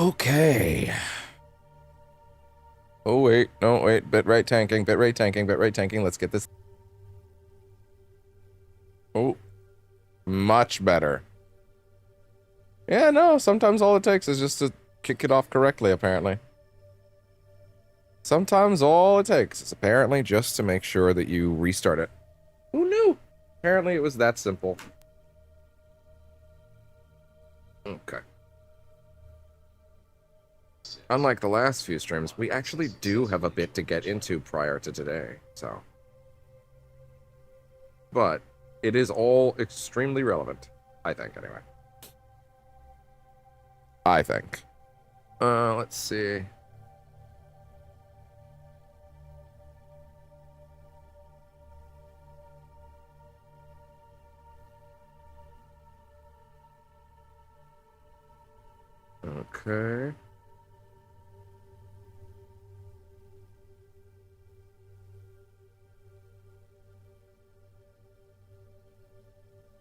Okay. Oh, wait. No, wait. Bitrate tanking, bitrate tanking, bitrate tanking. Let's get this. Oh, much better. Yeah, no, sometimes all it takes is just to kick it off correctly, apparently. Sometimes all it takes is apparently just to make sure that you restart it. Who knew? Apparently it was that simple. Okay. Unlike the last few streams, we actually do have a bit to get into prior to today, so. But it is all extremely relevant, I think, anyway. I think. Let's see. Okay.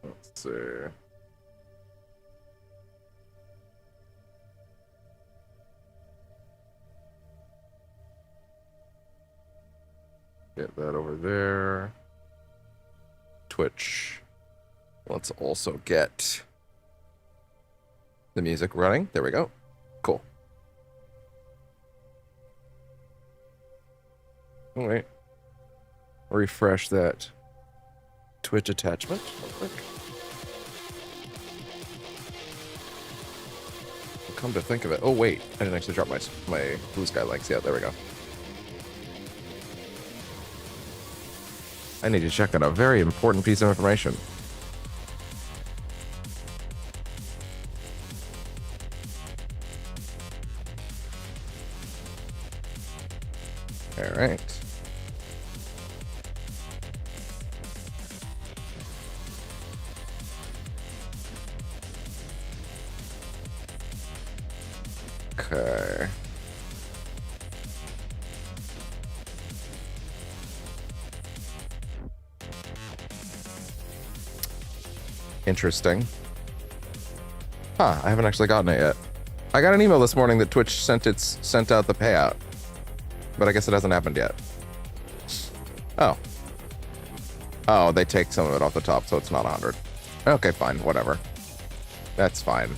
Let's see. Get that over there. Twitch. Let's also get the music running. There we go. Cool. Oh, wait. Refresh that Twitch attachment real quick. Come to think of it. Oh, wait. I didn't actually drop my blue sky links. Yeah, there we go. I need to check on a very important piece of information. All right. Okay. Interesting. Huh, I haven't actually gotten it yet. I got an email this morning that Twitch sent out the payout. But I guess it hasn't happened yet. Oh. Oh, they take some of it off the top, so it's not 100. Okay, fine, whatever. That's fine.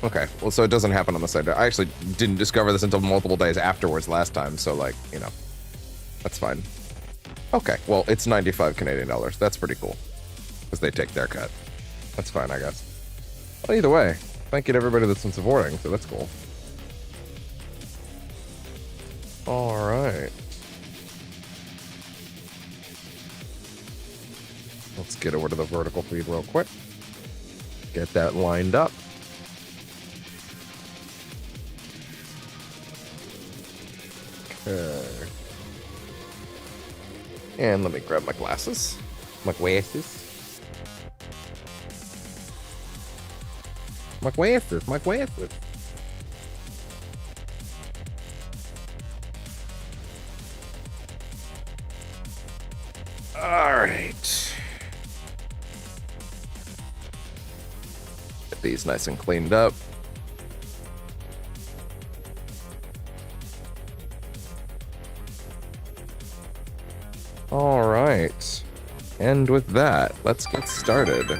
Okay, well, so it doesn't happen on the same day. I actually didn't discover this until multiple days afterwards last time, so, like, you know, that's fine. Okay, well, it's 95 Canadian dollars. That's pretty cool. Because they take their cut. That's fine, I guess. Well, either way, thank you to everybody that's been supporting, so that's cool. All right. Let's get over to the vertical feed real quick. Get that lined up. Okay. And let me grab my glasses. My glasses. My glasses. My glasses. All right. Get these nice and cleaned up. All right. And with that, let's get started.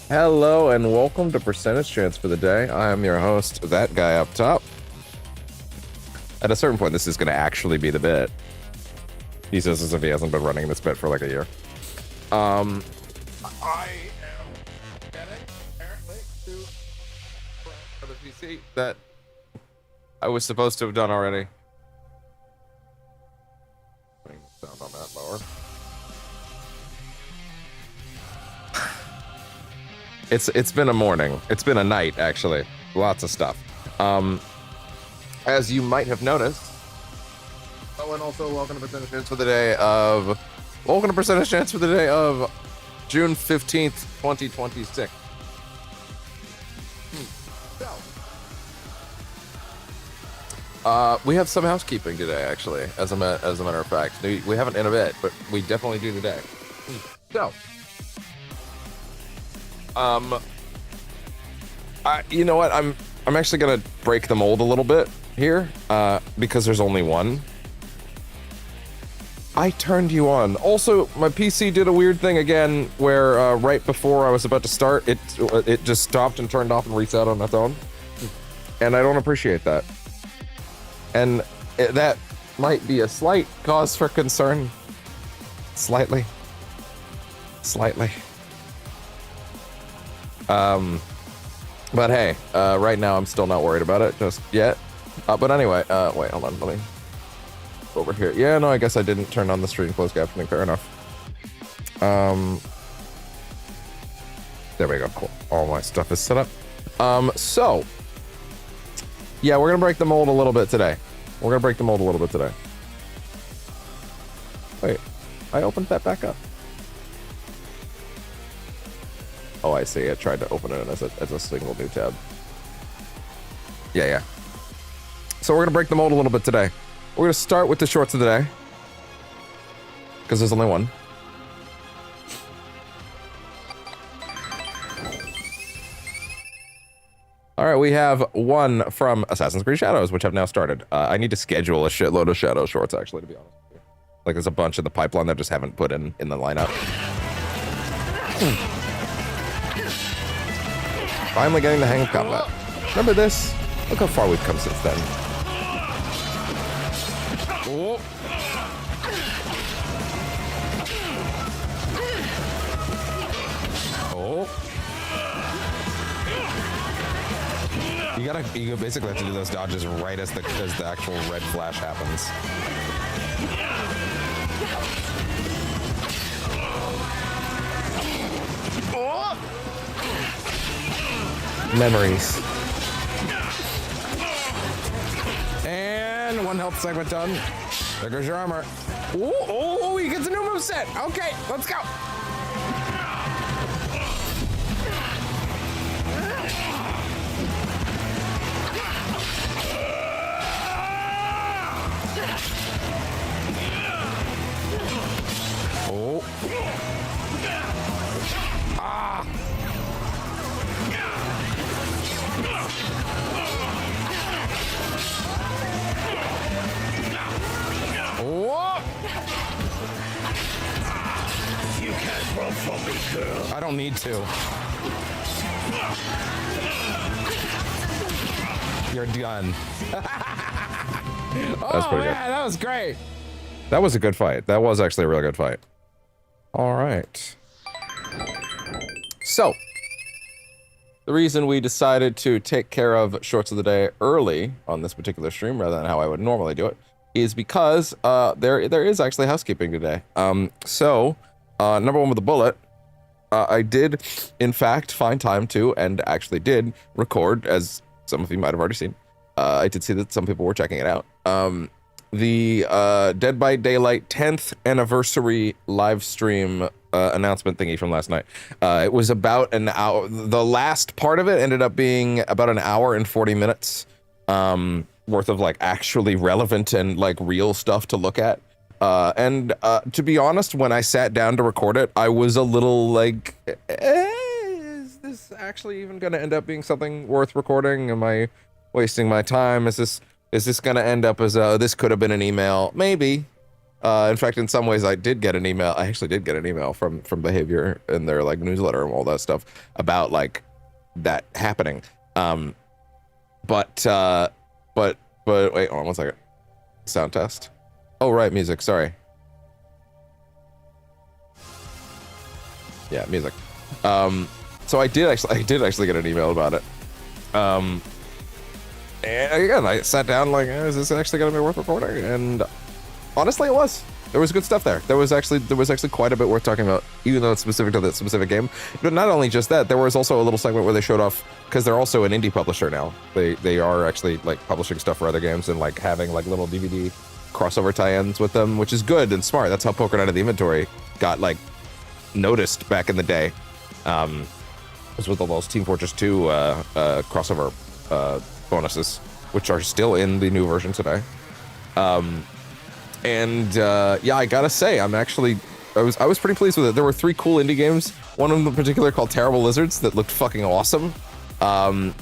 Hello and welcome to Percentage Chance for the Day. I am your host, that guy up top. At a certain point, this is going to actually be the bit. He says as if he hasn't been running this bit for like a year. I am getting, apparently, to the PC that I was supposed to have done already. Sound on that lower. It's been a morning. It's been a night, actually. Lots of stuff. As you might have noticed. Oh, and also welcome to Percentage Chance for the day of June 15th, 2026. We have some housekeeping today, actually, as a matter of fact. We haven't in a bit, but we definitely do today. So, You know what? I'm actually gonna break the mold a little bit here, because there's only one. I turned you on. Also, my PC did a weird thing again, where right before I was about to start, it just stopped and turned off and reset on its own, and I don't appreciate that. And that might be a slight cause for concern. Slightly. But hey, right now I'm still not worried about it just yet. But anyway, wait, hold on, let me over here. Yeah, no, I guess I didn't turn on the stream closed captioning, fair enough. There we go, cool. All my stuff is set up. So, yeah, we're gonna break the mold a little bit today. Wait, I opened that back up. Oh, I see. I tried to open it as a single new tab. Yeah. So we're gonna break the mold a little bit today. We're gonna start with the shorts of the day, because there's only one. All right, we have one from Assassin's Creed Shadows, which I've now started. I need to schedule a shitload of Shadow shorts, actually, to be honest with you. Like, there's a bunch in the pipeline that I just haven't put in the lineup. Finally getting the hang of combat. Remember this? Look how far we've come since then. Oh. You basically have to do those dodges right as the actual red flash happens. Memories. And one health segment done. There goes your armor. Oh, he gets a new moveset. Okay, let's go. Oh. Ah. Oh. You can't run from me, girl. I don't need to. You're done. That's pretty good. That was great. That was a good fight. That was actually a really good fight. All right. So, the reason we decided to take care of shorts of the day early on this particular stream, rather than how I would normally do it, is because there is actually housekeeping today. So, number one with the bullet, I did, in fact, find time to, and actually did, record, as some of you might have already seen. I did see that some people were checking it out. The Dead by Daylight 10th anniversary live stream announcement thingy from last night. It was about an hour. The last part of it ended up being about an hour and 40 minutes worth of like actually relevant and like real stuff to look at. And to be honest, when I sat down to record it, I was a little like, is this actually even going to end up being something worth recording? Am I wasting my time? Is this going to end up as this could have been an email? Maybe. In fact, in some ways, I did get an email. I actually did get an email from Behavior in their like newsletter and all that stuff about like that happening. But wait, hold on one second. Sound test. Oh, right, music. Sorry. Yeah, music. So I did actually get an email about it. And again, I sat down like, is this actually going to be worth recording? And honestly, it was. There was good stuff there. There was actually quite a bit worth talking about, even though it's specific to that specific game. But not only just that, there was also a little segment where they showed off, because they're also an indie publisher now. They are actually like publishing stuff for other games and like having like little DVD crossover tie-ins with them, which is good and smart. That's how Poker Night of the Inventory got like noticed back in the day. It was with all those Team Fortress 2 crossover bonuses, which are still in the new version today. Yeah, I gotta say, I'm actually I was pretty pleased with it. There were 3 cool indie games. One of them in particular called Terrible Lizards that looked fucking awesome. That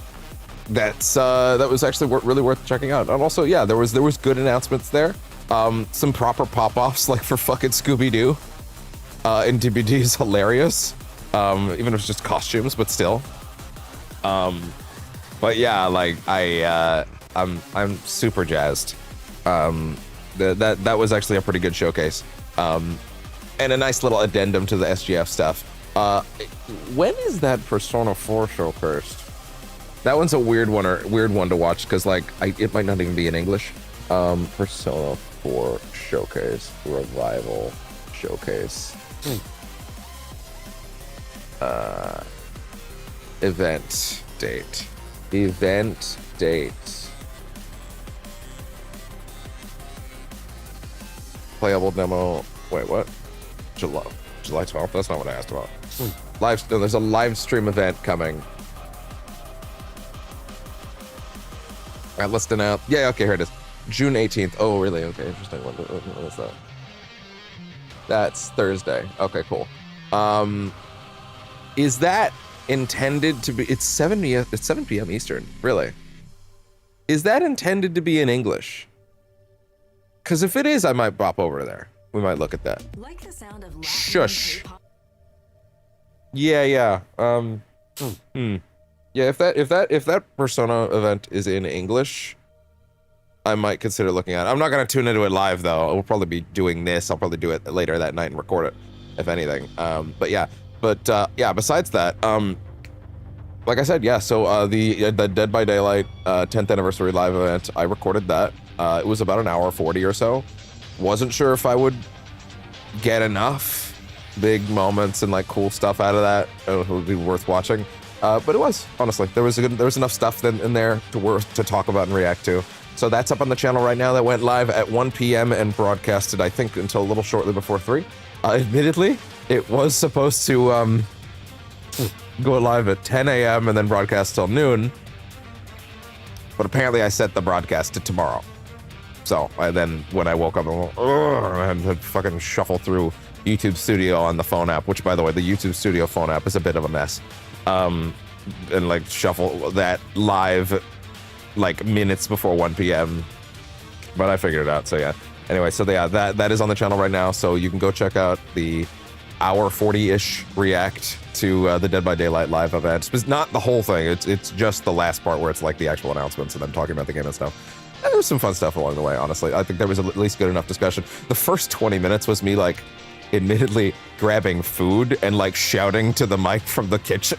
was actually really worth checking out. And also, yeah, there was good announcements there. Some proper pop-offs like for fucking Scooby-Doo. And DBD is hilarious. Even if it's just costumes, but still. But yeah, like I'm super jazzed. That was actually a pretty good showcase. And a nice little addendum to the SGF stuff. When is that Persona 4 showcased? That one's a weird one to watch because like it might not even be in English. Persona 4 showcase, revival showcase. Event date. Playable demo. Wait, what? July 12th? That's not what I asked about. There's a live stream event coming. Alright, let's denote. Yeah, okay, here it is. June 18th. Oh, really? Okay, interesting. What is that? That's Thursday. Okay, cool. Is that intended to be? It's 7 p.m. Eastern. Really? Is that intended to be in English? Because if it is, I might bop over there. We might look at that. Like the sound of Shush. Yeah. Yeah, if that Persona event is in English, I might consider looking at it. I'm not gonna tune into it live though. We'll probably be doing this. I'll probably do it later that night and record it, if anything. But yeah, besides that, like I said, yeah, so the Dead by Daylight 10th anniversary live event, I recorded that. It was about an hour 40 or so. Wasn't sure if I would get enough big moments and like cool stuff out of that. It would be worth watching. But it was, honestly. There was enough stuff in there to talk about and react to. So that's up on the channel right now. That went live at 1 p.m. and broadcasted, I think, until a little shortly before 3. Admittedly, it was supposed to go live at 10 a.m. and then broadcast till noon. But apparently I set the broadcast to tomorrow. So then when I woke up, I had to fucking shuffle through YouTube Studio on the phone app, which, by the way, the YouTube Studio phone app is a bit of a mess. And like shuffle that live like minutes before 1 p.m. But I figured it out, so yeah. Anyway, so yeah, that is on the channel right now, so you can go check out the hour 40-ish react to the Dead by Daylight live event. It's not the whole thing, it's just the last part where it's like the actual announcements and then talking about the game and stuff. And there was some fun stuff along the way, honestly. I think there was at least good enough discussion. The first 20 minutes was me like admittedly grabbing food and like shouting to the mic from the kitchen,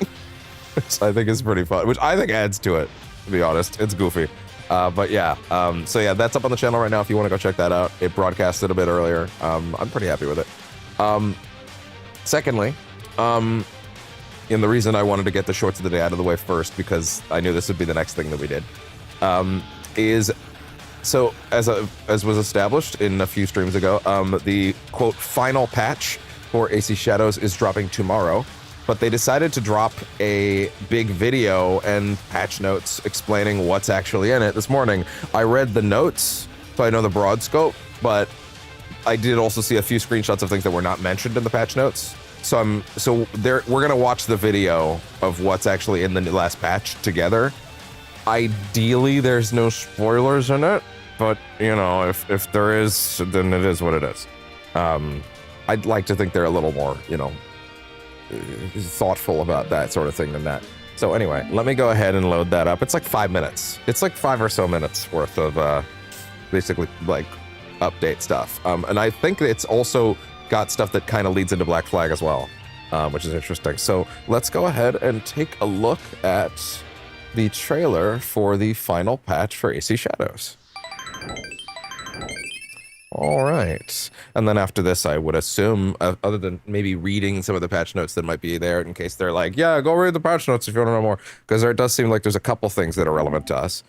which I think is pretty fun, which I think adds to it, to be honest. It's goofy. But yeah, so yeah, that's up on the channel right now if you want to go check that out. It broadcasted a bit earlier. I'm pretty happy with it. Secondly, and the reason I wanted to get the shorts of the day out of the way first, because I knew this would be the next thing that we did, is so as was established in a few streams ago, the quote final patch for AC Shadows is dropping tomorrow, but they decided to drop a big video and patch notes explaining what's actually in it this morning. I read the notes, so I know the broad scope, but I did also see a few screenshots of things that were not mentioned in the patch notes. So we're gonna watch the video of what's actually in the last patch together. Ideally, there's no spoilers in it, but you know, if there is, then it is what it is. I'd like to think they're a little more, you know, thoughtful about that sort of thing than that. So anyway, let me go ahead and load that up. It's like 5 minutes. It's like 5 or so minutes worth of basically like update stuff. And I think it's also got stuff that kind of leads into Black Flag as well, which is interesting. So let's go ahead and take a look at the trailer for the final patch for AC Shadows. All right. And then after this, I would assume, other than maybe reading some of the patch notes that might be there in case they're like, yeah, go read the patch notes if you want to know more, because there does seem like there's a couple things that are relevant to us,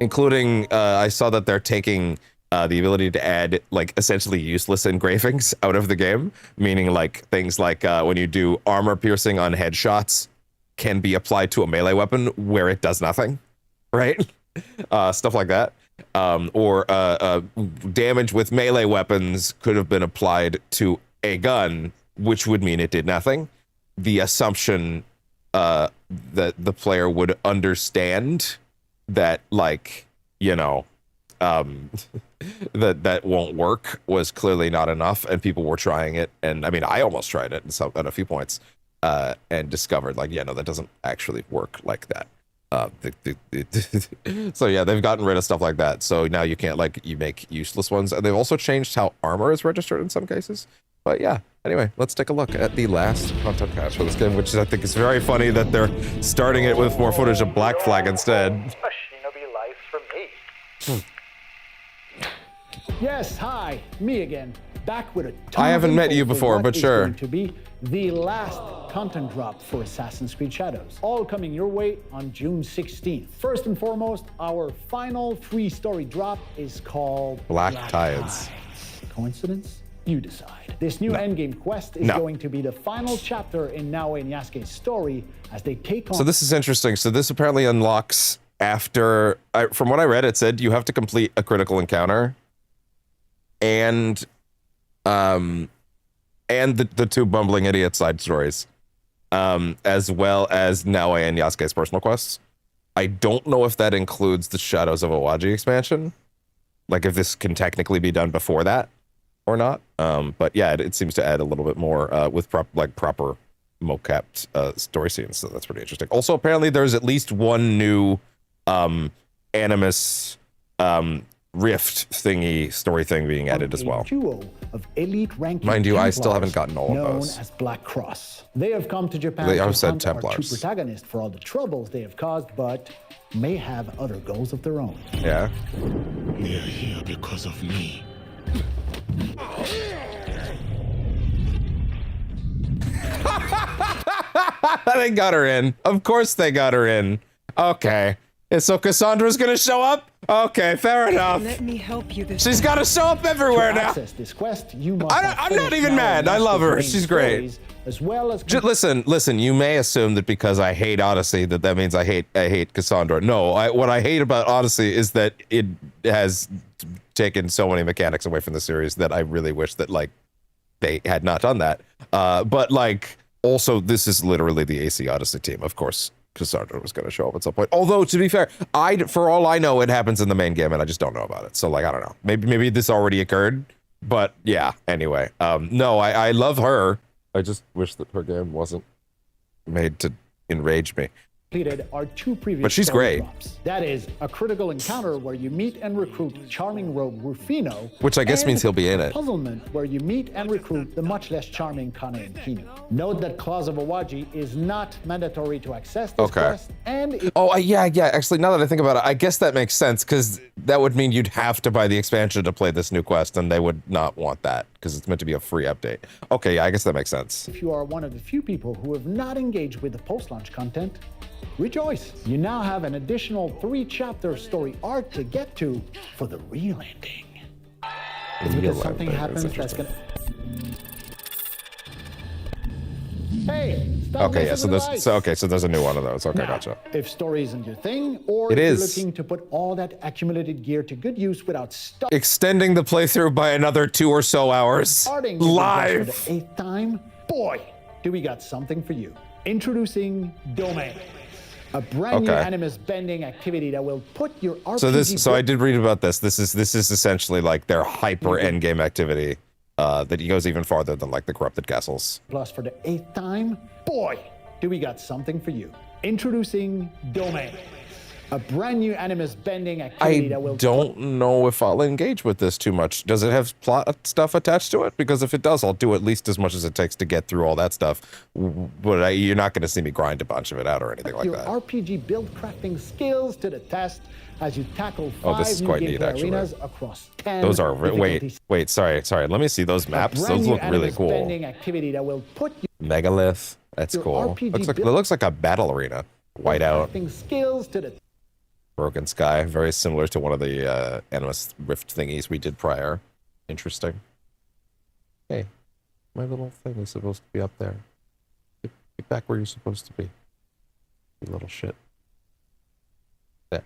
including I saw that they're taking the ability to add like essentially useless engravings out of the game, meaning like things like when you do armor piercing on headshots can be applied to a melee weapon where it does nothing, right? Stuff like that. Or damage with melee weapons could have been applied to a gun, which would mean it did nothing, the assumption that the player would understand that, like, you know, that won't work was clearly not enough, and people were trying it. And I mean, I almost tried it at a few points, and discovered, like, yeah, no, that doesn't actually work like that. So yeah, they've gotten rid of stuff like that. So now you can't, like, you make useless ones. And they've also changed how armor is registered in some cases. But yeah, anyway, let's take a look at the last content cache for this game, which I think is very funny that they're starting it with more footage of Black Flag instead. Shinobi life for me. Yes, hi, me again. Back with a ton I haven't of met info you for before, what but is sure. going to be the last content drop for Assassin's Creed Shadows, all coming your way on June 16th. First and foremost, our final free story drop is called Black Tides. Coincidence? You decide. This new endgame quest is going to be the final chapter in Naoe and Yasuke's story as they take on... So this is interesting. So this apparently unlocks after, from what I read, it said you have to complete a critical encounter and the two bumbling idiot side stories, as well as Naoe and Yasuke's personal quests. I don't know if that includes the Shadows of Awaji expansion, like if this can technically be done before that or not. But yeah, it seems to add a little bit more with proper mocapped story scenes, so that's pretty interesting. Also, apparently there's at least one new Animus rift thingy story thing being added as well. Duo of elite ranking Mind you, I still Templars haven't gotten all of known those. as Black Cross. They have come to Japan They to have said hunt our Templars. two protagonists for all the troubles they have caused, but may have other goals of their own. Yeah. They're here because of me. They got her in. Of course they got her in. Okay. And so Cassandra's gonna show up? Okay, fair enough. Let me help you this She's gotta show up everywhere To now. access this quest, you must I'm not even mad. I love her. She's great. As well as Listen, you may assume that because I hate Odyssey that means I hate Cassandra. No, what I hate about Odyssey is that it has taken so many mechanics away from the series that I really wish that, like, they had not done that. But, like, also, this is literally the AC Odyssey team. Of course, Cassandra was going to show up at some point. Although, to be fair, for all I know, it happens in the main game, and I just don't know about it. So, like, I don't know. Maybe this already occurred. But, yeah, anyway. No, I love her. I just wish that her game wasn't made to enrage me. completed our two previous But she's story great. drops. That is a critical encounter where you meet and recruit charming rogue Rufino, Which I guess and means he'll be in it. Puzzlement where you meet and recruit the much less charming Kane and Kino. Note that Claws of Awaji is not mandatory to access this quest, and it Oh, yeah. Actually, now that I think about it, I guess that makes sense, because that would mean you'd have to buy the expansion to play this new quest, and they would not want that, because it's meant to be a free update. Okay, yeah, I guess that makes sense. if you are one of the few people who have not engaged with the post-launch content, rejoice. You now have an additional 3-chapter story arc to get to for the real ending. It's because something happens that's gonna... Hey, stop Okay, yeah, messing with the lights. so there's a new one of those. Okay, Now, gotcha. if story isn't your thing, or It if is. you're looking to put all that accumulated gear to good use without Extending the playthrough by another 2 or so hours. starting with Live. this for the 8th time, boy, do we got something for you. Introducing Domain, a brand new Okay. animus bending activity that will put your RPG So I did read about this. This is essentially like their hyper endgame activity that goes even farther than like the corrupted castles. plus for the 8th time, boy, do we got something for you. Introducing Domain, a brand new animus bending activity I that will don't know if I'll engage with this too much. Does it have plot stuff attached to it? Because if it does, I'll do at least as much as it takes to get through all that stuff. But you're not going to see me grind a bunch of it out or anything like your that. RPG build crafting skills to the test as you tackle 5 this is new quite gameplay neat, actually. arenas across 10 Those are difficulty wait. Sorry. Let me see those maps. brand Those new look really animus cool. bending activity that will put Megalith. That's Your cool. RPG It build- looks like a battle arena. Whiteout. crafting skills to the Broken Sky, very similar to one of the Animus Rift thingies we did prior. Interesting. Hey, my little thing is supposed to be up there. Get back where you're supposed to be. You little shit. There.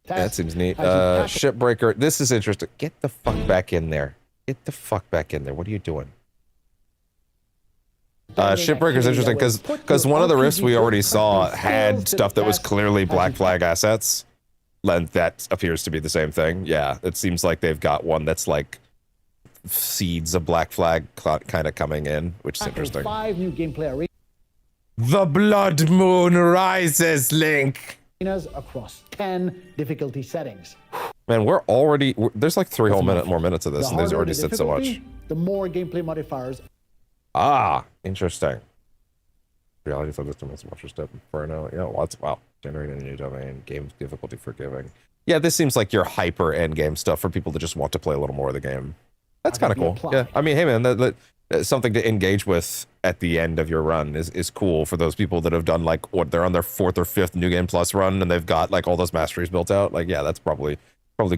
That seems neat. As you Shipbreaker. This is interesting. Get the fuck back in there. Get the fuck back in there. What are you doing? Shipbreaker's interesting because one of the rifts we already saw had stuff that was clearly Black Flag assets. And that appears to be the same thing. Yeah, it seems like they've got one that's like seeds of Black Flag kind of coming in, which is interesting. 5 new gameplay arenas. The blood moon rises, Link. Across 10 difficulty settings. Man, there's like 3 whole more minutes of this, and there's already said so much. The more gameplay modifiers. Ah, interesting. Reality thunderstorm monster step inferno. Yeah, wow. Generating a new domain. Game difficulty forgiving. Yeah, this seems like your hyper end game stuff for people that just want to play a little more of the game. That's kind of cool. Yeah, I mean, hey man, that something to engage with at the end of your run is cool for those people that have done like what they're on their 4th or 5th New Game Plus run and they've got like all those masteries built out. Like, yeah, that's probably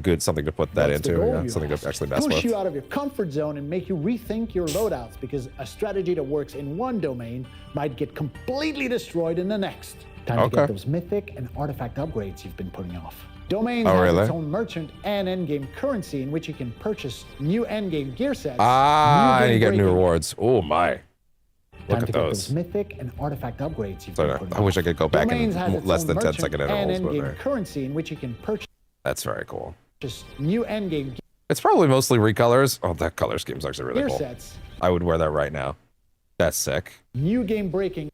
good, something to put that into. Yeah, something to actually mess with. Push you out of your comfort zone and make you rethink your loadouts because a strategy that works in one domain might get completely destroyed in the next. Time to get those mythic and artifact upgrades you've been putting off. Domains has its own merchant and endgame currency in which you can purchase new endgame gear sets. And you get new rewards. Oh my. Look at those. Mythic and artifact upgrades you've been putting I wish I could go back in less than 10-second intervals. And endgame currency in which you can purchase. That's very cool. Just new endgame. It's probably mostly recolors. Oh, that color scheme's actually really cool. Sets. I would wear that right now. That's sick. New game breaking.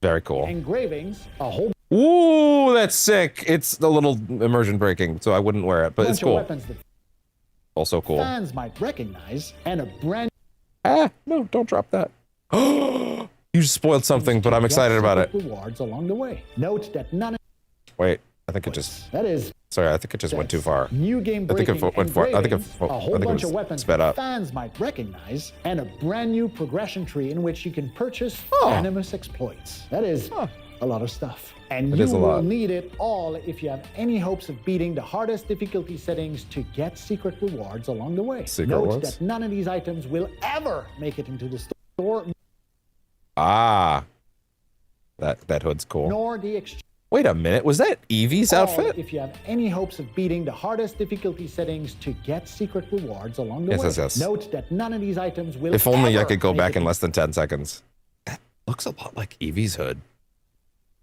Very cool. Engravings. A whole. Ooh, that's sick. It's a little immersion breaking, so I wouldn't wear it, but it's cool. Also cool. Fans might recognize and a brand. No, don't drop that. You just spoiled something, but I'm excited about it. Rewards along the way. Note that none. Wait, I think it just. That is. Sorry, I think it just went too far. New game breaking. I think it went far. I think a whole bunch of weapons sped up. Fans might recognize, and a brand new progression tree in which you can purchase venomous exploits. That is a lot of stuff. And you will need it all if you have any hopes of beating the hardest difficulty settings to get secret rewards along the way. Note that none of these items will ever make it into the store. That hood's cool. Nor the exchange. Wait a minute, was that Evie's outfit? If you have any hopes of beating the hardest difficulty settings to get secret rewards along the way. Yes. Note that none of these items will If only I could go back in less than 10 seconds. That looks a lot like Evie's hood.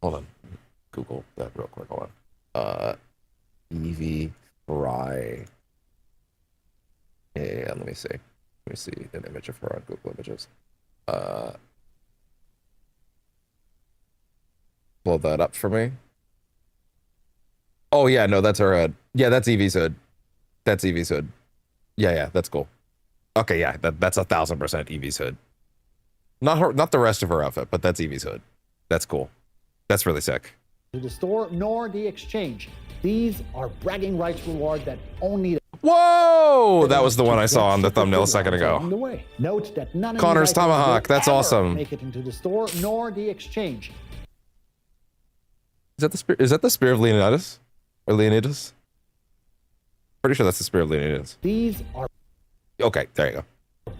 Hold on. Google that real quick. Hold on. Evie Fry. Yeah, let me see. Let me see an image of her on Google Images. Blow that up for me. Oh yeah, no, that's her hood. Yeah, that's Evie's hood. That's Evie's hood. Yeah, that's cool. Okay, yeah, that's 1000% Evie's hood. Not the rest of her outfit, but that's Evie's hood. That's cool. That's really sick. To the store nor the exchange. These are bragging rights reward that only. Whoa! That was the one I saw on the thumbnail a second ago. Note that none of Connor's Tomahawk. That's awesome. Make it into the store nor the exchange. Is that the spear of Leonidas? Or Leonidas? Pretty sure that's the spear of Leonidas. These are. Okay, there you go.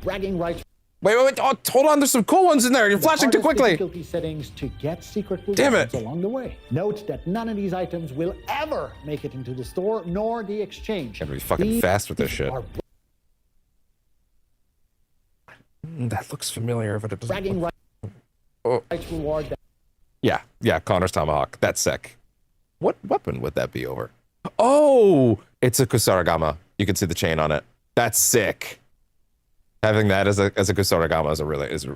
Bragging rights. Wait, oh, hold on, there's some cool ones in there. You're flashing too quickly. Difficulty settings to get secret Damn it. along the way. Note that none of these items will ever make it into the store nor the exchange. Gotta be fucking fast with this shit. That looks familiar, but it doesn't. Bragging rights reward. Yeah, Connor's Tomahawk. That's sick. What weapon would that be over? Oh, it's a Kusarigama. You can see the chain on it. That's sick. Having that as a Kusarigama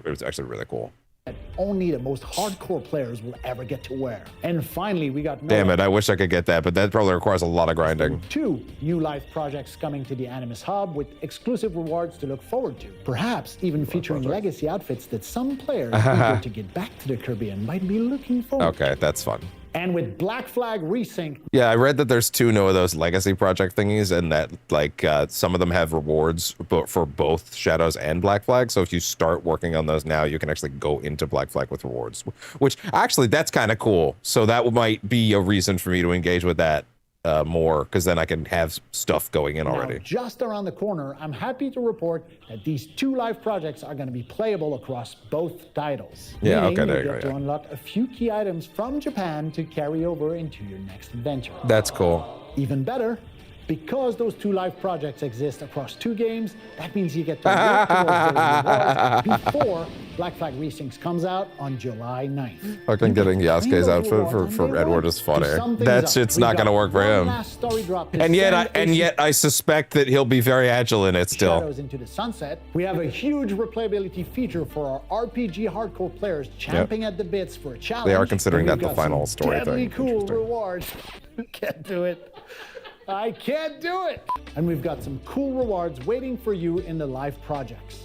is actually really cool. That only the most hardcore players will ever get to wear. And finally, we got. Damn it! I wish I could get that, but that probably requires a lot of grinding. 2 new live projects coming to the Animus Hub with exclusive rewards to look forward to. Perhaps even featuring legacy outfits that some players eager to get back to the Caribbean might be looking forward to. Okay, that's fun. And with Black Flag Resync. Yeah, I read that there's 2 of those legacy project thingies, and that like some of them have rewards for both Shadows and Black Flag. So if you start working on those now, you can actually go into Black Flag with rewards, which actually that's kind of cool. So that might be a reason for me to engage with that more, because then I can have stuff going in already. Just around the corner, I'm happy to report that these 2 live projects are going to be playable across both titles. Yeah, okay, there you go. To unlock a few key items from Japan to carry over into your next adventure. That's cool. Even better, because those 2 live projects exist across 2 games, that means you get to work towards those rewards before Black Flag Resyncs comes out on July 9th. Fucking getting Yasuke's outfit for Edward is funny. That shit's not gonna work for him. And yet I suspect that he'll be very agile in it still. Shadows into the sunset. We have a huge replayability feature for our RPG hardcore players champing at the bits for a challenge. They are considering that the final story thing. Cool rewards. Can't do it. I can't do it! And we've got some cool rewards waiting for you in the live projects.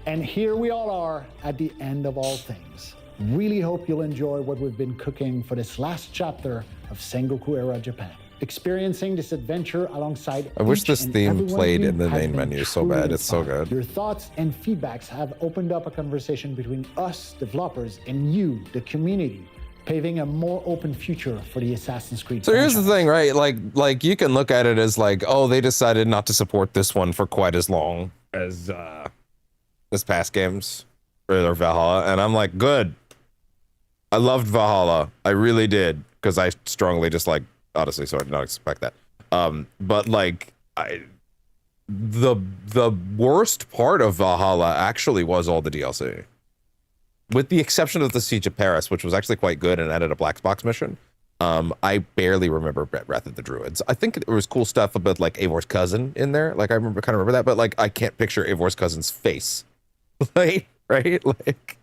And here we all are at the end of all things. Really hope you'll enjoy what we've been cooking for this last chapter of Sengoku era Japan. Experiencing this adventure alongside I wish this theme played in the main menu so bad. It's so good. Your thoughts and feedbacks have opened up a conversation between us, developers, and you, the community, paving a more open future for the Assassin's Creed So franchise. here's the thing, right? Like you can look at it as like, oh, they decided not to support this one for quite as long as this past games or Valhalla, and I'm like, good. I loved Valhalla. I really did, because I strongly dislike Odyssey, so I did not expect that. But like, the worst part of Valhalla actually was all the DLC. With the exception of the Siege of Paris, which was actually quite good and added a black box mission, I barely remember Wrath of the Druids. I think there was cool stuff about like Eivor's cousin in there. Like I kind of remember that, but like I can't picture Eivor's cousin's face. Like, right? Like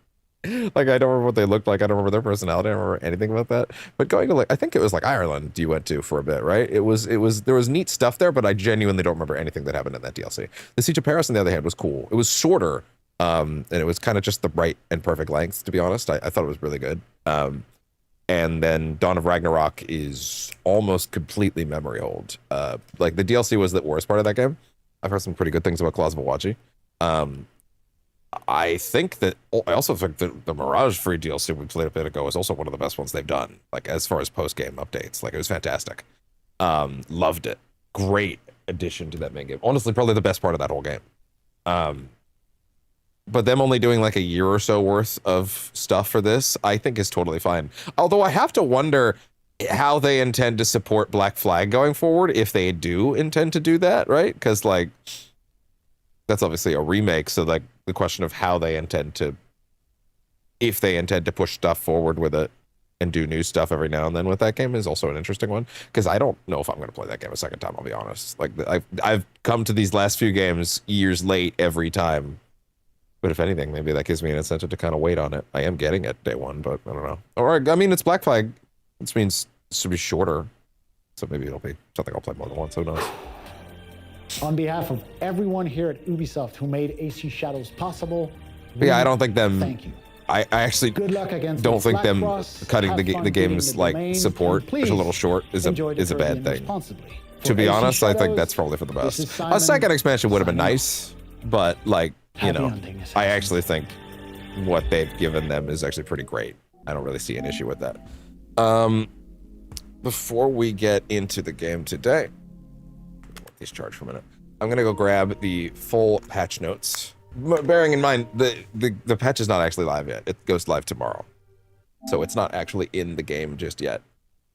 I don't remember what they looked like. I don't remember their personality. I don't remember anything about that. But going to like, I think it was like Ireland you went to for a bit, right? There was neat stuff there, but I genuinely don't remember anything that happened in that DLC. The Siege of Paris, on the other hand, was cool. It was shorter. And it was kind of just the right and perfect length, to be honest. I thought it was really good. And then Dawn of Ragnarok is almost completely memory hold. Like the DLC was the worst part of that game. I've heard some pretty good things about Claws of Awaji. I also think that the Mirage free DLC we played a bit ago is also one of the best ones they've done. Like as far as post-game updates, like it was fantastic. Loved it. Great addition to that main game. Honestly, probably the best part of that whole game. But them only doing like a year or so worth of stuff for this, I think is totally fine. Although I have to wonder how they intend to support Black Flag going forward, if they do intend to do that, right? Because like, that's obviously a remake, so like the question of how they intend to, if they intend to push stuff forward with it and do new stuff every now and then with that game is also an interesting one. Because I don't know if I'm going to play that game a second time, I'll be honest. Like I've come to these last few games years late every time. But if anything, maybe that gives me an incentive to kind of wait on it. I am getting it day one, but I don't know. Or, I mean, it's Black Flag, which means it should be shorter. So maybe it'll be something I'll play more than once, who knows? On behalf of everyone here at Ubisoft who made AC Shadows possible, yeah, I don't think them... Thank you. I actually Good luck against don't think them Cross. cutting Have the fun game's beating the like domains, support and please a little short is a bad thing. To be For AC honest, I think Shadows, that's probably for the this is best. Simon A second expansion would have been signing nice, but like, you Happy know, hunting, Assassin. I actually think what they've given them is actually pretty great. I don't really see an issue with that. Before we get into the game today, let these charge for a minute. I'm gonna go grab the full patch notes. Bearing in mind, the patch is not actually live yet. It goes live tomorrow. So it's not actually in the game just yet.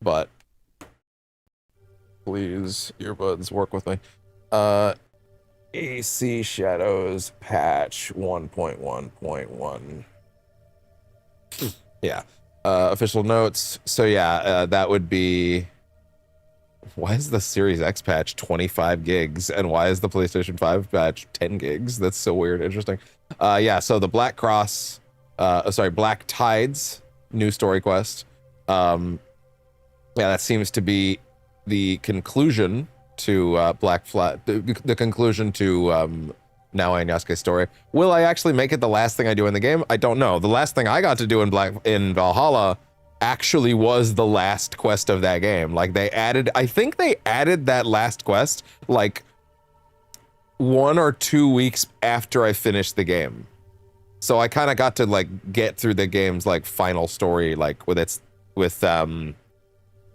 But please, earbuds, work with me. AC Shadows patch 1.1.1. Yeah. Official notes. So yeah, that would be... Why is the Series X patch 25 gigs? And why is the PlayStation 5 patch 10 gigs? That's so weird. Interesting. Yeah, so the Black Tides new story quest. Yeah, that seems to be the conclusion to Black Flag, the conclusion to Naoi and Yasuke's story. Will I actually make it the last thing I do in the game? I don't know. The last thing I got to do in Valhalla actually was the last quest of that game. Like I think they added that last quest like 1 or 2 weeks after I finished the game. So I kind of got to like get through the game's like final story like with a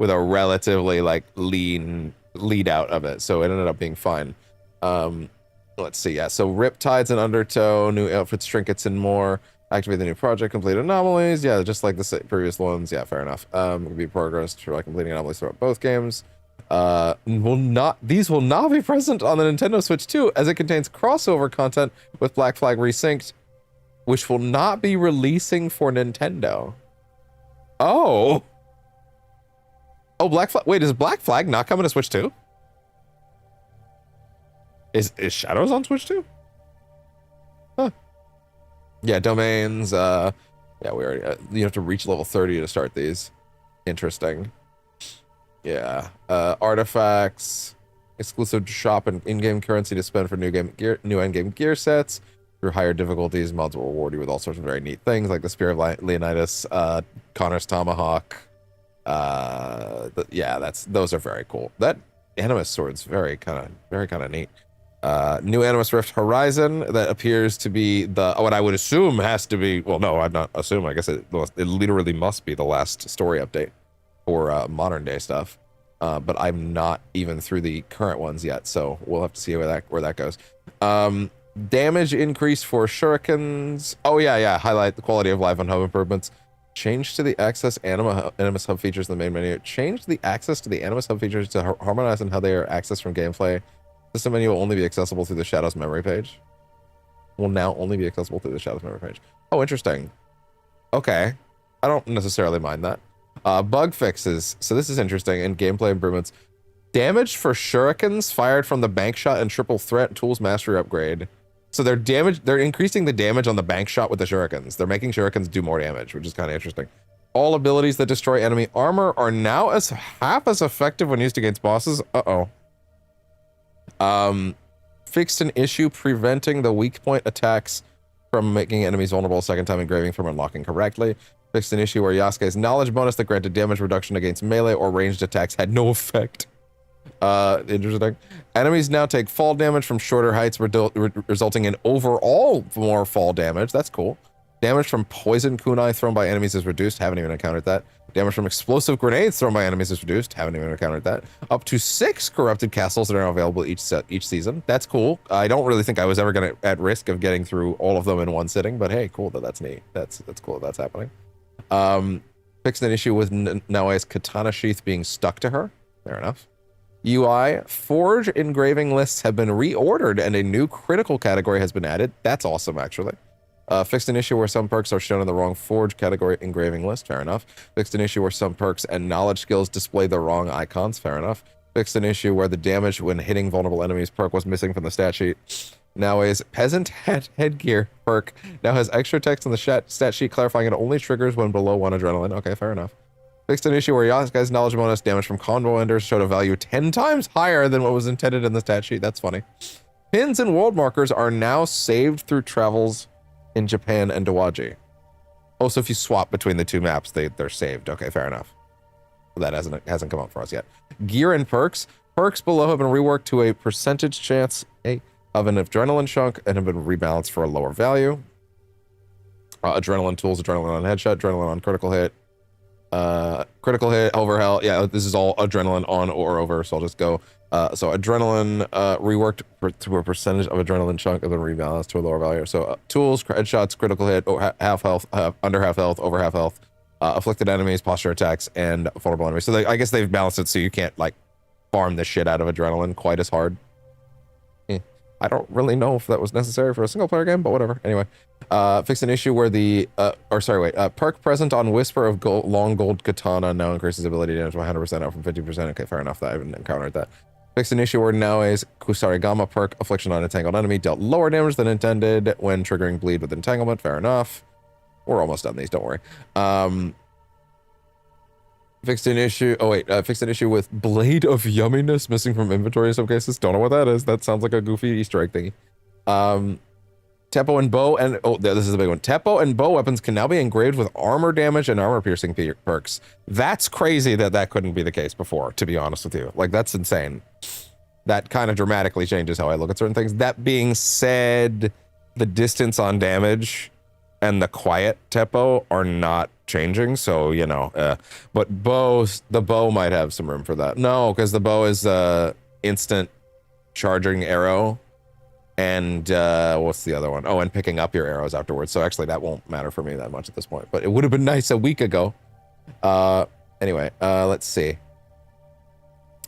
relatively like lean lead out of it. So it ended up being fine. Let's see. Yeah. So Riptides and Undertow, new outfits, trinkets, and more. Activate the new project, complete anomalies. Yeah, just like the previous ones. Yeah, fair enough. It can be progressed for like completing anomalies throughout both games. These will not be present on the Nintendo Switch 2 as it contains crossover content with Black Flag Resynced, which will not be releasing for Nintendo. Oh, Black Flag. Wait, is Black Flag not coming to Switch 2? Is Shadows on Switch 2? Huh. Yeah, domains. Yeah, we already. You have to reach level 30 to start these. Interesting. Yeah. Artifacts. Exclusive shop and in-game currency to spend for new end-game gear sets. Through higher difficulties, mods will reward you with all sorts of very neat things like the Spear of Leonidas, Connor's Tomahawk. Yeah, those are very cool. That Animus sword's very kind of neat. New Animus Rift Horizon that appears to be what I would assume has to be. Well, no, I'm not assuming. I guess it literally must be the last story update for modern day stuff. But I'm not even through the current ones yet, so we'll have to see where that goes. Damage increase for shurikens. Oh yeah. Highlight the quality of life on hub improvements. Change to the access Animus hub features in the main menu. Change the access to the Animus hub features to harmonize on how they are accessed from gameplay. System menu will only be accessible through the Shadows memory page. Will now only be accessible through the Shadows memory page. Oh, interesting. Okay, I don't necessarily mind that. Bug fixes. So this is interesting. And gameplay improvements. Damage for shurikens fired from the bank shot and triple threat tools mastery upgrade. So they're increasing the damage on the bank shot with the shurikens. They're making shurikens do more damage, which is kind of interesting. All abilities that destroy enemy armor are now half as effective when used against bosses. Fixed an issue preventing the weak point attacks from making enemies vulnerable a second time engraving from unlocking correctly. Fixed an issue where Yasuke's knowledge bonus that granted damage reduction against melee or ranged attacks had no effect. Interesting. Enemies now take fall damage from shorter heights, resulting in overall more fall damage. That's cool. Damage from poison kunai thrown by enemies is reduced. Haven't even encountered that. Damage from explosive grenades thrown by enemies is reduced. Haven't even encountered that. Up to 6 corrupted castles that are now available each season. That's cool. I don't really think I was ever at risk of getting through all of them in one sitting, but hey, cool. That's neat. That's cool. That's happening. Fixed an issue with Naoe's katana sheath being stuck to her. Fair enough. UI, forge engraving lists have been reordered and a new critical category has been added. That's awesome, actually. Fixed an issue where some perks are shown in the wrong forge category engraving list. Fair enough. Fixed an issue where some perks and knowledge skills display the wrong icons. Fair enough. Fixed an issue where the damage when hitting vulnerable enemies perk was missing from the stat sheet. Nowadays, peasant headgear perk now has extra text on the stat sheet clarifying it only triggers when below 1 adrenaline. Okay, fair enough. Fixed an issue where Yasuke's knowledge bonus damage from combo enders showed a value 10 times higher than what was intended in the stat sheet. That's funny. Pins and world markers are now saved through travels in Japan and Dowaji. Oh, so if you swap between the two maps, they're saved. Okay, fair enough. Well, that hasn't come up for us yet. Gear and perks. Perks below have been reworked to a percentage chance of an adrenaline chunk and have been rebalanced for a lower value. Adrenaline tools, adrenaline on headshot, adrenaline on critical hit. Critical hit, over health. Yeah, this is all adrenaline on or over, so I'll just go. So adrenaline reworked to a percentage of adrenaline chunk and then rebalanced to a lower value. So tools, headshots, critical hit, half health, under half health, over half health, afflicted enemies, posture attacks, and vulnerable enemies. So I guess they've balanced it so you can't like farm the shit out of adrenaline quite as hard. I don't really know if that was necessary for a single player game, but whatever. Anyway, fix an issue where the perk present on Whisper of Long Gold Katana now increases ability damage by 100% up from 50%. Okay, fair enough. I haven't encountered that. Fix an issue where Naoe's Kusarigama perk Affliction on Entangled Enemy dealt lower damage than intended when triggering Bleed with Entanglement. Fair enough. We're almost done these, don't worry. Fixed an issue. Fixed an issue with Blade of Yumminess missing from inventory in some cases. Don't know what that is. That sounds like a goofy Easter egg thingy. Teppo and bow and this is a big one. Teppo and bow weapons can now be engraved with armor damage and armor piercing perks. That's crazy that couldn't be the case before, to be honest with you. Like, that's insane. That kind of dramatically changes how I look at certain things. That being said, the distance on damage and the quiet Teppo are not changing, so you know, but the bow might have some room for that. No, because the bow is instant charging arrow, and what's the other one? Oh, and picking up your arrows afterwards. So actually that won't matter for me that much at this point, but it would have been nice a week ago. Anyway, let's see.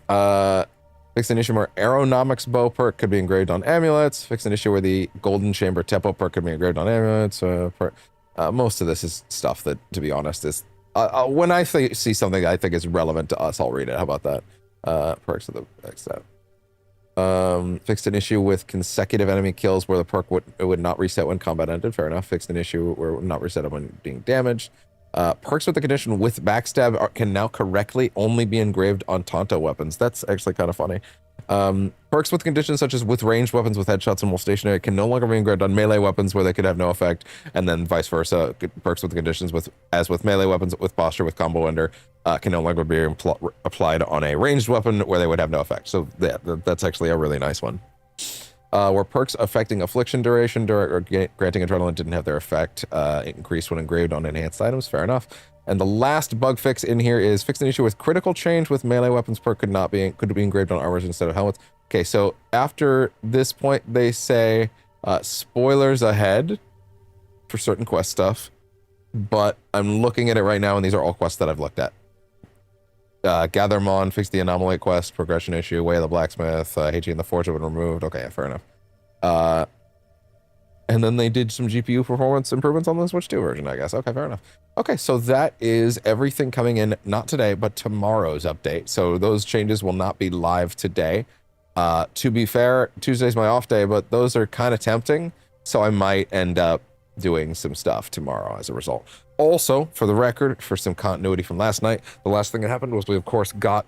Fix an issue where Aeronomics Bow perk could be engraved on amulets. Fix an issue where the Golden Chamber Tempo perk could be engraved on amulets. Most of this is stuff that, to be honest, is when I see something I think is relevant to us, I'll read it. How about that? Perks of the extent. Fixed an issue with consecutive enemy kills where the perk would not reset when combat ended. Fair enough. Fixed an issue where it would not reset when being damaged. Perks with the condition with backstab can now correctly only be engraved on Tonto weapons. That's actually kind of funny. Perks with conditions such as with ranged weapons with headshots and while stationary can no longer be engraved on melee weapons where they could have no effect, and then vice versa. Perks with the conditions as with melee weapons with posture with combo ender can no longer be applied on a ranged weapon where they would have no effect. So yeah, that's actually a really nice one. Where perks affecting affliction duration or granting adrenaline didn't have their effect, increased when engraved on enhanced items. Fair enough. And the last bug fix in here is fix an issue with critical change with melee weapons perk could be engraved on armors instead of helmets. Okay, so after this point, they say spoilers ahead for certain quest stuff, but I'm looking at it right now, and these are all quests that I've looked at. Gather Mon, fix the anomaly quest, progression issue, Way of the Blacksmith, HG and the Forge have been removed. Okay, fair enough. And then they did some GPU performance improvements on the Switch 2 version, I guess. Okay, fair enough. Okay, so that is everything coming in, not today, but tomorrow's update. So those changes will not be live today. To be fair, Tuesday's my off day, but those are kind of tempting. So I might end up doing some stuff tomorrow as a result. Also, for the record, for some continuity from last night, the last thing that happened was we, of course, got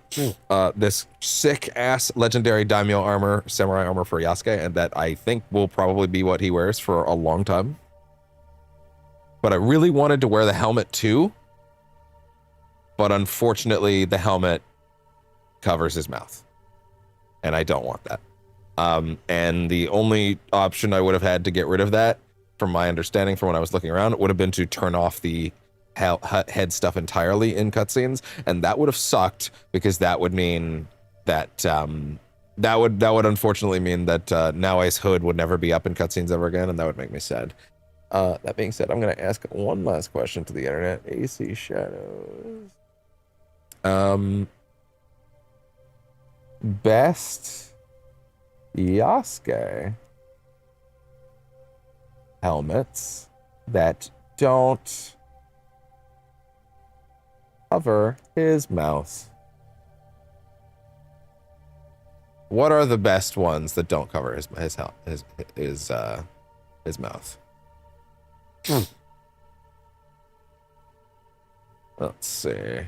this sick-ass legendary daimyo armor, samurai armor for Yasuke, and that I think will probably be what he wears for a long time. But I really wanted to wear the helmet too, but unfortunately, the helmet covers his mouth, and I don't want that. And the only option I would have had to get rid of that, from my understanding from when I was looking around, it would have been to turn off the head stuff entirely in cutscenes, and that would have sucked because that would mean that that would unfortunately mean that Naoi's hood would never be up in cutscenes ever again, and that would make me sad. That being said, I'm going to ask one last question to the internet. AC Shadows. Best Yasuke helmets that don't cover his mouth. What are the best ones that don't cover his mouth? Let's see.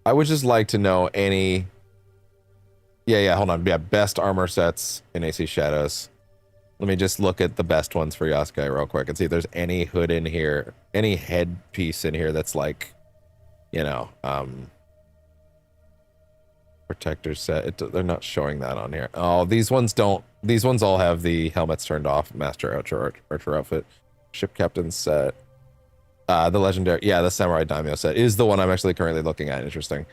I would just like to know any. Yeah, hold on. Yeah, best armor sets in AC Shadows. Let me just look at the best ones for Yasuke real quick and see if there's any hood in here, any headpiece in here that's like, protector set. They're not showing that on here. Oh, these ones don't. These ones all have the helmets turned off. Master Archer outfit, ship captain set. The legendary, the samurai daimyo set is the one I'm actually currently looking at. Interesting.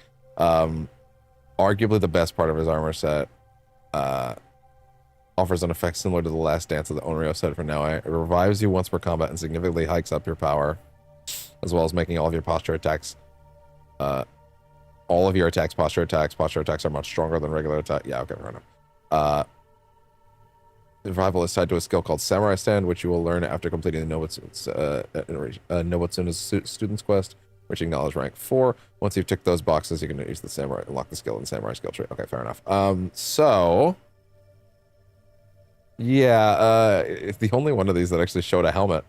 Arguably the best part of his armor set. Offers an effect similar to the last dance of the Onryo set for now. It revives you once per combat and significantly hikes up your power, as well as making all of your posture attacks. All of your attacks, posture attacks are much stronger than regular attack. Yeah, okay, fair enough. Revival is tied to a skill called Samurai Stand, which you will learn after completing the Nobutsuna's Student's Quest, reaching knowledge rank 4. Once you've ticked those boxes, you can use the Samurai, unlock the skill in Samurai skill tree. Okay, fair enough. So... yeah, it's the only one of these that actually showed a helmet.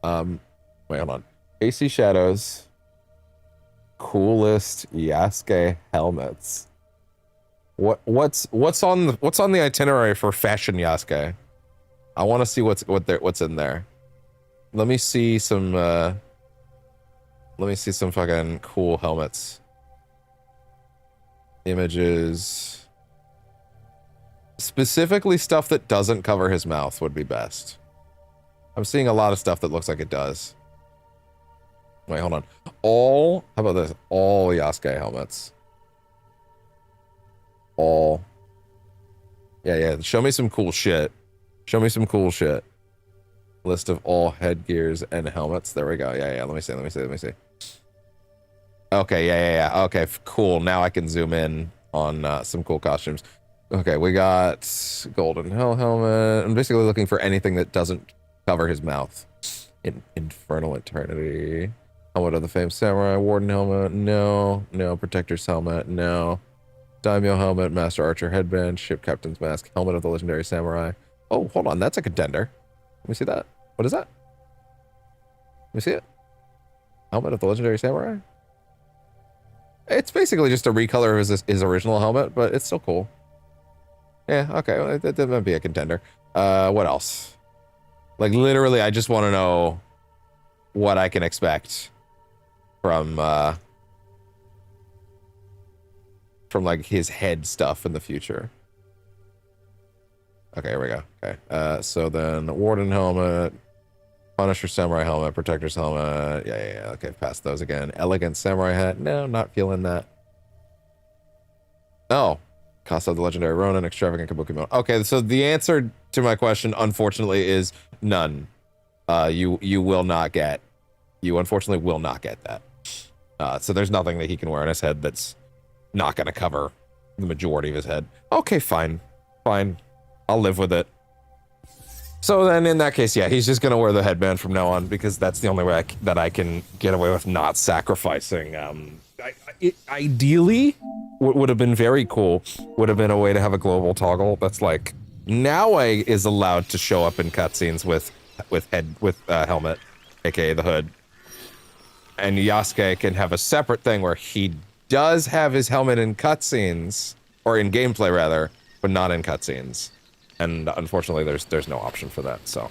Wait, hold on. AC Shadows. Coolest Yasuke helmets. What's on the itinerary for fashion Yasuke? I want to see what's in there. Let me see some fucking cool helmets. Images. Specifically stuff that doesn't cover his mouth would be best. I'm seeing a lot of stuff that looks like it does. Wait, hold on. How about this? All Yasuke helmets. All. Yeah. Show me some cool shit. List of all headgears and helmets. There we go. Yeah. Let me see. Okay, yeah. Okay, cool. Now I can zoom in on some cool costumes. Okay, we got Golden Hell Helmet. I'm basically looking for anything that doesn't cover his mouth. Infernal Eternity. Helmet of the Famed Samurai. Warden Helmet. No. Protector's Helmet. No. Daimyo Helmet. Master Archer Headband. Ship Captain's Mask. Helmet of the Legendary Samurai. Oh, hold on. That's a contender. Let me see that. What is that? Let me see it. Helmet of the Legendary Samurai? It's basically just a recolor of his original helmet, but it's still cool. Yeah, okay. Well, that might be a contender. What else? Like, literally, I just want to know what I can expect from like, his head stuff in the future. Okay, here we go. Okay. So then, Warden Helmet, Punisher Samurai Helmet, Protector's Helmet. Yeah. Okay, past those again. Elegant Samurai Hat. No, not feeling that. Oh. Kassandra the Legendary Ronin, Extravagant Kabuki Mode. Okay, so the answer to my question, unfortunately, is none. You unfortunately will not get that. So there's nothing that he can wear on his head that's not going to cover the majority of his head. Okay, fine. I'll live with it. So then in that case, yeah, he's just going to wear the headband from now on because that's the only way that I can get away with not sacrificing. Ideally, what would have been very cool would have been a way to have a global toggle that's like Naue is allowed to show up in cutscenes with helmet, aka the hood, and Yasuke can have a separate thing where he does have his helmet in cutscenes or in gameplay rather, but not in cutscenes. And unfortunately, there's no option for that. So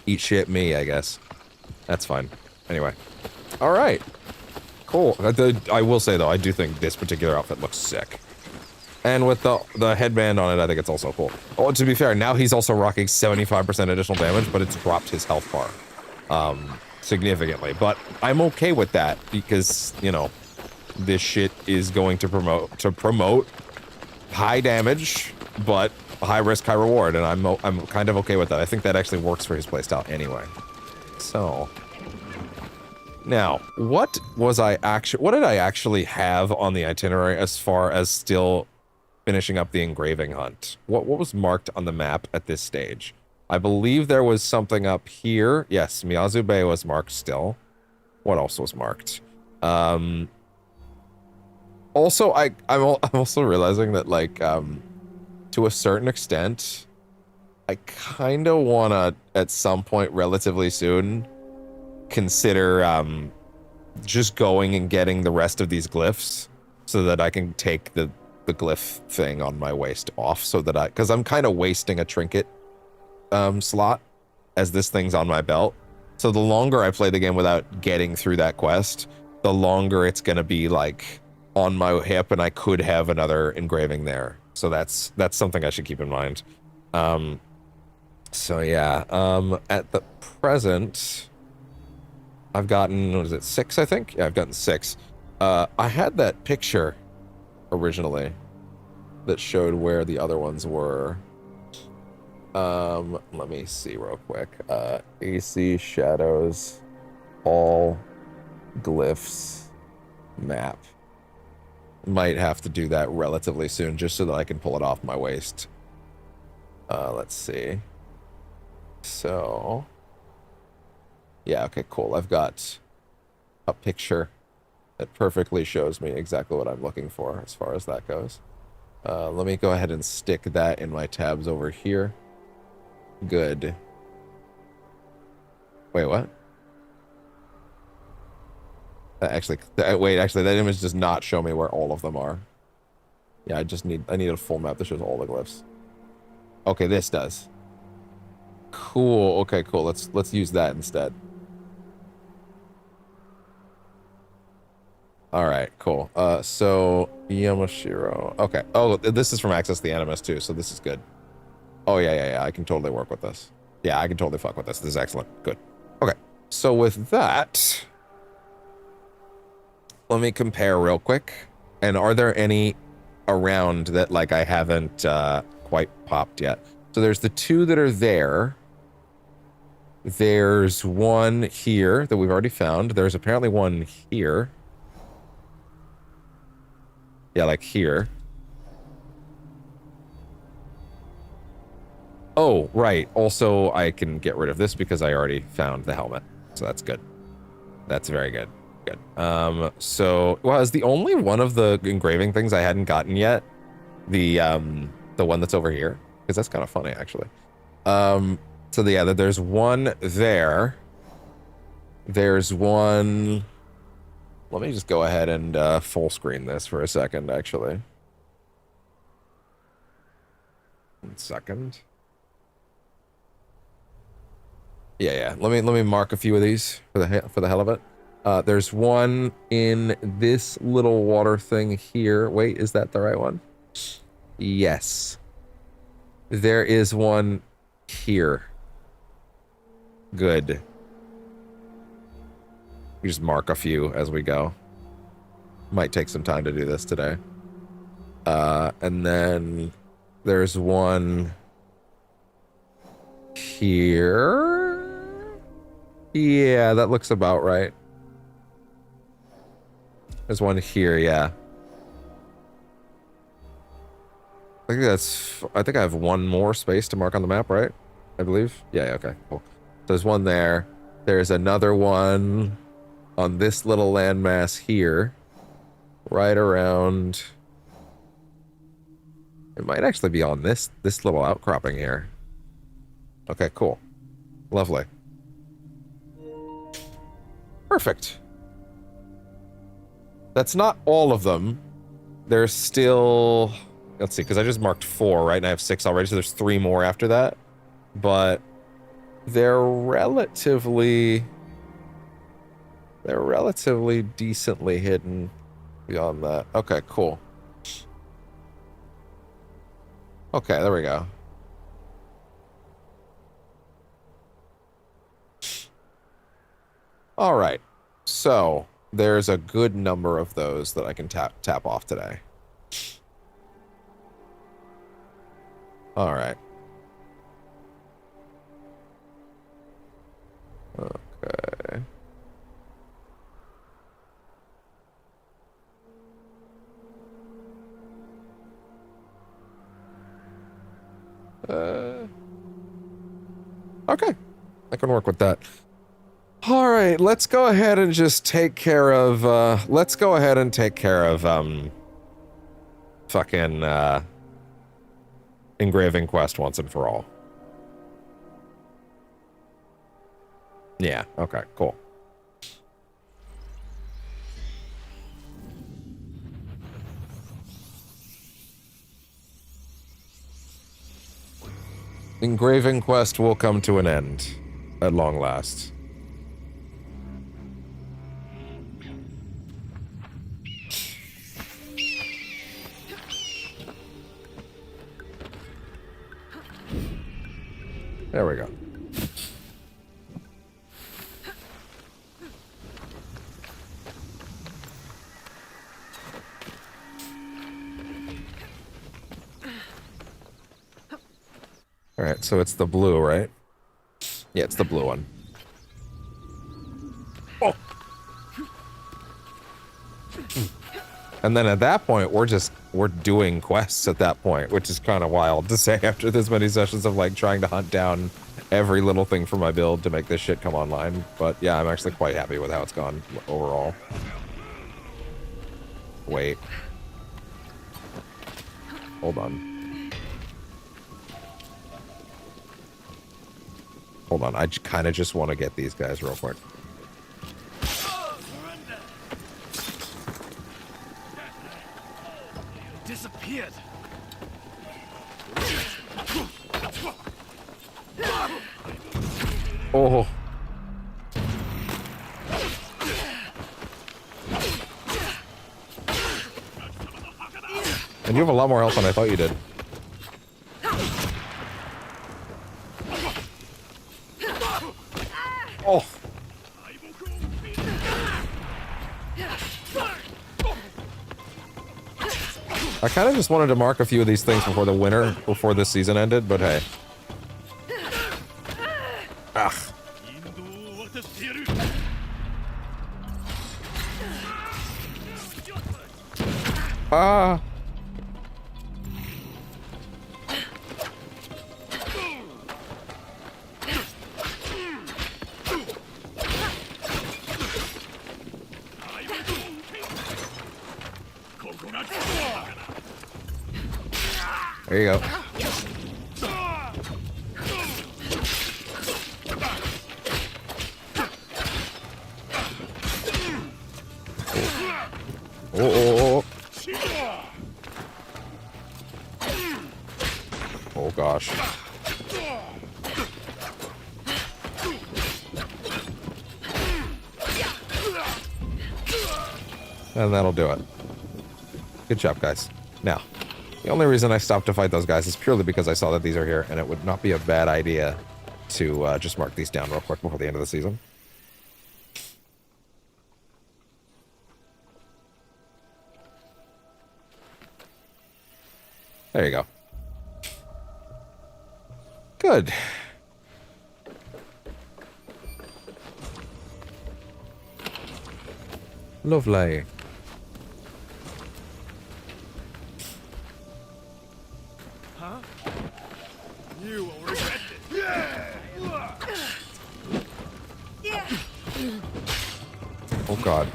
eat shit, me, I guess. That's fine. Anyway, all right. Cool. I will say, though, I do think this particular outfit looks sick. And with the headband on it, I think it's also cool. Oh, to be fair, now he's also rocking 75% additional damage, but it's dropped his health bar significantly. But I'm okay with that because, you know, this shit is going to promote high damage, but high risk, high reward, and I'm kind of okay with that. I think that actually works for his playstyle anyway. So... Now, what did I actually have on the itinerary as far as still finishing up the engraving hunt? What was marked on the map at this stage? I believe there was something up here. Yes, Miyazu Bay was marked still. What else was marked? Also, I'm also realizing that, like, to a certain extent, I kind of want to, at some point relatively soon, consider just going and getting the rest of these glyphs so that I can take the glyph thing on my waist off so that because I'm kind of wasting a trinket slot as this thing's on my belt. So the longer I play the game without getting through that quest, the longer it's going to be like on my hip and I could have another engraving there. So that's something I should keep in mind. So yeah, at the present, I've gotten, what is it, 6, I think? Yeah, I've gotten 6. I had that picture originally that showed where the other ones were. Let me see real quick. AC Shadows, all glyphs, map. Might have to do that relatively soon just so that I can pull it off my waist. Let's see. So... yeah, okay, cool. I've got a picture that perfectly shows me exactly what I'm looking for as far as that goes. Let me go ahead and stick that in my tabs over here. Good. Wait, what? Actually, that image does not show me where all of them are. Yeah, I need a full map that shows all the glyphs. Okay, this does. Cool. Okay, cool. Let's use that instead. All right, cool. So Yamashiro. Okay. Oh, this is from Access the Animus too, so this is good. Oh yeah. I can totally work with this. Yeah, I can totally fuck with this. This is excellent. Good. Okay. So with that, let me compare real quick. And are there any around that like I haven't quite popped yet? So there's the 2 that are there. There's one here that we've already found. There's apparently one here. Yeah, like here. Oh, right. Also, I can get rid of this because I already found the helmet. So that's good. That's very good. Good. So, well, is the only one of the engraving things I hadn't gotten yet the one that's over here? Because that's kind of funny, actually. So yeah, there's one there. There's one... Let me just go ahead and full screen this for a second, actually. 1 second. Yeah. Let me mark a few of these for the hell of it. There's one in this little water thing here. Wait, is that the right one? Yes. There is one here. Good. We just mark a few as we go. Might take some time to do this today. And then there's one here. Yeah, that looks about right. There's one here, yeah. I think I have one more space to mark on the map, right? I believe. Yeah, okay, cool. There's one there. There's another one on this little landmass here. Right around... It might actually be on this little outcropping here. Okay, cool. Lovely. Perfect. That's not all of them. There's still... Let's see, because I just marked 4, right? And I have 6 already, so there's 3 more after that. But they're relatively decently hidden beyond that. Okay, cool. Okay, there we go. All right. So there's a good number of those that I can tap off today. All right. Okay. Okay. I can work with that. All right, let's go ahead and just take care of, fucking, engraving quest once and for all. Yeah, okay, cool. Engraving quest will come to an end at long last. There we go. All right, so it's the blue, right? Yeah, it's the blue one. Oh. And then at that point, we're doing quests at that point, which is kind of wild to say after this many sessions of like trying to hunt down every little thing for my build to make this shit come online. But yeah, I'm actually quite happy with how it's gone overall. Wait. Hold on. Hold on, I kind of just want to get these guys real quick. Disappeared. Oh. And you have a lot more health than I thought you did. Oh. I kind of just wanted to mark a few of these things before the winter, before this season ended, but hey. Ugh. Ah. There you go. Oh. Oh gosh. And that'll do it. Good job, guys. Now, the only reason I stopped to fight those guys is purely because I saw that these are here, and it would not be a bad idea to just mark these down real quick before the end of the season. There you go. Good. Lovely. Huh? You will regret it. Yeah. Oh god.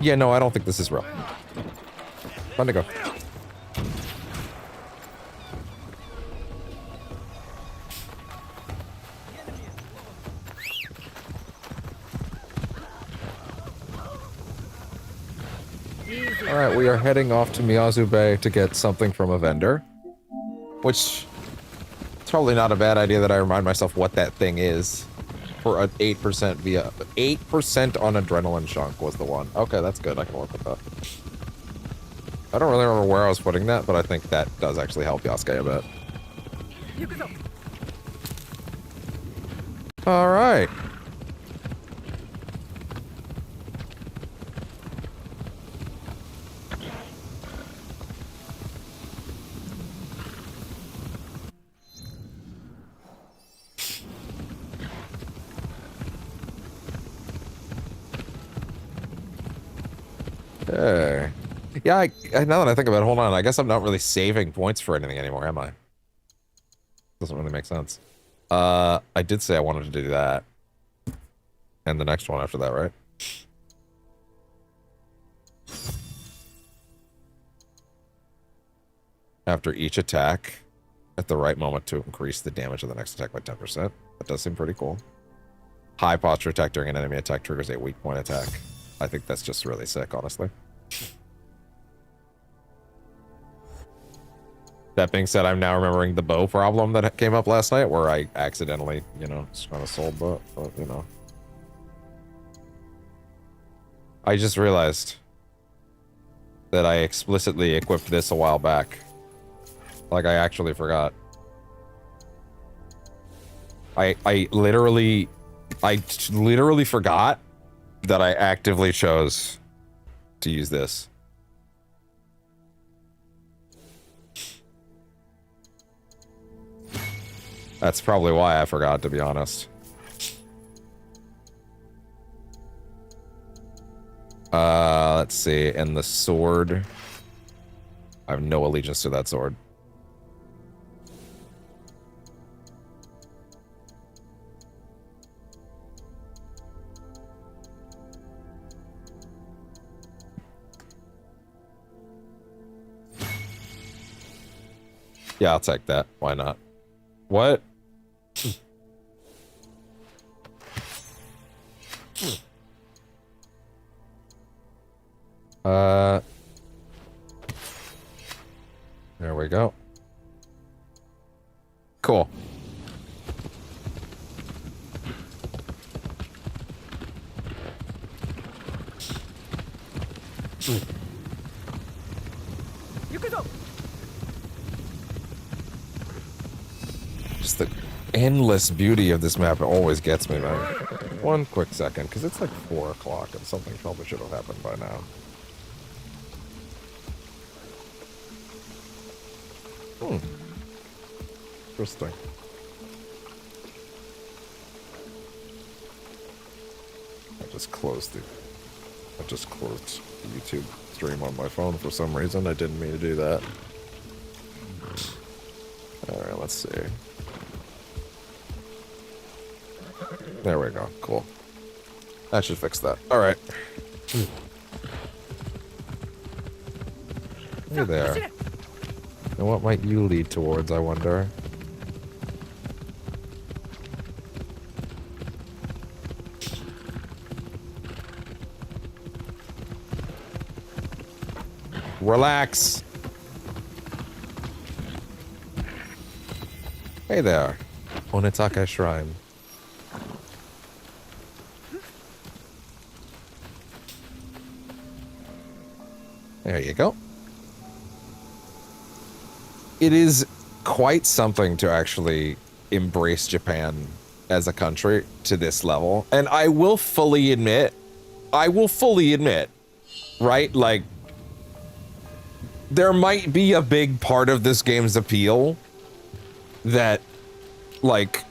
Yeah, no, I don't think this is real. Fun to go. Alright, we are heading off to Miyazu Bay to get something from a vendor. Which, it's probably not a bad idea that I remind myself what that thing is. For an 8% via 8% on adrenaline chunk was the one. Okay, that's good. I can work with that. I don't really remember where I was putting that, but I think that does actually help Yasuke a bit. All right. Hey. Yeah, now that I think about it, hold on. I guess I'm not really saving points for anything anymore, am I? Doesn't really make sense. I did say I wanted to do that. And the next one after that, right? After each attack, at the right moment to increase the damage of the next attack by 10%. That does seem pretty cool. High posture attack during an enemy attack triggers a weak point attack. I think that's just really sick, honestly. That being said, I'm now remembering the bow problem that came up last night, where I accidentally, you know, just kind of sold the, you know. I just realized that I explicitly equipped this a while back. Like, I actually forgot. I literally forgot that I actively chose to use this. That's probably why I forgot, to be honest. Let's see. And the sword. I have no allegiance to that sword. Yeah, I'll take that. Why not? What? There we go. Cool. Just the endless beauty of this map always gets me, man. One quick second, because it's like 4 o'clock and something probably should have happened by now. Interesting. I just closed the YouTube stream on my phone for some reason. I didn't mean to do that. Alright, let's see. There we go. Cool. That should fix that. Alright. Hey there. And what might you lead towards, I wonder? Relax. Hey there. Onitake Shrine. There you go. It is quite something to actually embrace Japan as a country to this level. And I will fully admit, right? Like, there might be a big part of this game's appeal that, like,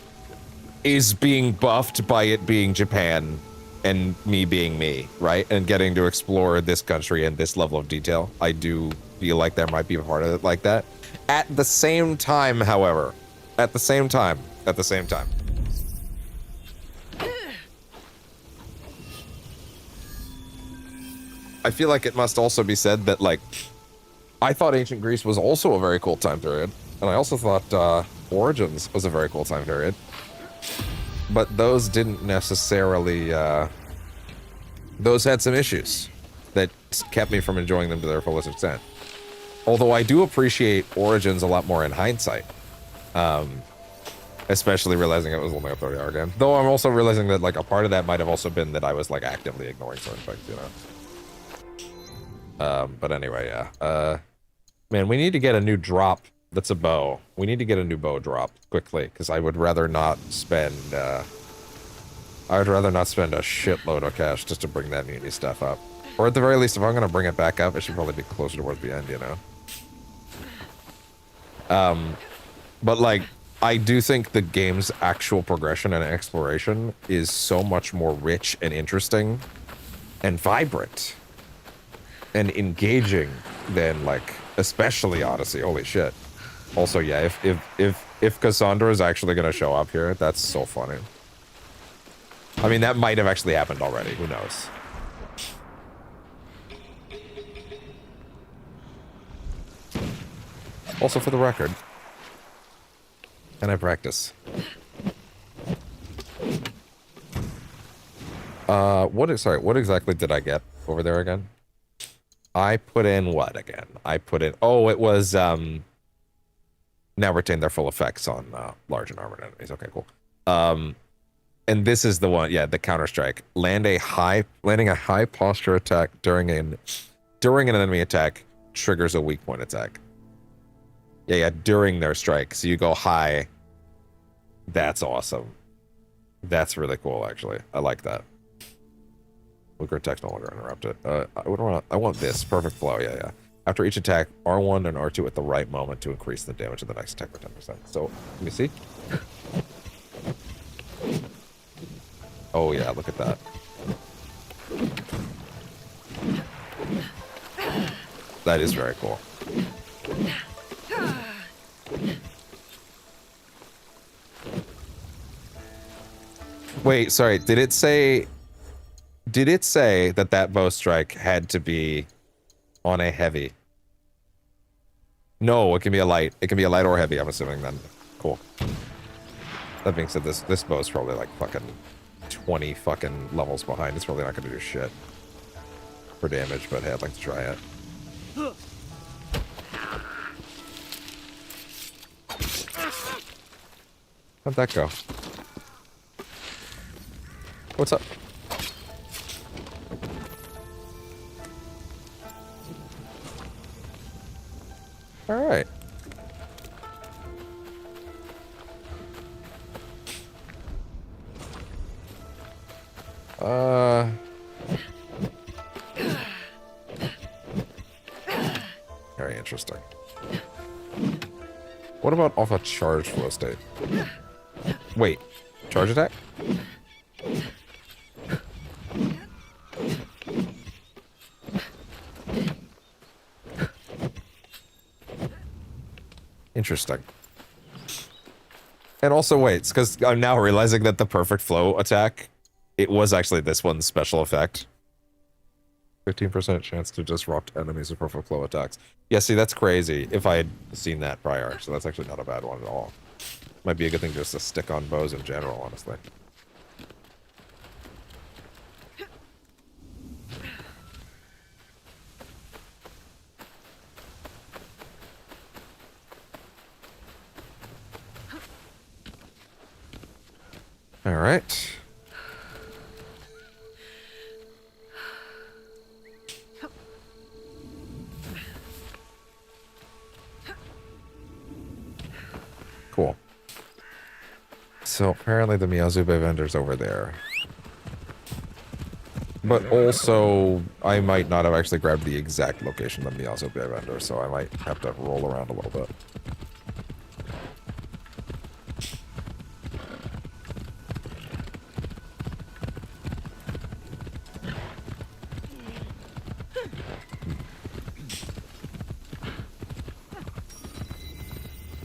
is being buffed by it being Japan and me being me, right? And getting to explore this country in this level of detail. I do feel like there might be a part of it like that. At the same time, however, I feel like it must also be said that, like, I thought Ancient Greece was also a very cool time period. And I also thought Origins was a very cool time period. But those didn't necessarily, those had some issues that kept me from enjoying them to their fullest extent. Although I do appreciate Origins a lot more in hindsight. Especially realizing it was only a 30-hour game. Though I'm also realizing that, like, a part of that might have also been that I was, like, actively ignoring certain things, you know? But anyway, yeah. Man, we need to get a new drop that's a bow. We need to get a new bow drop quickly, because I would rather not spend, a shitload of cash just to bring that Muni stuff up. Or at the very least, if I'm gonna bring it back up, it should probably be closer towards the end, you know? But, like, I do think the game's actual progression and exploration is so much more rich and interesting and vibrant and engaging than, like, especially Odyssey. Holy shit. Also, yeah, if Kassandra is actually gonna show up here, that's so funny. I mean, that might have actually happened already. Who knows? Also, for the record, can I practice? What exactly did I get over there again? I put in what again? Oh, it was, now retain their full effects on, large and armored enemies. Okay, cool. And this is the one, yeah, the counter-strike. Landing a high posture attack during an enemy attack triggers a weak point attack. Yeah, during their strike. So you go high. That's awesome. That's really cool, actually. I like that. Weaker attacks no longer interrupted. I want this. Perfect flow. Yeah. After each attack, R1 and R2 at the right moment to increase the damage of the next attack by 10%. So, let me see. Oh, yeah, look at that. That is very cool. Wait, sorry, did it say that bow strike had to be on a heavy? No, it can be a light. It can be a light or heavy, I'm assuming then. Cool. That being said, this bow is probably like fucking 20 fucking levels behind. It's probably not gonna do shit for damage, but hey, I'd like to try it. How'd that go? What's up? All right. Very interesting. What about off a charge flow state? Wait, charge attack? Interesting. And also, wait, because I'm now realizing that the perfect flow attack, it was actually this one's special effect. 15% chance to disrupt enemies with perfect flow attacks. Yeah, see, that's crazy if I had seen that prior, so that's actually not a bad one at all. Might be a good thing just to stick on bows in general, honestly. All right. Cool. So apparently the Miyazube vendor's over there. But also, I might not have actually grabbed the exact location of the Miyazube vendor, so I might have to roll around a little bit.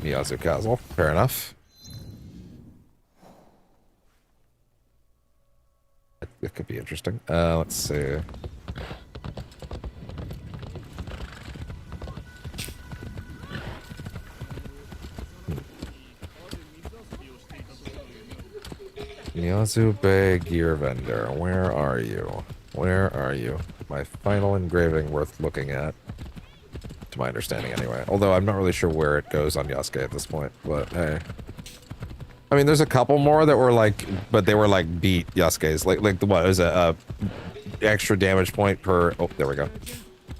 Miyazu Castle, fair enough. It could be interesting. Let's see. Miyazube Gear Vendor, where are you? Where are you? My final engraving worth looking at. To my understanding, anyway. Although I'm not really sure where it goes on Yasuke at this point, but hey. I mean, there's a couple more that were like, but they were like beat Yasuke's. Like what is a extra damage point per? Oh, there we go.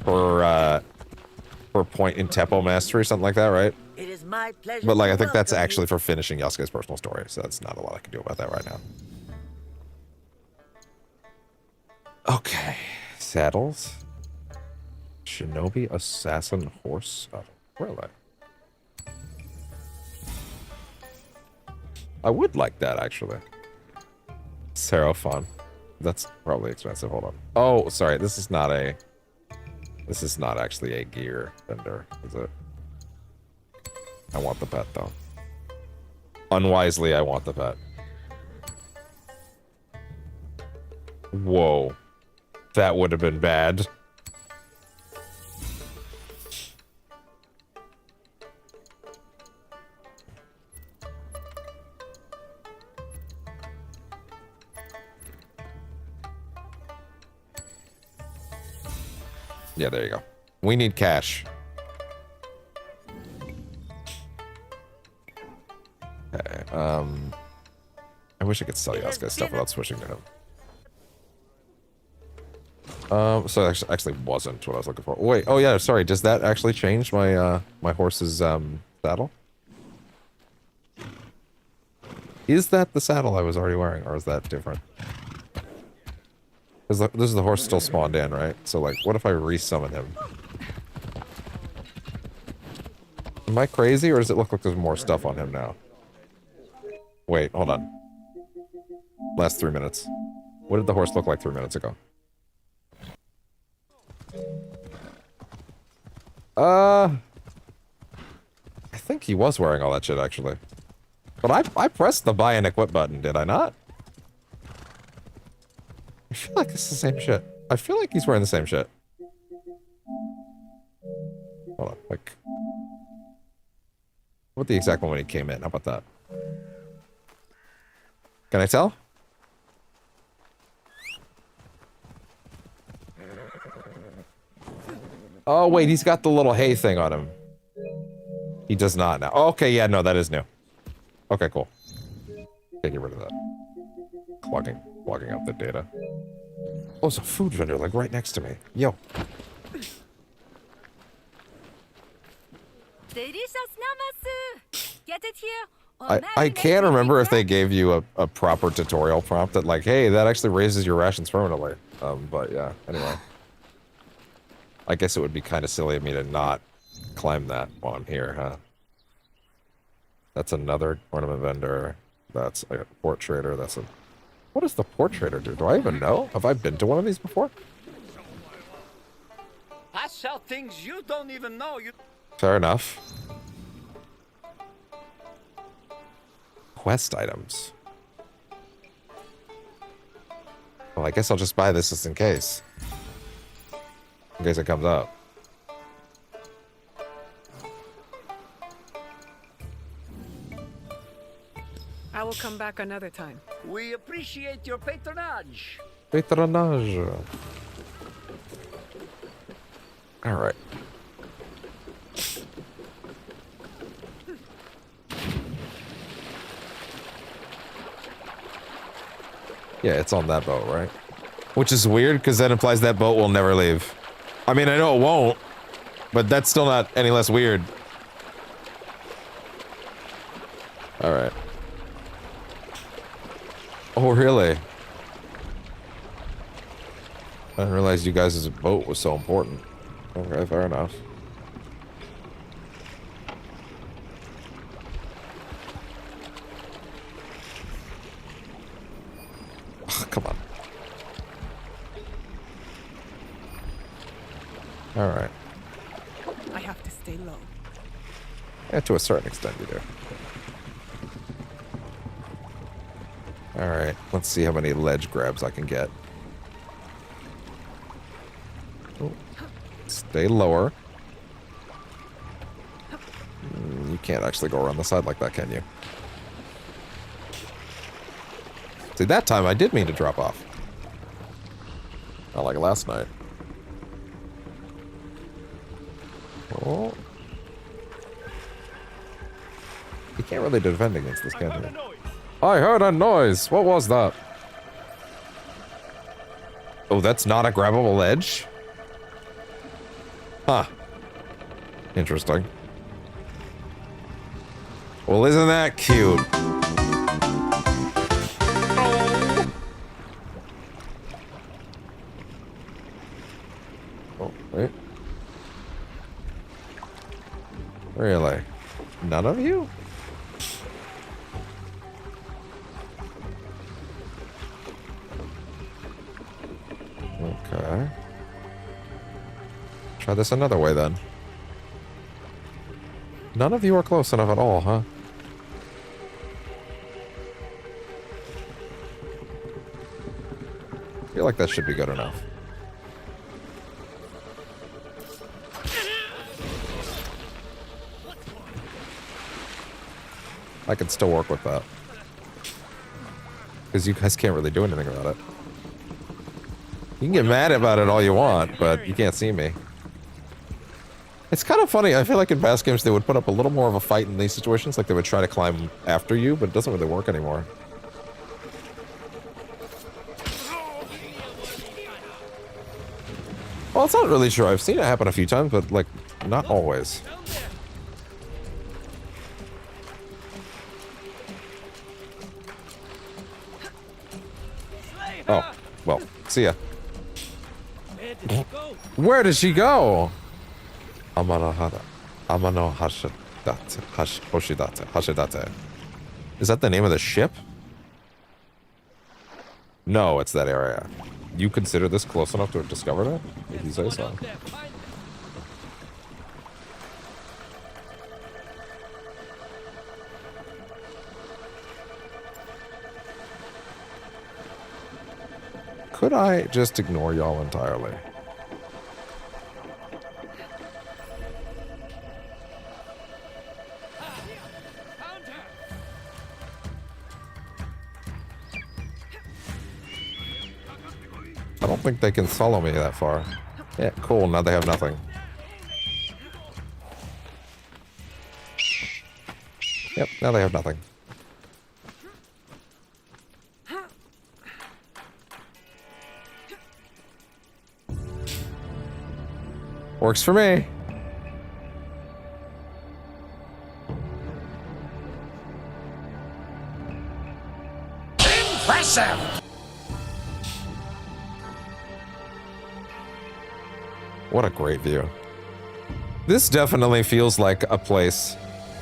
Per point in Teppo Mastery, something like that, right? It is my pleasure. But like, I think that's actually for finishing Yasuke's personal story, so that's not a lot I can do about that right now. Okay, saddles. Shinobi Assassin Horse Saddle. Where are they? I would like that, actually. Seraphon. That's probably expensive. Hold on. Oh, sorry. This is not actually a gear vendor, is it? I want the pet, though. Unwisely, I want the pet. Whoa. That would have been bad. Yeah, there you go. We need cash. Okay, I wish I could sell Yasuke stuff without switching to him. So it actually wasn't what I was looking for. Wait, oh yeah, sorry, does that actually change my, my horse's, saddle? Is that the saddle I was already wearing, or is that different? Because this is the horse still spawned in, right? So, like, what if I resummon him? Am I crazy, or does it look like there's more stuff on him now? Wait, hold on. Last 3 minutes. What did the horse look like 3 minutes ago? I think he was wearing all that shit, actually. But I pressed the buy and equip button, did I not? I feel like it's the same shit. I feel like he's wearing the same shit. Hold on, like... What the exact one when he came in? How about that? Can I tell? Oh, wait, he's got the little hay thing on him. He does not now. Oh, okay, yeah, no, that is new. Okay, cool. Okay, get rid of that. Clogging up the data. Oh, it's a food vendor, like, right next to me. Yo. Delicious namas. Get it here. I can't remember if they gave you a proper tutorial prompt that, like, hey, that actually raises your rations permanently. But yeah, anyway. I guess it would be kind of silly of me to not climb that while I'm here, huh? That's another ornament vendor. That's a port trader. That's a... What does the port trader do? Do I even know? Have I been to one of these before? I sell things you don't even know. Fair enough. Quest items. Well, I guess I'll just buy this just in case. In case it comes up. I will come back another time. We appreciate your patronage. Patronage. Alright. Yeah, it's on that boat, right? Which is weird, because that implies that boat will never leave. I mean, I know it won't, but that's still not any less weird. Alright. Oh, really? I didn't realize you guys' boat was so important. Okay, fair enough. Oh, come on. Alright. I have to stay low. Yeah, to a certain extent you do. Alright, let's see how many ledge grabs I can get. Oh, stay lower. You can't actually go around the side like that, can you? See, that time I did mean to drop off. Not like last night. Oh. You can't really defend against this, can you? I heard a noise. What was that? Oh, that's not a grabbable ledge? Huh. Interesting. Well, isn't that cute? Oh, wait. Really? None of you? Okay. Try this another way then. None of you are close enough at all, huh? I feel like that should be good enough. I can still work with that. Because you guys can't really do anything about it. You can get mad about it all you want, but you can't see me. It's kind of funny. I feel like in past games they would put up a little more of a fight in these situations. Like they would try to climb after you, but it doesn't really work anymore. Well, it's not really true. I've seen it happen a few times, but like, not always. Oh, well, see ya. Where did she go? Amano Hashidate. Is that the name of the ship? No, it's that area. You consider this close enough to have discovered it? If you say so. Could I just ignore y'all entirely? I don't think they can follow me that far. Yeah, cool. Now they have nothing. Yep, now they have nothing. Works for me. Impressive! What a great view. This definitely feels like a place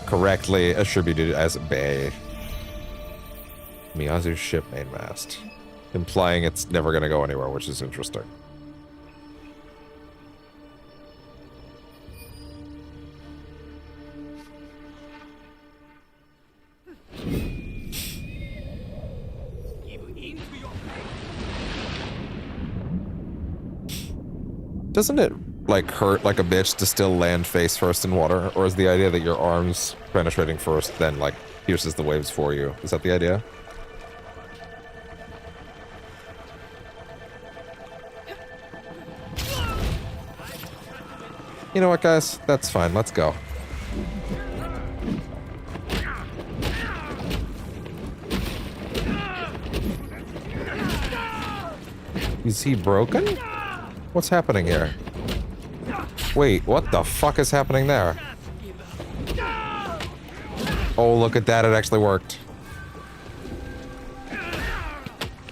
correctly attributed as Bay. Miyazu's ship mainmast. Implying it's never going to go anywhere, which is interesting. Doesn't it, like, hurt like a bitch to still land face first in water? Or is the idea that your arms penetrating first then, like, pierces the waves for you? Is that the idea? You know what, guys? That's fine. Let's go. Is he broken? What's happening here? Wait, what the fuck is happening there? Oh, look at that. It actually worked.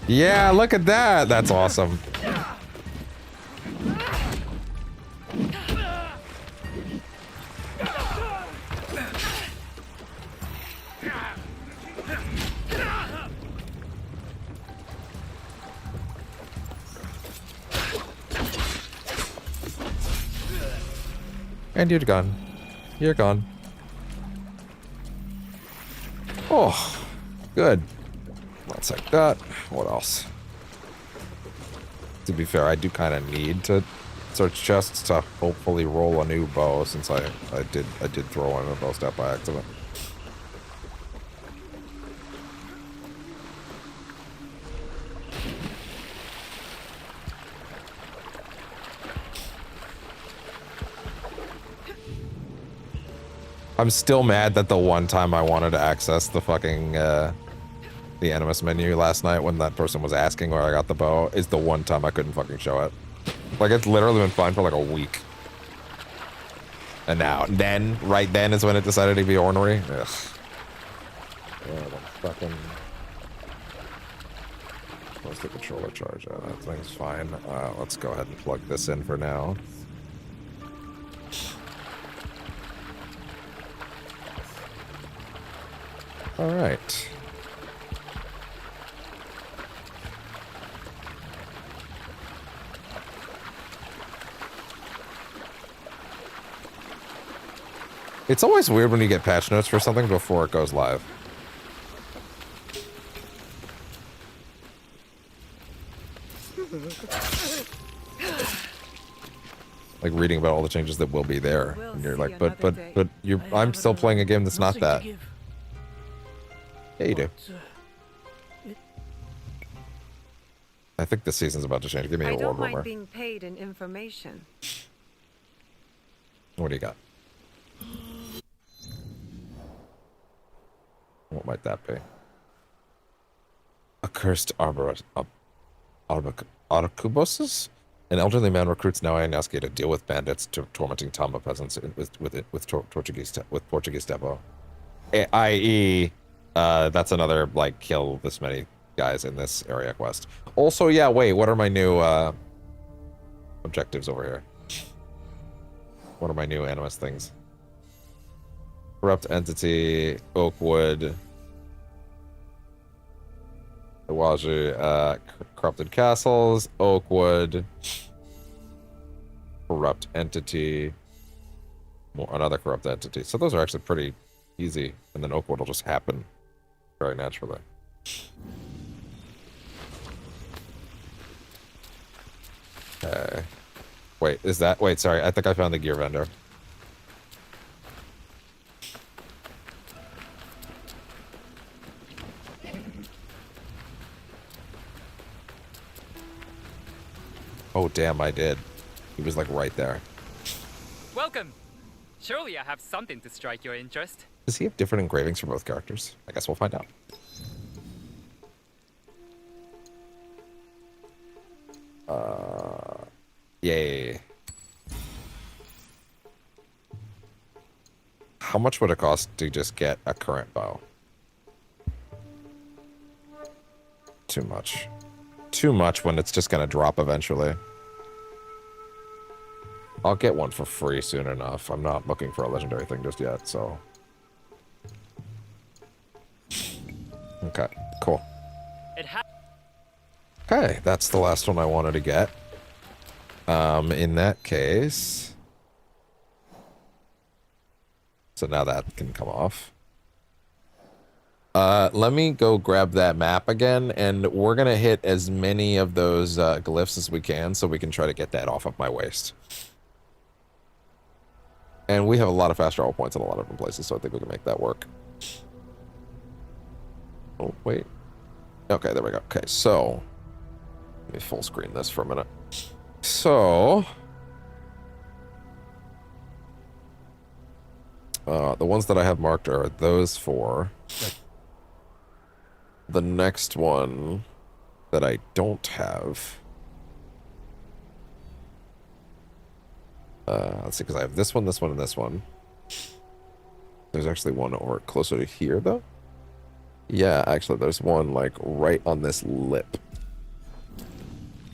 Yeah, look at that. That's awesome. And you're gone. You're gone. Oh, good. Let's like that. What else? To be fair, I do kind of need to search chests to hopefully roll a new bow, since I did throw in a bow step by accident. I'm still mad that the one time I wanted to access the fucking, the Animus menu last night when that person was asking where I got the bow is the one time I couldn't fucking show it. Like, it's literally been fine for like a week. And now, right then is when it decided to be ornery. Ugh. Yeah, the fucking... Where's the controller charge? That thing's fine. Let's go ahead and plug this in for now. All right. It's always weird when you get patch notes for something before it goes live. Like reading about all the changes that will be there, and you're like, but I'm still playing a game that's not that. Yeah, you do. I think this season's about to change. Give me a I ward don't rumor. mind being paid in information. What do you got? What might that be? Accursed Arquebusses? An elderly man recruits Naoya Yasuke to deal with bandits tormenting Tamba peasants with Portuguese Devon. I.e., that's another, like, kill this many guys in this area quest. Also, yeah, wait, what are my new objectives over here? What are my new Animus things? Corrupt Entity, Oakwood, Iwaji, Corrupted Castles, Oakwood, Corrupt Entity, another Corrupt Entity. So those are actually pretty easy, and then Oakwood will just happen very naturally. Okay. Wait, is that... Wait, sorry, I think I found the gear vendor. Oh, damn, I did. He was, like, right there. Welcome. Surely I have something to strike your interest. Does he have different engravings for both characters? I guess we'll find out. Yay. How much would it cost to just get a current bow? Too much. Too much when it's just gonna drop eventually. I'll get one for free soon enough. I'm not looking for a legendary thing just yet, so... Okay, cool. It ha- Okay, that's the last one I wanted to get. In that case... So now that can come off. Let me go grab that map again, and we're gonna hit as many of those glyphs as we can so we can try to get that off of my waist. And we have a lot of fast travel points in a lot of different places, so I think we can make that work. Oh, wait. Okay, there we go. Okay, so... Let me full screen this for a minute. So... the ones that I have marked are those four. The next one that I don't have... let's see, because I have this one, and this one. There's actually one over closer to here, though. Yeah, actually, there's one, like, right on this lip.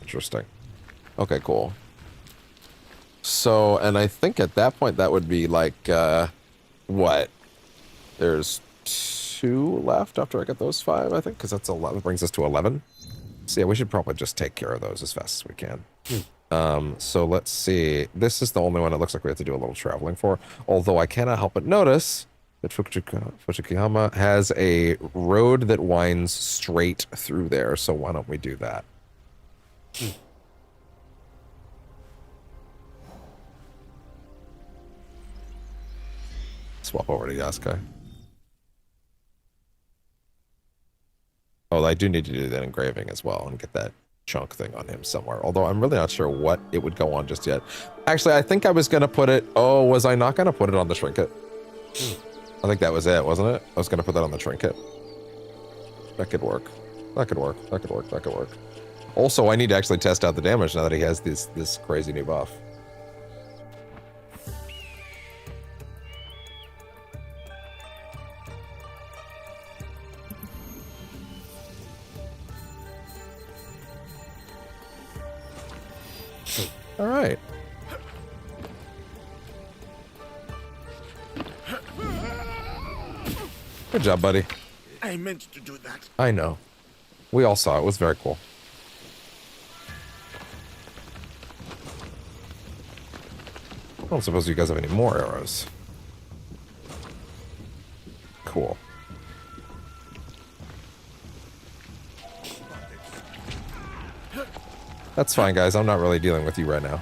Interesting. Okay, cool. So, and I think at that point that would be, like, what? There's 2 left after I get those 5, I think, because that's 11. That brings us to 11. So, yeah, we should probably just take care of those as fast as we can. So let's see. This is the only one it looks like we have to do a little traveling for. Although I cannot help but notice that Fujikahama has a road that winds straight through there. So why don't we do that? Swap over to Yasuke. Oh, I do need to do that engraving as well and get that chunk thing on him somewhere. Although I'm really not sure what it would go on just yet. Actually, I think I was going to put it... Oh, was I not going to put it on the trinket? I think that was it, wasn't it? I was going to put that on the trinket. That could work. That could work. That could work. That could work. Also, I need to actually test out the damage now that he has this crazy new buff. All right. Good job, buddy. I meant to do that. I know. We all saw it. It was very cool. I don't suppose you guys have any more arrows. Cool. That's fine, guys. I'm not really dealing with you right now.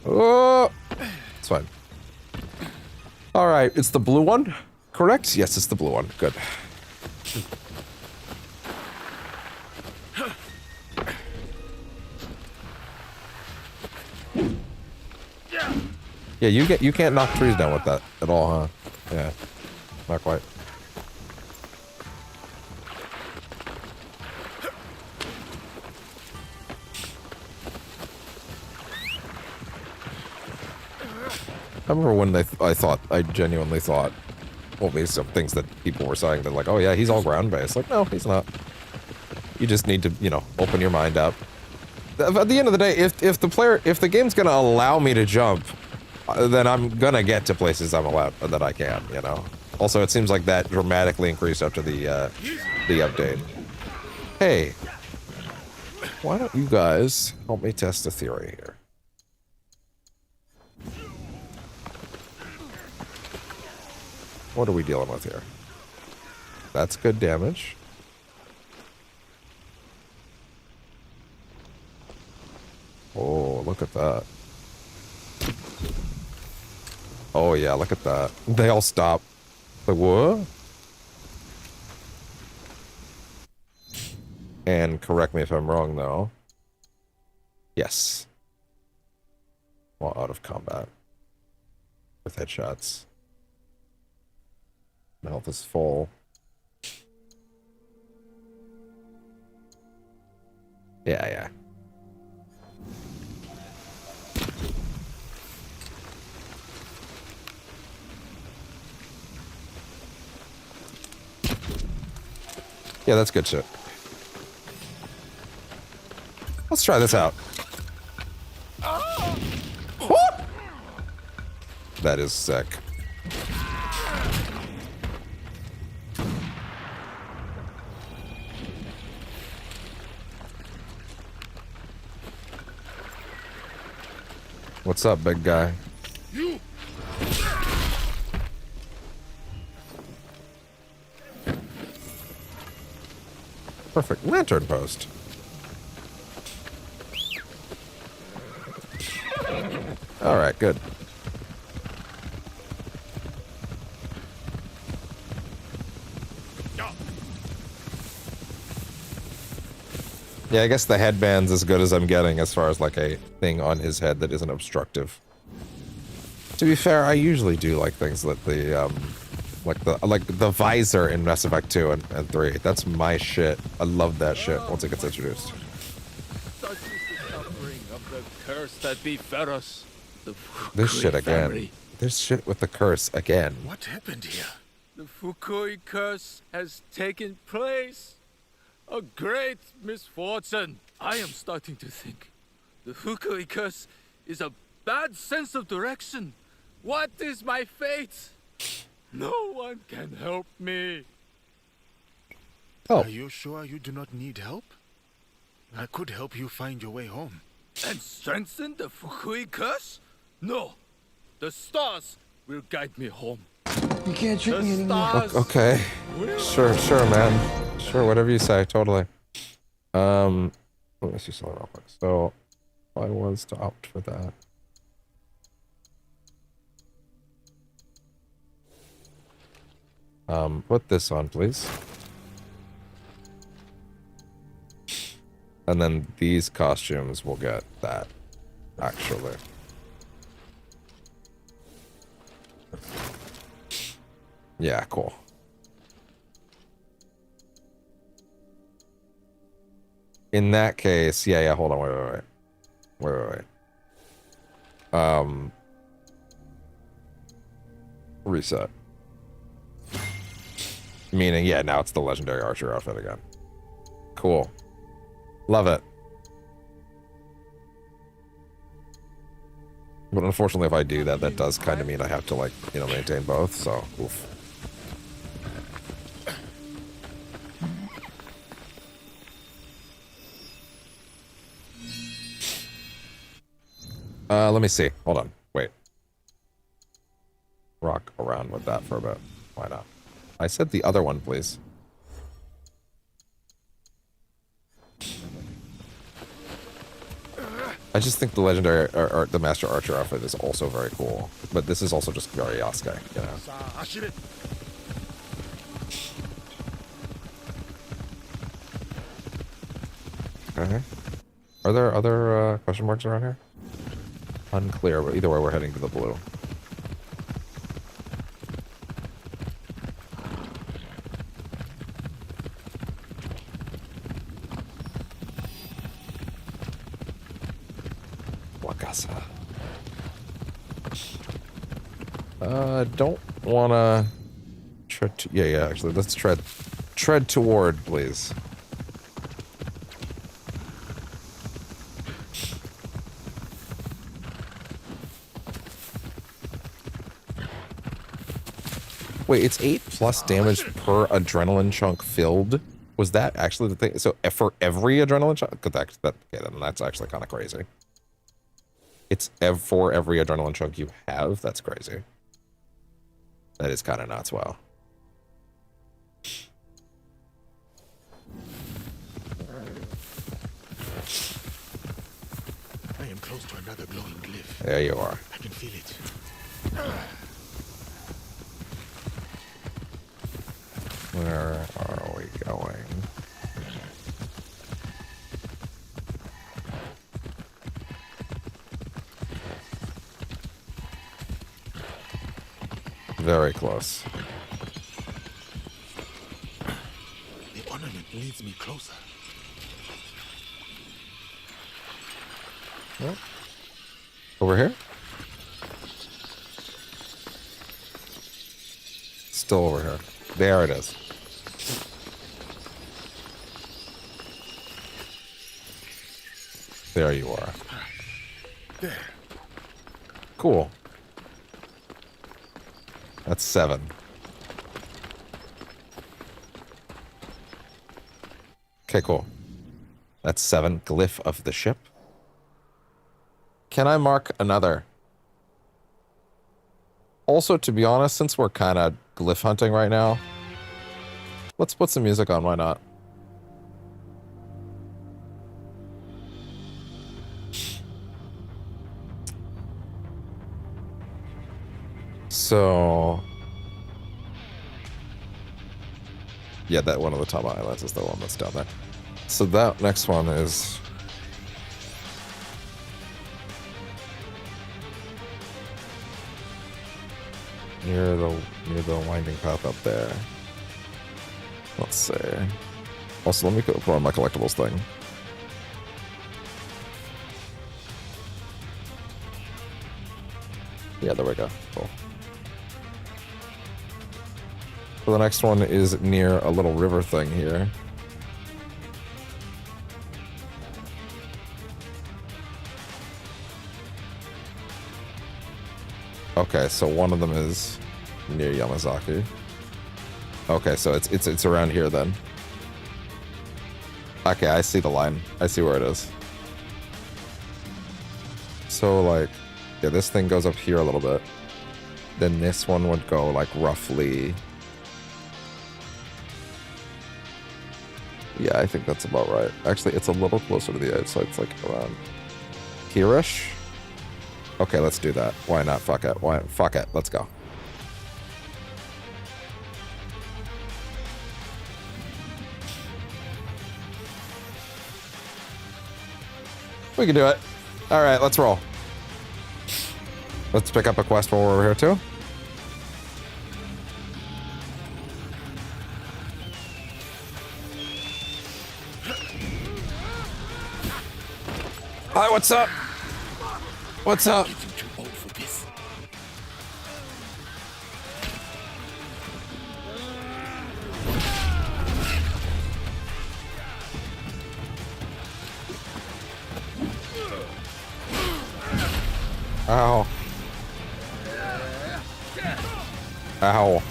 Oh! It's fine. Alright, it's the blue one, correct? Yes, it's the blue one. Good. Yeah, you can't knock trees down with that at all, huh? Yeah. Not quite. I remember when I genuinely thought, well, based on things that people were saying, that like, oh yeah, he's all ground-based. Like, no, he's not. You just need to, you know, open your mind up. At the end of the day, if the game's gonna allow me to jump, then I'm gonna get to places I'm allowed, that I can, you know. Also, it seems like that dramatically increased after the update. Hey, why don't you guys help me test a theory here? What are we dealing with here? That's good damage. Oh, look at that. Oh yeah, look at that. They all stop. Like, what? And correct me if I'm wrong, though. Yes. While out of combat. With headshots. My health is full. Yeah. Yeah, that's good shit. Let's try this out. That is sick. What's up, big guy? You! Perfect lantern post. All right, good. Yeah, I guess the headband's as good as I'm getting as far as like a thing on his head that isn't obstructive. To be fair, I usually do like things that the like the visor in Mass Effect 2 and 3. That's my shit. I love that shit once it gets introduced. Such is the suffering of the curse that befell us. The This shit Fukui again. family. This shit with the curse again. What happened here? The Fukui curse has taken place. A great misfortune. I am starting to think the Fukui curse is a bad sense of direction. What is my fate? No one can help me. Oh, Are you sure you do not need help? I could help you find your way home. And strengthen the Fukui curse? No. The stars will guide me home. You can't trick The me anymore. stars okay. will Sure, man. Sure, whatever you say, totally. Let me see something real quick. So, if I was to opt for that. Put this on, please. And then these costumes will get that, actually. Yeah, cool. In that case, yeah, hold on, wait. Reset. Meaning, yeah, now it's the legendary archer outfit again. Cool. Love it. But unfortunately, if I do that, that does kind of mean I have to, like, you know, maintain both, so, oof. Let me see. Hold on. Wait. Rock around with that for a bit. Why not? I said the other one, please. I just think the legendary or the master archer outfit is also very cool, but this is also just very Yasuke, you know. Okay. Are there other question marks around here? Unclear, but either way, we're heading to the blue. Wakasa. Don't wanna tread. Yeah. Actually, let's tread toward, please. Wait, it's 8+ damage per adrenaline chunk filled. Was that actually the thing? So for every adrenaline chunk, okay, then that's actually kind of crazy. It's for every adrenaline chunk you have. That's crazy. That is kind of nuts. Wow. I am close to another glowing glyph. There you are. I can feel it. Where are we going? Very close. The ornament leads me closer. Yep. Over here? Still over here. There it is. There you are. There. Cool. That's 7. Okay, cool. That's 7. Glyph of the ship. Can I mark another? Also, to be honest, since we're kind of glyph hunting right now, let's put some music on, why not? So... yeah, that one of the top islands is the one that's down there. So that next one is... near the winding path up there. Let's see. Also, let me go put on my collectibles thing. Yeah, there we go. Cool. So the next one is near a little river thing here. Okay, so one of them is near Yamazaki. Okay, so it's around here then. Okay, I see the line. I see where it is. So like, yeah, this thing goes up here a little bit. Then this one would go like roughly. Yeah, I think that's about right. Actually, it's a little closer to the edge, so it's like around here-ish. Okay, let's do that. Why not? Fuck it. Why? Fuck it. Let's go. We can do it. All right, let's roll. Let's pick up a quest while we're over here too. Hi, what's up? What's up? Ow. Ow.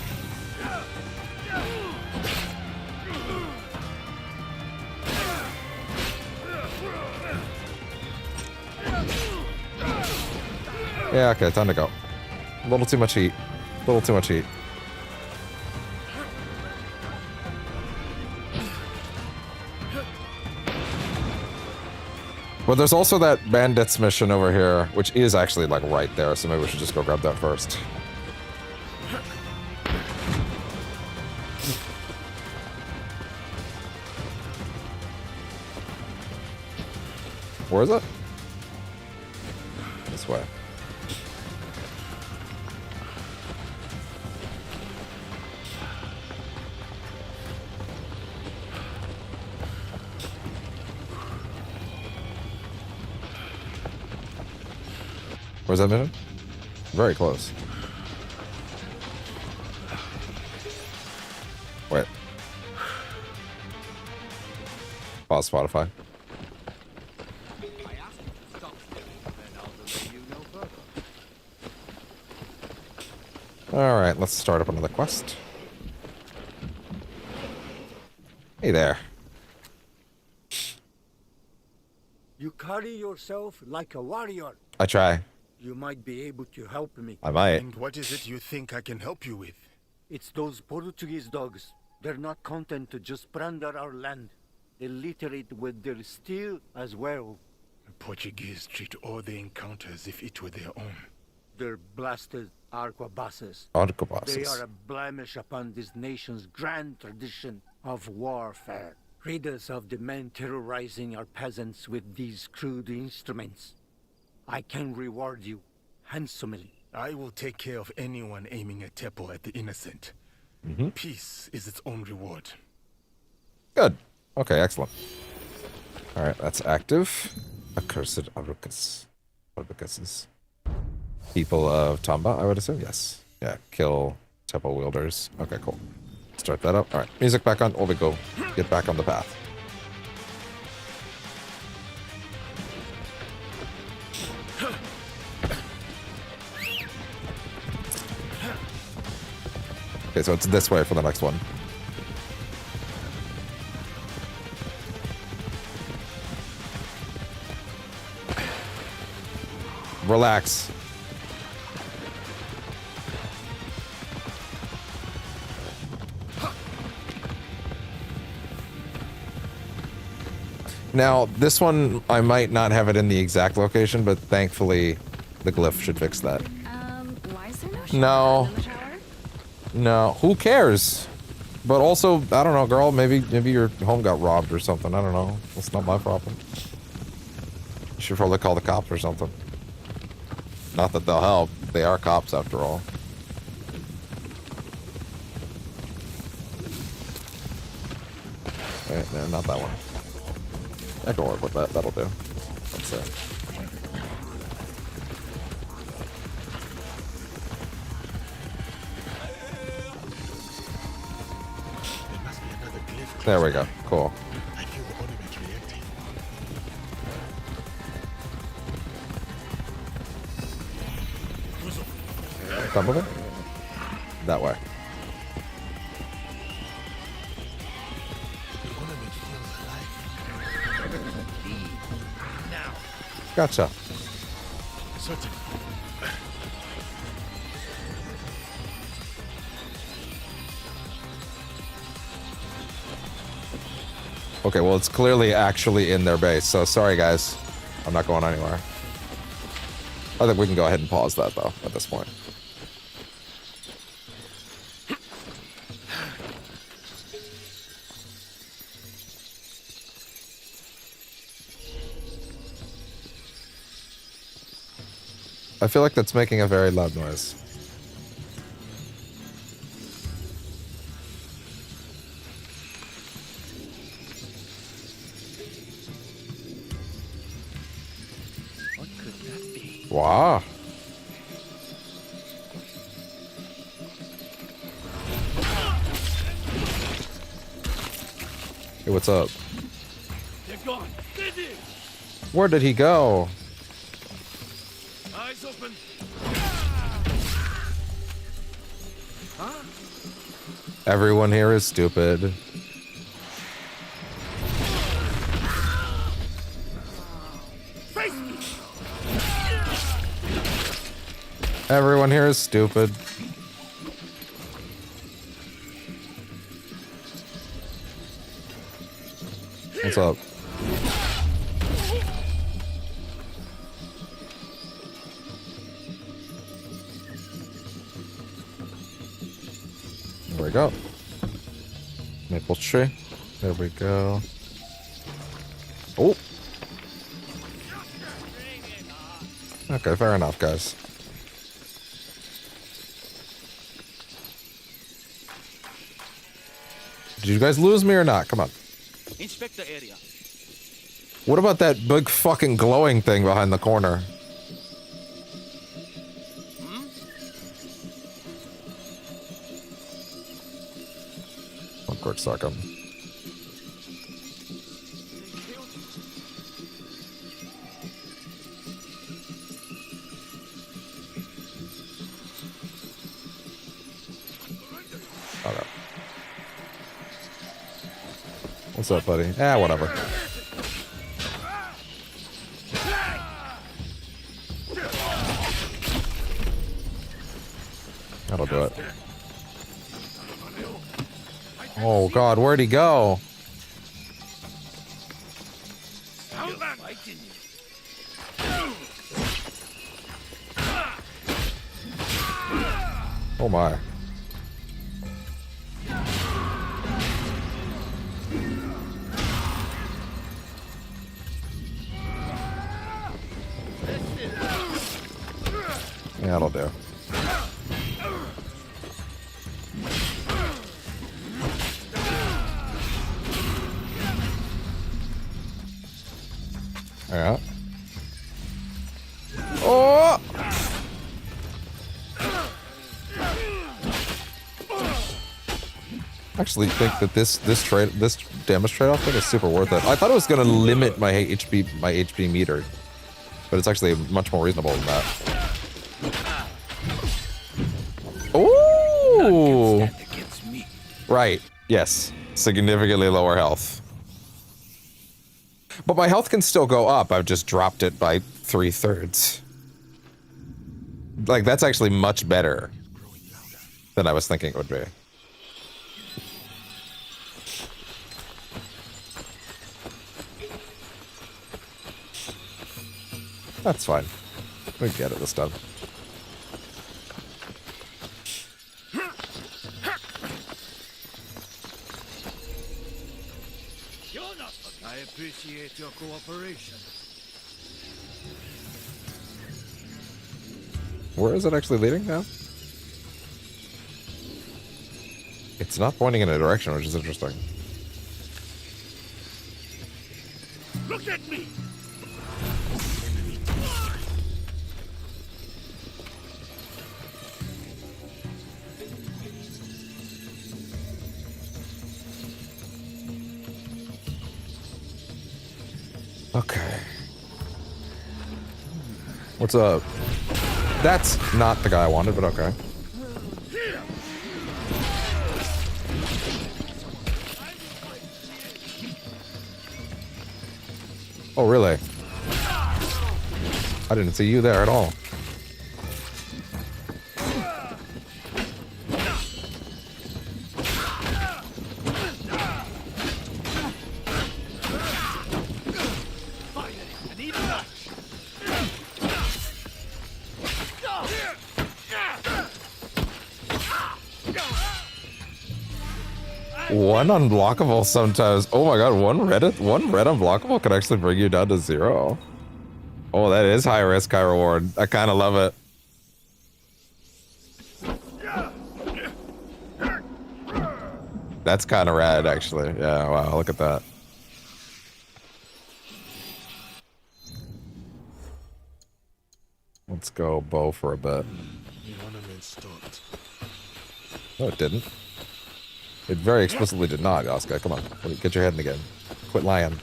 Yeah, okay, time to go. A little too much heat. A little too much heat. But there's also that bandits mission over here, which is actually like right there, so maybe we should just go grab that first. Where is it? This way. Where's that mission? Very close. Wait. Pause Spotify. Alright, let's start up another quest. Hey there. You carry yourself like a warrior. I try. You might be able to help me. I might. And what is it you think I can help you with? It's those Portuguese dogs. They're not content to just plunder our land. They literate with their steel as well. The Portuguese treat all they encounter as if it were their own. They're blasted arquebuses. Arquebuses. They are a blemish upon this nation's grand tradition of warfare. Rid us of the men terrorizing our peasants with these crude instruments. I can reward you handsomely. I will take care of anyone aiming a temple at the innocent. Peace is its own reward. Good. Okay, excellent. Alright, that's active. Accursed Arucas. Arucases. People of Tamba, I would assume? Yes. Yeah, kill temple wielders. Okay, cool. Start that up. Alright, music back on. Or we go get back on the path. Okay, so it's this way for the next one. relax. Now, this one, I might not have it in the exact location, but thankfully, the glyph should fix that. Why is there No. in the shower? No, who cares? But also, I don't know, girl, maybe your home got robbed or something. I don't know. That's not my problem. You should probably call the cops or something. Not that they'll help. They are cops after all. Wait, no, not that one. I can work with that. That'll do. That's it. There must be another glyph. There we go. Cool. I feel the ornament reacting. Come with it? That way. The ornament feels alive. Gotcha. Certainly. Okay, well, it's clearly actually in their base, so sorry, guys. I'm not going anywhere. I think we can go ahead and pause that, though, at this point. I feel like that's making a very loud noise. What could that be? Wow. Hey, what's up? They're gone. Busy. Where did he go? Eyes open. Huh? Everyone here is stupid. Face me. Everyone here is stupid. What's up? There we go. Maple tree. There we go. Oh. Okay, fair enough, guys. Did you guys lose me or not? Come on. Inspect the area. What about that big fucking glowing thing behind the corner? One quick second. Okay. What's up, buddy? Ah, whatever. That'll do it. Oh god, where'd he go? Oh my. Yeah, that'll do. Yeah. Oh! I actually think that this damage trade-off thing is super worth it. I thought it was gonna limit my HP meter, but it's actually much more reasonable than that. Ooh! Right. Yes. Significantly lower health. But my health can still go up. I've just dropped it by 3/3. Like, that's actually much better than I was thinking it would be. That's fine. We get it this time. I appreciate your cooperation. Where is it actually leading now? It's not pointing in a direction, which is interesting. Look at me! Okay. What's up? That's not the guy I wanted, but okay. Oh, really? I didn't see you there at all. One unblockable sometimes. Oh my god, one red unblockable could actually bring you down to 0. Oh, that is high risk, high reward. I kind of love it. That's kind of rad, actually. Yeah, wow, look at that. Let's go bow for a bit. The ornament stopped. No, it didn't. It very explicitly did not, Oscar. Come on, get your head in the game. Quit lying.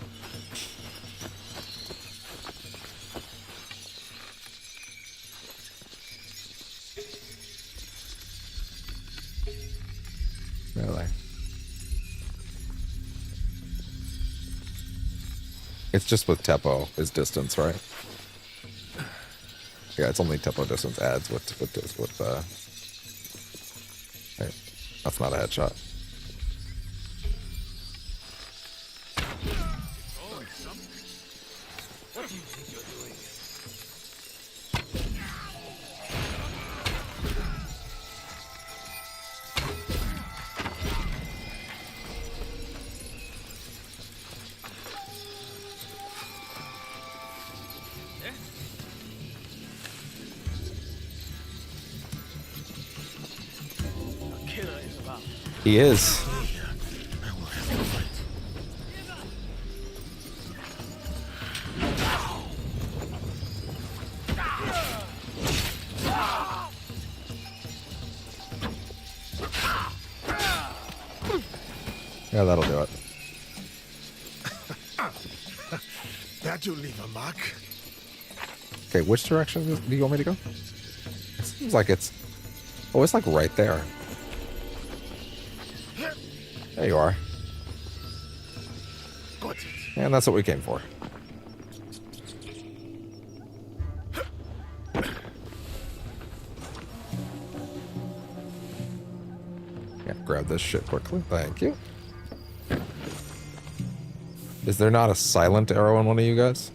Really? It's just with Teppo, his distance, right? Yeah, it's only Teppo distance adds with hey, that's not a headshot. What do you think you're doing? A killer is about. He is. I will have to fight. Yeah, that'll do it. That'll leave a mark. Okay, which direction do you want me to go? It seems like it's... Oh, it's like right there. There you are. Got it. And that's what we came for. Yeah, grab this shit quickly. Thank you. Is there not a silent arrow on one of you guys?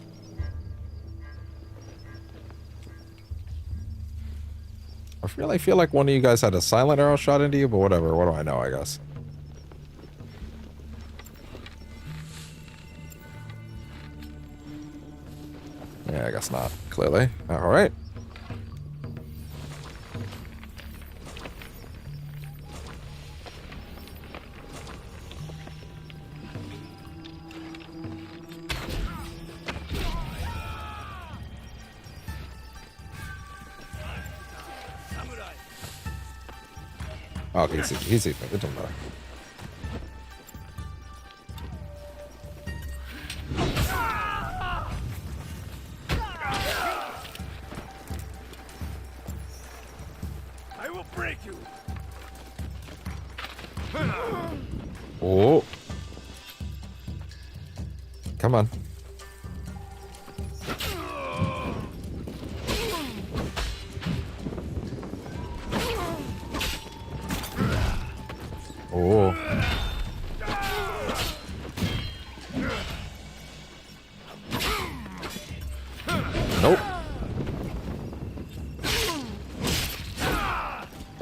I really feel like one of you guys had a silent arrow shot into you, but whatever. What do I know, I guess. Yeah, I guess not. Clearly. Alright. Oh, okay, he's eating. It doesn't matter. I will break you. Oh. Come on.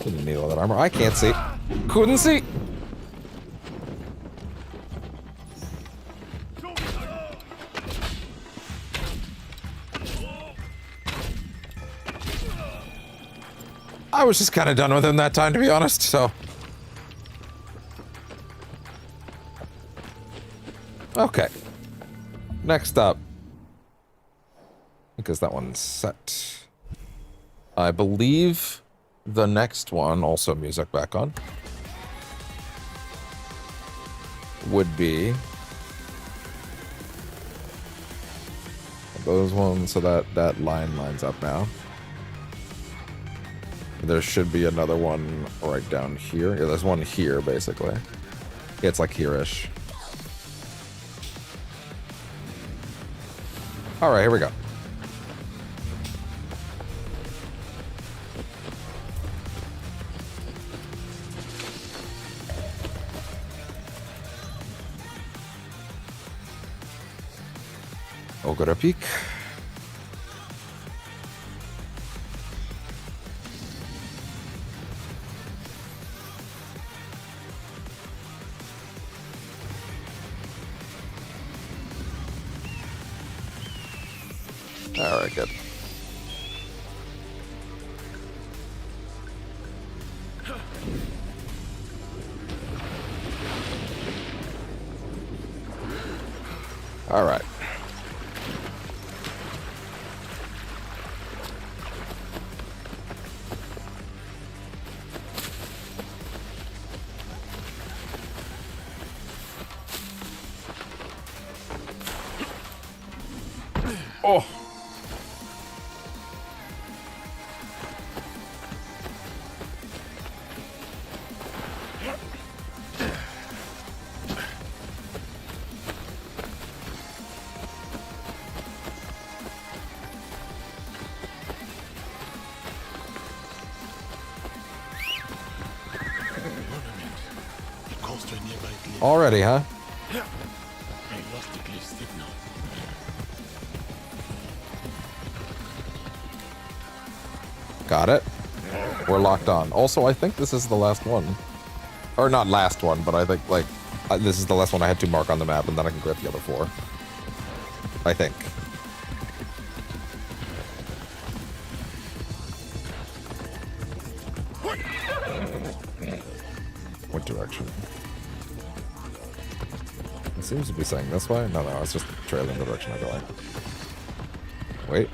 Didn't need all that armor. I can't see. Couldn't see. I was just kind of done with him that time, to be honest, so. Okay. Next up. Because that one's set. I believe the next one, also music back on, would be those ones, so that line lines up now. There should be another one right down here. Yeah, there's one here, basically. It's like here-ish. Alright, here we go. We'll go to peek. Alright, good. Alright. Oh! Already, huh? I lost the cliff signal. Got it. We're locked on. Also, I think this is the last one. Or not last one, but I think, like, this is the last one I had to mark on the map, and then I can grab the other 4. I think. What direction? It seems to be saying this way. No, it's just trailing the direction I'm going. Wait.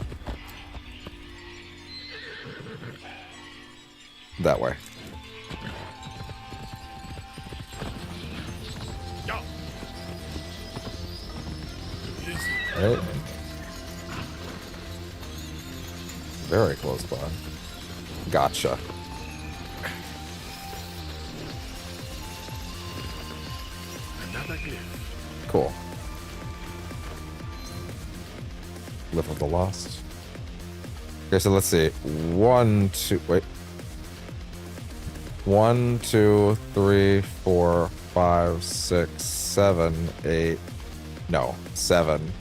That way. Right. Very close by. Gotcha. Another cliff. Cool. Live of the Lost. Okay, so let's see. 1, 2, wait. 1, 2, 3, 4, 5, 6, 7, 8. No, 7,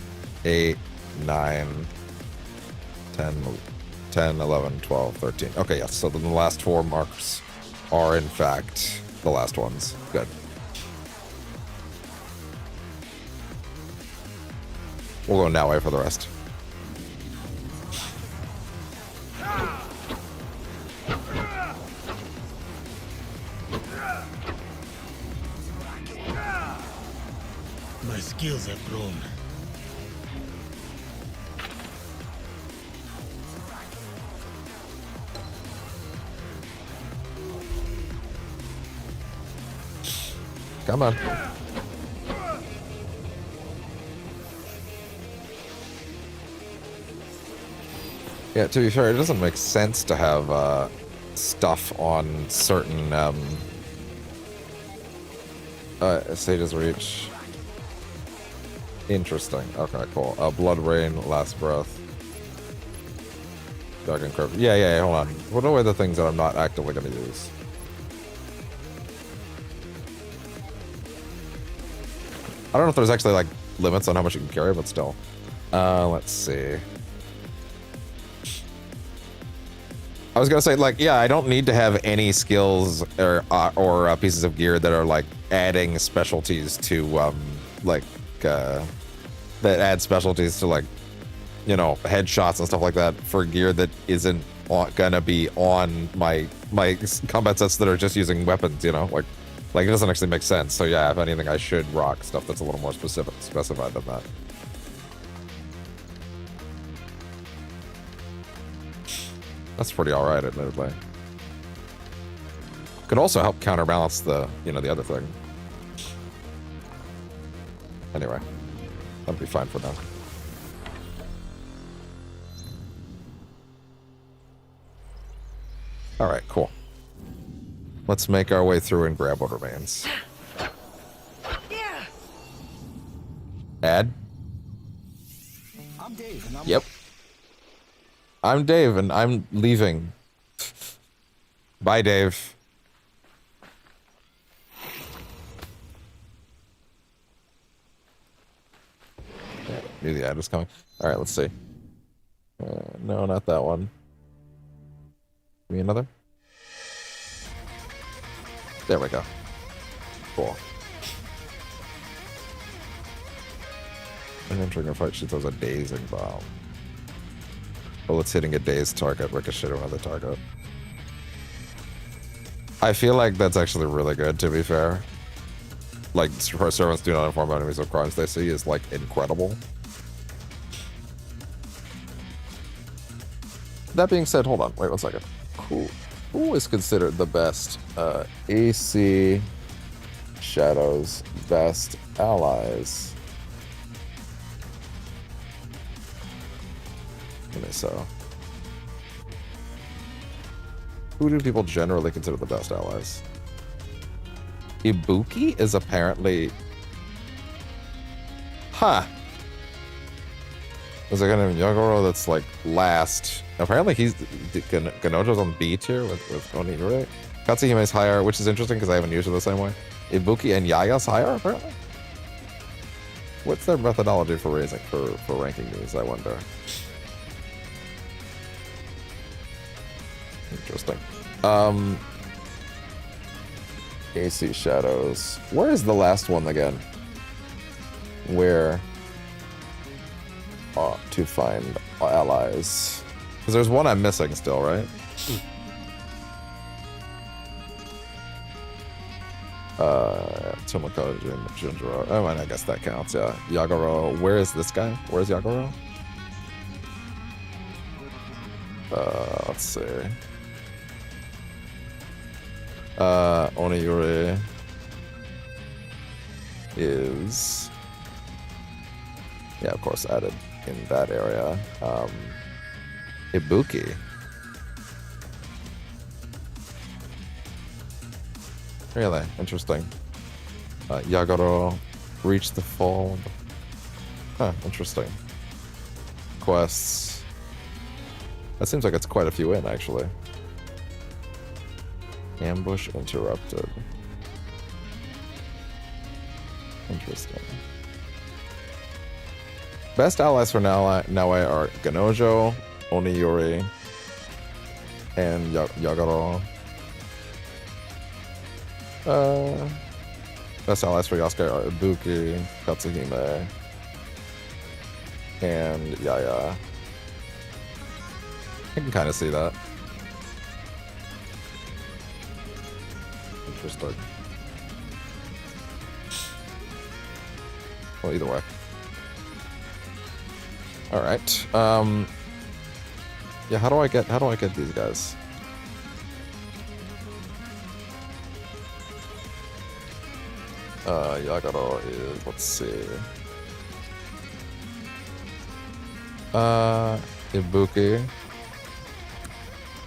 8, 9, 10, 11, 12, 13. Okay, yes. So then the last 4 marks are in fact the last ones. Good. We'll go now way for the rest. My skills have grown. Come on. Yeah, to be fair, it doesn't make sense to have stuff on certain stages reach. Interesting. Okay, cool. Blood Rain, Last Breath. Dark Encrypt. Yeah, hold on. What are the things that I'm not actively going to use? I don't know if there's actually, like, limits on how much you can carry, but still. Let's see. I was gonna say, like, yeah, I don't need to have any skills or pieces of gear that are like adding specialties to that add specialties to, like, you know, headshots and stuff like that for gear that isn't gonna be on my combat sets that are just using weapons. You know, like it doesn't actually make sense. So yeah, if anything, I should rock stuff that's a little more specified than that. That's pretty all right, admittedly. Could also help counterbalance the, you know, the other thing. Anyway, that'll be fine for now. All right, cool. Let's make our way through and grab what remains. Yeah. Add? I'm Dave, and Yep. I'm Dave, and I'm leaving. Bye, Dave. Yeah, knew the ad was coming. All right, let's see. No, not that one. Give me another. There we go. Cool. And then trigger fight, she throws a dazing bomb. Bullets hitting a dazed target, ricochet on the target. I feel like that's actually really good, to be fair. Like, servants do not inform enemies of crimes they see is, like, incredible. That being said, hold on, wait 1 second. Who is considered the best AC Shadow's best allies? So, who do people generally consider the best allies? Ibuki is apparently... Huh. There's a guy named Yagoro that's like last. Apparently he's... Ganojo's on B tier with Onigure. Katsuhime's higher, which is interesting because I haven't used it the same way. Ibuki and Yaya's higher, apparently? What's their methodology for ranking these, I wonder? Interesting. AC Shadows. Where is the last one again? Where to find allies? Because there's one I'm missing still, right? Tomokaji and Junjiro. Oh, and I guess that counts, yeah. Yagoro. Where is this guy? Where's Yagoro? Let's see. Onigure is, yeah, of course, added in that area. Ibuki. Really interesting. Yagoro, reach the fall. Huh, interesting. Quests. That seems like it's quite a few in, actually. Ambush interrupted. Interesting. Best allies for Naoe are Ganojo, Oniyuri, and Yagoro. Best allies for Yasuke are Ibuki, Katsuhime, and Yaya. I can kind of see that. Interesting. Well, either way. All right. Yeah. How do I get these guys? Yagoro is, let's see. Ibuki.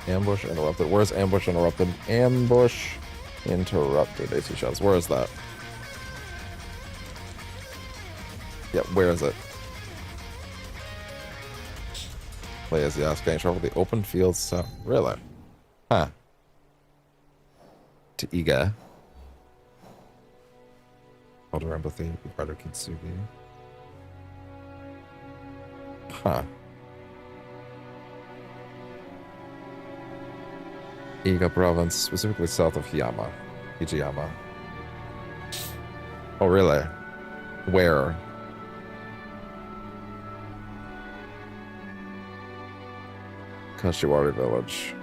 Ambush interrupted. Where's ambush interrupted? Ambush interrupted. AC shots. Where is that? Yep, where is it? Play as Yasuke and travel the open field south. Really? Huh. To Iga. Older empathy, be part of Kitsugi. Huh. Iga province, specifically south of Hijiyama. Oh, really? Where? Kashiwari village.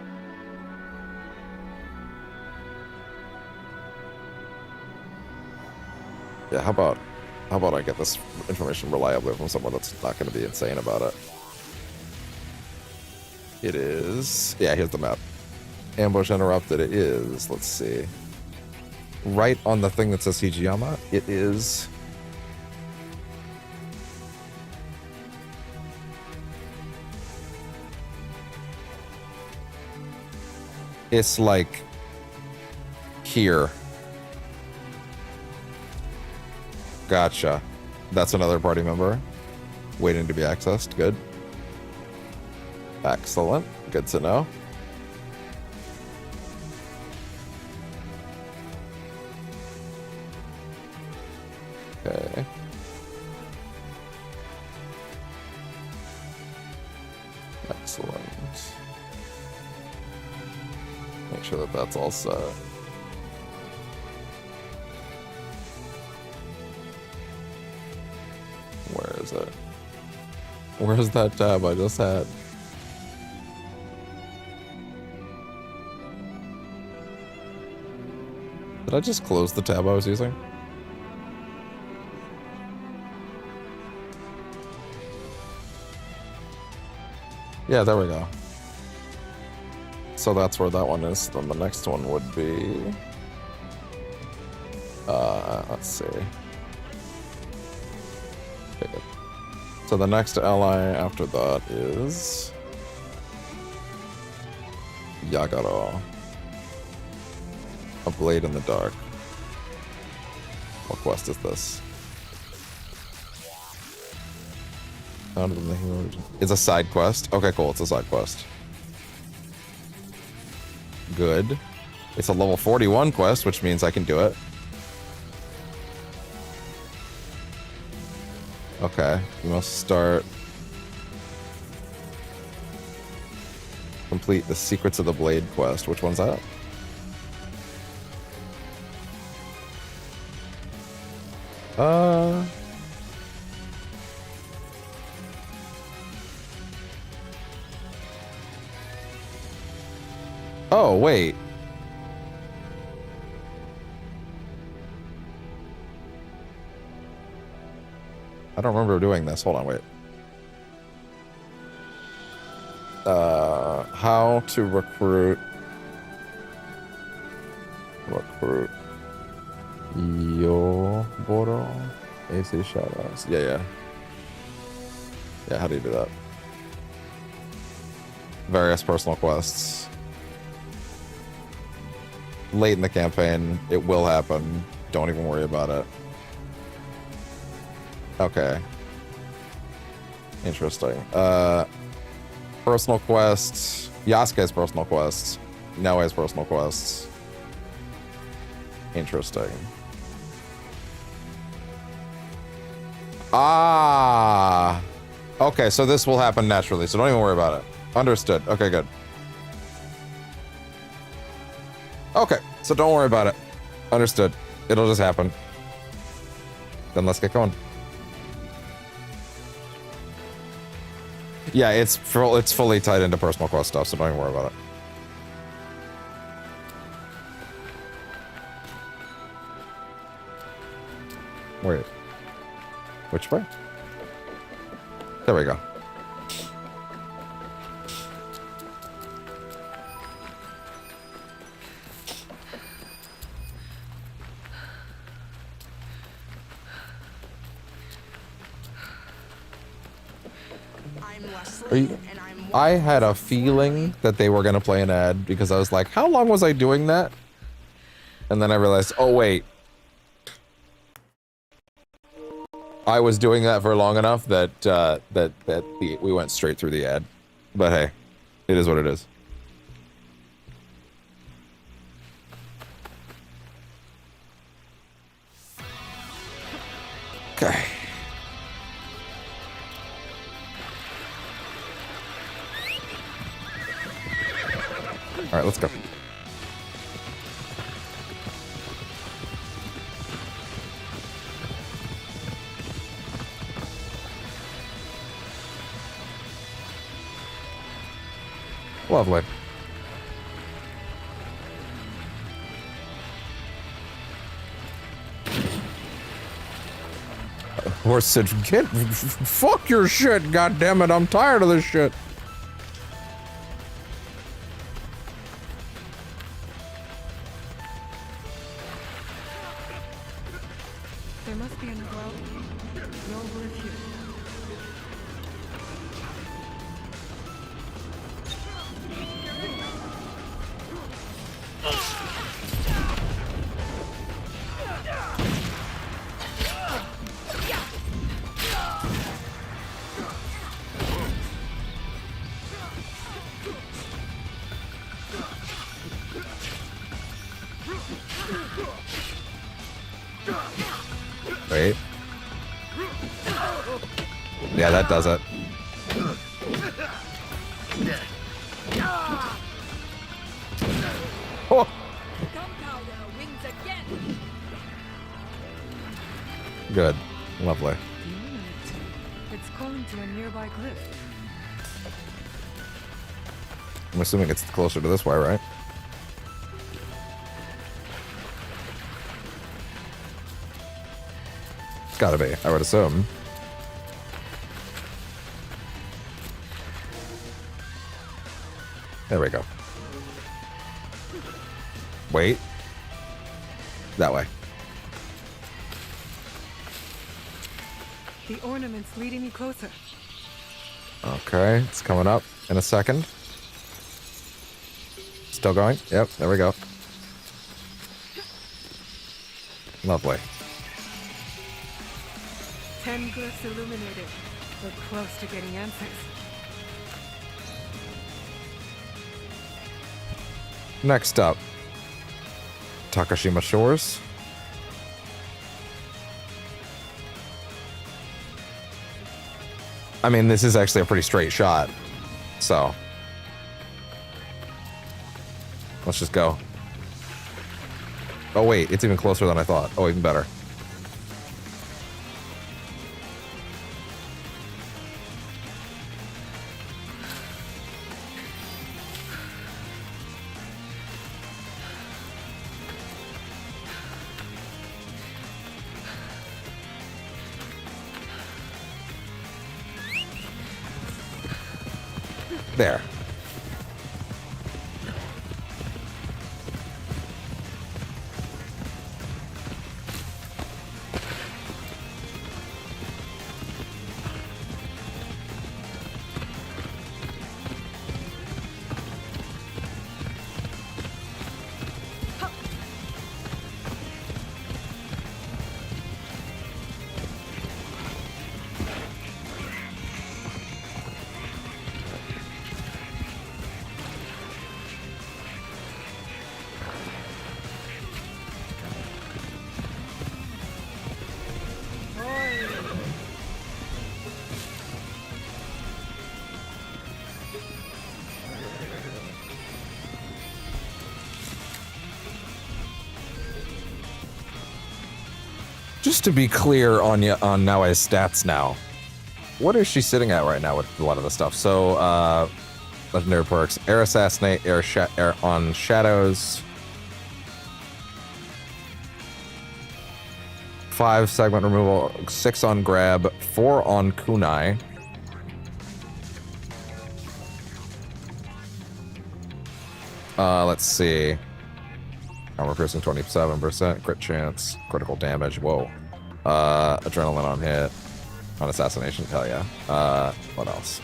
Yeah, how about I get this information reliably from someone that's not going to be insane about it? It is... Yeah, here's the map. Ambush interrupted. It is... Let's see. Right on the thing that says Hijiyama, it is... It's like... here. Gotcha. That's another party member. Waiting to be accessed. Good. Excellent. Good to know. Okay. Excellent. Make sure that that's all set. Where is it? Where's that tab I just had? Did I just close the tab I was using? Yeah, there we go. So that's where that one is. Then the next one would be... let's see. Okay. So the next ally after that is... Yagaro. A Blade in the Dark. What quest is this? Found in the hero region. It's a side quest? Okay, cool. It's a side quest. Good. It's a level 41 quest, which means I can do it. Okay. You must start... Complete the Secrets of the Blade quest. Which one's that? Oh, wait. I don't remember doing this. Hold on, wait. How to recruit Yoboro AC Shadows. Yeah. Yeah, how do you do that? Various personal quests. Late in the campaign, it will happen. Don't even worry about it. Okay. Interesting. Personal quests. Yasuke's personal quests. Noe's personal quests. Interesting. Ah! Okay, so this will happen naturally, so don't even worry about it. Understood. Okay, good. Okay, so don't worry about it. Understood. It'll just happen. Then let's get going. Yeah, it's fully tied into personal quest stuff, so don't even worry about it. Wait. Which way? There we go. I had a feeling that they were going to play an ad because I was like, how long was I doing that? And then I realized, oh wait. I was doing that for long enough that we went straight through the ad. But hey, it is what it is. Okay. All right, let's go. Lovely. Horse said, fuck your shit, goddammit, I'm tired of this shit. There must be another outlet. No live here. Wait. Yeah, that does it. Oh! Gunpowder wins again. Good. Lovely. It's calling to a nearby cliff. I'm assuming it's closer to this way, right? It's gotta be, I would assume. There we go. Wait. That way. The ornament's leading me closer. Okay, it's coming up in a second. Still going? Yep, there we go. Lovely. 10 glyphs illuminated. We're close to getting answers. Next up, Takashima Shores. I mean, this is actually a pretty straight shot, so let's just go. Oh wait, it's even closer than I thought. Oh, even better. There. Just to be clear on Naoe's stats now, what is she sitting at right now with a lot of the stuff? So, legendary perks: Air Assassinate, Air on Shadows, 5 segment removal, 6 on Grab, 4 on Kunai. Let's see. Armor piercing 27%, crit chance, critical damage, whoa. Adrenaline on hit, on assassination, hell yeah. What else?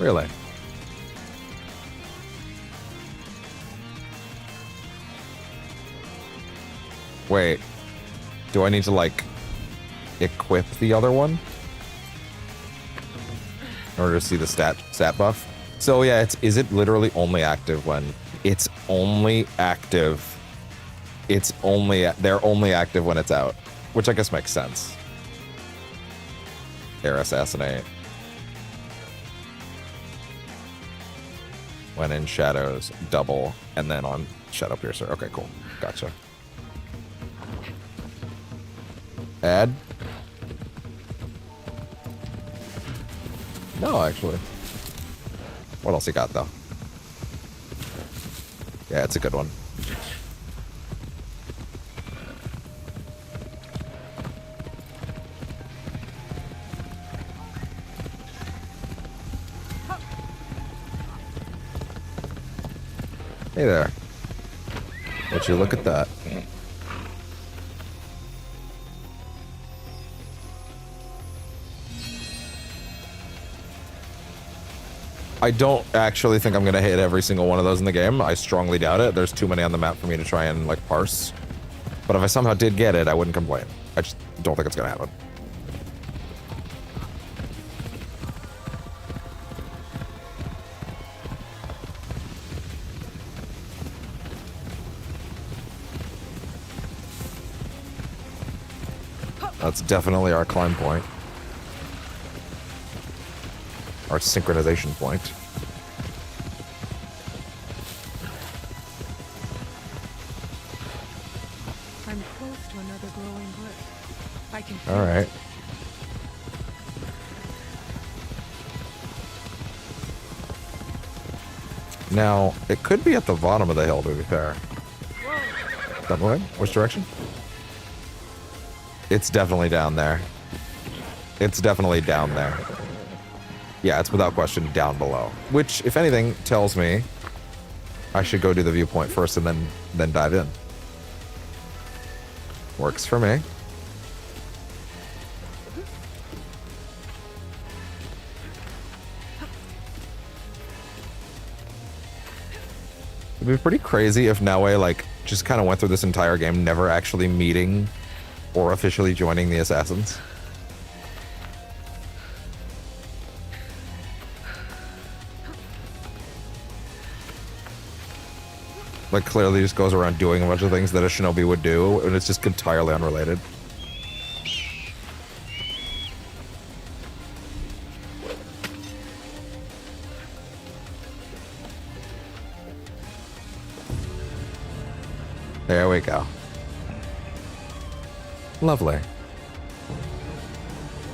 Really? Wait, do I need to like equip the other one in order to see the stat buff? So yeah, is it literally only active when it's only active? They're only active when it's out, which I guess makes sense. Air Assassinate. When in Shadows, double, and then on Shadow Piercer. Okay, cool. Gotcha. Add? No, actually. What else you got, though? Yeah, it's a good one. Hey there. Would you look at that? I don't actually think I'm going to hit every single one of those in the game. I strongly doubt it. There's too many on the map for me to try and, like, parse. But if I somehow did get it, I wouldn't complain. I just don't think it's going to happen. That's definitely our climb point. Our synchronization point. I'm close to another glowing bush. I can. All right. Now, it could be at the bottom of the hill, to be fair. That way? Which direction? It's definitely down there. It's definitely down there. Yeah, it's without question down below. Which, if anything, tells me I should go do the viewpoint first and then dive in. Works for me. It'd be pretty crazy if Naue, like, just kind of went through this entire game never actually meeting or officially joining the Assassins. Like, clearly just goes around doing a bunch of things that a shinobi would do, and it's just entirely unrelated. There we go. Lovely.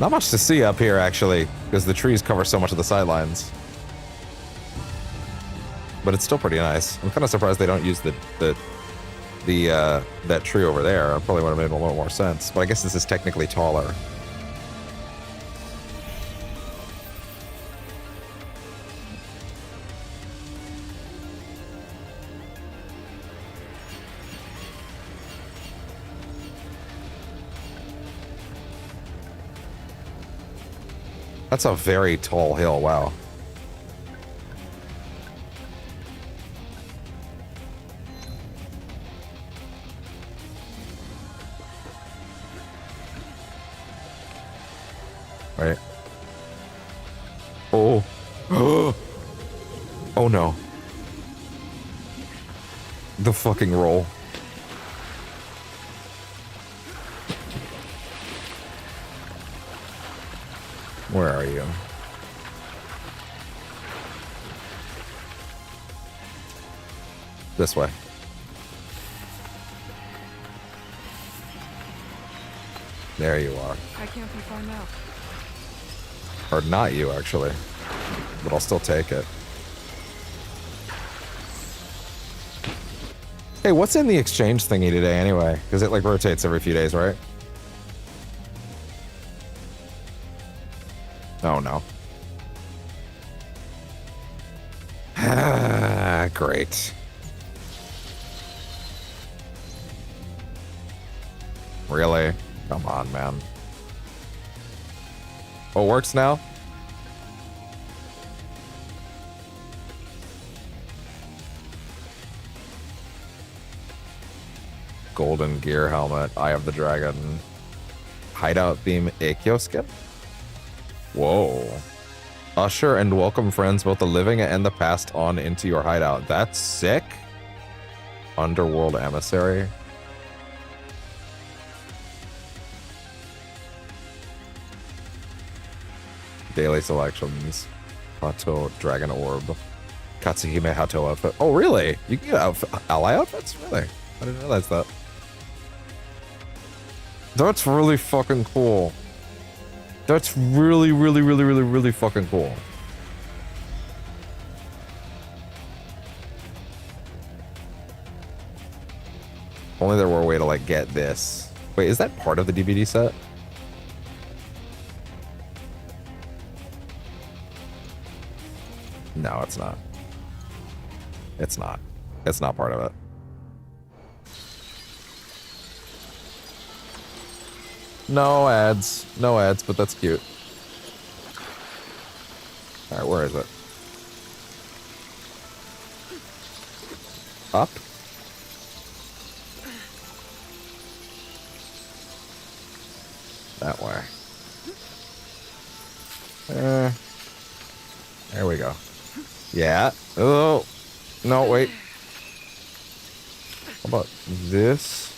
Not much to see up here, actually, because the trees cover so much of the sidelines. But it's still pretty nice. I'm kind of surprised they don't use that tree over there. It probably would have made a little more sense. But I guess this is technically taller. That's a very tall hill, wow. Right. Oh. Oh no. The fucking roll. Where are you? This way. There you are. I can't be far now. Or not you, actually. But I'll still take it. Hey, what's in the exchange thingy today anyway? Because it, like, rotates every few days, right? Oh, no. Ah, great. Really? Come on, man. Oh, it works now? Golden gear helmet, Eye of the Dragon. Hideout theme Aikyo skin? Whoa. Usher and welcome friends, both the living and the past, on into your hideout. That's sick. Underworld emissary. Daily selections. Hato Dragon Orb. Katsuhime Hato outfit. Oh, really? You can get ally outfits? Really? I didn't realize that. That's really fucking cool. That's really, really, really, really, really fucking cool. only there were a way to like get this. Wait, is that part of the DVD set? No, it's not. It's not. It's not part of it. No ads. No ads, but that's cute. Alright, where is it? Up? That way. There we go. Yeah. Oh. No, wait. How about this?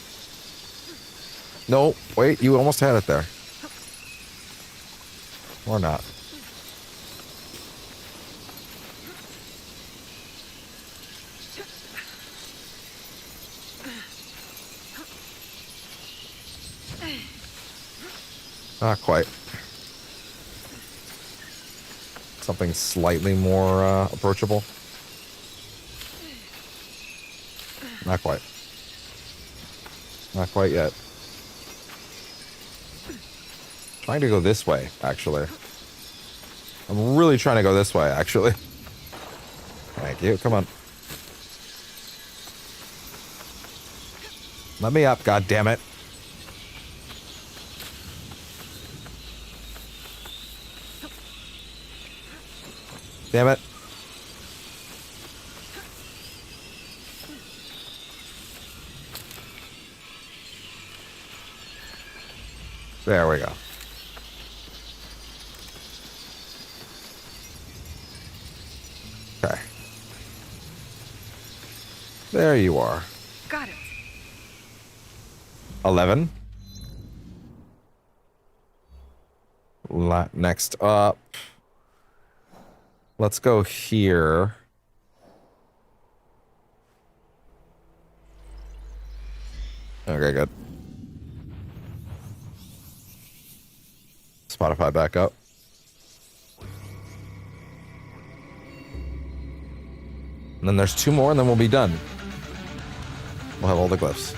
No, wait, you almost had it there. Or not. Not quite. Something slightly more approachable. Not quite. Not quite yet. Trying to go this way, actually. I'm really trying to go this way, actually. Thank you. Come on. Let me up, goddammit. Damn it. There we go. Okay. There you are. Got it. 11. Next up. Let's go here. Okay, good. Spotify back up. And then there's 2 more and then we'll be done. We'll have all the glyphs.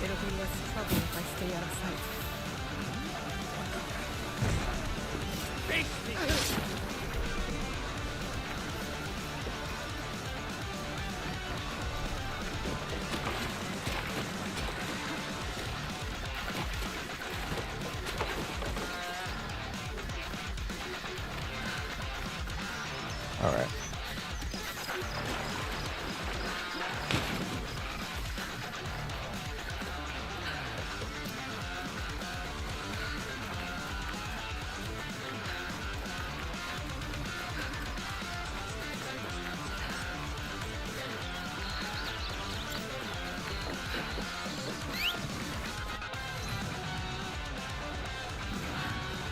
It'll be less trouble if I stay out of sight. All right.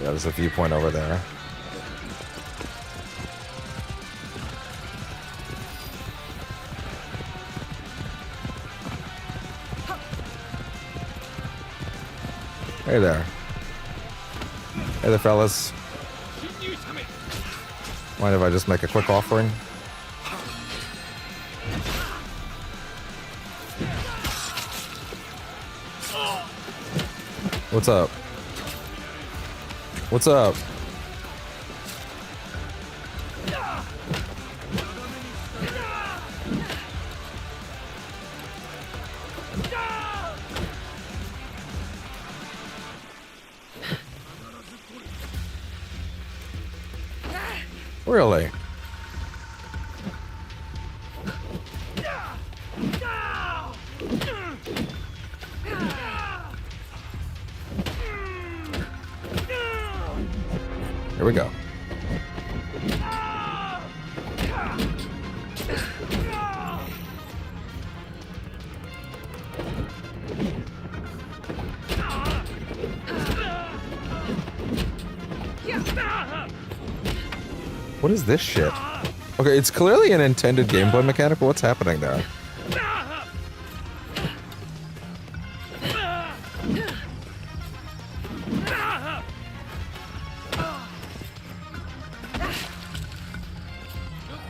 Yeah, there's a viewpoint over there. Hey there. Hey there, fellas. Mind if I just make a quick offering? What's up? What's up? Really? Here we go. What is this shit? Okay, it's clearly an intended gameplay mechanic, but what's happening there?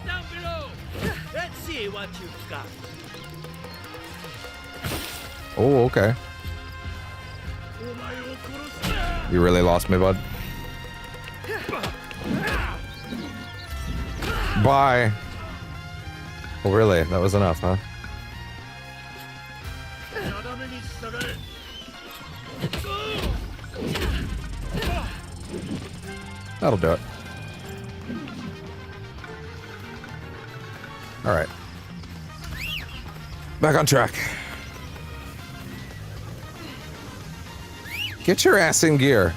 Down below. That's it. me what you've got. Oh, okay. You really lost me, bud. Bye. Oh, really? That was enough, huh? That'll do it. All right. Back on track. Get your ass in gear.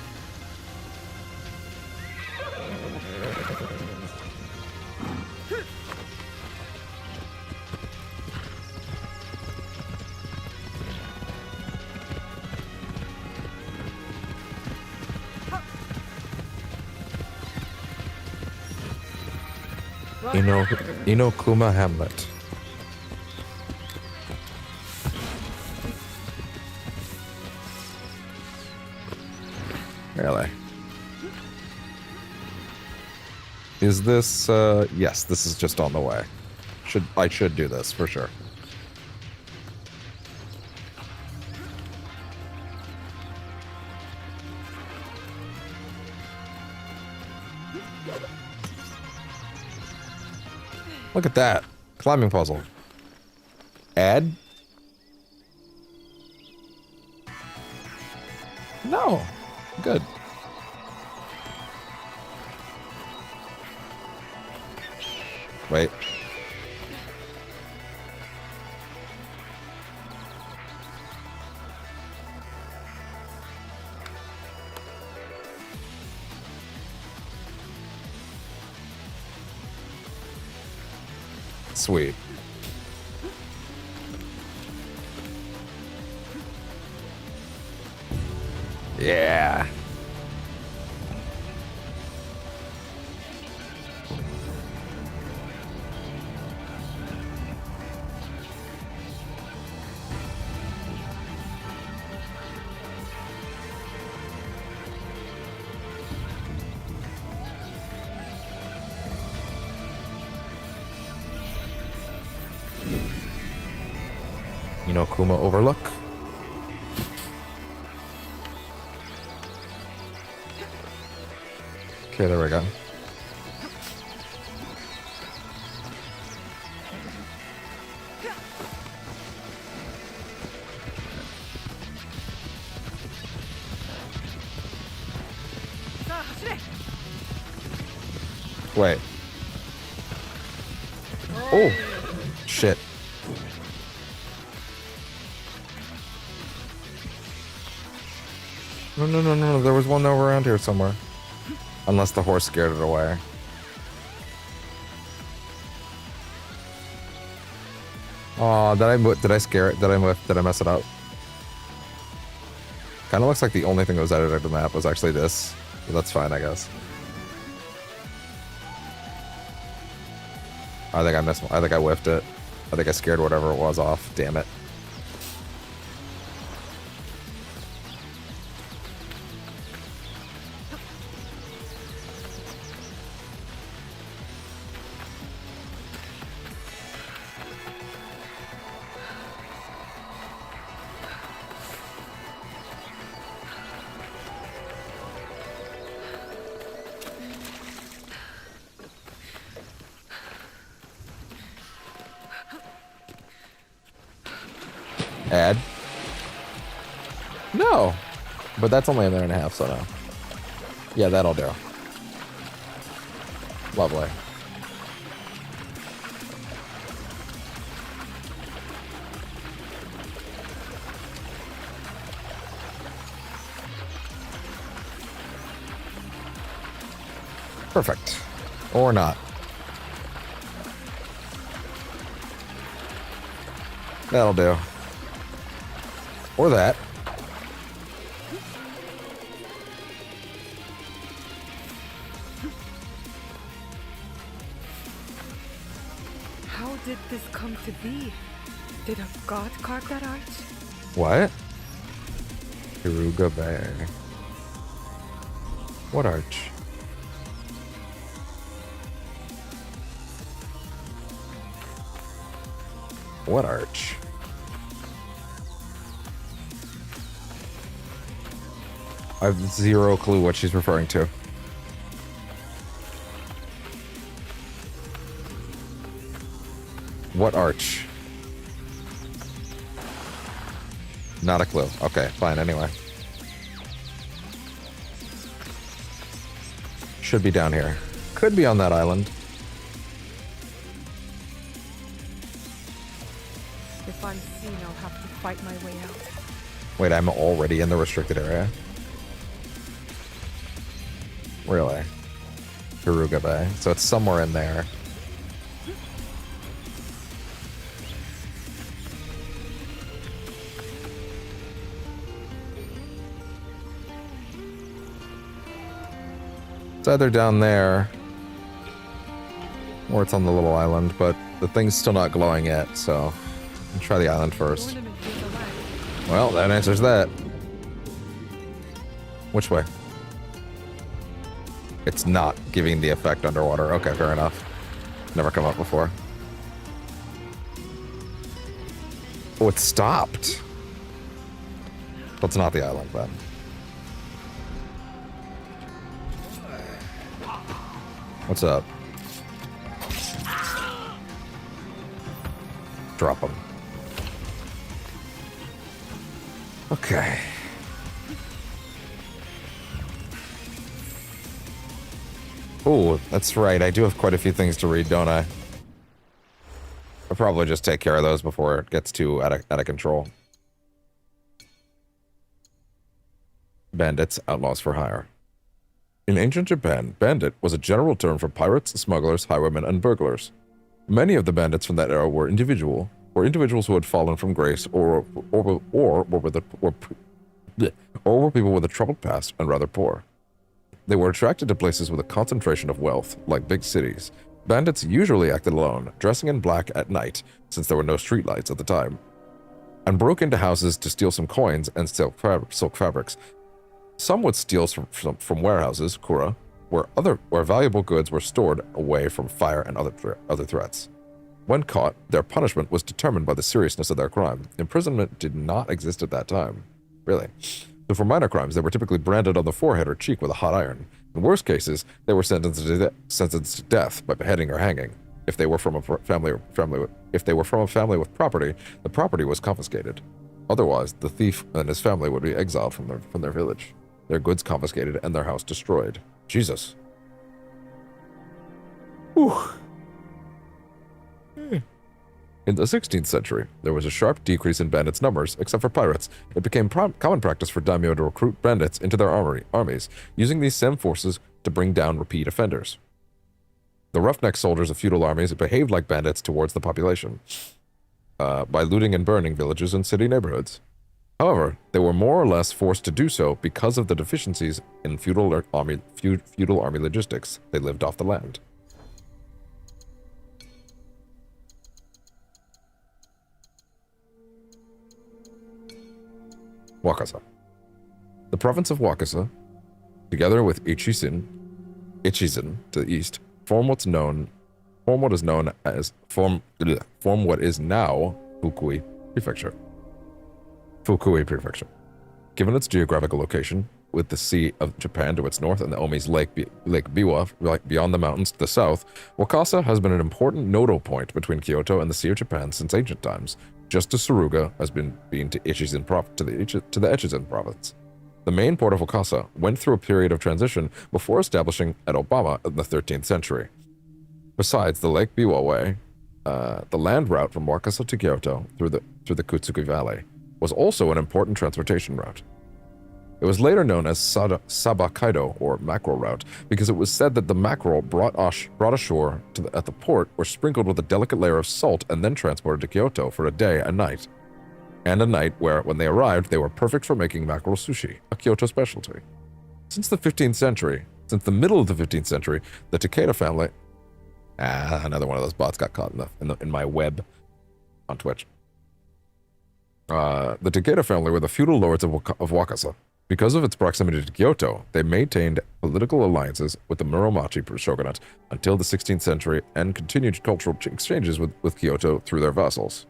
Inokuma Hamlet. Really? Is this, yes, this is just on the way. I should do this, for sure. Look at that. Climbing puzzle. Add? No. Good. Wait. Sweet. Yeah. Kuma Overlook. Okay, there we go. Wait. Oh, shit. No. There was one over around here somewhere. Unless the horse scared it away. Oh, did I scare it? Did I mess it up? Kind of looks like the only thing that was added to the map was actually this. But that's fine, I guess. I think I whiffed it. I think I scared whatever it was off. Damn it. Add? No. But that's only a minute and a half, so no. Yeah, that'll do. Lovely. Perfect. Or not. That'll do. Or that. How did this come to be? Did a god carve that arch? What? Kiruga Bay. What arch? What arch? I have zero clue what she's referring to. What arch? Not a clue. Okay, fine, anyway. Should be down here. Could be on that island. If I'm seen, I'll have to fight my way out. Wait, I'm already in the restricted area? Really? Garuga Bay. So it's somewhere in there. It's either down there or it's on the little island, but the thing's still not glowing yet, so I'll try the island first. Well, that answers that. Which way? It's not giving the effect underwater. Okay, fair enough. Never come up before. Oh, it stopped. But it's not the island then. What's up? Drop him. Okay. Oh, that's right. I do have quite a few things to read, don't I? I'll probably just take care of those before it gets too out of control. Bandits, outlaws for hire. In ancient Japan, bandit was a general term for pirates, smugglers, highwaymen, and burglars. Many of the bandits from that era were individuals who had fallen from grace or were people with a troubled past and rather poor. They were attracted to places with a concentration of wealth, like big cities. Bandits usually acted alone, dressing in black at night, since there were no streetlights at the time, and broke into houses to steal some coins and silk fabrics. Some would steal from warehouses, kura, where valuable goods were stored away from fire and other threats. When caught, their punishment was determined by the seriousness of their crime. Imprisonment did not exist at that time. Really. So for minor crimes, they were typically branded on the forehead or cheek with a hot iron. In worst cases, they were sentenced to death by beheading or hanging. If they were from a family with property, the property was confiscated. Otherwise, the thief and his family would be exiled from their village, their goods confiscated, and their house destroyed. Jesus. Whew. In the 16th century, there was a sharp decrease in bandits' numbers, except for pirates. It became common practice for daimyo to recruit bandits into their armies, using these same forces to bring down repeat offenders. The roughneck soldiers of feudal armies behaved like bandits towards the population, by looting and burning villages and city neighborhoods. However, they were more or less forced to do so because of the deficiencies in feudal army logistics. They lived off the land. Wakasa. The province of Wakasa, together with Ichizen to the east, form what is now Fukui Prefecture. Given its geographical location, with the Sea of Japan to its north and the Omi's Lake Biwa beyond the mountains to the south, Wakasa has been an important nodal point between Kyoto and the Sea of Japan since ancient times, just as Suruga has been to the Echizen province. The main port of Wakasa went through a period of transition before establishing at Obama in the 13th century. Besides the Lake Biwa Way, the land route from Wakasa to Kyoto through the Kutsuki Valley was also an important transportation route. It was later known as Sabakaido, or mackerel route, because it was said that the mackerel brought ashore at the port were sprinkled with a delicate layer of salt and then transported to Kyoto for a day and night. And a night where, when they arrived, they were perfect for making mackerel sushi, a Kyoto specialty. Since the middle of the 15th century, the Takeda family... another one of those bots got caught in my web on Twitch. The Takeda family were the feudal lords of Wakasa. Because of its proximity to Kyoto, they maintained political alliances with the Muromachi shogunate until the 16th century and continued cultural exchanges with Kyoto through their vassals.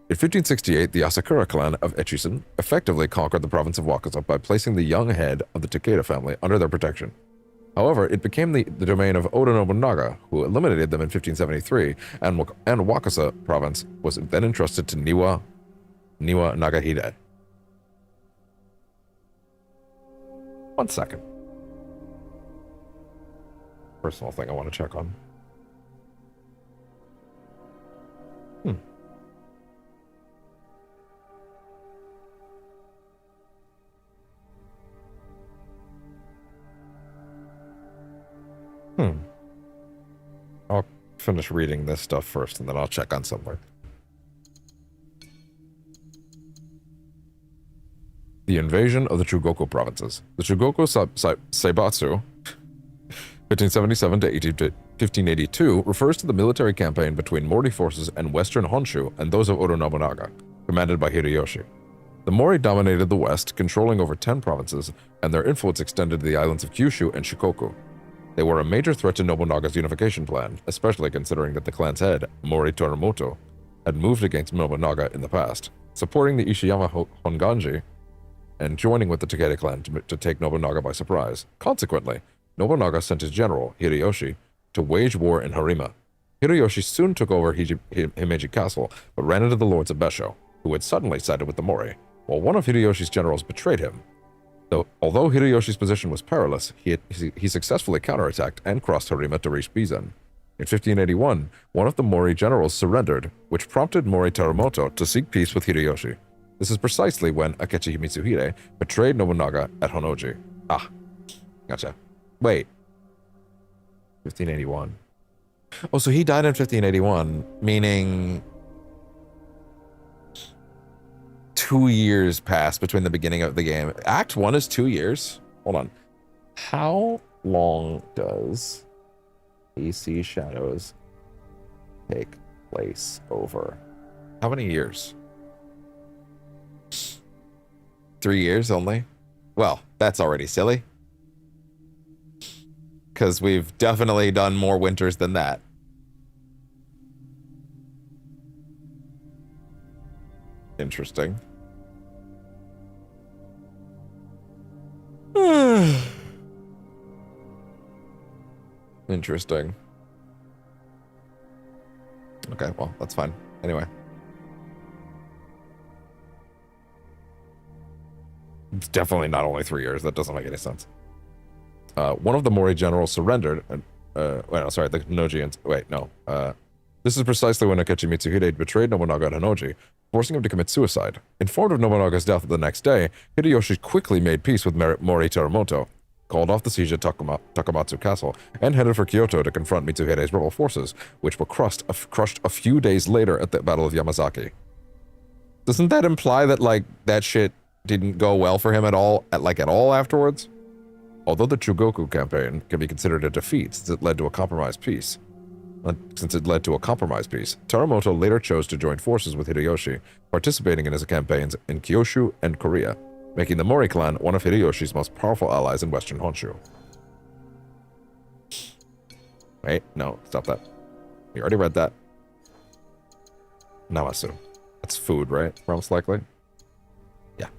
In 1568, the Asakura clan of Echizen effectively conquered the province of Wakasa by placing the young head of the Takeda family under their protection. However, it became the domain of Oda Nobunaga, who eliminated them in 1573, and Wakasa province was then entrusted to Niwa Nagahide. 1 second. Personal thing I want to check on. I'll finish reading this stuff first, and then I'll check on something. The invasion of the Chugoku provinces. The Chugoku Seibatsu, 1577 to 1582, refers to the military campaign between Mori forces and Western Honshu and those of Oda Nobunaga, commanded by Hideyoshi. The Mori dominated the west, controlling over 10 provinces, and their influence extended to the islands of Kyushu and Shikoku. They were a major threat to Nobunaga's unification plan, especially considering that the clan's head, Mori Torumoto, had moved against Nobunaga in the past, supporting the Ishiyama Honganji and joining with the Takeda clan to take Nobunaga by surprise. Consequently, Nobunaga sent his general, Hideyoshi, to wage war in Harima. Hideyoshi soon took over Himeji Castle, but ran into the lords of Besho, who had suddenly sided with the Mori, while one of Hideyoshi's generals betrayed him. Although Hideyoshi's position was perilous, he successfully counterattacked and crossed Harima to reach Bizen. In 1581, one of the Mori generals surrendered, which prompted Mori Terumoto to seek peace with Hideyoshi. This is precisely when Akechi Mitsuhide betrayed Nobunaga at Honnoji. Ah, gotcha. Wait. 1581. Oh, so he died in 1581, meaning 2 years passed between the beginning of the game. Act 1 is 2 years? Hold on. How long does AC Shadows take place over? How many years? 3 years only? Well, that's already silly. Because we've definitely done more winters than that. Interesting. Interesting. Okay, well, that's fine. Anyway. It's definitely not only 3 years. That doesn't make any sense. One of the Mori generals surrendered. The Nojians. Wait, no. This is precisely when Akechi Mitsuhide betrayed Nobunaga at Honnoji, forcing him to commit suicide. Informed of Nobunaga's death the next day, Hideyoshi quickly made peace with Mori Terumoto, called off the siege at Takamatsu Castle, and headed for Kyoto to confront Mitsuhide's rebel forces, which were crushed a few days later at the Battle of Yamazaki. Doesn't that imply that, like, that shit didn't go well for him at all afterwards? Although the Chugoku campaign can be considered a defeat since it led to a compromised peace, Terumoto later chose to join forces with Hideyoshi, participating in his campaigns in Kyushu and Korea, making the Mori clan one of Hideyoshi's most powerful allies in Western Honshu. Wait, no, stop that. We already read that. Namasu. That's food, right? Most likely. Yeah.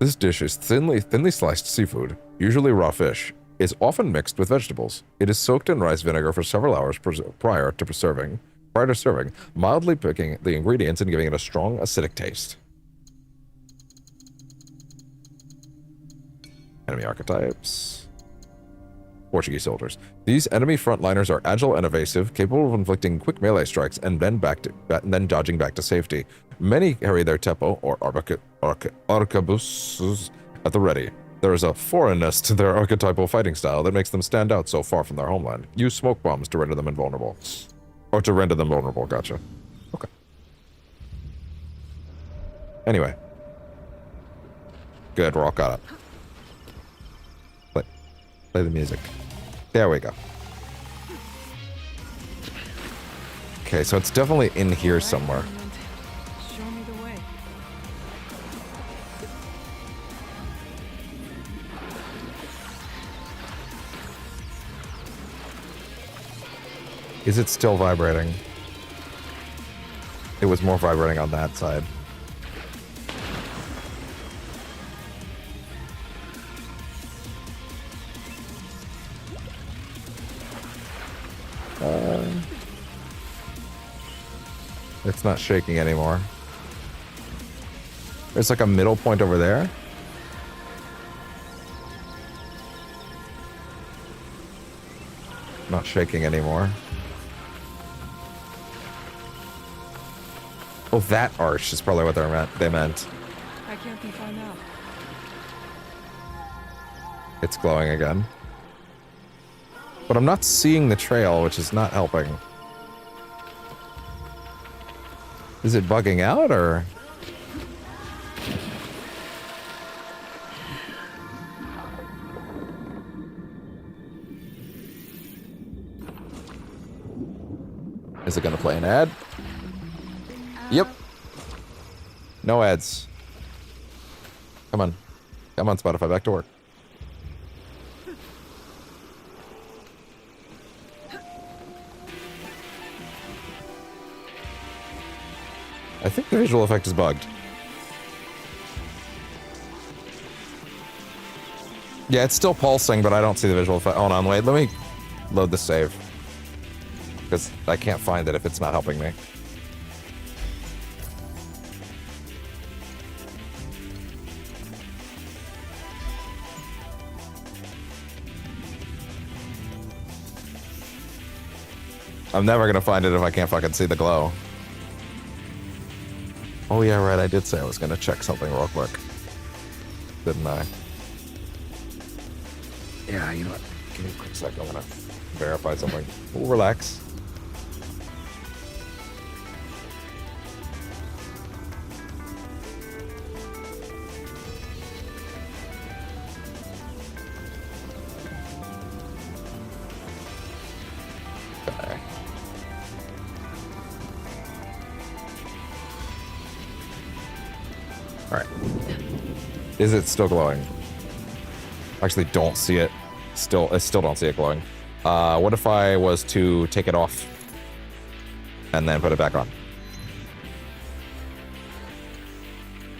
This dish is thinly sliced seafood, usually raw fish. Is often mixed with vegetables. It is soaked in rice vinegar for several hours prior to serving, mildly picking the ingredients and giving it a strong acidic taste. Enemy archetypes. Portuguese soldiers. These enemy frontliners are agile and evasive, capable of inflicting quick melee strikes and then dodging back to safety. Many carry their teppo, or arquebuses, at the ready. There is a foreignness to their archetypal fighting style that makes them stand out so far from their homeland. Use smoke bombs to render them invulnerable. Or to render them vulnerable, gotcha. Okay. Anyway. Good, we're all caught up. Play the music. There we go. Okay, so it's definitely in here somewhere. Show me the way. Is it still vibrating? It was more vibrating on that side. It's not shaking anymore. There's like a middle point over there. Not shaking anymore. Oh, that arch is probably what they meant. I can't be found out. It's glowing again. But I'm not seeing the trail, which is not helping. Is it bugging out, or...? Is it gonna play an ad? Yep. No ads. Come on. Come on, Spotify, back to work. I think the visual effect is bugged. Yeah, it's still pulsing, but I don't see the visual effect. Hold on, wait, let me load the save. Because I can't find it if it's not helping me. I'm never gonna find it if I can't fucking see the glow. Oh yeah, right, I did say I was gonna check something real quick. Didn't I? Yeah, you know what? Give me a quick sec, I'm gonna verify something. Ooh, relax. Okay. Alright. Is it still glowing? Actually, don't see it. I still don't see it glowing. What if I was to take it off and then put it back on?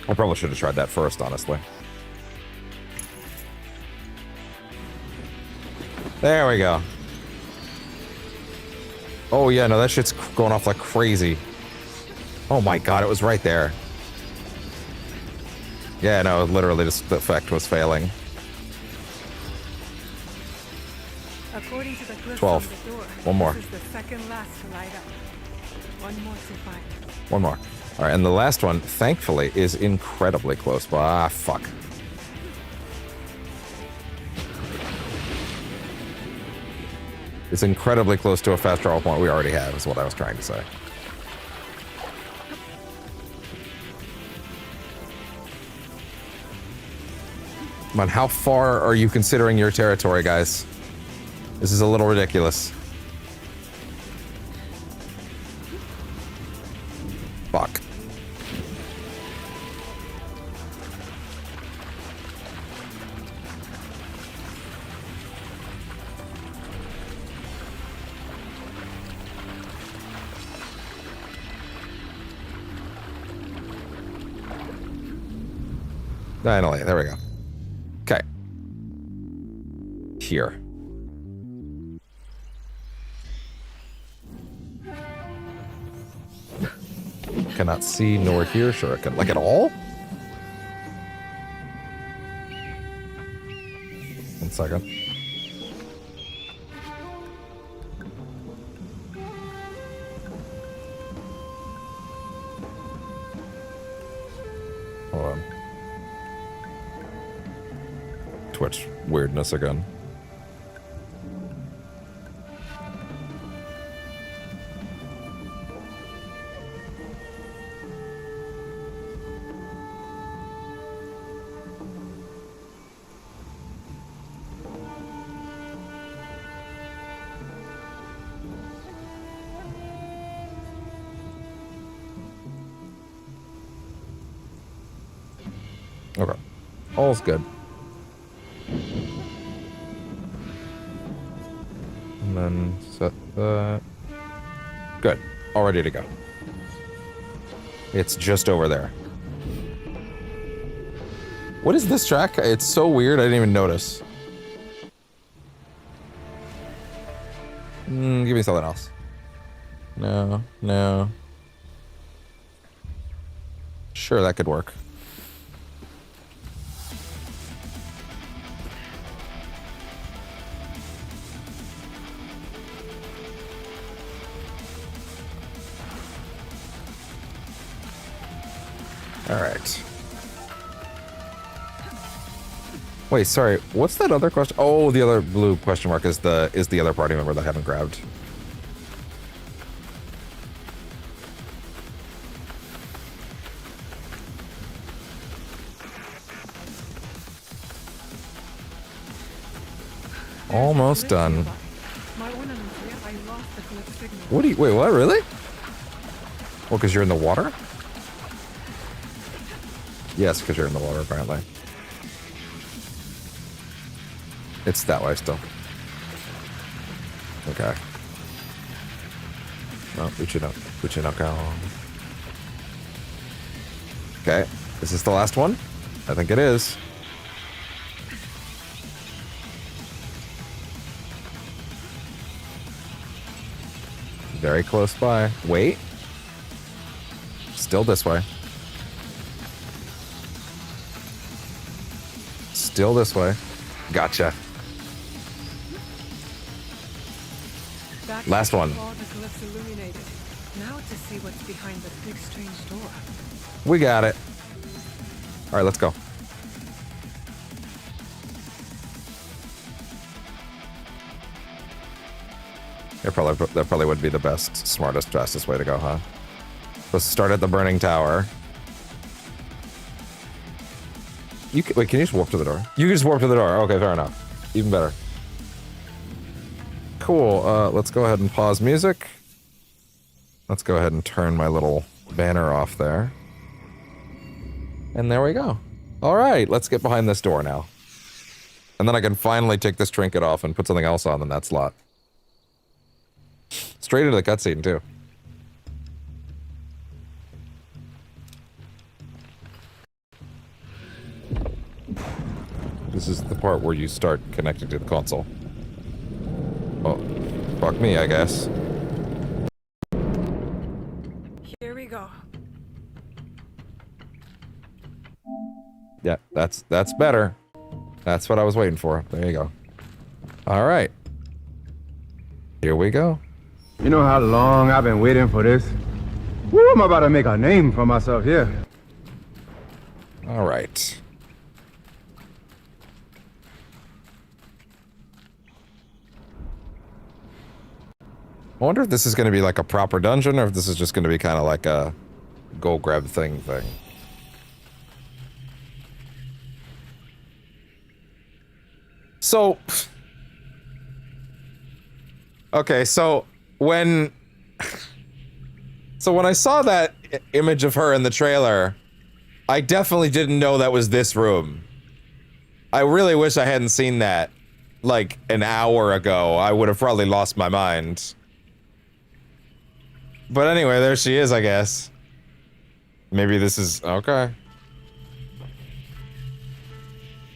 I probably should have tried that first, honestly. There we go. Oh yeah, no, that shit's going off like crazy. Oh my god, it was right there. Yeah, no, literally just the effect was failing. According to the glyphs 12. on the door, One more. this is the second last to light up. One more to find. One more. All right, and the last one, thankfully, is incredibly close. But ah, fuck. It's incredibly close to a fast travel point we already have, is what I was trying to say. Come on, how far are you considering your territory, guys? This is a little ridiculous. Fuck. Finally, there we go. Okay. Here. Cannot see nor hear shuriken. Like at all? 1 second. Hold on. Twitch weirdness again. Okay. All's good. And then set that. Good. All ready to go. It's just over there. What is this track? It's so weird, I didn't even notice. Give me something else. No, no. Sure, that could work. All right. Wait, sorry. What's that other question? Oh, the other blue question mark is the other party member that I haven't grabbed. Almost done. What do you, wait, what, really? Well, because you're in the water? Yes, because you're in the water, apparently. It's that way still. Okay. No, Uchino go. Okay, is this the last one? I think it is. Very close by. Wait. Still this way. Still this way. Gotcha. Last one. Now to see what's behind the big strange door. We got it. All right, let's go. That probably would be the best, smartest, fastest way to go, huh? Let's start at the burning tower. Wait, can you just warp to the door? You can just warp to the door. Okay, fair enough. Even better. Cool. Let's go ahead and pause music. Let's go ahead and turn my little banner off there. And there we go. All right, let's get behind this door now. And then I can finally take this trinket off and put something else on in that slot. Straight into the cutscene, too. This is the part where you start connecting to the console. Well, fuck me, I guess. Here we go. Yeah, that's better. That's what I was waiting for. There you go. All right. Here we go. You know how long I've been waiting for this? Woo, I'm about to make a name for myself here. All right. I wonder if this is going to be like a proper dungeon or if this is just going to be kind of like a go grab thing. So, okay, so when I saw that image of her in the trailer, I definitely didn't know that was this room. I really wish I hadn't seen that like an hour ago. I would have probably lost my mind. But anyway, there she is, I guess. Maybe this is okay.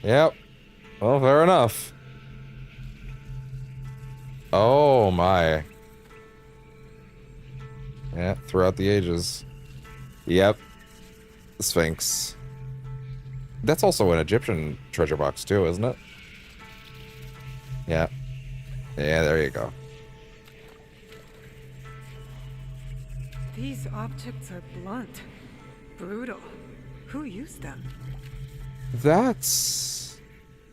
Yep. Well, fair enough. Oh my. Yeah, throughout the ages. Yep. The Sphinx. That's also an Egyptian treasure box too, isn't it? Yeah. Yeah, there you go. These objects are blunt, brutal. Who used them? That's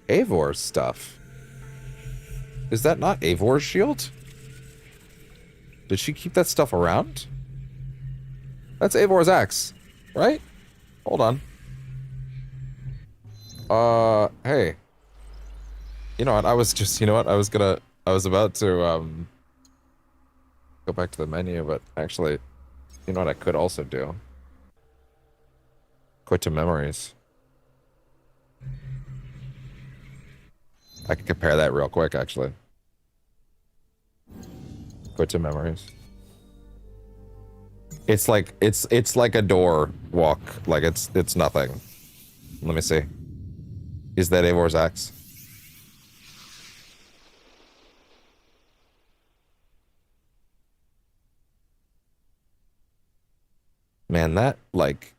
Eivor's stuff. Is that not Eivor's shield? Did she keep that stuff around? That's Eivor's axe, right? Hold on. Hey. You know what? I was about to, go back to the menu, but actually, you know what I could also do? Quit to memories. I can compare that real quick, actually. Quit to memories. It's like like a door walk. Like it's nothing. Let me see. Is that Eivor's axe? Man, that like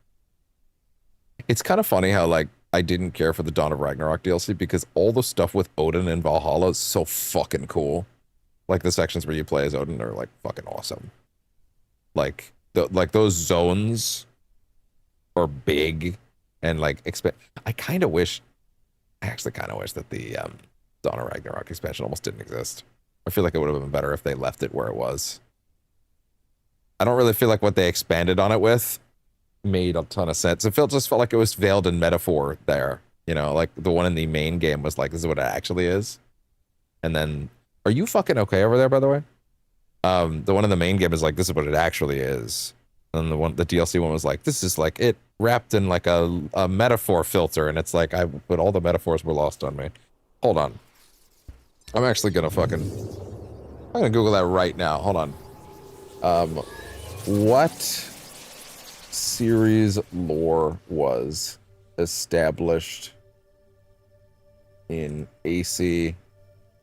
it's kind of funny how like I didn't care for the Dawn of Ragnarok DLC because all the stuff with Odin and Valhalla is so fucking cool. Like the sections where you play as Odin are like fucking awesome. Like those zones are big and like I actually kind of wish that the Dawn of Ragnarok expansion almost didn't exist. I feel like it would have been better if they left it where it was. I don't really feel like what they expanded on it with made a ton of sense. It just felt like it was veiled in metaphor there. You know, like the one in the main game was like, this is what it actually is. And then, are you fucking okay over there, by the way? The one in the main game is like, this is what it actually is. And the DLC one was like, this is like it wrapped in like a metaphor filter. And it's like, but all the metaphors were lost on me. Hold on. I'm actually gonna I'm gonna Google that right now. Hold on. What series lore was established in AC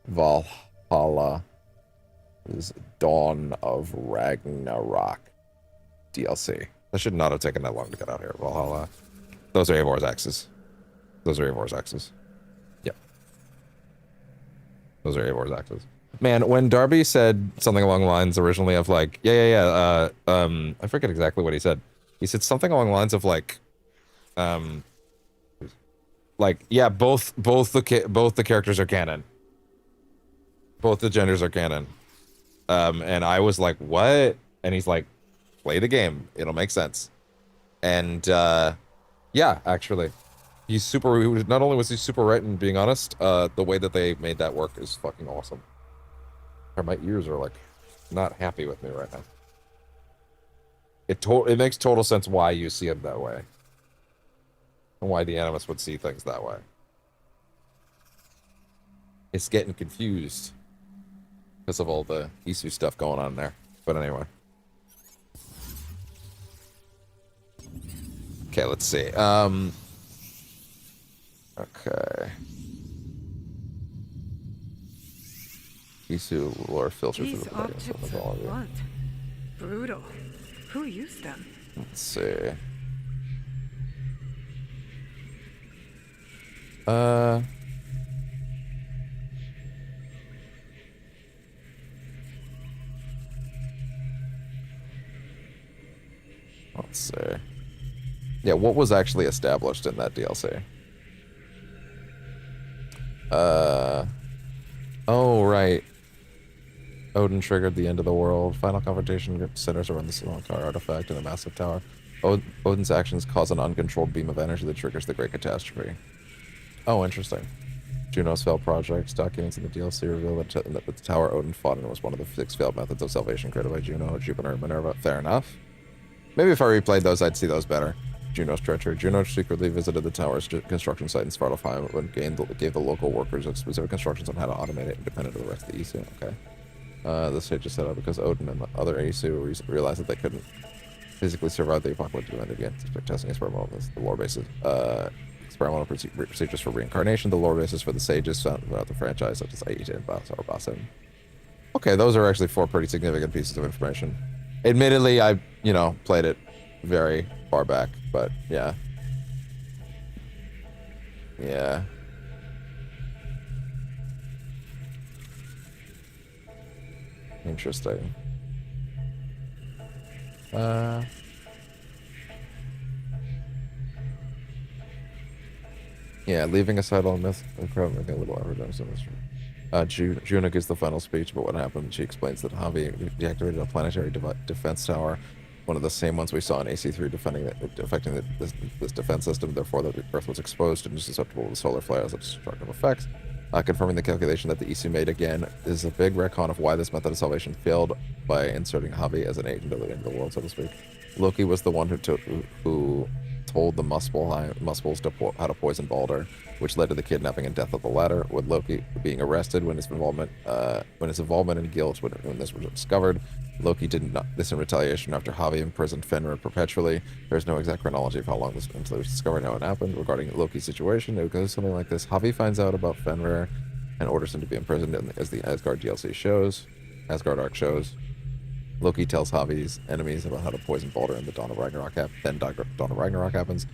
Valhalla is Dawn of Ragnarok DLC? That should not have taken that long to get out here. Valhalla. Those are Eivor's axes. Those are Eivor's axes. Yep. Those are Eivor's axes. Man, when Darby said something along the lines originally of like, I forget exactly what he said. He said something along the lines of like, yeah, both the characters are canon. Both the genders are canon. And I was like, what? And he's like, play the game. It'll make sense. And yeah, actually, not only was he super right in being honest, the way that they made that work is fucking awesome. My ears are like not happy with me right now. It makes total sense why you see it that way. And why the Animus would see things that way. It's getting confused because of all the Isu stuff going on there. But anyway. Okay, let's see. Okay. Isu lore filters These through the objects are blunt. Brutal. Who used them? Let's see. Let's see. Yeah, what was actually established in that DLC? Oh, right. Odin triggered the end of the world. Final confrontation centers around the Salonkar artifact in the massive tower. Odin's actions cause an uncontrolled beam of energy that triggers the Great Catastrophe. Oh, interesting. Juno's failed projects. Documents in the DLC reveal that the tower Odin fought in was one of the 6 failed methods of salvation created by Juno, Jupiter, and Minerva. Fair enough. Maybe if I replayed those, I'd see those better. Juno's treachery. Juno secretly visited the tower's construction site in Svartalfheim and gave the local workers specific instructions on how to automate it independent of the rest of the Isu. Okay. The stage is set up because Odin and the other Isu realized that they couldn't physically survive the apocalypse and began testing experimental the lore bases. Experimental procedures for reincarnation, the lore basis for the sages found throughout the franchise, such as Aita and Basim. Okay, those are actually 4 pretty significant pieces of information. Admittedly, I, played it very far back, but yeah. Yeah. Interesting. Yeah, leaving aside all myth and crowd making a little evidence in this. Juno gives the final speech about what happened. She explains that Javi deactivated a planetary defense tower, one of the same ones we saw in AC3 affecting this defense system. Therefore, the Earth was exposed and susceptible to solar flares and destructive effects. Confirming the calculation that the Isu made again is a big retcon of why this method of salvation failed by inserting Javi as an agent of the end of the world, so to speak. Loki was the one who told the Muspels how to poison Balder, which led to the kidnapping and death of the latter, with Loki being arrested when his involvement and guilt when this was discovered. Loki did not this in retaliation after Javi imprisoned Fenrir perpetually. There's no exact chronology of how long this until it was discovered how it happened. Regarding Loki's situation, it goes something like this. Javi finds out about Fenrir and orders him to be imprisoned, as the Asgard DLC shows. Asgard arc shows. Loki tells Javi's enemies about how to poison Balder, and the Dawn of Ragnarok happens.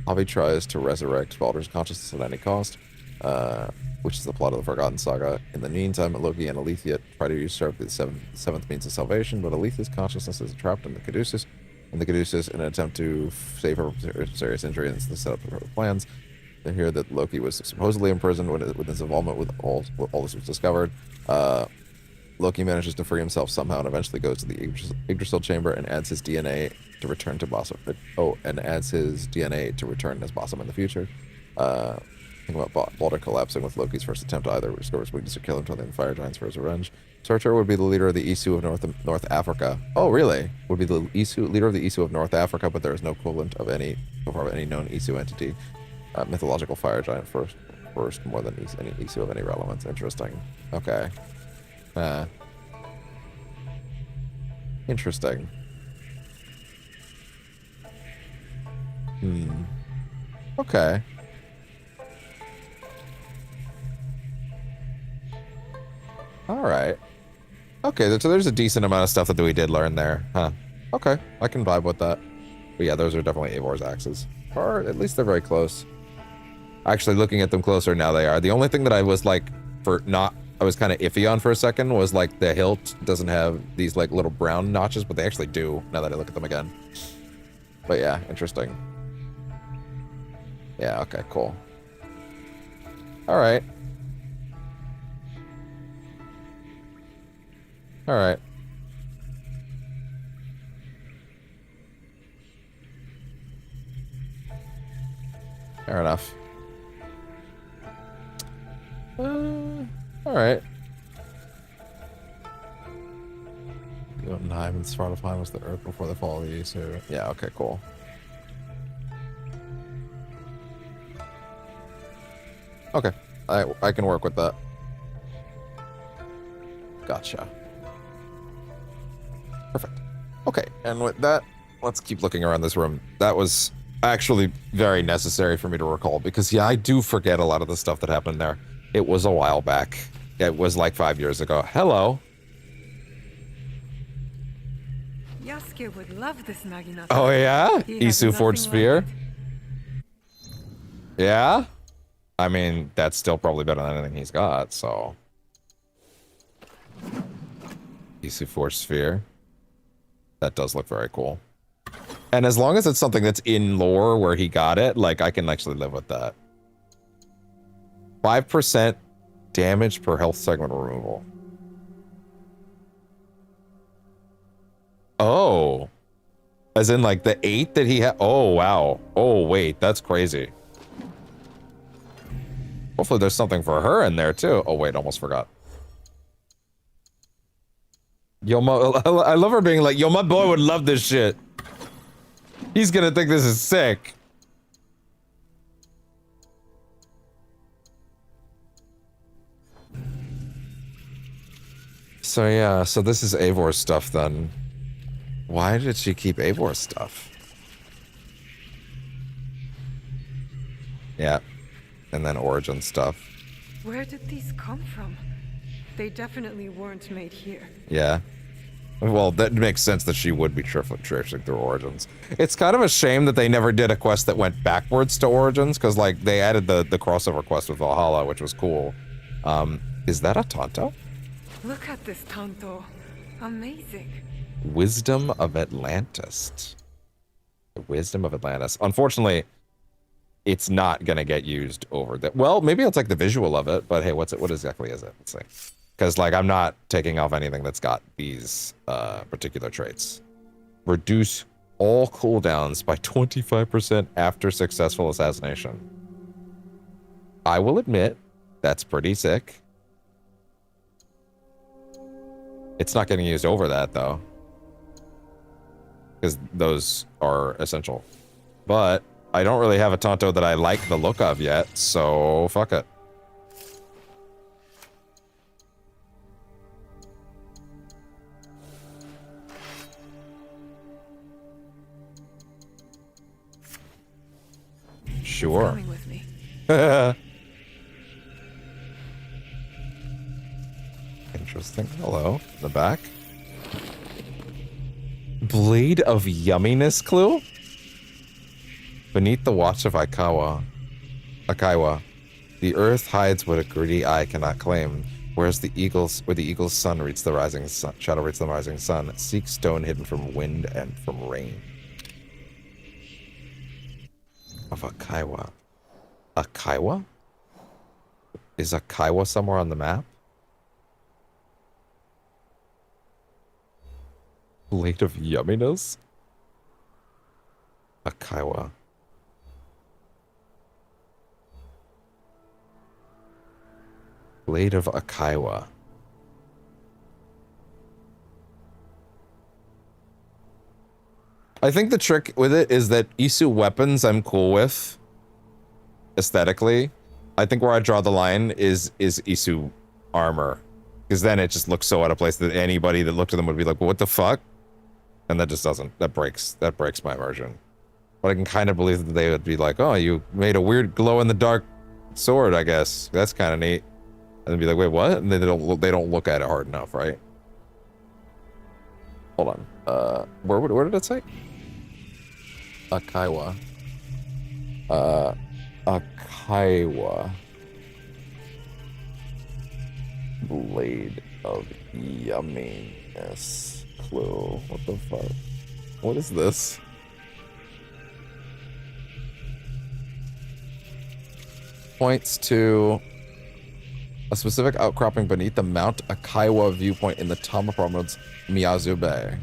Javi tries to resurrect Balder's consciousness at any cost, which is the plot of the Forgotten Saga. In the meantime, Loki and Aletheia try to usurp the seventh means of salvation, but Alethea's consciousness is trapped in the Caduceus, in an attempt to save her from serious injury and to set up her plans. They hear that Loki was supposedly imprisoned with his involvement with all this was discovered. Loki manages to free himself somehow and eventually goes to the Yggdrasil chamber and adds his DNA to return to Bossum. As Bossum in the future. Think about Balder collapsing with Loki's first attempt to either restore his weakness or kill him, telling the fire giants for his revenge. Surtur would be the leader of the Isu of North Africa. Oh, really? Would be the leader of the Isu of North Africa, but there is no equivalent of any known Isu entity. Mythological fire giant first more than any Isu of any relevance. Interesting. Okay. Interesting. Okay. Alright. Okay, so there's a decent amount of stuff that we did learn there. Huh. Okay, I can vibe with that. But yeah, those are definitely Eivor's axes. Or at least they're very close. Actually, looking at them closer, now they are. The only thing that I was like, I was kind of iffy on for a second was like the hilt doesn't have these like little brown notches, but they actually do now that I look at them again. But yeah, interesting. Yeah, okay, cool. All right. All right. Fair enough. All right. Jotunheim and Svartalfheim was the Earth before the fall of the Isu. Yeah, okay, cool. Okay, I can work with that. Gotcha. Perfect. Okay, and with that, let's keep looking around this room. That was actually very necessary for me to recall, because yeah, I do forget a lot of the stuff that happened there. It was a while back. It was like 5 years ago. Hello. Yasuke would love this Naginata. Oh yeah? He has Isu Forge nothing Sphere? like Yeah? I mean, that's still probably better than anything he's got, so. Isu Forge Sphere. That does look very cool. And as long as it's something that's in lore where he got it, like, I can actually live with that. 5% damage per health segment removal. Oh. As in, like, the 8 that he had? Oh, wow. Oh, wait, that's crazy. Hopefully there's something for her in there, too. Oh, wait, almost forgot. Yo, I love her being like, yo, my boy would love this shit. He's gonna think this is sick. So yeah, so this is Eivor's stuff then. Why did she keep Eivor's stuff? Yeah, and then Origin stuff. Where did these come from? They definitely weren't made here. Yeah. Well, that makes sense that she would be traversing through Origins. It's kind of a shame that they never did a quest that went backwards to Origins, because like they added the crossover quest with Valhalla, which was cool. Is that a Tonto? Look at this Tanto. Amazing. Wisdom of Atlantis. The Wisdom of Atlantis. Unfortunately, it's not gonna get used over that. Well, maybe I'll take the visual of it, but hey, what exactly is it? Let's see. Because, like, I'm not taking off anything that's got these particular traits. Reduce all cooldowns by 25% after successful assassination. I will admit, that's pretty sick. It's not getting used over that, though. Because those are essential. But I don't really have a Tonto that I like the look of yet, so fuck it. Sure. Coming with me. Interesting. Hello. In the back. Blade of Yumminess clue? Beneath the watch of Akaiwa, the earth hides what a greedy eye cannot claim, whereas the eagle's sun reads the rising sun, shadow reads the rising sun. Seek stone hidden from wind and from rain. Of Akaiwa. Akaiwa? Is Akaiwa somewhere on the map? Blade of Yumminess? Akaiwa. Blade of Akaiwa. I think the trick with it is that Isu weapons I'm cool with aesthetically. I think where I draw the line is Isu armor. Because then it just looks so out of place that anybody that looked at them would be like, well, what the fuck? And that just doesn't. That breaks my immersion. But I can kind of believe that they would be like, oh, you made a weird glow-in-the-dark sword, I guess. That's kind of neat. And then be like, wait, what? And then they don't look at it hard enough, right? Hold on. Where did it say? Akaiwa. Akaiwa. Blade of Yumminess clue. What the fuck? What is this? Points to a specific outcropping beneath the Mount Akaiwa viewpoint in the Tama Promenades, Miyazu Bay.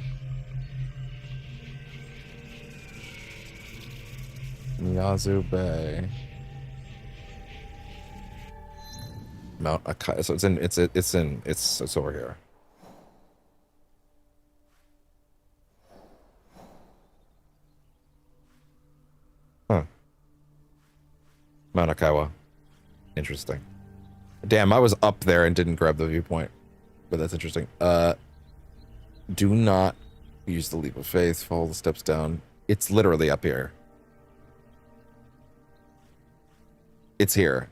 Miyazu Bay. Mount Akaiwa. So it's over here. Huh. Mount Akaiwa. Interesting. Damn, I was up there and didn't grab the viewpoint. But that's interesting. Do not use the leap of faith. Follow the steps down. It's literally up here. It's here.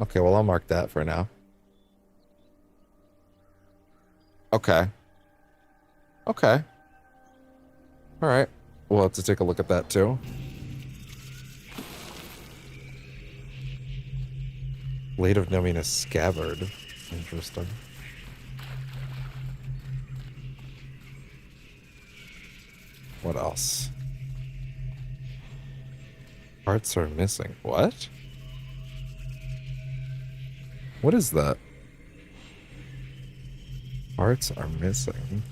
Okay, well, I'll mark that for now. Okay. Okay. Alright. We'll have to take a look at that, too. Blade of Yumminess scabbard. Interesting. What else? Parts are missing. What? What is that? Parts are missing.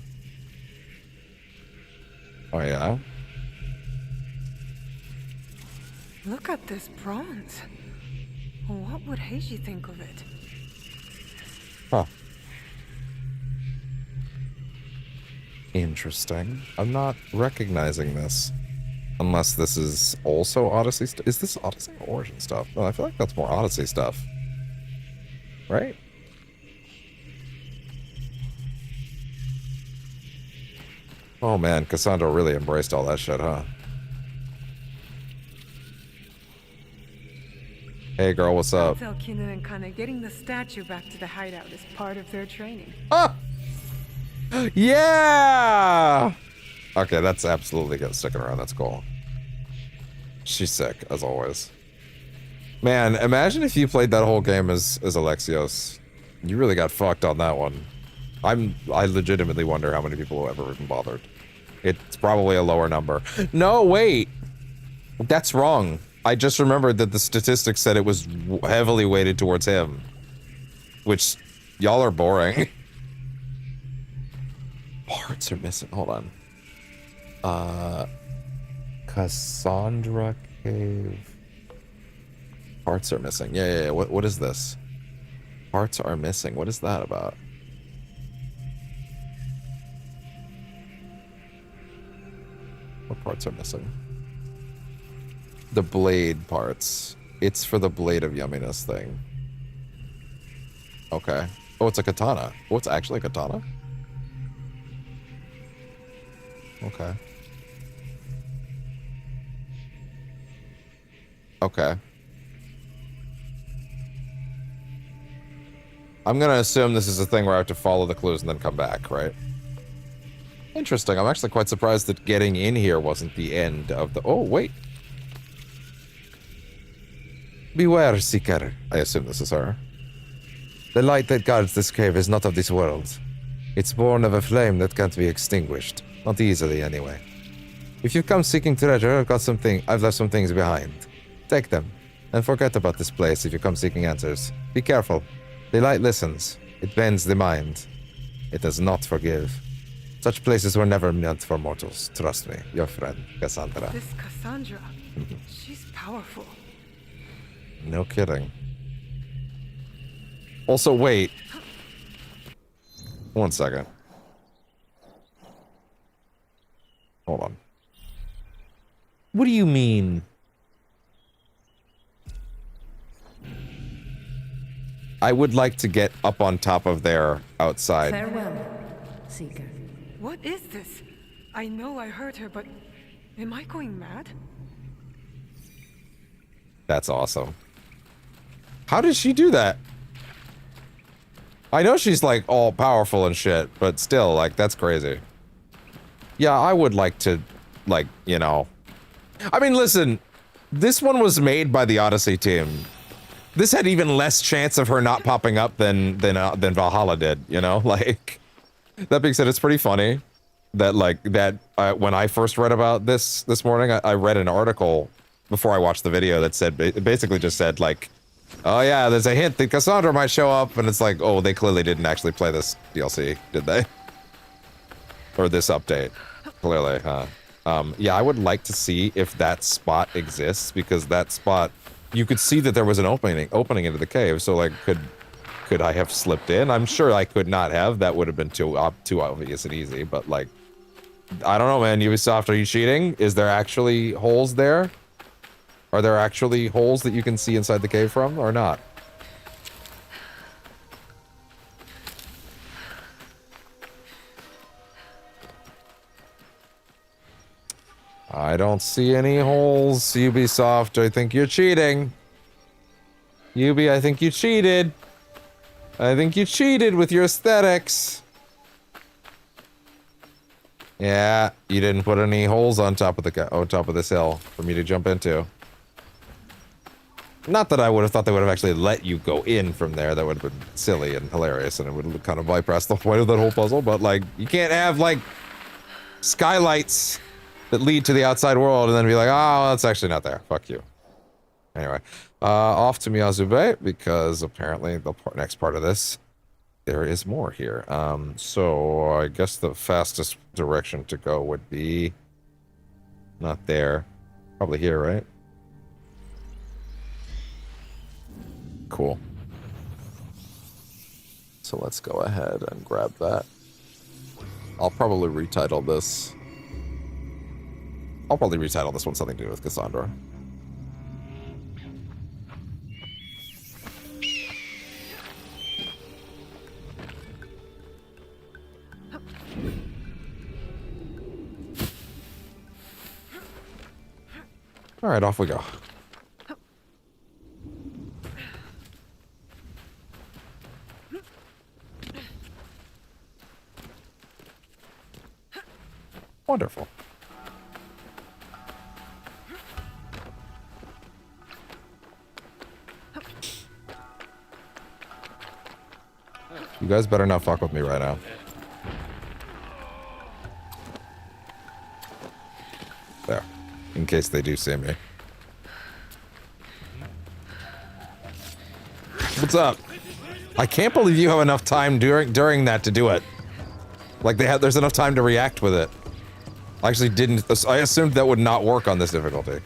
Oh, yeah? Look at this bronze. What would Heiji think of it? Huh. Interesting. I'm not recognizing this. Unless this is also Odyssey stuff. Is this Odyssey or Origin stuff? No, I feel like that's more Odyssey stuff. Right? Oh man, Kassandra really embraced all that shit, huh? Hey girl, what's up? Tell Keenan and Kana getting the statue back to the hideout is part of their training. Ah! Yeah! Okay, that's absolutely good. Sticking around, that's cool. She's sick, as always. Man, imagine if you played that whole game as Alexios. You really got fucked on that one. I legitimately wonder how many people have ever even bothered. It's probably a lower number. No, wait! That's wrong. I just remembered that the statistics said it was heavily weighted towards him. Which, y'all are boring. Parts are missing. Hold on. Kassandra Cave. Parts are missing. Yeah. What is this? Parts are missing. What is that about? What parts are missing? The blade parts. It's for the blade of yumminess thing. Okay. Oh, it's a katana. Oh, it's actually a katana? Okay. Okay. I'm gonna assume this is a thing where I have to follow the clues and then come back, right? Interesting. I'm actually quite surprised that getting in here wasn't the end of the... Oh, wait. Beware, Seeker. I assume this is her. The light that guards this cave is not of this world. It's born of a flame that can't be extinguished. Not easily, anyway. If you've come seeking treasure, I've left some things behind. Take them, and forget about this place if you come seeking answers. Be careful. The light listens. It bends the mind. It does not forgive. Such places were never meant for mortals. Trust me, your friend, Kassandra. This Kassandra, she's powerful. No kidding. Also, wait. 1 second. Hold on. What do you mean? I would like to get up on top of there outside. Farewell, Seeker. What is this? I know I heard her, but am I going mad? That's awesome. How did she do that? I know she's like all powerful and shit, but still, like, that's crazy. Yeah, I would like to, like, you know. I mean, listen, this one was made by the Odyssey team. This had even less chance of her not popping up than Valhalla did, you know? Like, that being said, it's pretty funny that, like, when I first read about this morning, I read an article before I watched the video that said, it basically just said, like, oh yeah, there's a hint that Kassandra might show up, and it's like, oh, they clearly didn't actually play this DLC, did they? Or this update. Clearly, huh? Yeah, I would like to see if that spot exists, because that spot, you could see that there was an opening into the cave, so, like, could I have slipped in? I'm sure I could not have. That would have been too obvious and easy, but, like, I don't know, man. Ubisoft, are you cheating? Is there actually holes there? Are there actually holes that you can see inside the cave from, or not? I don't see any holes, Ubisoft. I think you're cheating. Ubi, I think you cheated. I think you cheated with your aesthetics. Yeah, you didn't put any holes on top of this hill for me to jump into. Not that I would have thought they would have actually let you go in from there. That would have been silly and hilarious, and it would have kind of bypassed the point of that whole puzzle. But, like, you can't have, like, skylights that lead to the outside world and then be like, oh, that's actually not there. Fuck you. Anyway, off to Miyazube, because apparently the next part of this, there is more here. So I guess the fastest direction to go would be not there. Probably here, right? Cool. So let's go ahead and grab that. I'll probably retitle this. I'll probably retitle this one something to do with Kassandra. All right, off we go. Wonderful. You guys better not fuck with me right now. There. In case they do see me. What's up? I can't believe you have enough time during that to do it. Like there's enough time to react with it. I actually didn't. I assumed that would not work on this difficulty.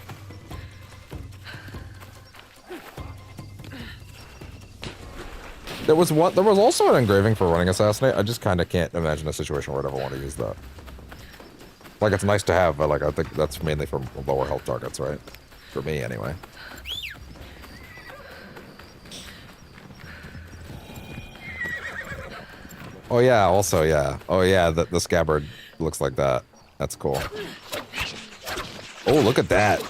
There was also an engraving for running assassinate. I just kind of can't imagine a situation where I'd ever want to use that. Like, it's nice to have, but like I think that's mainly for lower health targets, right? For me, anyway. Oh yeah, also, yeah. Oh yeah, the scabbard looks like that. That's cool. Oh, look at that.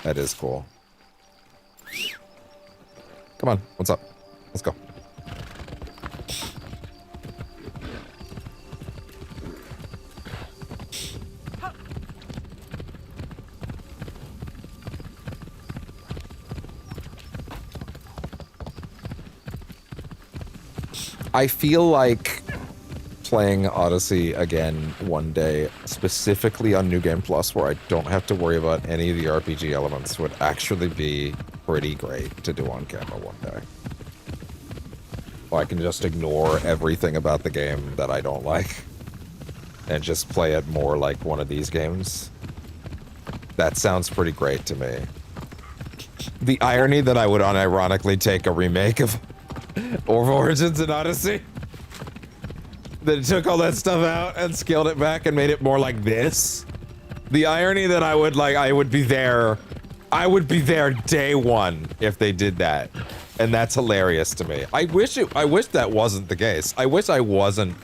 That is cool. Come on, what's up? Let's go. I feel like playing Odyssey again one day, specifically on New Game Plus, where I don't have to worry about any of the RPG elements, would actually be pretty great to do on camera one day. I can just ignore everything about the game that I don't like and just play it more like one of these games. That sounds pretty great to me. The irony that I would unironically take a remake of Origins and Odyssey, that took all that stuff out and scaled it back and made it more like this. The irony that I would be there day one if they did that, and that's hilarious to me. I wish that wasn't the case. I wish I wasn't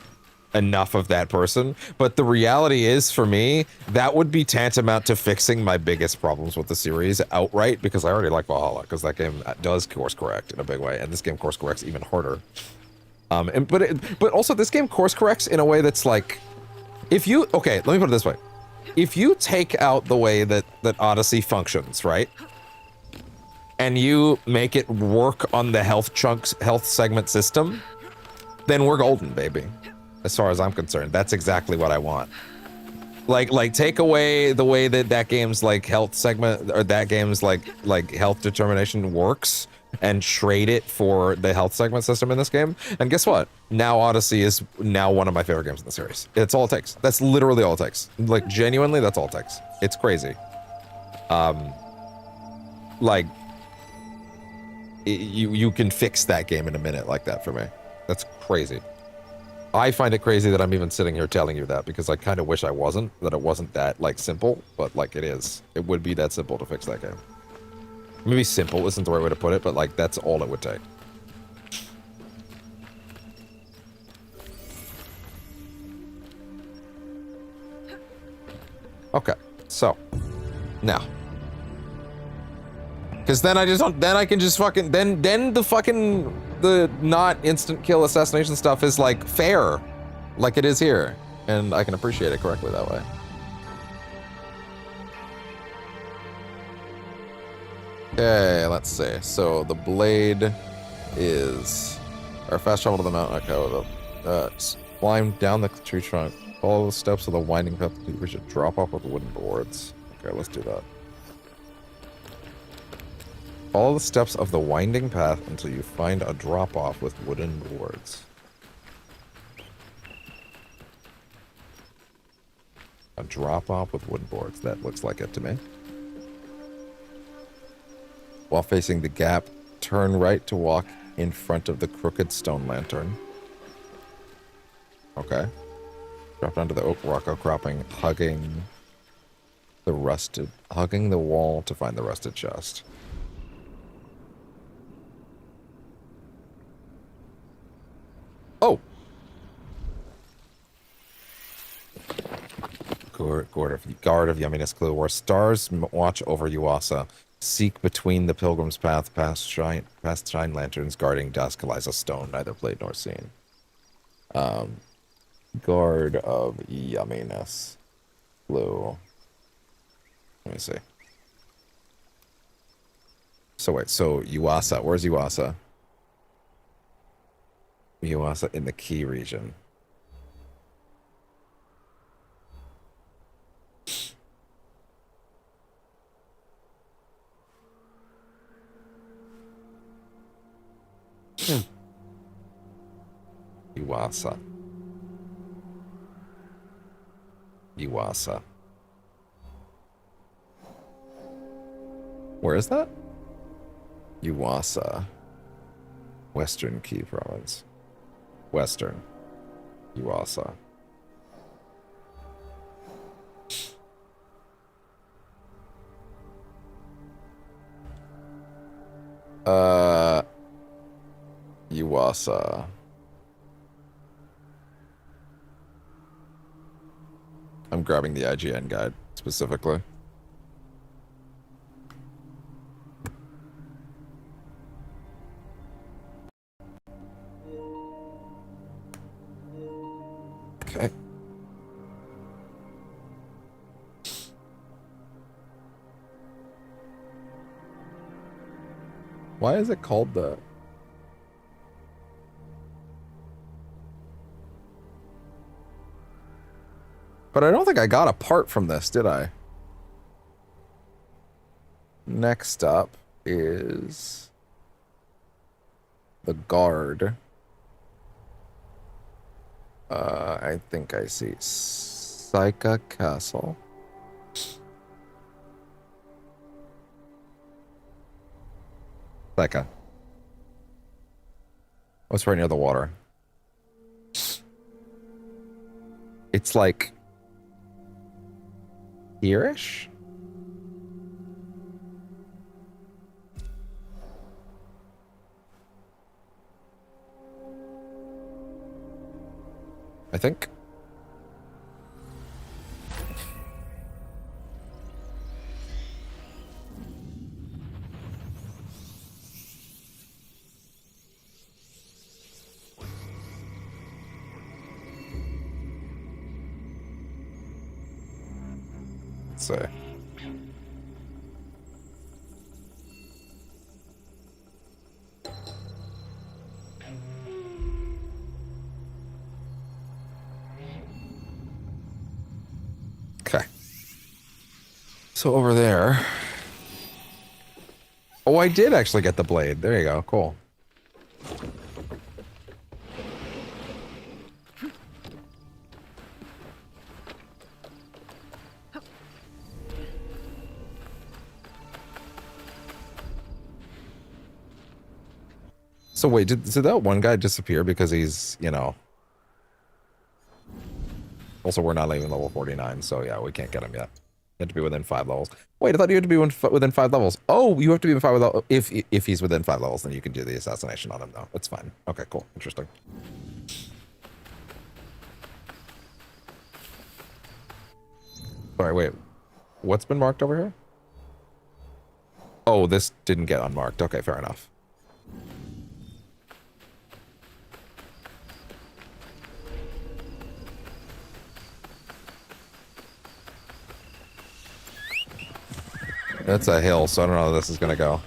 enough of that person, but the reality is, for me, that would be tantamount to fixing my biggest problems with the series outright, because I already like Valhalla, because that game does course correct in a big way, and this game course corrects even harder. But also this game course corrects in a way that's like, okay, let me put it this way. If you take out the way that Odyssey functions, right? And you make it work on the health segment system, then we're golden, baby. As far as I'm concerned, that's exactly what I want. Like take away the way that game's like health segment, or that game's like health determination works, and trade it for the health segment system in this game. And guess what? Now Odyssey is now one of my favorite games in the series. It's all it takes. That's literally all it takes. Like genuinely, that's all it takes. It's crazy. You can fix that game in a minute like that for me. That's crazy. I find it crazy that I'm even sitting here telling you that, because I kind of wish I wasn't, that it wasn't that, like, simple, but, like, it is. It would be that simple to fix that game. Maybe simple isn't the right way to put it, but, like, that's all it would take. Okay, so, now. Because then I can just fucking, then the not instant kill assassination stuff is like fair, like it is here, and I can appreciate it correctly that way. Okay, let's see. So the blade is our fast travel to the mountain. Okay, climb down the tree trunk, follow the steps of the winding path. We should drop off with wooden boards. Okay, let's do that. Follow the steps of the winding path until you find a drop-off with wooden boards. A drop-off with wooden boards. That looks like it to me. While facing the gap, turn right to walk in front of the crooked stone lantern. Okay. Drop down to the oak rock outcropping, hugging the wall to find the rusted chest. Oh! Guard of Yumminess Clue, where stars watch over Yuasa. Seek between the pilgrim's path, past shine lanterns, guarding dusk lies a stone, neither played nor seen. Guard of Yumminess Clue. Let me see. So wait, so Yuasa, where's Yuasa? Yuasa in the key region. Yuasa. Where is that? Yuasa. Western Key Province. Western. Yuasa. Yuasa. I'm grabbing the IGN guide specifically. Okay. Why is it called that? But I don't think I got a part from this, did I? Next up is the guard. I think I see Saika Castle. Saika. What's right near the water? It's like here-ish? I think. Let's see. Okay. So over there. Oh, I did actually get the blade. There you go. Cool. So wait, did that one guy disappear because he's, you know... Also, we're not even level 49, so yeah, we can't get him yet. You have to be within 5 levels. Wait, I thought you had to be within 5 levels. Oh, you have to be within 5 levels. If he's within 5 levels, then you can do the assassination on him, though. That's fine. Okay, cool. Interesting. Sorry, wait. What's been marked over here? Oh, this didn't get unmarked. Okay, fair enough. That's a hill, so I don't know how this is gonna go.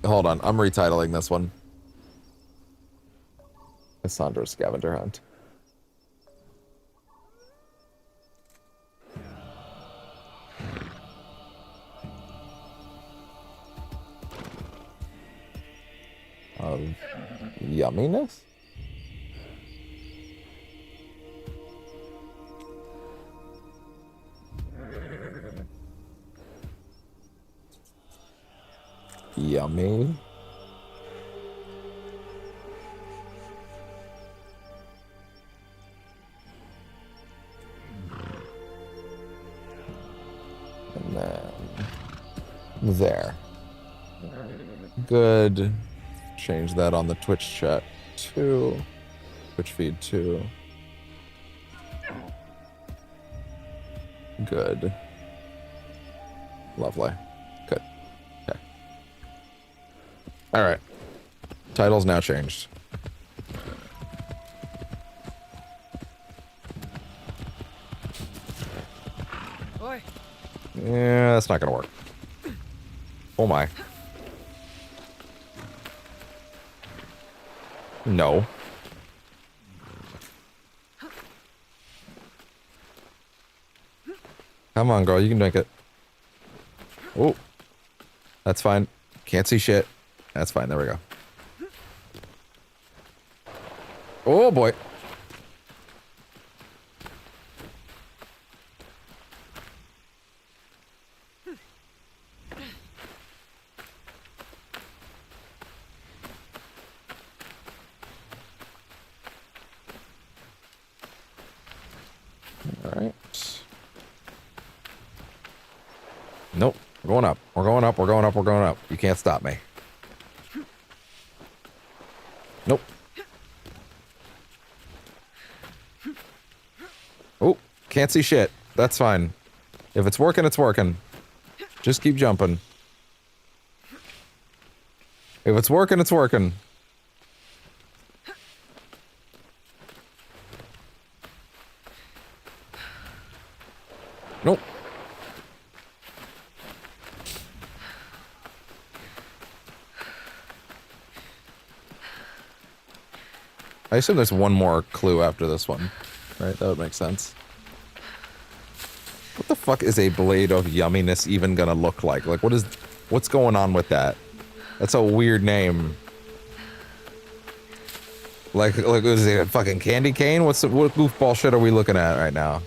Hold on, I'm retitling this one. Kassandra Scavenger Hunt. Yumminess? Yummy. And then there. Good. Change that on the Twitch chat too. Twitch feed too. Good. Lovely. Good. Okay. All right. Title's now changed. Oi. Yeah, that's not gonna work. Oh my. No. Come on, girl. You can make it. Oh. That's fine. Can't see shit. That's fine. There we go. Oh, boy. All right. Nope. We're going up. We're going up. We're going up. We're going up. You can't stop me. Nope. Oh, can't see shit. That's fine. If it's working, it's working. Just keep jumping. If it's working, it's working. Nope. I assume there's one more clue after this one, right? That would make sense. What the fuck is a blade of yumminess even gonna look like? Like, what's going on with that? That's a weird name. Like, is it a fucking candy cane? What goofball shit are we looking at right now?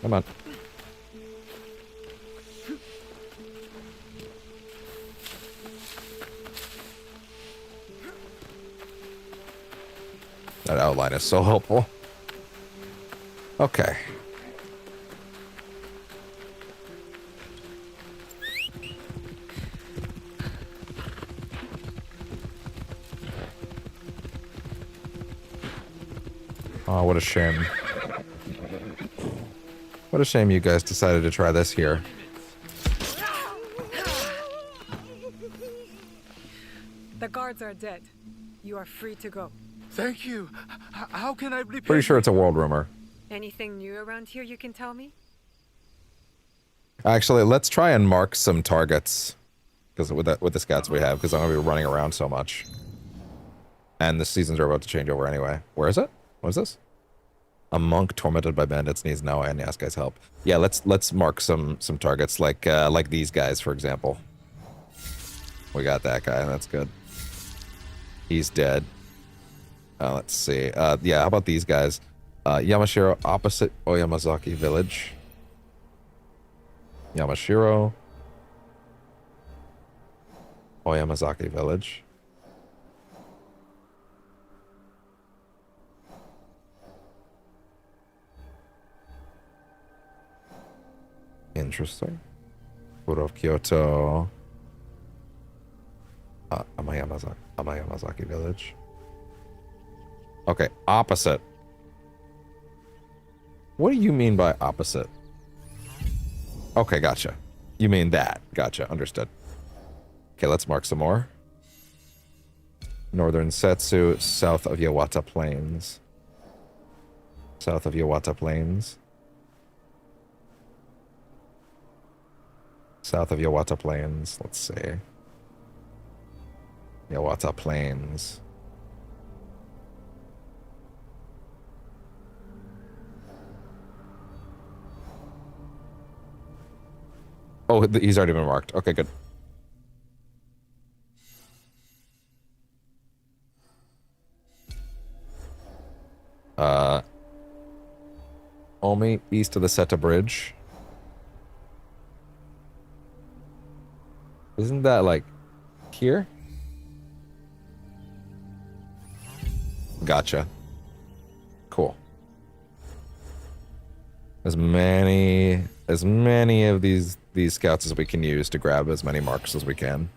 Come on. That outline is so helpful. Okay. Oh, what a shame. What a shame you guys decided to try this here. The guards are dead. You are free to go. Thank you. How can I repay? Pretty sure it's a world rumor. Anything new around here you can tell me? Actually, let's try and mark some targets. Because with the scouts we have, because I'm going to be running around so much. And the seasons are about to change over anyway. Where is it? What is this? A monk tormented by bandits needs now and ask guys help. Yeah, let's mark some targets like these guys, for example. We got that guy. That's good. He's dead. Let's see. Yeah, how about these guys? Yamashiro opposite Oyamazaki village. Yamashiro. Oyamazaki village. Interesting. Puro of Kyoto. Amayamazaki village. Okay, opposite. What do you mean by opposite? Okay, gotcha. You mean that. Gotcha, understood. Okay, let's mark some more. Northern Setsu, south of Yawata Plains. South of Yawata Plains. South of Yawata Plains, let's see. Yawata Plains. Oh, he's already been marked. Okay, good. Omi, east of the Seta Bridge. Isn't that, like, here? Gotcha. Cool. As many of these scouts as we can use to grab as many marks as we can.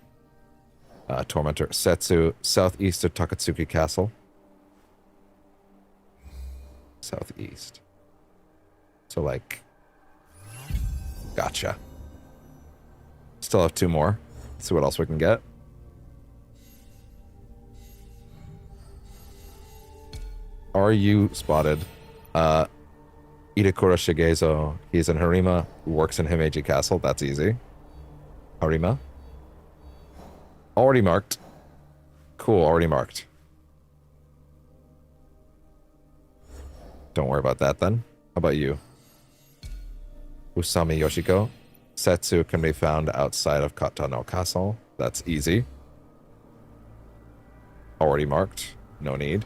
Tormentor, Setsu, southeast of Takatsuki Castle. Southeast. So, like... Gotcha. Still have two more. Let's see what else we can get. Are you spotted? Itakura Shigezo. He's in Harima, who works in Himeji Castle. That's easy. Harima. Already marked. Cool, already marked. Don't worry about that then. How about you? Usami Yoshiko. Setsu can be found outside of Katano Castle. That's easy. Already marked. No need.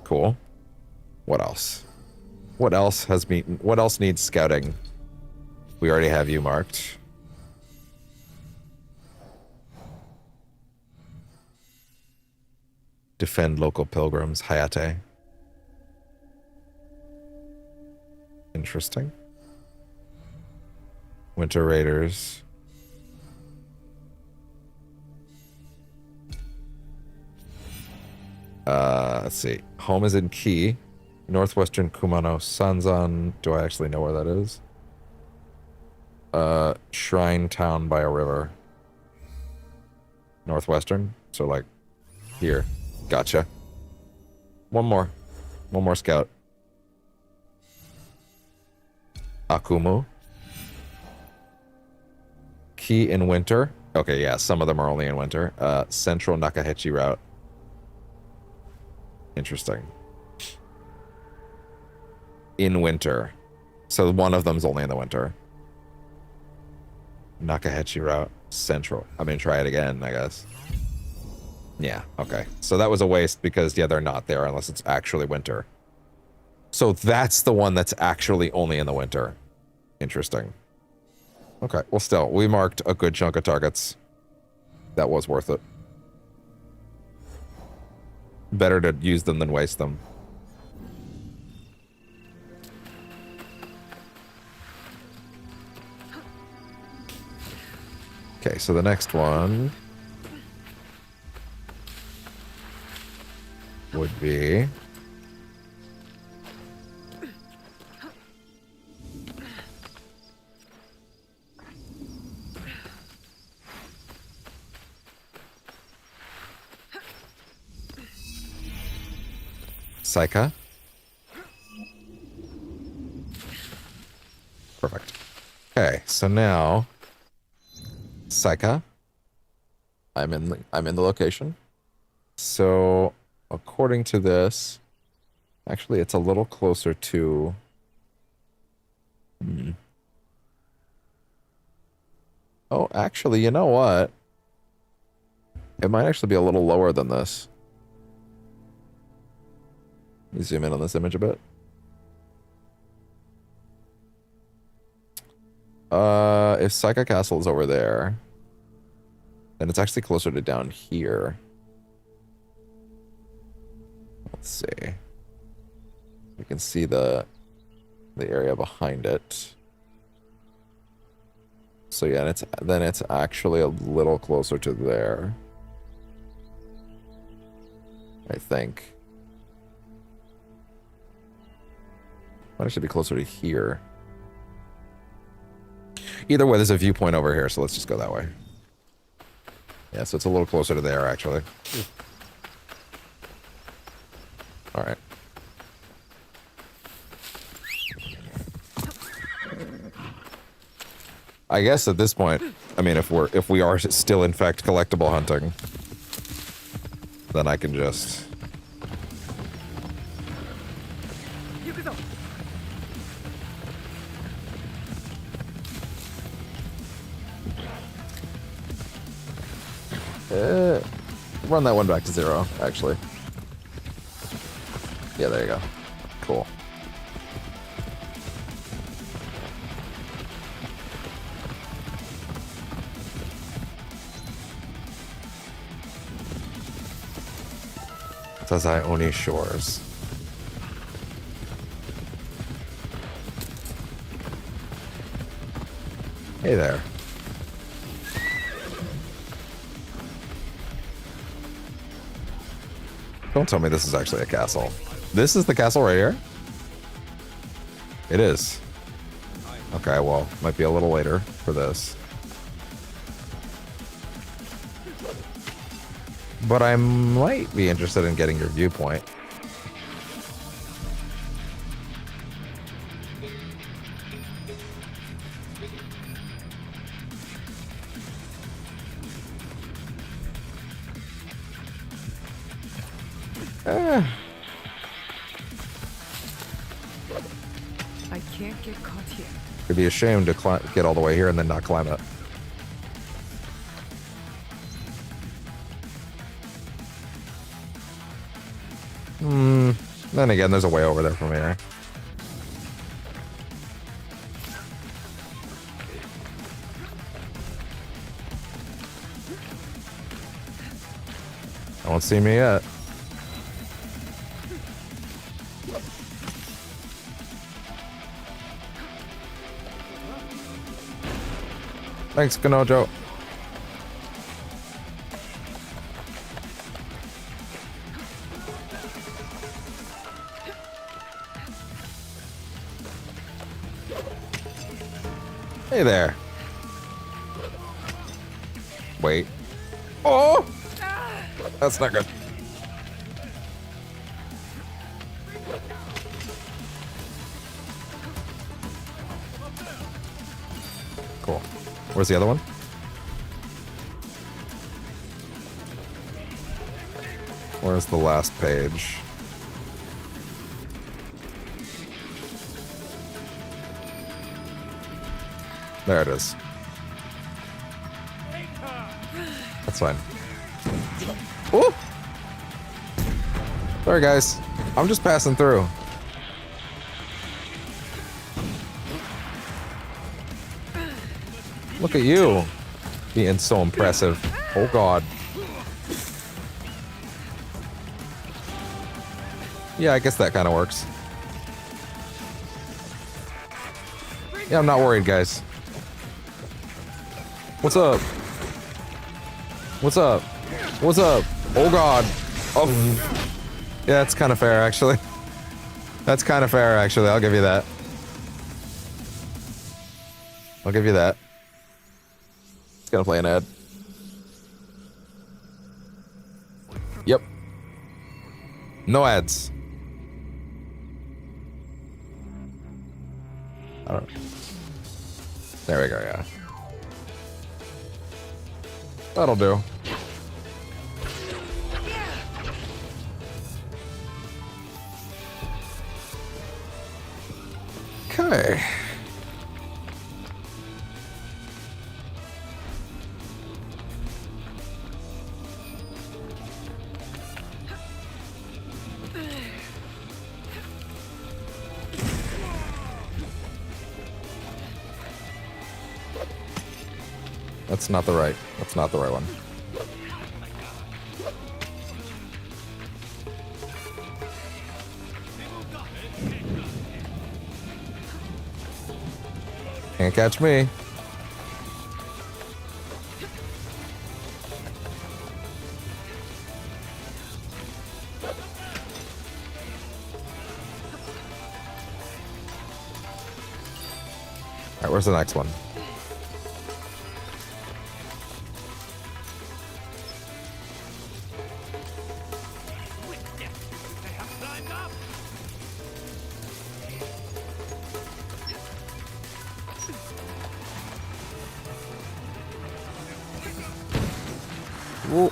Cool. What else? What else needs scouting? We already have you marked. Defend local pilgrims. Hayate. Interesting. Winter Raiders. Let's see. Home is in Key. Northwestern Kumano. Sanzan. Do I actually know where that is? Shrine Town by a river. Northwestern. So like here. Gotcha. One more. One more scout. Akumu. Key in winter. Okay, yeah, some of them are only in winter. Central Nakahechi route. Interesting. In winter. So one of them's only in the winter. Nakahechi route. Central. I mean, try it again, I guess. Yeah, okay. So that was a waste because, yeah, they're not there unless it's actually winter. So that's the one that's actually only in the winter. Interesting. Okay, well still, we marked a good chunk of targets. That was worth it. Better to use them than waste them. Okay, so the next one would be Saika. Perfect. Okay, so now Saika. I'm in the location. So according to this, actually it's a little closer to Oh, actually, you know what? It might actually be a little lower than this. Let me zoom in on this image a bit. If Saika Castle is over there, then it's actually closer to down here. Let's see. We can see the area behind it. So yeah, then it's actually a little closer to there. I think. Might actually be closer to here. Either way, there's a viewpoint over here, so let's just go that way. Yeah, so it's a little closer to there, actually. Alright. I guess at this point, I mean, if we are still in fact collectible hunting, then I can just run that one back to 0, actually. Yeah, there you go. Cool. Sazai Oni Shores. Hey there. Don't tell me this is actually a castle. This is the castle right here? It is. Okay, well, might be a little later for this. But I might be interested in getting your viewpoint. I can't get caught here. It'd be a shame to get all the way here and then not climb it. Then again, there's a way over there from here. Don't see me yet. Thanks, Kanojo. Hey there. Wait. Oh! That's not good. Cool. Where's the other one? Where's the last page? There it is. That's fine. Ooh! Sorry, guys. I'm just passing through. Look at you. Being so impressive. Oh, God. Yeah, I guess that kind of works. Yeah, I'm not worried, guys. What's up? What's up? What's up? Oh, God. Oh. Yeah, that's kind of fair, actually. That's kind of fair, actually. I'll give you that. I'll give you that. It's gonna play an ad. Yep. No ads. I don't know. There we go, yeah. That'll do. Okay. That's not the right one. Can't catch me. Alright, where's the next one? Ooh.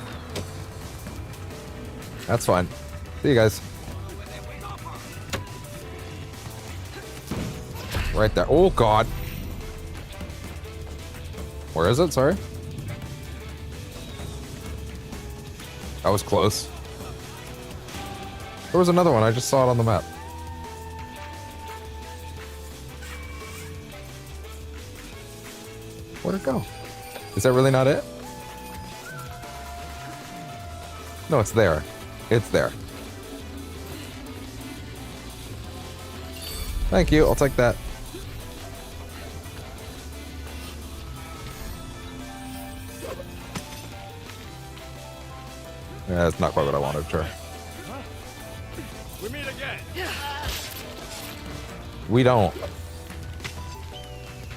That's fine. See you guys. Right there. Oh, God. Where is it? Sorry. That was close. There was another one. I just saw it on the map. Where'd it go? Is that really not it? No, it's there. It's there. Thank you. I'll take that. Yeah, that's not quite what I wanted, sure. We meet again. We don't.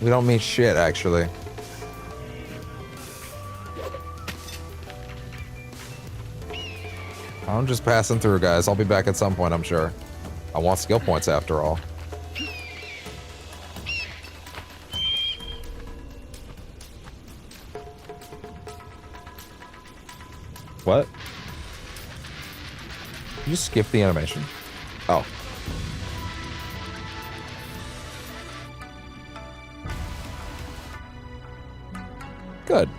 We don't mean shit, actually. I'm just passing through, guys. I'll be back at some point, I'm sure. I want skill points after all. What? You skip the animation? Oh. Good.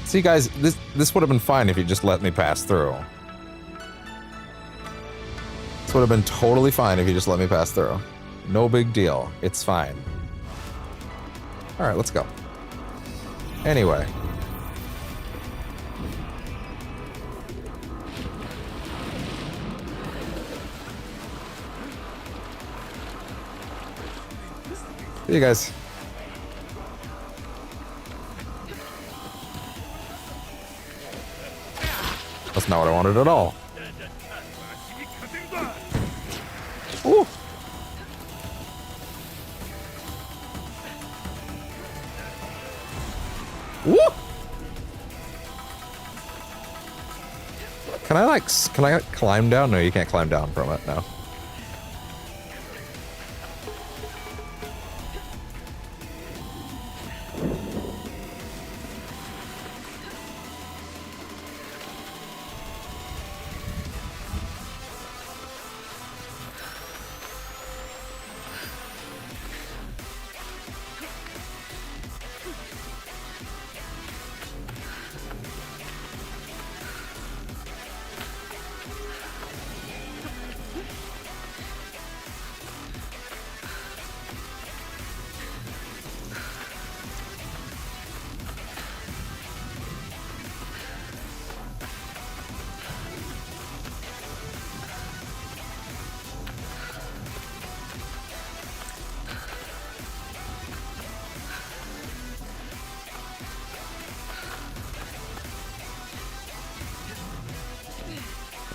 See, guys, this would have been fine if you just let me pass through. This would have been totally fine if you just let me pass through. No big deal. It's fine. Alright, let's go. Anyway. See you guys. not what I wanted at all. Ooh. Woo! Can I climb down? No, you can't climb down from it, no.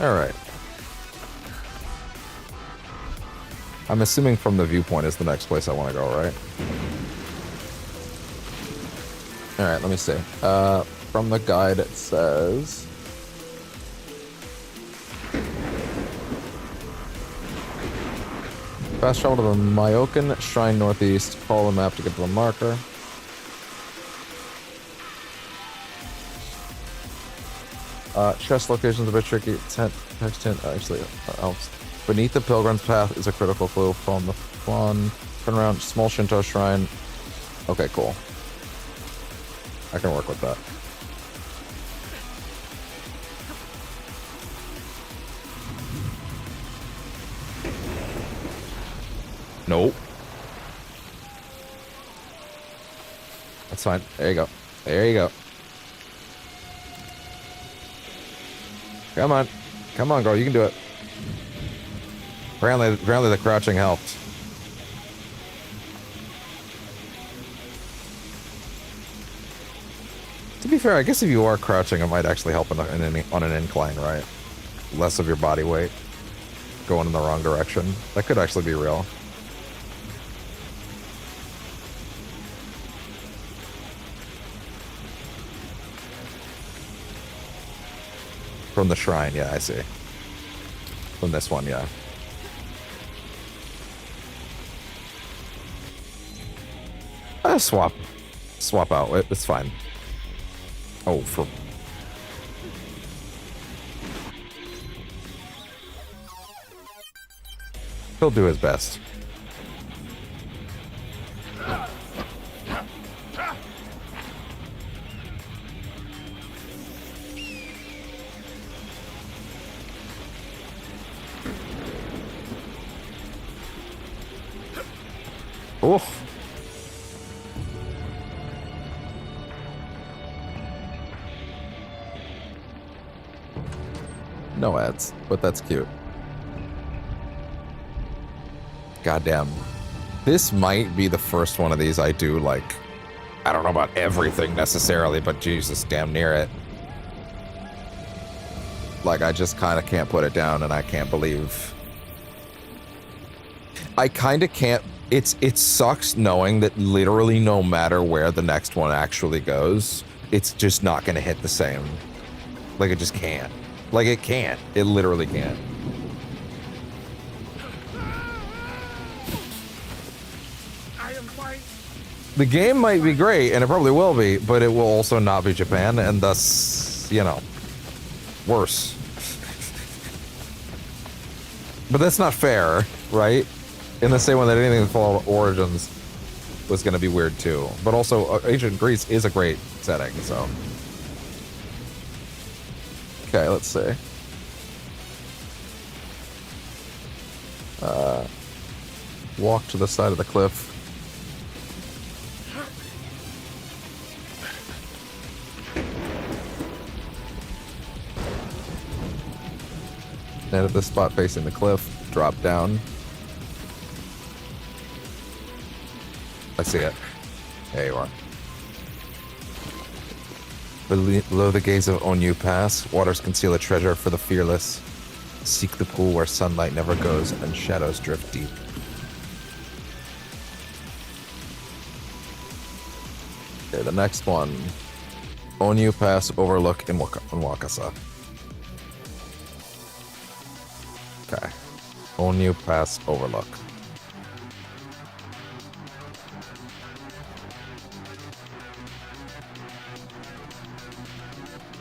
Alright. I'm assuming from the viewpoint is the next place I want to go, right? Alright, let me see. From the guide it says... Fast travel to the Myokan Shrine northeast. Follow the map to get to the marker. Chest location's a bit tricky. Text tent actually helps. Beneath the Pilgrim's Path is a critical clue from the one. Turn around, small Shinto shrine. Okay, cool. I can work with that. Nope. That's fine. There you go. There you go. Come on. Come on, girl. You can do it. Apparently the crouching helped. To be fair, I guess if you are crouching, it might actually help on an incline, right? Less of your body weight going in the wrong direction. That could actually be real. From the shrine, yeah, I see. From this one, yeah. Swap out. It's fine. Oh, for... He'll do his best. Oof. No ads, but that's cute. Goddamn. This might be the first one of these I do, like, I don't know about everything necessarily, but Jesus, damn near it. Like, I just kind of can't put it down, and I can't believe... I kind of can't... It sucks knowing that literally no matter where the next one actually goes, it's just not going to hit the same. Like, it just can't. Like, it can't. It literally can't. The game might be great, and it probably will be, but it will also not be Japan, and thus, you know, worse. But that's not fair, right? In the same way that anything that followed Origins was going to be weird too. But also, Ancient Greece is a great setting, so. Okay, let's see. Walk to the side of the cliff. And at this spot facing the cliff, drop down. I see it. There you are. Below the gaze of Onyu Pass, waters conceal a treasure for the fearless. Seek the pool where sunlight never goes and shadows drift deep. Okay, the next one. Onyu Pass Overlook in Wakasa. Okay. Onyu Pass Overlook.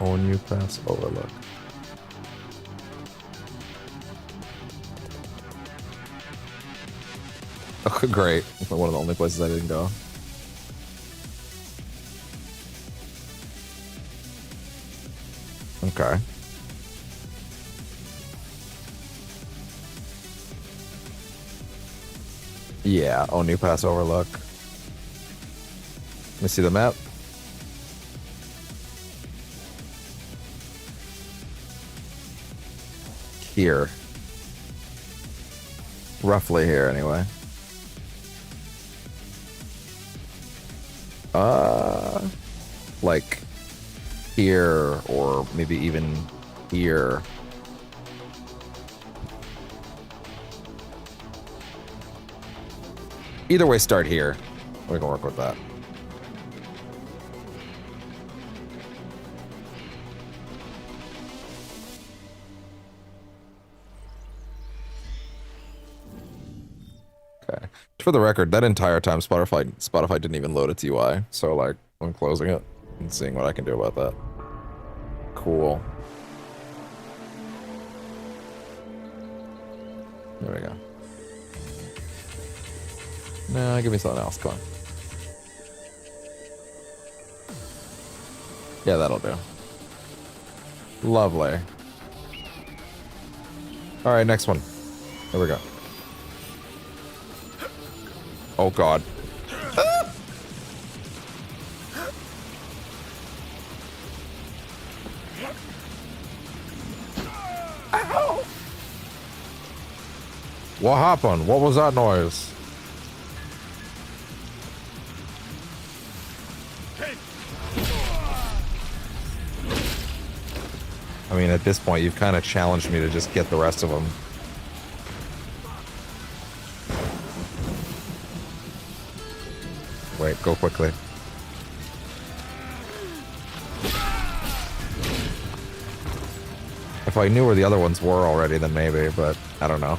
Onyu Pass Overlook. Oh, great. One of the only places I didn't go. Okay. Yeah, Onyu Pass Overlook. Let me see the map. Here. Roughly here, anyway. Like here, or maybe even here. Either way, start here. We can work with that. Okay. For the record, that entire time Spotify didn't even load its UI. So like I'm closing it and seeing what I can do about that. Cool. There we go. Nah, give me something else. Come on. Yeah, that'll do. Lovely. All right, next one. Here we go. Oh God. Ow! What happened? What was that noise? I mean, at this point, you've kind of challenged me to just get the rest of them. Wait, go quickly. If I knew where the other ones were already, then maybe, but I don't know.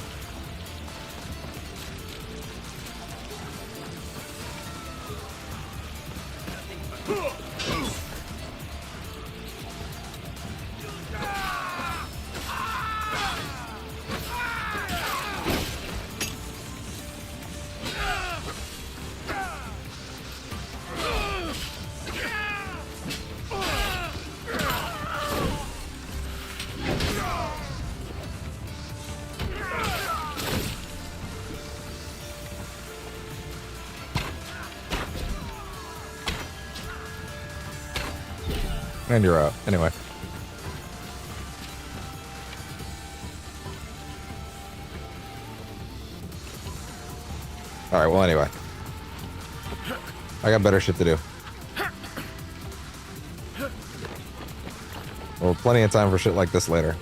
And you're out. Anyway. Alright, well anyway. I got better shit to do. Well, plenty of time for shit like this later.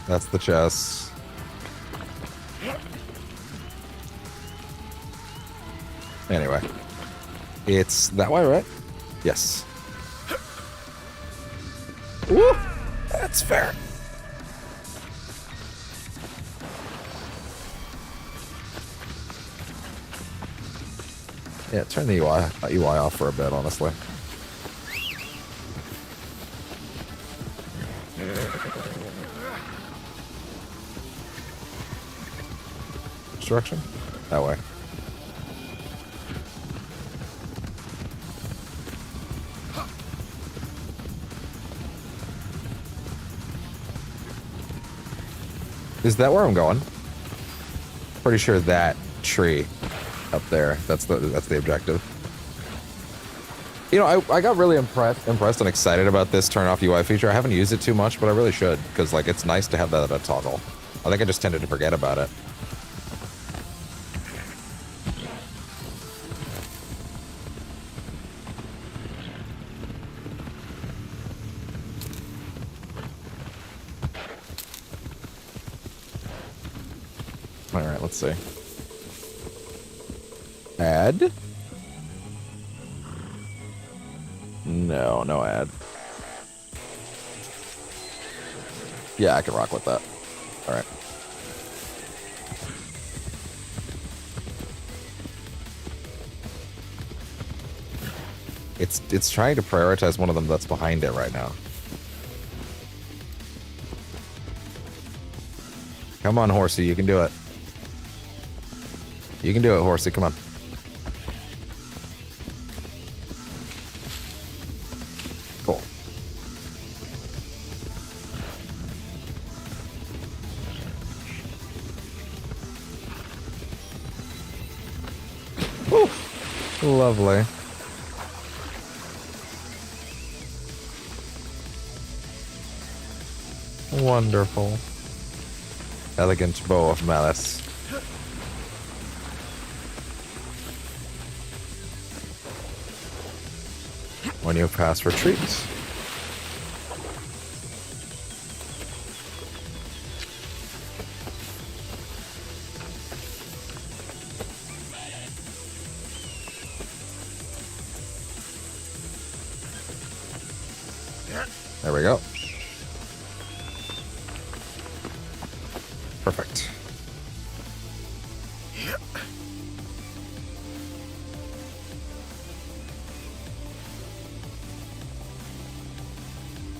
That's the chest. Anyway, it's that way, right? Yes. Woo! That's fair. Yeah, turn the UI off for a bit, honestly. Which direction? That way. Is that where I'm going? Pretty sure that tree up there. That's the objective. You know, I got really impressed and excited about this turn off UI feature. I haven't used it too much, but I really should, because like it's nice to have that at a toggle. I think I just tended to forget about it. Alright, let's see. Add? No, no ad. Yeah, I can rock with that. Alright. It's trying to prioritize one of them that's behind it right now. Come on, Horsey, you can do it. You can do it, Horsey, come on. Cool. Woo. Lovely. Wonderful. Elegant bow of malice. When you pass retreat. There we go. Perfect.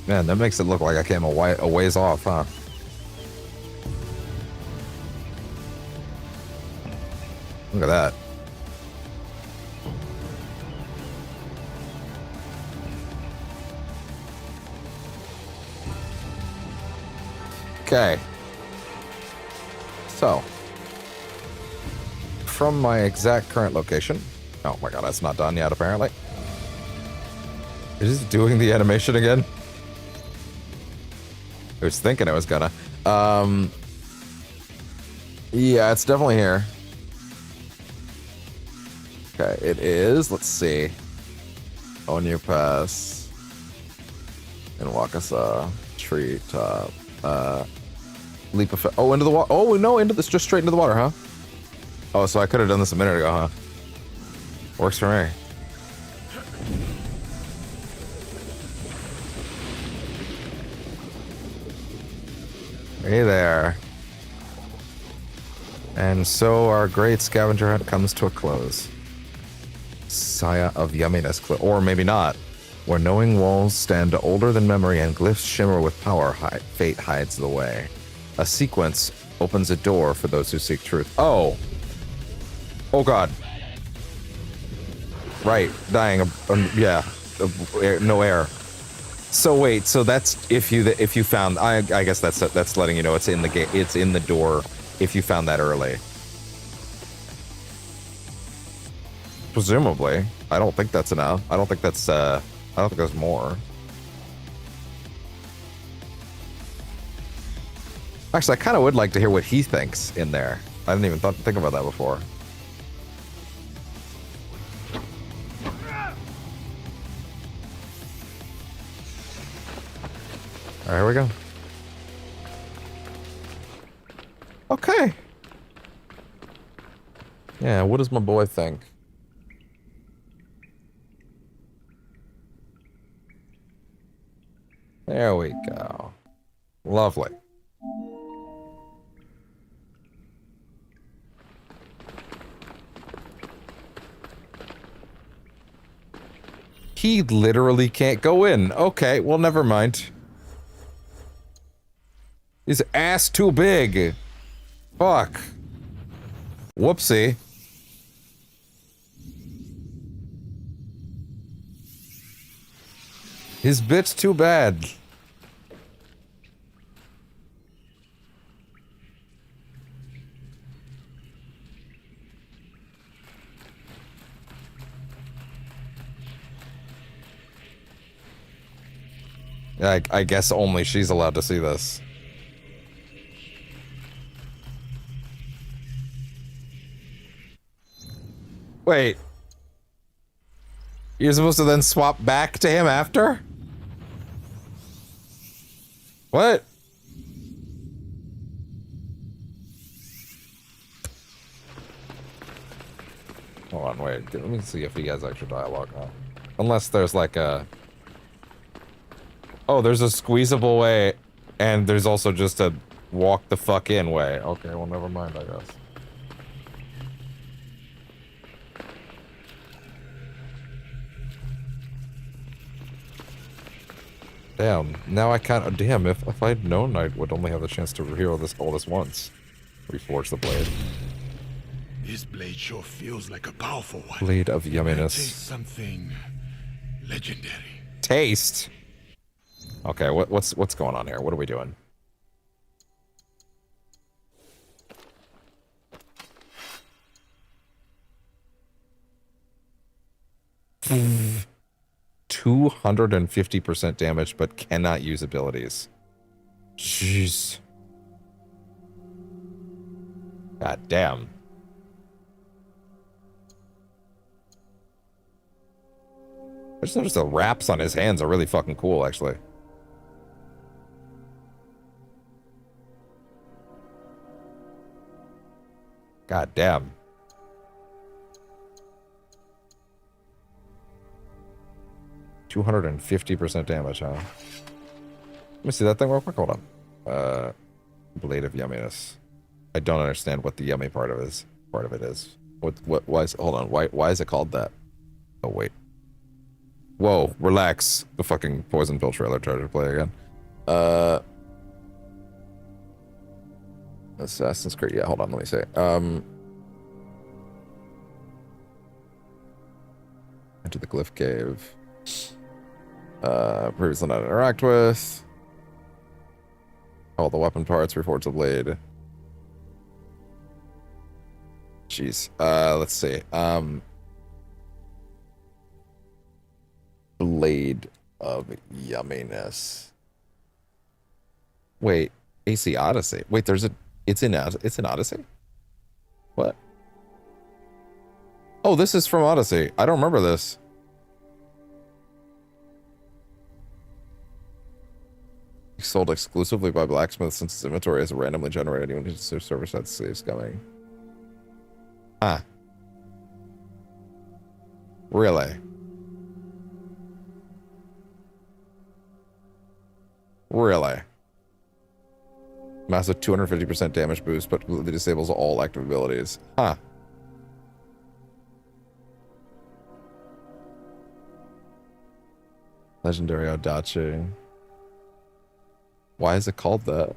Man, that makes it look like I came a ways off, huh? Look at that. Okay. So, from my exact current location. Oh my god, that's not done yet, apparently. Is it doing the animation again? I was thinking I was gonna. Yeah, it's definitely here. Okay, it is. Let's see. Onyu Pass. And Wakasa. Tree top. Leap of... Oh, into the water. Oh, no, into this. Just straight into the water, huh? Oh, so I could have done this a minute ago, huh? Works for me. Hey there. And so our great scavenger hunt comes to a close. Saya of Yumminess, or maybe not. Where knowing walls stand older than memory and glyphs shimmer with power, fate hides the way. A sequence opens a door for those who seek truth. Oh! Oh god. Right, dying. Yeah, no air. So wait, so that's if you found. I guess that's letting you know it's in the gate. It's in the door. If you found that early. Presumably, I don't think that's enough. I don't think that's. I don't think there's more. Actually, I kind of would like to hear what he thinks in there. I didn't even think about that before. All right, here we go. Okay. Yeah, what does my boy think? There we go. Lovely. He literally can't go in. Okay, well, never mind. His ass too big. Fuck. Whoopsie. His bit's too bad. I guess only she's allowed to see this. Wait. You're supposed to then swap back to him after? What? Wait, let me see if he has extra dialogue now. Unless there's like a... Oh, there's a squeezable way, and there's also just a walk the fuck in way. Okay, well, never mind, I guess. Damn, now I can't... Damn, if I'd known I would only have the chance to hear all this once. Reforge the blade. This blade sure feels like a powerful one. Blade of yumminess. Taste something legendary. Taste? Okay, what's going on here? What are we doing? Hmm. 250% damage, but cannot use abilities. Jeez. God damn. I just noticed the wraps on his hands are really fucking cool, actually. God damn. $250% damage, huh? Let me see that thing real quick. Hold on. Blade of yumminess. I don't understand what the yummy part of it is. Why is, hold on, why is it called that? Oh wait. Whoa, relax. The fucking Poison Pill trailer tried to play again. Assassin's Creed. Yeah, hold on, let me say. Enter the Glyph Cave. Previously not interact with. All the weapon parts, reforge the blade. Jeez. Let's see. Blade of yumminess. Wait, AC Odyssey. Wait, it's in Odyssey? What? Oh, this is from Odyssey. I don't remember this. Sold exclusively by Blacksmith since its inventory is randomly generated even if the server side saves coming. Ah. Really? Really? Massive 250% damage boost, but completely disables all active abilities. Huh. Legendary Audace. Why is it called that?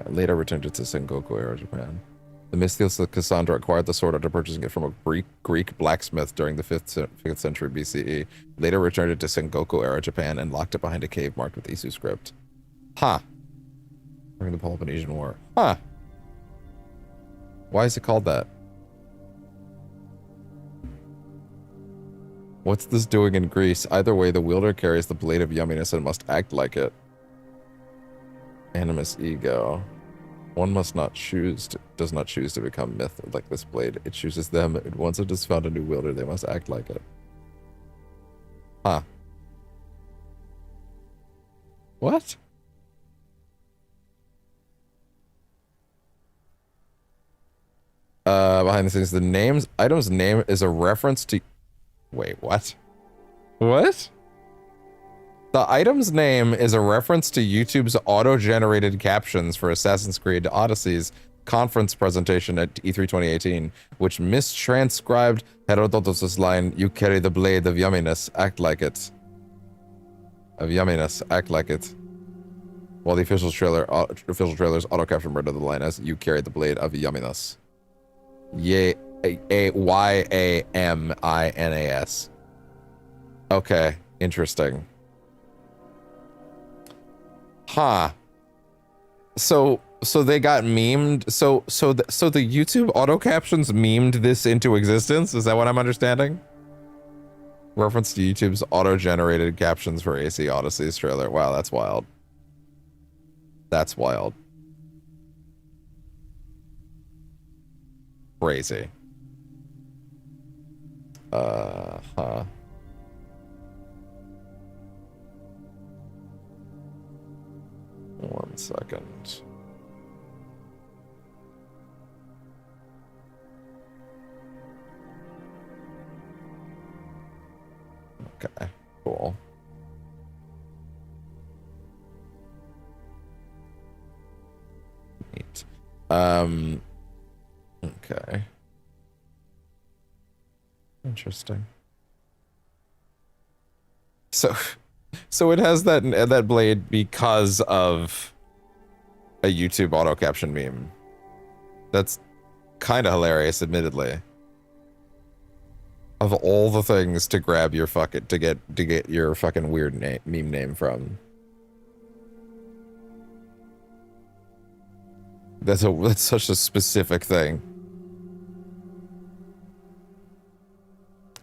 Later returned it to Sengoku era Japan. The mystical Kassandra acquired the sword after purchasing it from a Greek blacksmith during the 5th century BCE. Later returned it to Sengoku era Japan and locked it behind a cave marked with Isu script. Huh. During the Peloponnesian War. Huh. Why is it called that? What's this doing in Greece? Either way, the wielder carries the blade of yumminess and must act like it. Animus ego. One does not choose to become myth like this blade. It chooses them, and once it has found a new wielder, they must act like it. Huh. What? Behind the scenes, the item's name is a reference to... Wait, what? What? The item's name is a reference to YouTube's auto-generated captions for Assassin's Creed Odyssey's conference presentation at E3 2018, which mistranscribed Herodotus' line, "You carry the blade of yumminess, act like it." Of yumminess, act like it. While the official trailer's auto-caption rendered the line as, "You carry the blade of yumminess." Y-A-M-I-N-A-S. Okay, interesting. Huh. So they got memed. So the YouTube auto captions memed this into existence. Is that what I'm understanding? Reference to YouTube's auto-generated captions for AC Odyssey's trailer. Wow, that's wild. That's wild. Crazy. Huh. One second. Okay, cool. Neat. Okay. Interesting. So it has that blade because of a YouTube auto caption meme. That's kind of hilarious, admittedly. Of all the things to grab your to get your fucking weird meme name from. That's such a specific thing.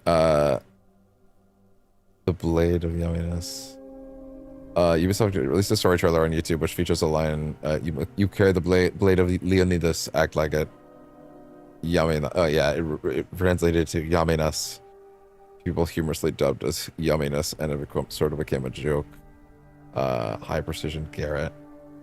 The Blade of Yumminess. Ubisoft released a story trailer on YouTube which features a line, you carry the blade of Leonidas, act like it. Yummy. Oh yeah, it translated to yumminess. People humorously dubbed as yumminess, and it sort of became a joke. High precision Garrett.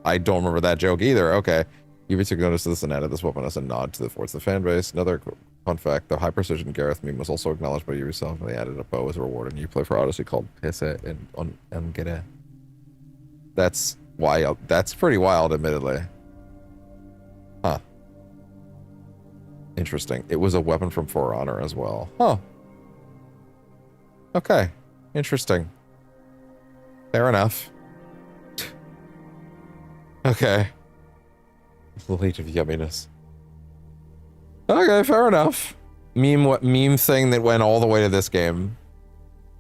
I don't remember that joke either. Okay. Ubi took notice of this and added this weapon as a nod to the fan base. Another fun fact, the high precision Gareth meme was also acknowledged by Ubisoft, and they added a bow as a reward, and you play for Odyssey called Pisse and Gere. That's wild. That's pretty wild, admittedly. Huh. Interesting. It was a weapon from For Honor as well. Huh. Okay. Interesting. Fair enough. Okay. Blade of Yumminess. Okay, fair enough. Meme thing that went all the way to this game.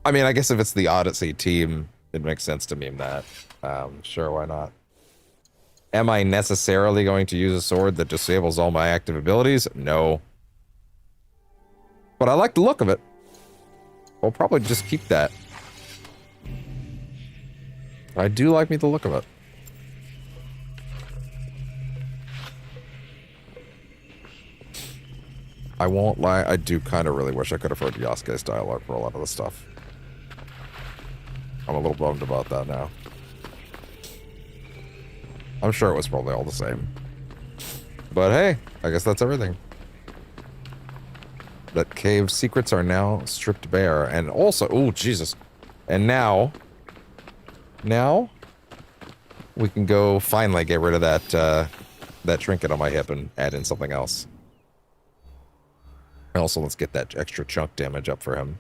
I mean, I guess if it's the Odyssey team, it makes sense to meme that. Sure, why not? Am I necessarily going to use a sword that disables all my active abilities? No. But I like the look of it. I'll probably just keep that. I do like the look of it. I won't lie, I do kind of really wish I could have heard Yasuke's dialogue for a lot of the stuff. I'm a little bummed about that now. I'm sure it was probably all the same. But hey, I guess that's everything. That cave secrets are now stripped bare, and also, oh Jesus. And now we can go finally get rid of that trinket on my hip and add in something else. And also, let's get that extra chunk damage up for him.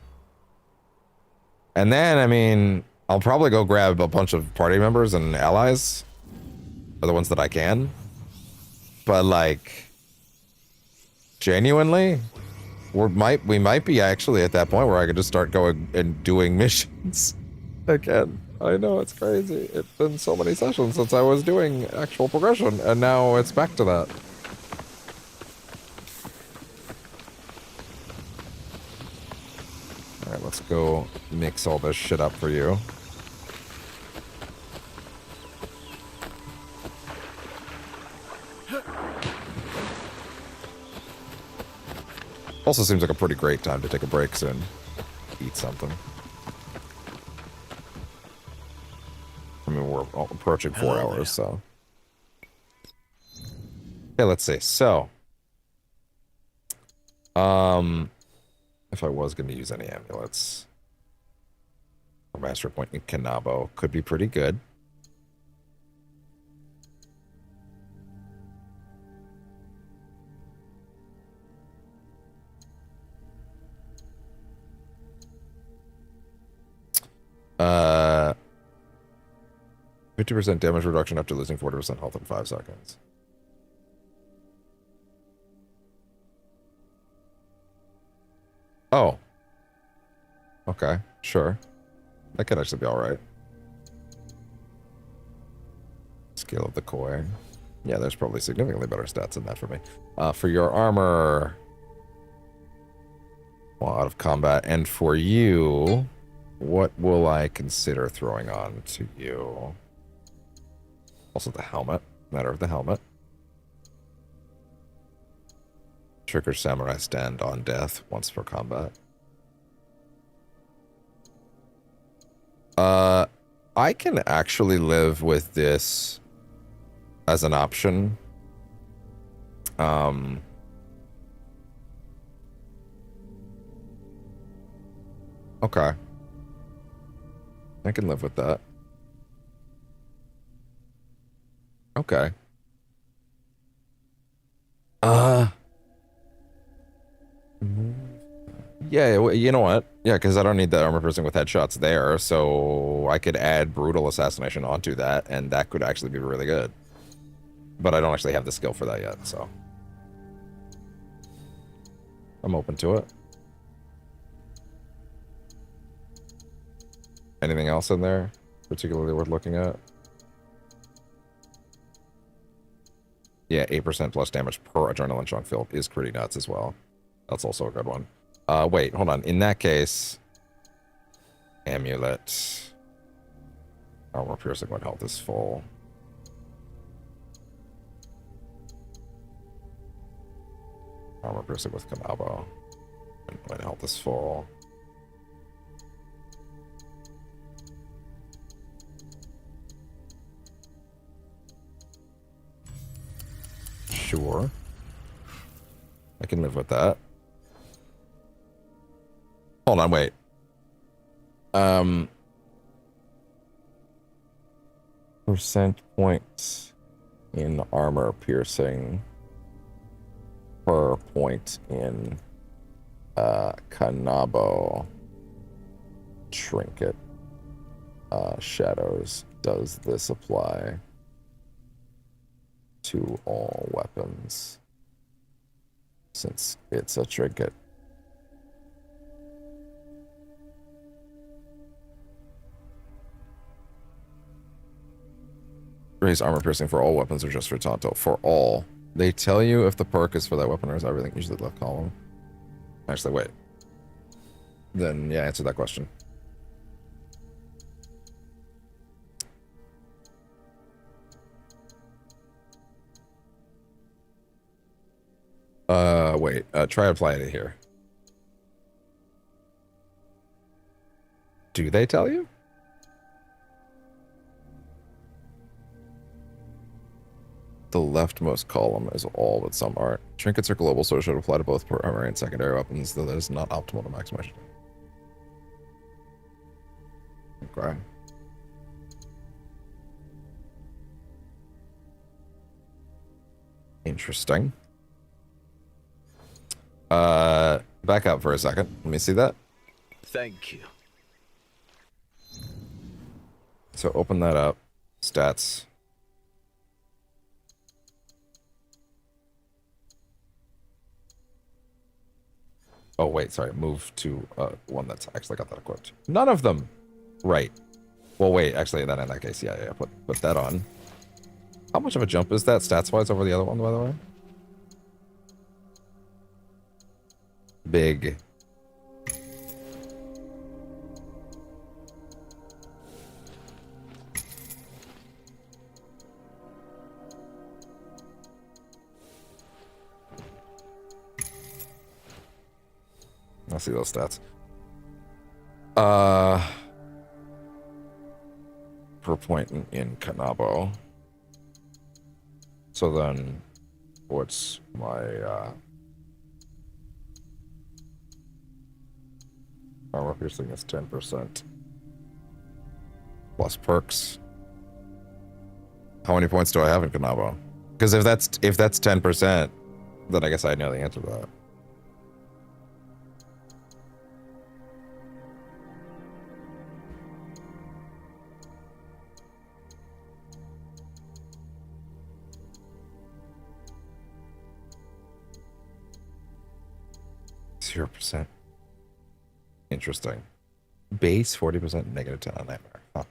And then, I mean, I'll probably go grab a bunch of party members and allies. Or the ones that I can. But, like, genuinely, we might be actually at that point where I could just start going and doing missions again. I know, it's crazy. It's been so many sessions since I was doing actual progression, and now it's back to that. Alright, let's go mix all this shit up for you. Also seems like a pretty great time to take a break soon. Eat something. I mean, we're approaching 4 hours, so. Okay, let's see. So. If I was going to use any amulets. A Master Point in Kanabo could be pretty good. Uh, 50% damage reduction after losing 40% health in 5 seconds. Oh. Okay, sure. That could actually be alright. Scale of the coin. Yeah, there's probably significantly better stats than that for me. For your armor... While out of combat. And for you... What will I consider throwing on to you? Also the helmet. Matter of the helmet. Trigger Samurai Stand on death once per combat. I can actually live with this as an option. Okay. I can live with that. Okay. Yeah, you know what? Yeah, because I don't need the armor piercing with headshots there, so I could add brutal assassination onto that, and that could actually be really good. But I don't actually have the skill for that yet, so I'm open to it. Anything else in there particularly worth looking at? Yeah, 8% plus damage per adrenaline chunk filled is pretty nuts as well. That's also a good one. Wait, hold on. In that case, amulet. Armor piercing when health is full. Armor piercing with Kanabo when health is full. Sure. I can live with that. Hold on, wait. Percent points in armor piercing per point in Kanabo trinket shadows. Does this apply to all weapons since it's a trinket? Raise armor piercing for all weapons or just for Tonto? For all. They tell you if the perk is for that weapon or is everything usually left column. Actually, wait. Then, yeah, answer that question. Wait. Try applying it here. Do they tell you? The leftmost column is all with some art. Trinkets are global, so it should apply to both primary and secondary weapons, though that is not optimal to maximize. Okay. Interesting. Back up for a second. Let me see that. Thank you. So open that up. Stats. Oh, wait, sorry. Move to one that's actually got that equipped. None of them. Right. Well, wait, actually, then in that case, yeah, put that on. How much of a jump is that stats-wise over the other one, by the way? Big. I see those stats. Per point in Kanabo. So then, what's my armor piercing is 10%. Plus perks. How many points do I have in Kanabo? Because if that's 10%, then I guess I know the answer to that. %. Interesting. Base 40%, negative 10 on nightmare. Huh.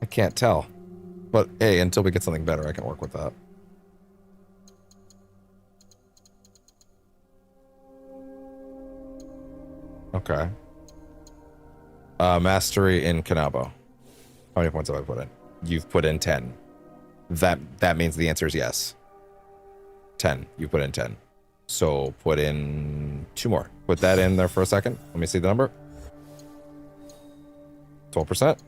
I can't tell. But hey, until we get something better, I can work with that. Okay. Mastery in Kanabo. How many points have I put in? You've put in 10. That means the answer is yes. 10. You put in 10. So put in 2 more. Put that in there for a second. Let me see the number. 12%.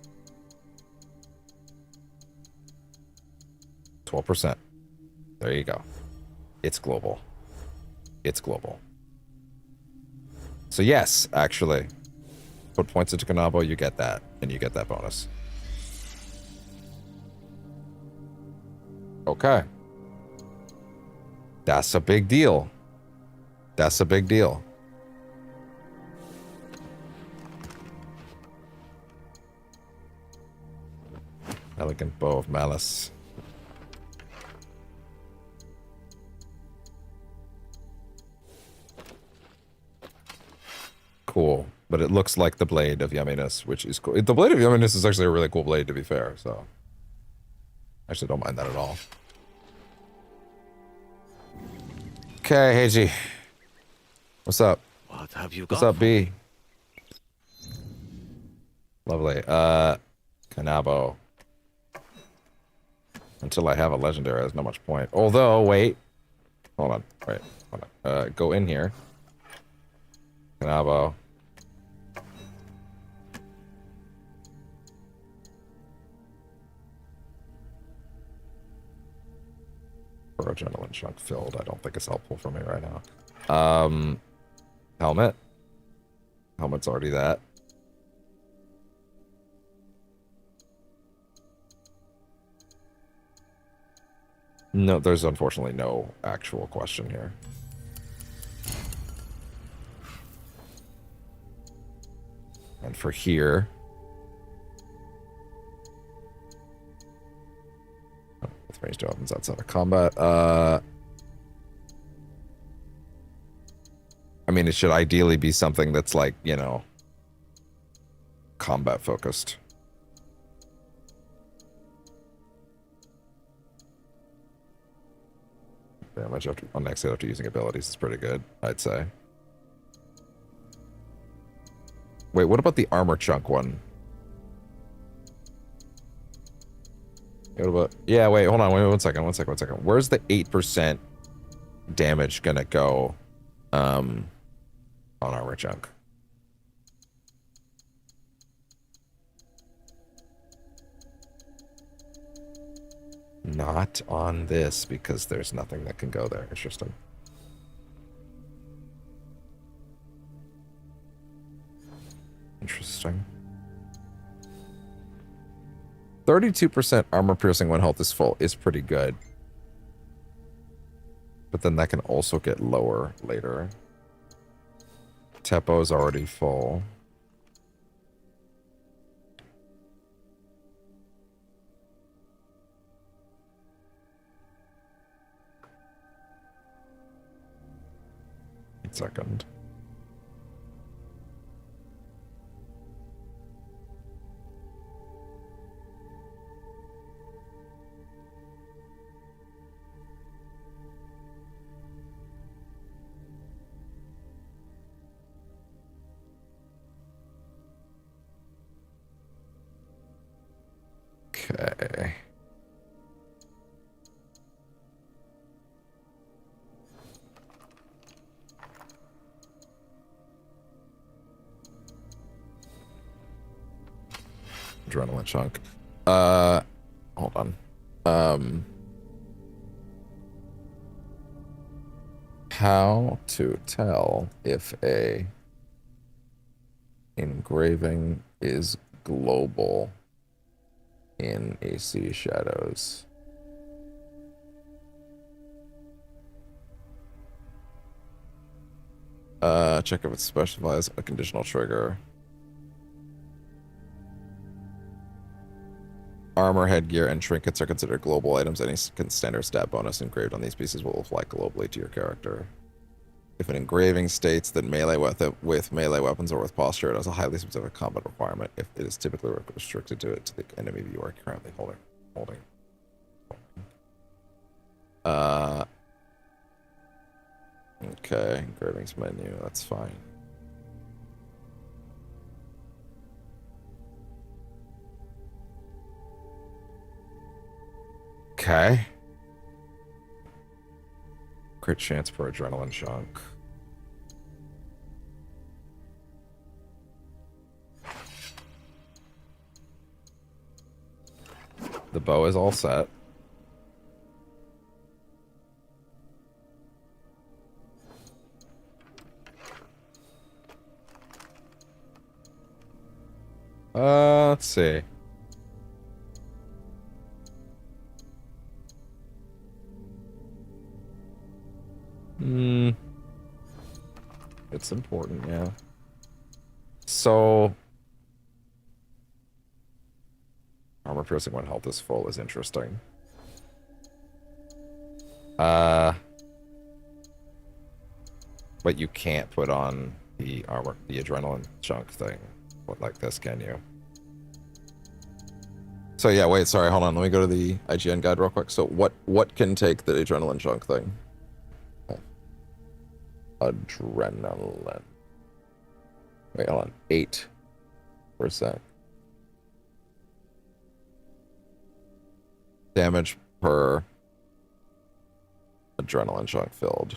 12%. There you go. It's global. It's global. So yes, actually, put points into Kanabo, you get that, and you get that bonus. Okay. That's a big deal. That's a big deal. Elegant Bow of Malice. Cool. But it looks like the Blade of Yumminess, which is cool. The Blade of Yumminess is actually a really cool blade, to be fair, so... I actually don't mind that at all. Okay, Heiji. What's up? What have you got? What's up, B? Lovely. Kanabo. Until I have a legendary, there's not much point. Although, wait. Hold on. Wait. Hold on. Go in here. Kanabo. For adrenaline chunk filled, I don't think it's helpful for me right now. Helmet. Helmet's already that. No, there's unfortunately no actual question here. And for here... with ranged weapons outside of combat, I mean, it should ideally be something that's like, you know, combat focused. Damage after, on next hit after using abilities is pretty good, I'd say. Wait, what about the armor chunk one? What about... Yeah, wait, hold on, wait, one second. Where's the 8% damage gonna go on armor chunk? Not on this, because there's nothing that can go there. Interesting. Interesting. 32% armor piercing when health is full is pretty good. But then that can also get lower later. Teppo is already full. Second. Okay. Adrenaline chunk. Hold on. How to tell if a engraving is global in AC Shadows? Check if it specifies a conditional trigger. Armor, headgear, and trinkets are considered global items. Any standard stat bonus engraved on these pieces will apply globally to your character. If an engraving states that melee with melee weapons or with posture, it has a highly specific combat requirement. If it is typically restricted to the enemy you are currently holding. Okay, engravings menu, that's fine. Okay. Crit chance per adrenaline chunk. The bow is all set. Let's see. It's important, yeah. So armor piercing when health is full is interesting. But you can't put on the adrenaline chunk thing like this, can you? So yeah, wait, sorry, hold on. Let me go to the IGN guide real quick. So what can take the adrenaline chunk thing? Adrenaline. Wait, hold on. 8%. Damage per adrenaline chunk filled.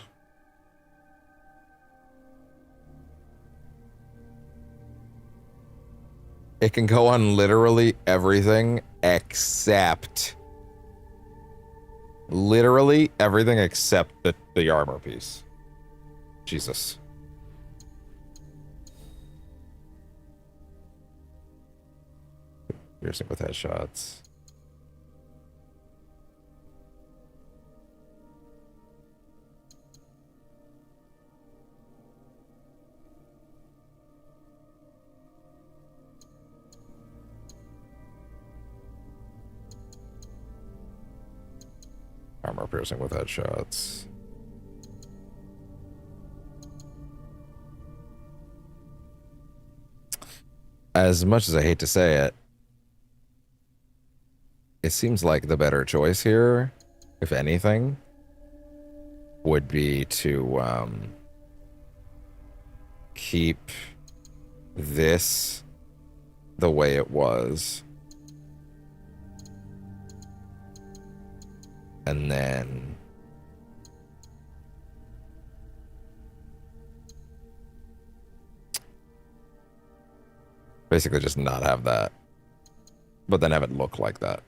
It can go on literally everything except literally everything except the armor piece. Jesus. Piercing with headshots. Armor piercing with headshots. As much as I hate to say it, it seems like the better choice here, if anything, would be to keep this the way it was. And then basically just not have that, but then have it look like that.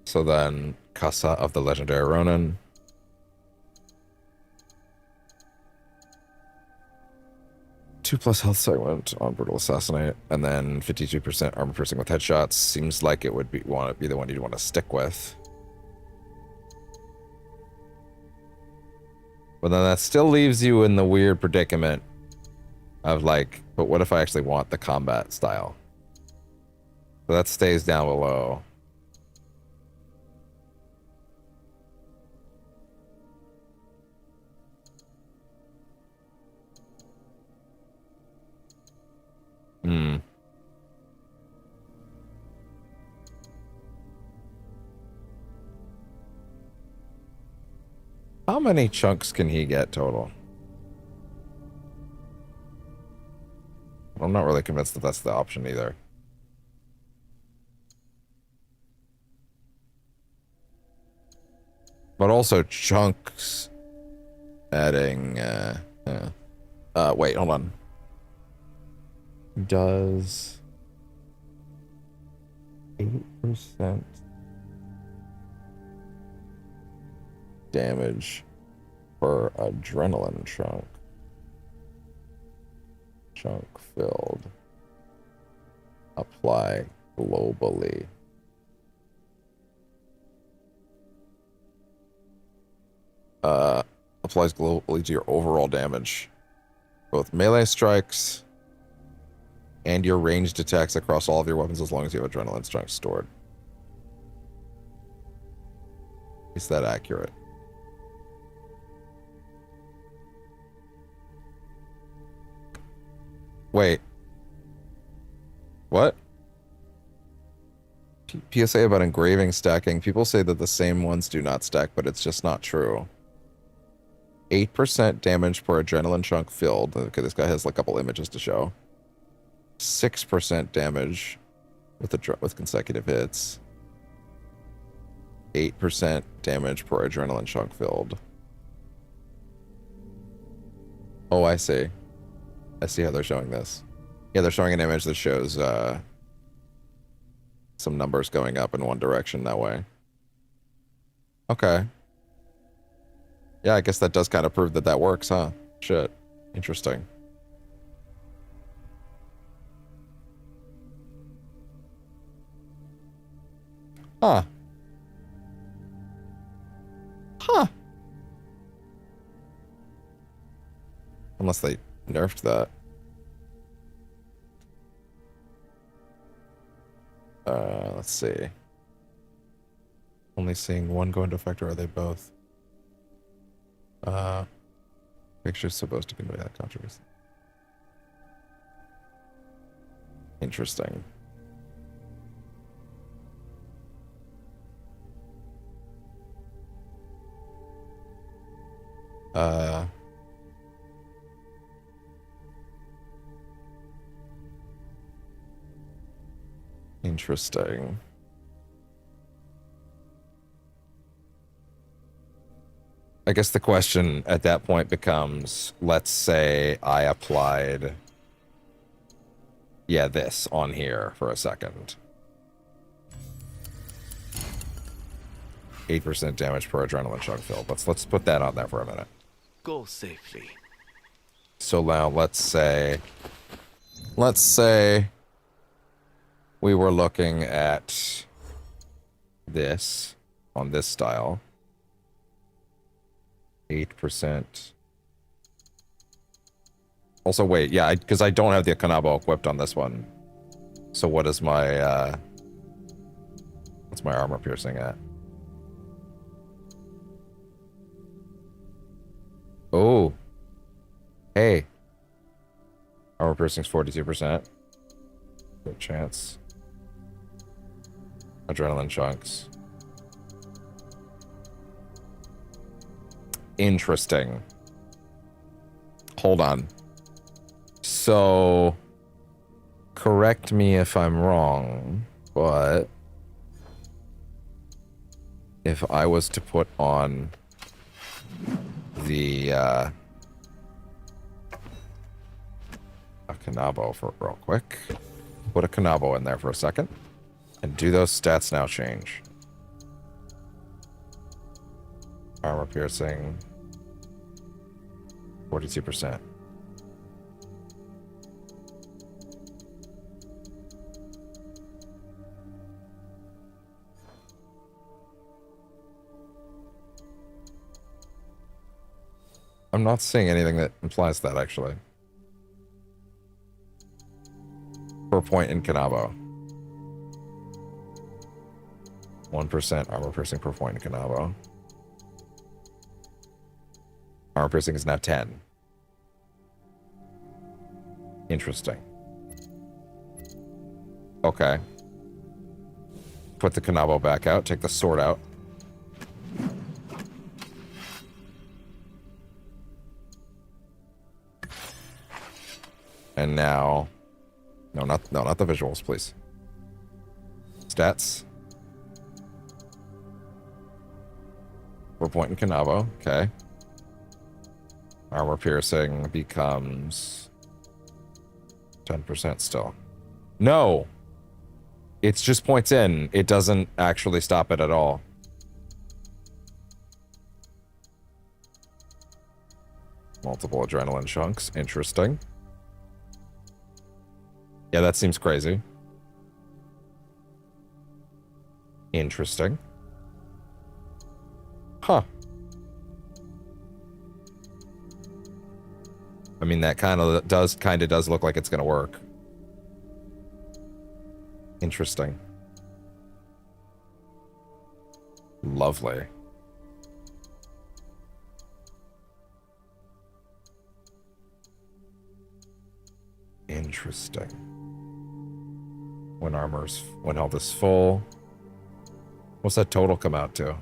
So then Kassa of the Legendary Ronin. +2 health segment on Brutal Assassinate, and then 52% armor piercing with headshots. Seems like it would be the one you'd want to stick with. But then that still leaves you in the weird predicament of like, but what if I actually want the combat style? So that stays down below. How many chunks can he get total? I'm not really convinced that that's the option either. But also chunks adding wait, hold on. Does 8% damage per adrenaline chunk filled apply globally? Applies globally to your overall damage, both melee strikes and your ranged attacks across all of your weapons, as long as you have adrenaline chunks stored. Is that accurate? Wait. What? PSA about engraving stacking. People say that the same ones do not stack, but it's just not true. 8% damage per adrenaline chunk filled. Okay, this guy has like a couple images to show. 6% damage with consecutive hits. 8% damage per adrenaline chunk filled. Oh, I see. I see how they're showing this. Yeah, they're showing an image that shows some numbers going up in one direction that way. Okay. Yeah, I guess that does kind of prove that that works, huh? Shit. Interesting. Huh. Huh. Unless they nerfed that. Let's see. Only seeing one go into effect, or are they both? Picture's supposed to be without controversy. Interesting. Interesting. I guess the question at that point becomes, let's say I applied, yeah, this on here for a second. 8% damage per adrenaline chunk filled. Let's put that on there for a minute. Go safely. So now let's say we were looking at this on this style. 8%. Also, wait, yeah, because I don't have the Kanabo equipped on this one. So what is my, what's my armor piercing at? Oh. Hey. Armor piercing's 42%. Good chance. Adrenaline chunks. Interesting. Hold on. So, correct me if I'm wrong, but if I was to put on the a Kanabo for real quick, put a Kanabo in there for a second, and do those stats now change? Armor piercing, 42%. I'm not seeing anything that implies that, actually. Per point in Kanabo. 1% armor piercing per point in Kanabo. Armor piercing is now 10. Interesting. Okay. Put the Kanabo back out. Take the sword out. And now... No, not the visuals, please. Stats. 4 point in Kanabo. Okay. Armor piercing becomes 10% still. No! It's just points in. It doesn't actually stop it at all. Multiple adrenaline chunks. Interesting. Yeah, that seems crazy. Interesting. Huh. I mean, that kind of does look like it's gonna work. Interesting. Lovely. Interesting. When health is full. What's that total come out to?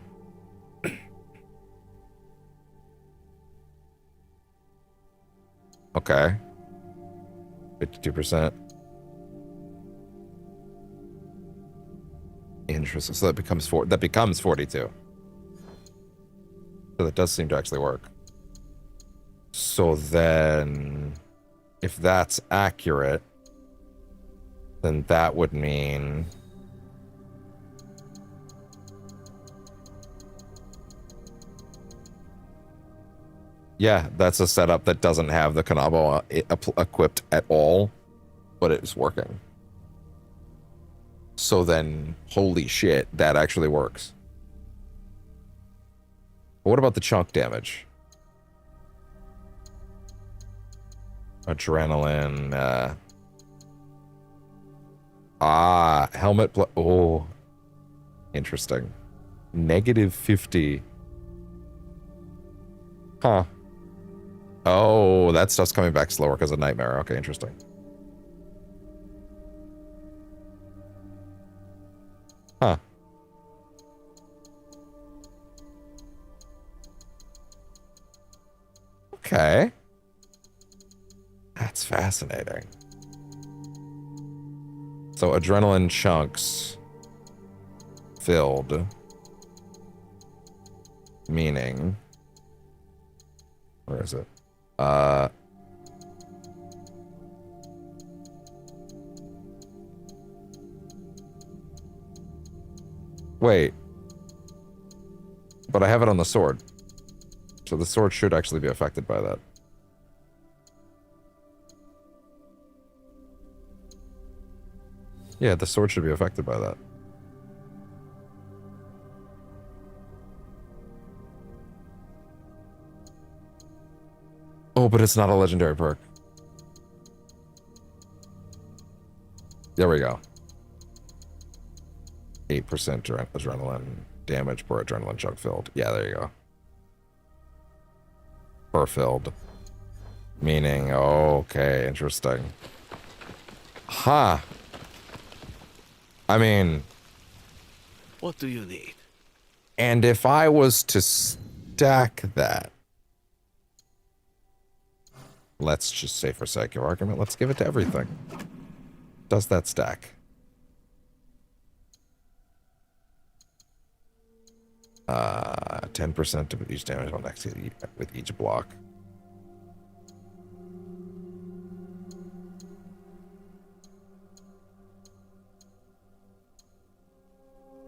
Okay. 52%. Interesting. So that becomes 42. So that does seem to actually work. So then, if that's accurate, then that would mean... Yeah, that's a setup that doesn't have the Kanabo equipped at all, but it's working. So then, holy shit, that actually works. But what about the chunk damage? Adrenaline, helmet, oh, interesting. -50. Huh. Oh, that stuff's coming back slower because of Nightmare. Okay, interesting. Huh. Okay. That's fascinating. So adrenaline chunks filled, meaning, where is it? Wait. But I have it on the sword. So the sword should actually be affected by that. Yeah, the sword should be affected by that. Oh, but it's not a legendary perk. There we go. 8% adrenaline damage per adrenaline chunk filled. Yeah, there you go. Per filled. Meaning, okay, interesting. Huh. I mean... What do you need? And if I was to stack that... Let's just say for sake of argument, let's give it to everything. Does that stack? 10% of each damage on next with each block.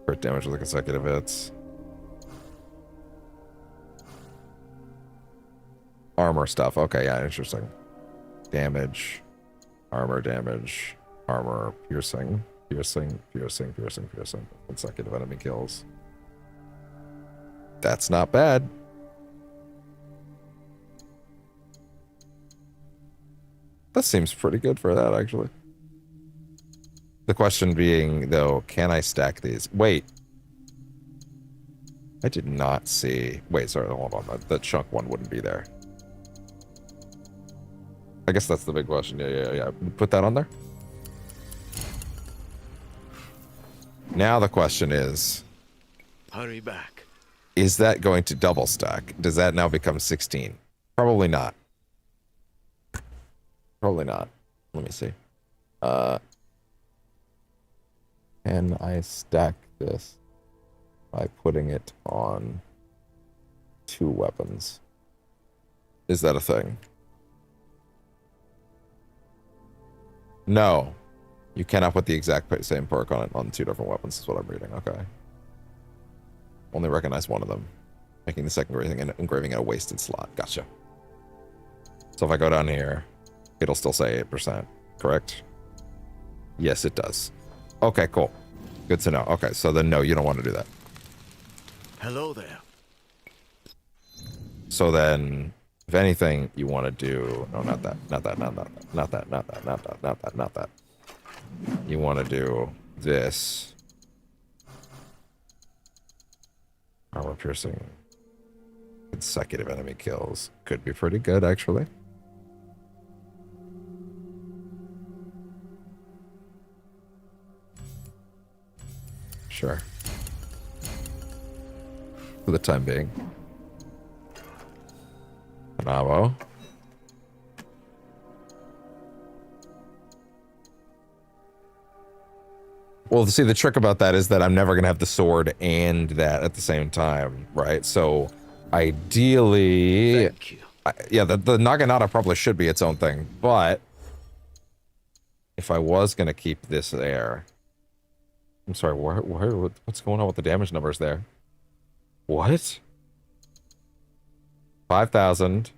Crit damage with the consecutive hits. Armor stuff. Okay, yeah, interesting. Damage. Armor damage. Armor. Piercing. Piercing. Piercing. Piercing. Piercing. Consecutive enemy kills. That's not bad. That seems pretty good for that, actually. The question being, though, can I stack these? Wait. I did not see... Wait, sorry, hold on. The chunk one wouldn't be there. I guess that's the big question. Yeah. Put that on there. Now the question is... Hurry back. Is that going to double stack? Does that now become 16? Probably not. Probably not. Let me see. Can I stack this by putting it on 2 weapons? Is that a thing? No. You cannot put the exact same perk on it on 2 different weapons, is what I'm reading. Okay. Only recognize one of them. Making the second engraving in a wasted slot. Gotcha. So if I go down here, it'll still say 8%, correct? Yes, it does. Okay, cool. Good to know. Okay, so then no, you don't want to do that. Hello there. So then, if anything, you want to do... No, not that. Not that, not that, not that, not that, not that, not that, not that. You want to do this. Armor piercing. Consecutive enemy kills. Could be pretty good, actually. Sure. For the time being. Bravo. Well, see, the trick about that is that I'm never going to have the sword and that at the same time, right? So, ideally... Thank you. Yeah, the Naginata probably should be its own thing, but if I was going to keep this there... I'm sorry, what's going on with the damage numbers there? What? 5,000.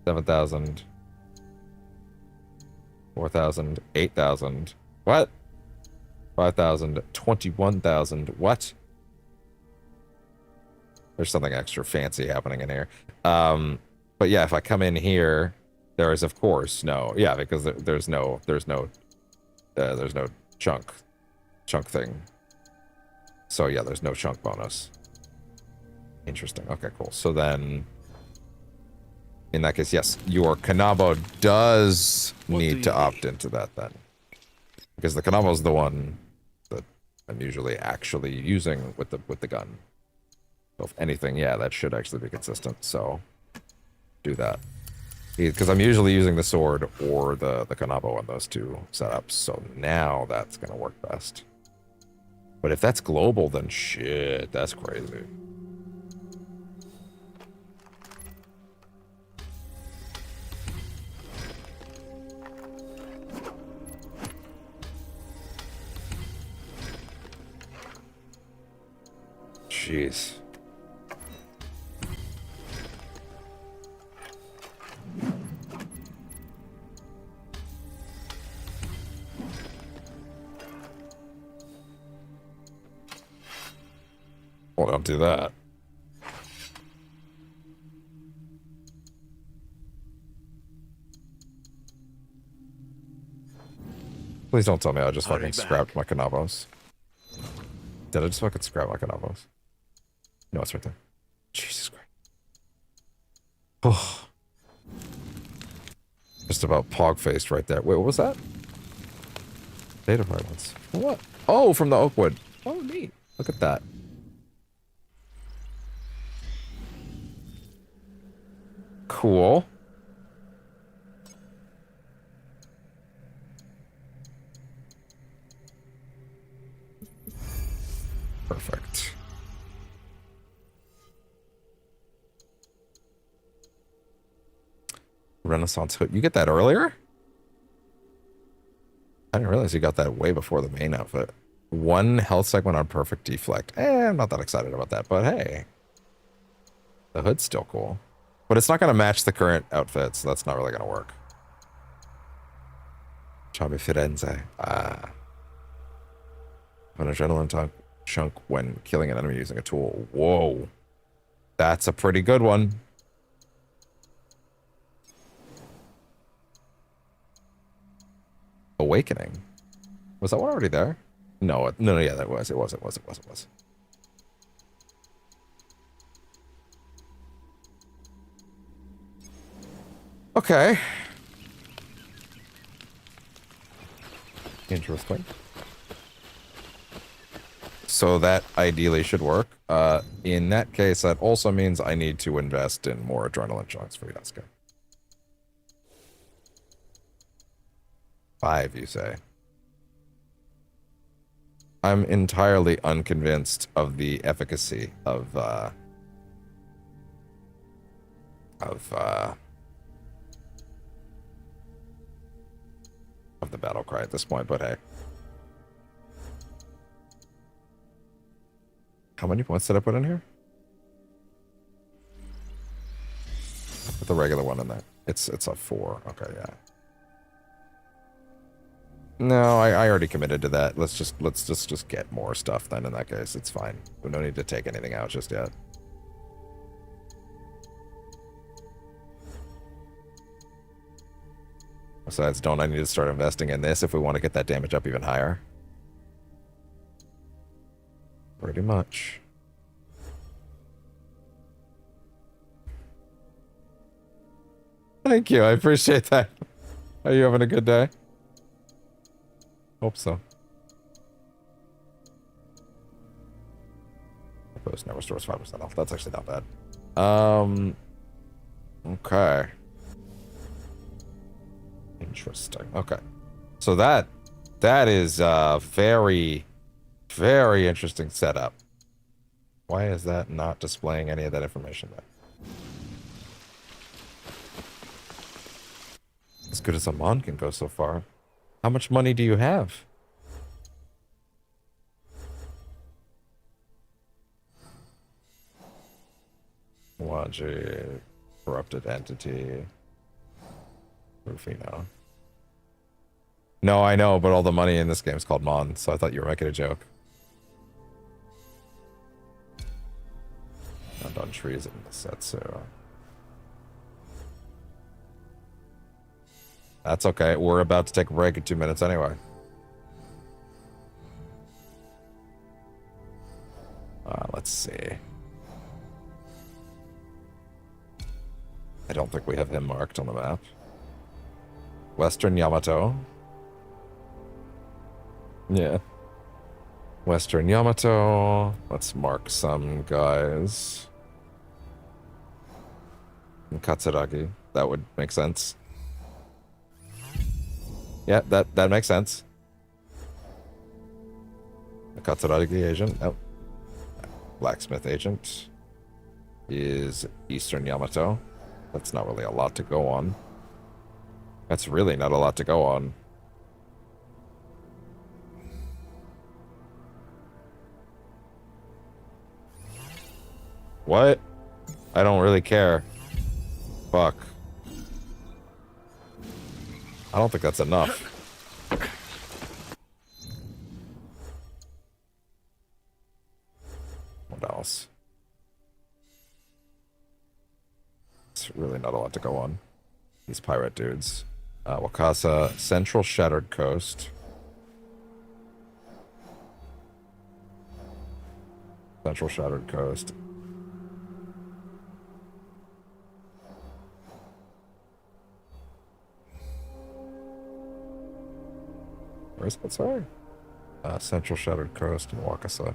7,000. 4,000. 8,000. What? 5,000. 21,000. What? There's something extra fancy happening in here. But yeah, if I come in here, there is of course no, yeah, because there's no chunk thing. So yeah, there's no chunk bonus. Interesting. Okay, cool. So then, in that case, yes, your Kanabo does need to opt into that then, because the Kanabo is the one that I'm usually actually using with the gun. So if anything, yeah, that should actually be consistent. So do that, because I'm usually using the sword or the Kanabo on those two setups. So now that's gonna work best. But if that's global, then shit, that's crazy. Jeez. Well, don't do that. Please don't tell me I just fucking scrapped my Kanabos. Did I just fucking scrap my Kanabos? No, it's right there. Jesus Christ. Oh. Just about pog-faced right there. Wait, what was that? Data fragments. What? Oh, from the Oakwood. Oh, neat. Look at that. Cool. Perfect. Renaissance hood. You get that earlier? I didn't realize you got that way before the main outfit. 1 health segment on perfect deflect. I'm not that excited about that, but hey. The hood's still cool. But it's not going to match the current outfit, so that's not really going to work. Chabi Firenze. Ah. An adrenaline chunk when killing an enemy using a tool. Whoa. That's a pretty good one. Awakening. Was that one already there? No, yeah, that was. It was. Okay. Interesting. So that ideally should work. In that case, that also means I need to invest in more adrenaline chunks for Yasuke. 5, you say? I'm entirely unconvinced of the efficacy of the battle cry at this point, but hey. How many points did I put in here? Put the regular one in there. It's a 4. Okay, yeah. No, I already committed to that. Let's just get more stuff then in that case. It's fine. We don't need to take anything out just yet. Besides, don't I need to start investing in this if we want to get that damage up even higher? Pretty much. Thank you. I appreciate that. Are you having a good day? Hope so. Post now restores 5% health. That's actually not bad. Okay. Interesting. Okay. So that is very, very interesting setup. Why is that not displaying any of that information there? As good as a mon can go so far. How much money do you have? Logic, corrupted entity, Rufino. No, I know, but all the money in this game is called Mon, so I thought you were making a joke. Not on trees in the Setsu. That's okay. We're about to take a break in 2 minutes anyway. Let's see. I don't think we have him marked on the map. Western Yamato. Yeah. Western Yamato. Let's mark some guys. And Katsuragi. That would make sense. Yeah, that makes sense. A Katsuragi agent. Oh. Blacksmith agent is Eastern Yamato. That's not really a lot to go on. That's really not a lot to go on. What? I don't really care. Fuck. I don't think that's enough. What else? It's really not a lot to go on. These pirate dudes. Wakasa, Central Shattered Coast. Central Shattered Coast. Where is that, sorry? Central Shattered Coast in Wakasa.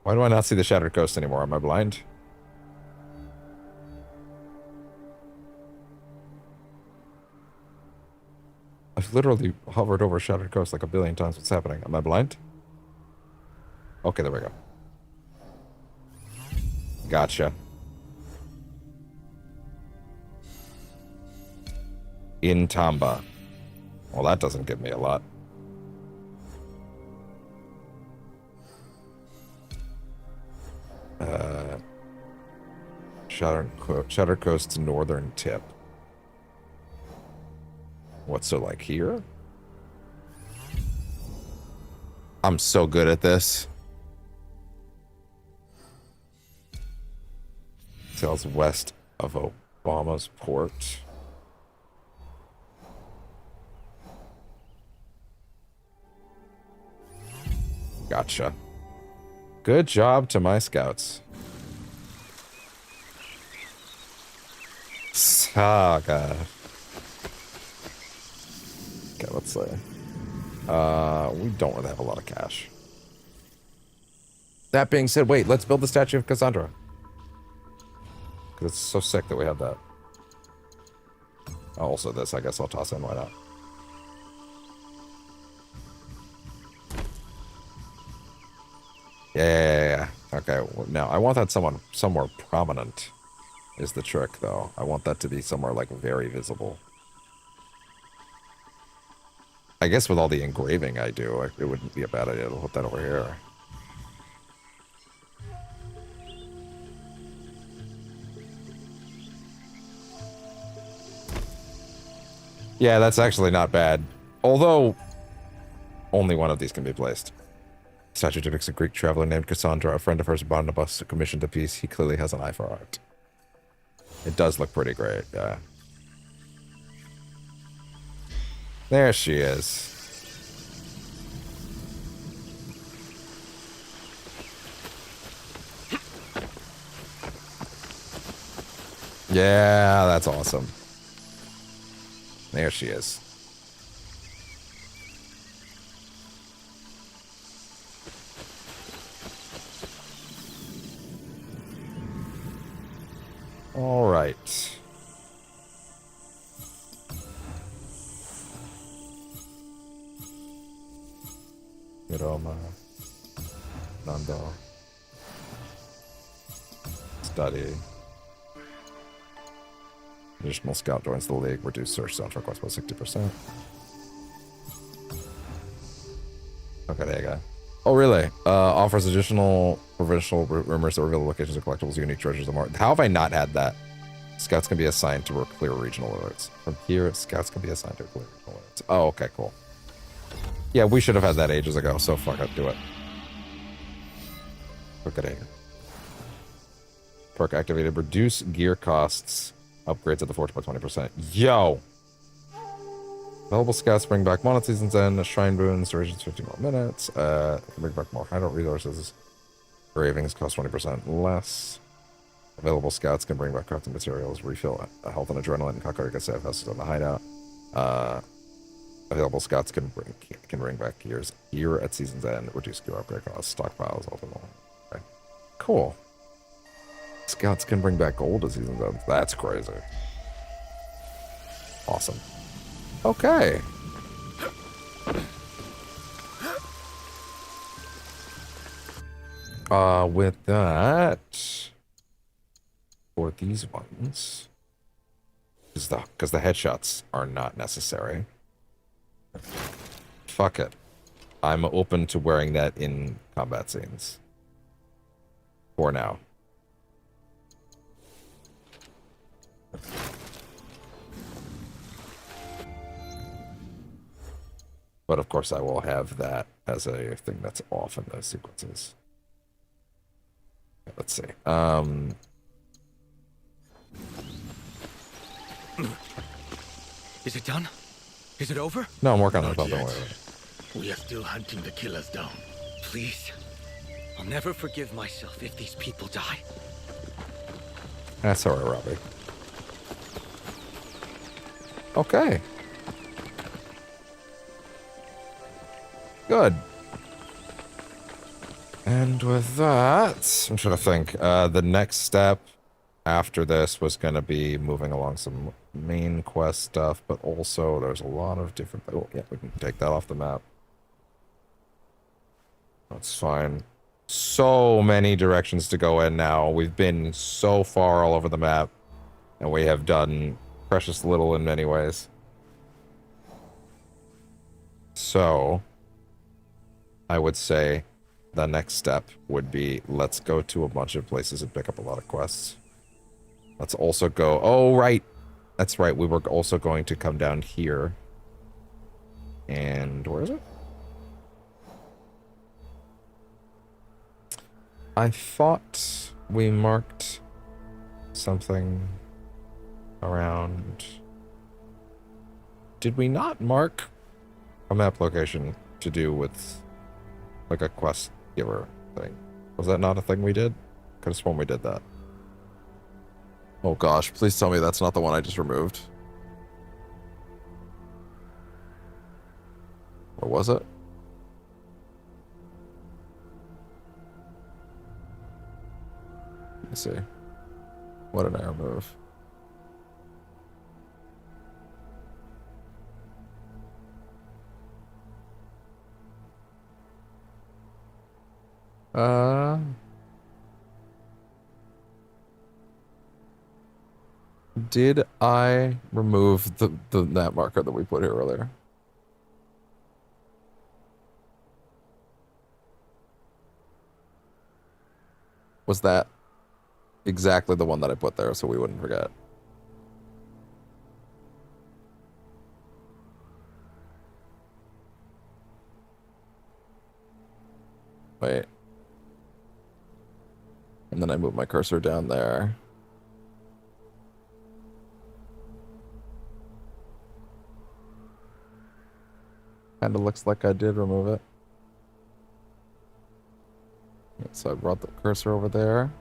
Why do I not see the Shattered Coast anymore? Am I blind? I've literally hovered over Shattered Coast like a billion times. What's happening? Am I blind? Okay, there we go. Gotcha. In Tamba. Well, that doesn't give me a lot. Shattered Coast's northern tip. What's so like here? I'm so good at this. Sails west of Obama's port. Gotcha. Good job to my scouts. Saga. Okay, let's see. We don't really have a lot of cash. That being said, wait, let's build the statue of Kassandra. Because it's so sick that we have that. Also this, I guess I'll toss in, why not? Yeah. Okay, well, now I want that somewhere prominent is the trick, though. I want that to be somewhere, like, very visible. I guess with all the engraving I do, it wouldn't be a bad idea to put that over here. Yeah, that's actually not bad. Although, only one of these can be placed. Statue depicts a Greek traveler named Kassandra, a friend of hers, Barnabas, commissioned a piece. He clearly has an eye for art. It does look pretty great, yeah. There she is. Yeah, that's awesome. There she is. All right. Hiroma. Nando. study. Additional scout joins the league. Reduce search sound request by 60%. Okay, there you go. Oh, really? Offers additional provincial rumors that reveal the locations of collectibles, unique treasures, and more. How have I not had that? Scouts can be assigned to clear regional alerts. From here, scouts can be assigned to clear regional alerts. Oh, okay, cool. Yeah, we should have had that ages ago, so fuck it, do it. Look at it. Perk activated. Reduce gear costs. Upgrades at the forge by 20%. Yo! Available scouts bring back Mono Season's End, Shrine Boons, durations 15 more minutes. Bring back more hideout resources. Ravings cost 20% less. Available scouts can bring back crafting materials, refill health and adrenaline, Kakari can save houses in the hideout. Available scouts can bring back gear at season's end, reduce gear upgrade costs, stockpiles, ultimately. Okay. Cool. Scouts can bring back gold at season's end. That's crazy. Awesome. Okay. With that, for these ones, because the headshots are not necessary. Fuck it. I'm open to wearing that in combat scenes. For now. But of course I will have that as a thing that's off in those sequences. Let's see. Is it done? Is it over? No, I'm working on it. Not Don't yet. worry. We are still hunting the killers down. Please. I'll never forgive myself if these people die. That's alright, Robbie. Okay. Good. And with that, I'm trying to think. The next step after this was going to be moving along some main quest stuff, but also there's a lot of different... Oh, yeah, we can take that off the map. That's fine. So many directions to go in now. We've been so far all over the map, and we have done precious little in many ways. So, I would say the next step would be, let's go to a bunch of places and pick up a lot of quests. Let's also go... Oh, right! That's right, we were also going to come down here. And where is it? I thought we marked something around... Did we not mark a map location to do with, like, a quest giver thing? Was that not a thing we did? Could have sworn we did that. Oh gosh, please tell me that's not the one I just removed. Or was it? Let me see. What did I remove? Did I remove the that marker that we put here earlier? Was that exactly the one that I put there so we wouldn't forget? Wait. And then I move my cursor down there. Kinda looks like I did remove it. So I brought the cursor over there.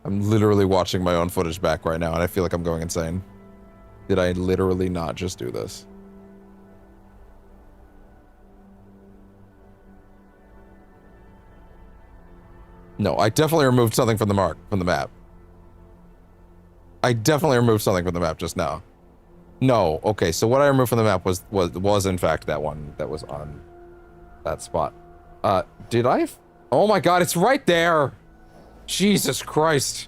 I'm literally watching my own footage back right now and I feel like I'm going insane. Did I literally not just do this? No, I definitely removed something from the map. I definitely removed something from the map just now. No, okay, so what I removed from the map was in fact that one that was on that spot. Did I? Oh my god, it's right there! Jesus Christ.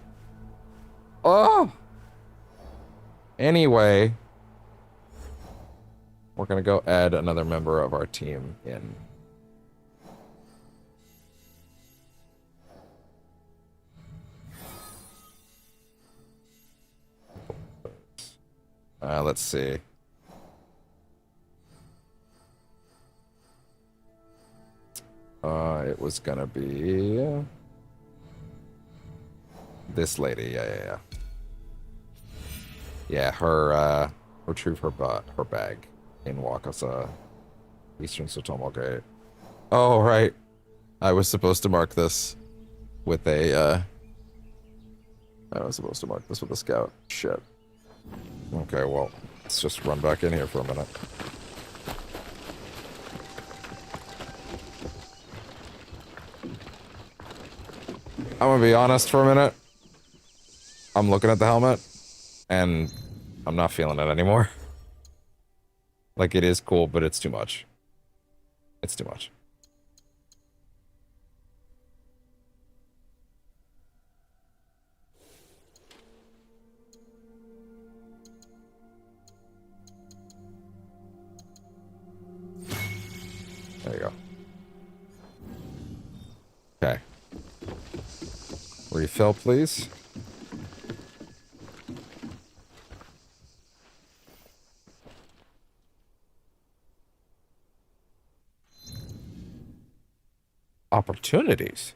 Oh! Anyway. We're gonna go add another member of our team in. Let's see. It was gonna be this lady. Yeah. Yeah, her retrieve her bag in Wakasa, Eastern Sotomo Gate. Oh right, I was supposed to mark this with a. I was supposed to mark this with a scout. Shit. Okay, well, let's just run back in here for a minute. I'm gonna be honest for a minute. I'm looking at the helmet, and I'm not feeling it anymore. Like, it is cool, but it's too much. It's too much. There you go. Okay. Refill, please. Opportunities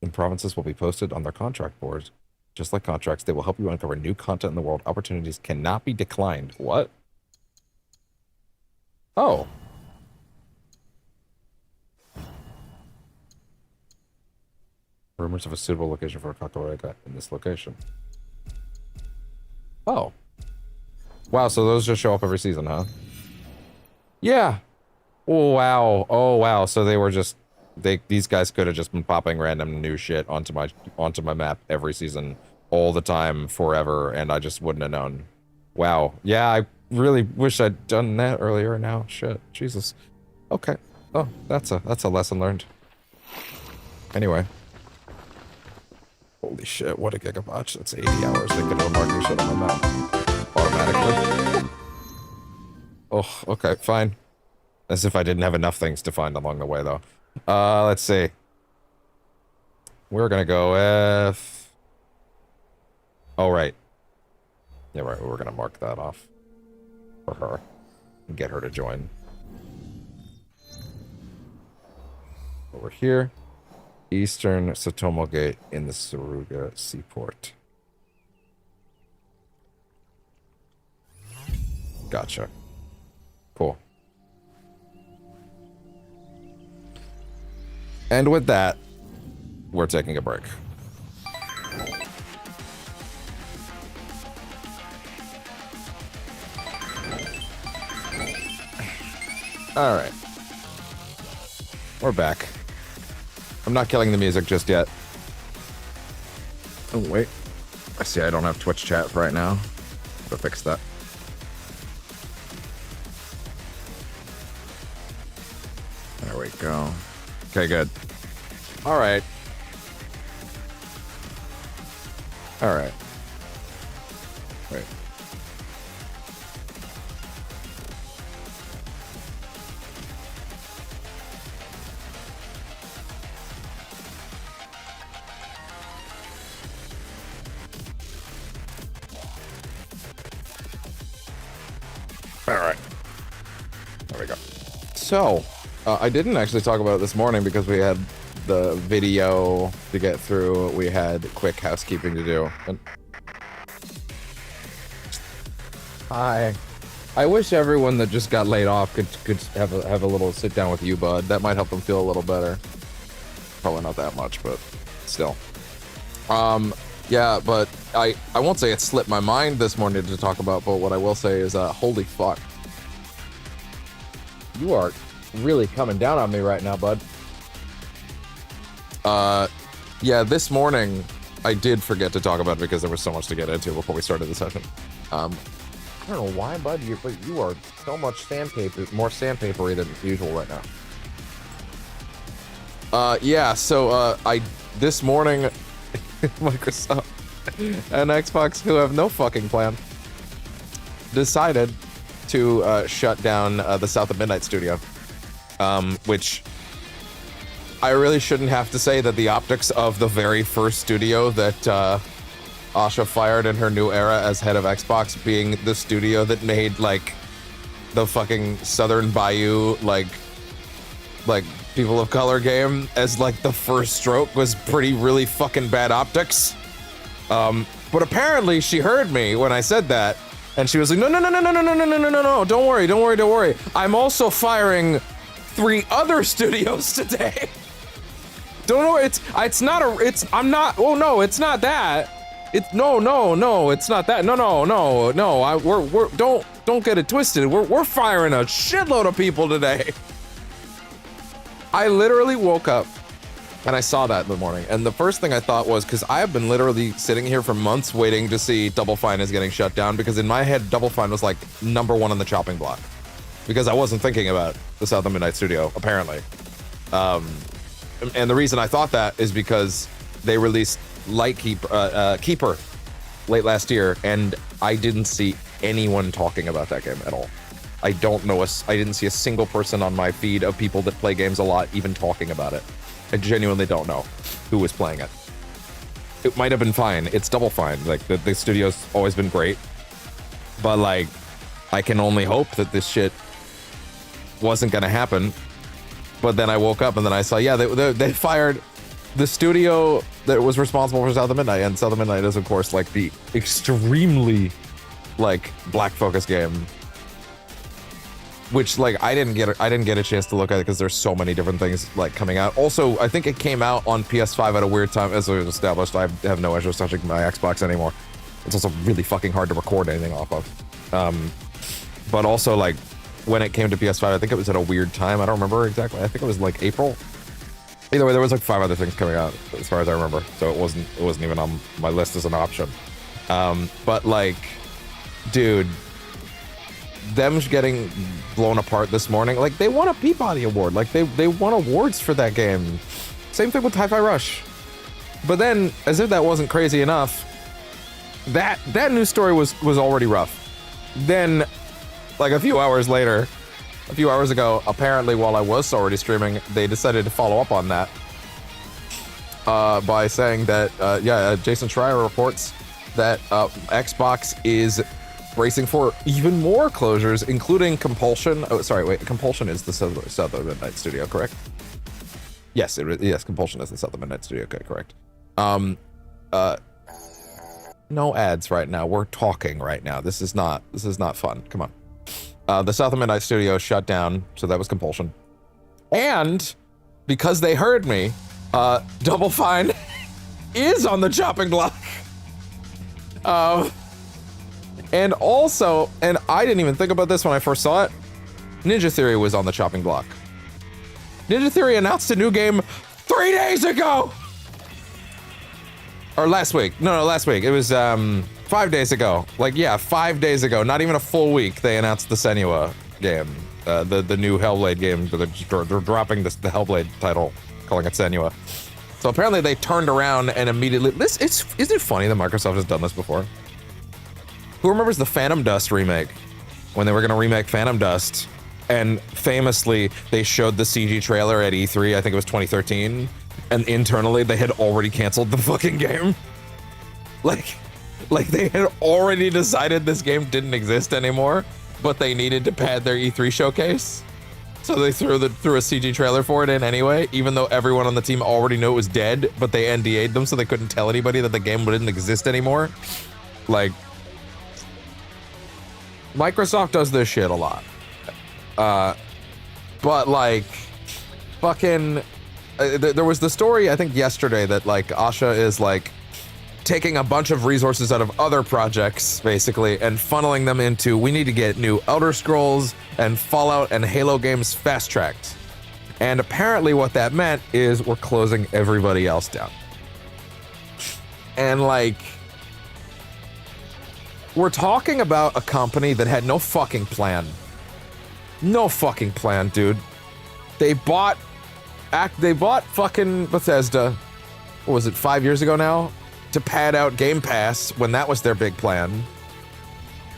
in provinces will be posted on their contract boards. Just like contracts, they will help you uncover new content in the world. Opportunities cannot be declined. What? Oh. Rumors of a suitable location for a Kakarega in this location. Oh. Wow, so those just show up every season, huh? Yeah. Oh, wow. Oh, wow. So they were just... These guys could have just been popping random new shit onto my map every season, all the time, forever, and I just wouldn't have known. Wow. Yeah, I really wish I'd done that earlier now. Shit. Jesus. Okay. Oh, that's a lesson learned. Anyway. Holy shit, what a gigabotch. That's 80 hours thinking of marking shit on my map. Automatically. Oh, okay, fine. As if I didn't have enough things to find along the way, though. Let's see. We're gonna go with... Oh, right. Yeah, right, we're gonna mark that off. For her. And get her to join. Over here. Eastern Sotomo Gate in the Suruga Seaport. Gotcha. Cool. And with that, we're taking a break. All right. We're back. I'm not killing the music just yet. Oh, wait. I see I don't have Twitch chat right now. Gotta fix that. There we go. Okay, good. All right. All right. Wait. All right. There we go. So, I didn't actually talk about it this morning because we had the video to get through. We had quick housekeeping to do. And hi. I wish everyone that just got laid off could have a little sit down with you, bud. That might help them feel a little better. Probably not that much, but still. Yeah, but I won't say it slipped my mind this morning to talk about, but what I will say is, holy fuck. You are really coming down on me right now, bud. Yeah, this morning I did forget to talk about it because there was so much to get into before we started the session. I don't know why, bud, but you are so much sandpaper, more sandpapery than usual right now. Yeah, so this morning, Microsoft and Xbox, who have no fucking plan, decided to shut down the South of Midnight studio, which I really shouldn't have to say that the optics of the very first studio that Asha fired in her new era as head of Xbox being the studio that made like the fucking Southern Bayou like people of color game as like the first stroke was really fucking bad optics. But apparently she heard me when I said that, and she was like, no, don't worry. I'm also firing 3 other studios today. Don't worry, it's not that. It's no, it's not that. No. Don't get it twisted. We're firing a shitload of people today. I literally woke up and I saw that in the morning, and the first thing I thought was, because I have been literally sitting here for months waiting to see Double Fine is getting shut down, because in my head Double Fine was like #1 on the chopping block, because I wasn't thinking about the South of Midnight studio apparently. And the reason I thought that is because they released Keeper late last year, and I didn't see anyone talking about that game at all. I didn't see a single person on my feed of people that play games a lot even talking about it. I genuinely don't know who was playing it. It might have been fine. It's Double Fine. Like, the studio's always been great. But, like, I can only hope that this shit wasn't gonna happen. But then I woke up and then I saw, yeah, they fired the studio that was responsible for South of Midnight. And South of Midnight is, of course, like, the extremely, like, black focus game, which, like, I didn't get a chance to look at it because there's so many different things like coming out. Also, I think it came out on PS5 at a weird time. As it was established, I have no issues touching my Xbox anymore. It's also really fucking hard to record anything off of. But also, like, when it came to PS5, I think it was at a weird time. I don't remember exactly. I think it was like April. Either way, there was like 5 other things coming out as far as I remember, so it wasn't even on my list as an option. But like, dude, them getting blown apart this morning, like, they won a Peabody Award. Like, they won awards for that game. Same thing with Hi-Fi Rush. But then, as if that wasn't crazy enough, that news story was already rough. Then, like, a few hours ago, apparently while I was already streaming, they decided to follow up on that by saying that, Jason Schreier reports that Xbox is bracing for even more closures, including Compulsion. Oh, sorry, wait, Compulsion is the South of Midnight studio, correct? Yes, Compulsion is the South of Midnight studio, okay, correct. No ads right now. We're talking right now. This is not fun. Come on. The South of Midnight studio shut down, so that was Compulsion. And because they heard me, Double Fine is on the chopping block. And also, and I didn't even think about this when I first saw it, Ninja Theory was on the chopping block. Ninja Theory announced a new game 3 days ago! Or last week. No, last week. It was 5 days ago. Like, yeah, 5 days ago. Not even a full week, they announced the Senua game. The new Hellblade game. They're dropping the Hellblade title, calling it Senua. So apparently they turned around and immediately... Isn't it funny that Microsoft has done this before? Who remembers the Phantom Dust remake? When they were going to remake Phantom Dust, and famously, they showed the CG trailer at E3, I think it was 2013, and internally, they had already canceled the fucking game. Like they had already decided this game didn't exist anymore, but they needed to pad their E3 showcase. So they threw a CG trailer for it in anyway, even though everyone on the team already knew it was dead, but they NDA'd them so they couldn't tell anybody that the game didn't exist anymore. Like, Microsoft does this shit a lot. But like, fucking, there was the story, I think yesterday, that like Asha is like taking a bunch of resources out of other projects, basically, and funneling them into, we need to get new Elder Scrolls and Fallout and Halo games fast-tracked. And apparently what that meant is we're closing everybody else down. And like, we're talking about a company that had no fucking plan. No fucking plan, dude. They bought they bought fucking Bethesda, what was it, 5 years ago now? To pad out Game Pass when that was their big plan.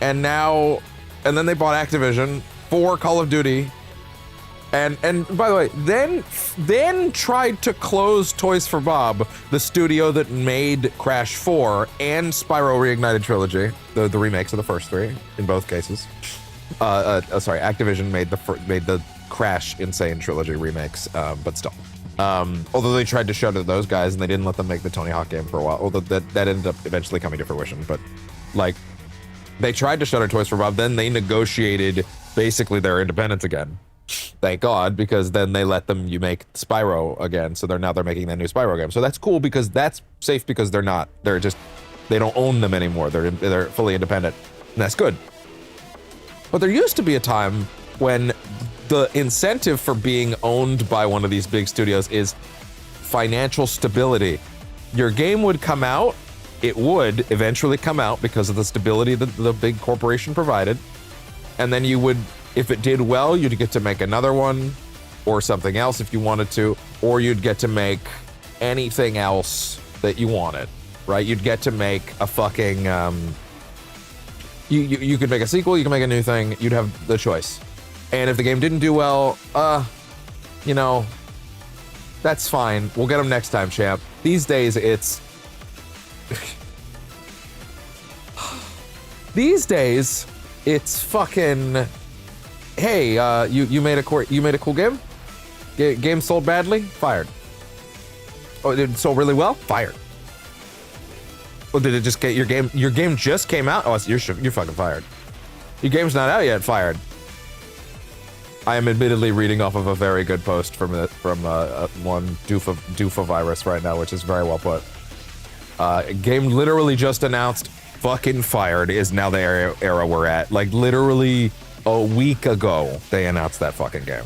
And now, and then they bought Activision for Call of Duty. And by the way, then tried to close Toys for Bob, the studio that made Crash 4 and Spyro Reignited Trilogy, the remakes of the first three in both cases. Sorry, Activision made the Crash Insane Trilogy remakes, but still. Although they tried to shutter those guys and they didn't let them make the Tony Hawk game for a while, although that ended up eventually coming to fruition. But like, they tried to shutter Toys for Bob, then they negotiated basically their independence again. Thank God, because then they let them make Spyro again, so they're making that new Spyro game. So that's cool because that's safe because they don't own them anymore. They're fully independent, and that's good. But there used to be a time when the incentive for being owned by one of these big studios is financial stability. Your game would come out, it would eventually come out because of the stability that the big corporation provided, and then you would, if it did well, you'd get to make another one or something else if you wanted to, or you'd get to make anything else that you wanted, right? You'd get to make a fucking, you could make a sequel, you can make a new thing, you'd have the choice. And if the game didn't do well, you know, that's fine. We'll get them next time, champ. These days, it's... it's fucking... Hey, you made a cool game? Game sold badly? Fired. Oh, it sold really well? Fired. Well, did it just get your game just came out? Oh, you're fucking fired. Your game's not out yet. Fired. I am admittedly reading off of a very good post from one Doofa virus right now, which is very well put. Game literally just announced. Fucking fired is now the era we're at. Like literally a week ago, they announced that fucking game.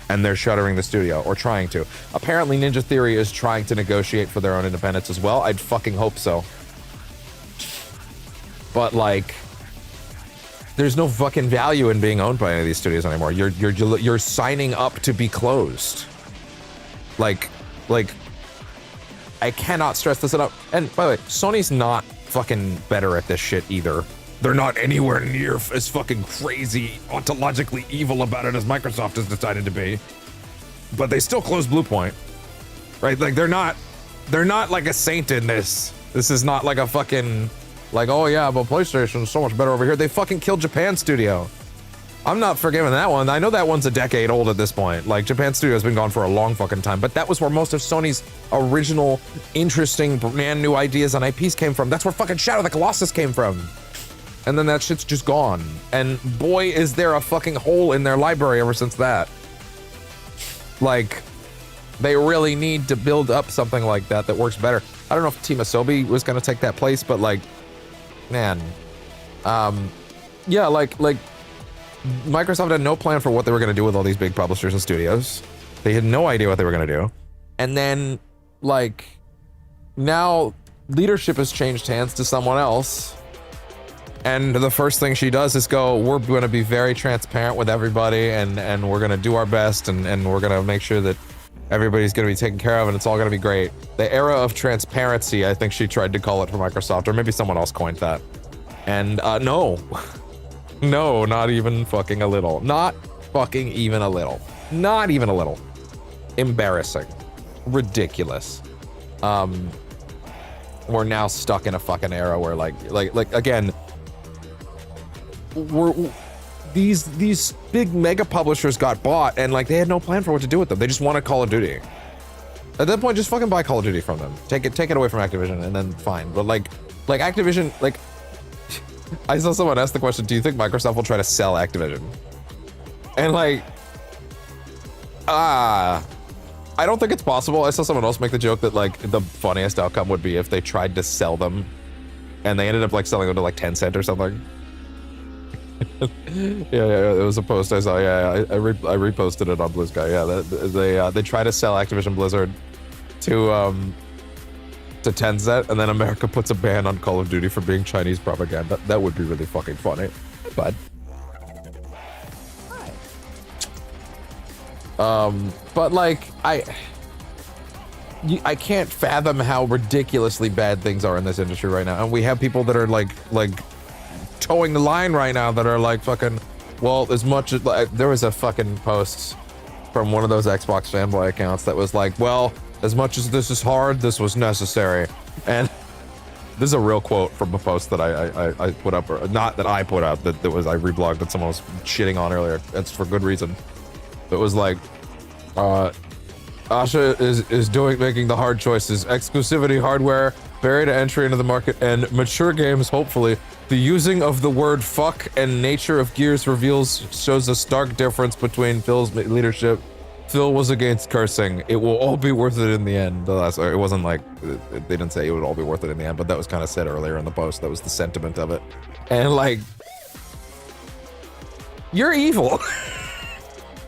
And they're shuttering the studio, or trying to. Apparently Ninja Theory is trying to negotiate for their own independence as well. I'd fucking hope so. But like, there's no fucking value in being owned by any of these studios anymore. You're signing up to be closed. Like, I cannot stress this enough. And by the way, Sony's not fucking better at this shit either. They're not anywhere near as fucking crazy, ontologically evil about it as Microsoft has decided to be. But they still closed Bluepoint, right? Like they're not like a saint in this. This is not like a fucking, like, oh yeah, but PlayStation's so much better over here. They fucking killed Japan Studio. I'm not forgiving that one. I know that one's a decade old at this point. Like, Japan Studio's been gone for a long fucking time, but that was where most of Sony's original, interesting, brand new ideas and IPs came from. That's where fucking Shadow of the Colossus came from. And then that shit's just gone. And boy, is there a fucking hole in their library ever since that. Like, they really need to build up something like that that works better. I don't know if Team Asobi was gonna take that place, but like, man. Yeah, like, Microsoft had no plan for what they were going to do with all these big publishers and studios. They had no idea what they were going to do. And then, like, now leadership has changed hands to someone else. And the first thing she does is go, we're going to be very transparent with everybody, and we're going to do our best, and we're going to make sure that everybody's going to be taken care of, and it's all going to be great. The era of transparency, I think she tried to call it for Microsoft, or maybe someone else coined that. And no. No, not even fucking a little. Not fucking even a little. Not even a little. Embarrassing. Ridiculous. We're now stuck in a fucking era where like again, these big mega publishers got bought and like they had no plan for what to do with them. They just wanted Call of Duty. At that point, just fucking buy Call of Duty from them. Take it away from Activision and then fine. But like Activision, like, I saw someone ask the question, do you think Microsoft will try to sell Activision? And like, I don't think it's possible. I saw someone else make the joke that like the funniest outcome would be if they tried to sell them and they ended up like selling them to like Tencent or something. yeah, it was a post I saw. Yeah, I reposted it on Blue Sky. Yeah, they try to sell Activision Blizzard to Tencent, and then America puts a ban on Call of Duty for being Chinese propaganda. That would be really fucking funny. But But like, I can't fathom how ridiculously bad things are in this industry right now. And we have people that are like towing the line right now that are like fucking, well, as much as like, there was a fucking post from one of those Xbox fanboy accounts that was like, well, as much as this is hard, this was necessary. And this is a real quote from a post that I put up, or not that I put up, that was I reblogged that someone was shitting on earlier. It's for good reason. It was like, Asha is making the hard choices. Exclusivity hardware, barrier to entry into the market, and mature games, hopefully. The using of the word fuck and nature of Gears shows a stark difference between Phil's leadership. Phil was against cursing. It will all be worth it in the end. It wasn't like, they didn't say it would all be worth it in the end, but that was kind of said earlier in the post. That was the sentiment of it. And like, you're evil.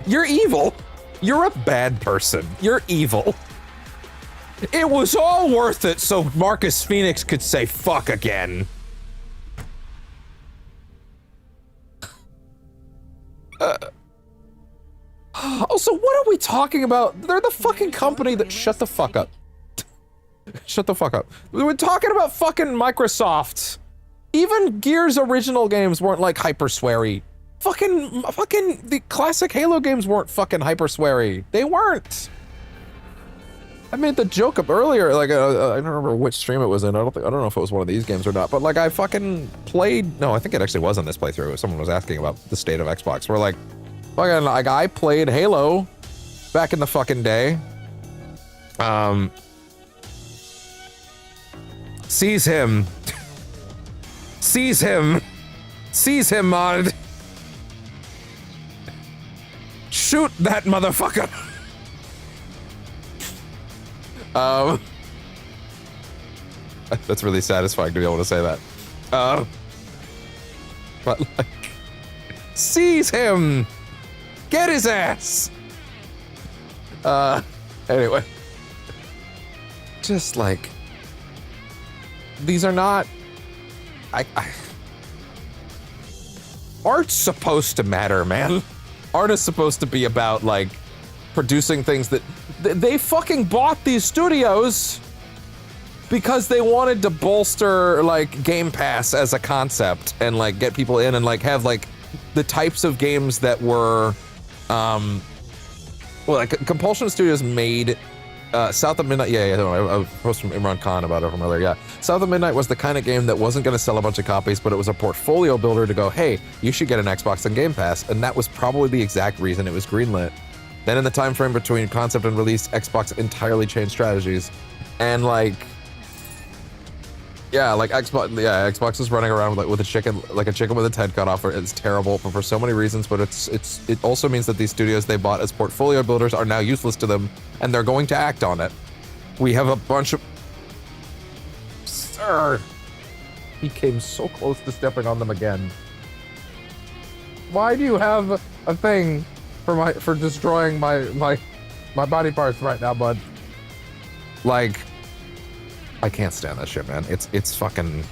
You're evil. You're a bad person. You're evil. It was all worth it so Marcus Phoenix could say fuck again. Also, what are we talking about? They're the fucking company that shut the fuck up. Shut the fuck up. We're talking about fucking Microsoft. Even Gears original games weren't like hyper sweary. Fucking the classic Halo games weren't fucking hyper sweary. They weren't. I made the joke up earlier, like I don't remember which stream it was in. I don't know if it was one of these games or not, but like I fucking played, no, I think it actually was in this playthrough. Someone was asking about the state of Xbox. We're like, fucking, like I played Halo back in the fucking day. Seize him. Seize him. Seize him, mod. Shoot that motherfucker. That's really satisfying to be able to say that. But like, seize him. Get his ass. Anyway, just like, these are not, art's supposed to matter, man. Art is supposed to be about like producing things that they fucking bought these studios because they wanted to bolster like Game Pass as a concept and like get people in and like have like the types of games that were well, like Compulsion Studios made South of Midnight. I was posting from Imran Khan about it from earlier. Yeah, South of Midnight was the kind of game that wasn't going to sell a bunch of copies, but it was a portfolio builder to go, hey, you should get an Xbox and Game Pass, and that was probably the exact reason it was greenlit. Then in the time frame between concept and release, Xbox entirely changed strategies, and like, yeah, like Xbox is running around with a chicken, like a chicken with its head cut off. It's terrible, but for so many reasons. But it also means that these studios they bought as portfolio builders are now useless to them, and they're going to act on it. We have a bunch of, sir, he came so close to stepping on them again. Why do you have a thing for destroying my body parts right now, bud? Like, I can't stand that shit, man. It's fucking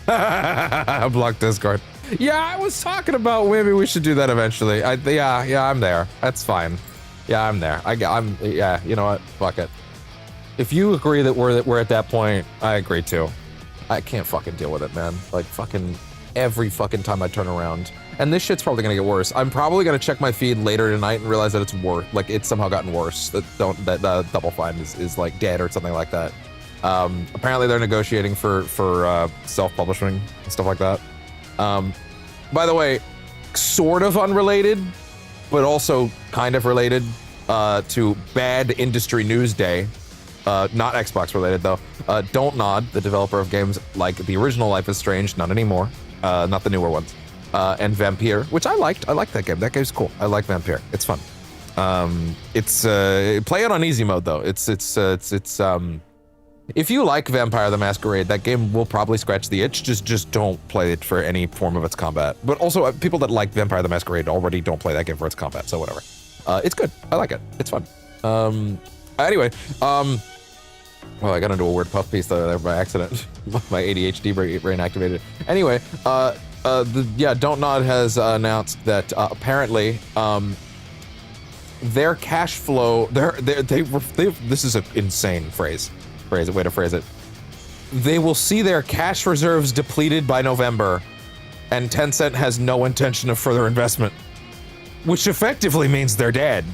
block Discord. Yeah, I was talking about maybe we should do that eventually. Yeah, I'm there. That's fine. Yeah, I'm there. Yeah, you know what? Fuck it. If you agree that we're at that point, I agree too. I can't fucking deal with it, man. Like fucking every fucking time I turn around. And this shit's probably gonna get worse. I'm probably gonna check my feed later tonight and realize that it's worse. Like it's somehow gotten worse. That Double Fine is like dead or something like that. Apparently they're negotiating for self-publishing and stuff like that. By the way, sort of unrelated, but also kind of related to Bad Industry News Day. Not Xbox related though. Don't Nod, the developer of games like the original Life is Strange, not anymore, not the newer ones, and Vampire, which I liked. I liked that game. That game's cool. I like Vampire. It's fun. It's play it on easy mode though. It's if you like Vampire the Masquerade, that game will probably scratch the itch. Just don't play it for any form of its combat. But also, people that like Vampire the Masquerade already don't play that game for its combat, so whatever. It's good. I like it. It's fun. Anyway, well, I got into a weird puff piece there by accident. My ADHD brain activated. Anyway, Don't Nod has announced that apparently their cash flow, this is an insane way to phrase it. They will see their cash reserves depleted by November, and Tencent has no intention of further investment, which effectively means they're dead.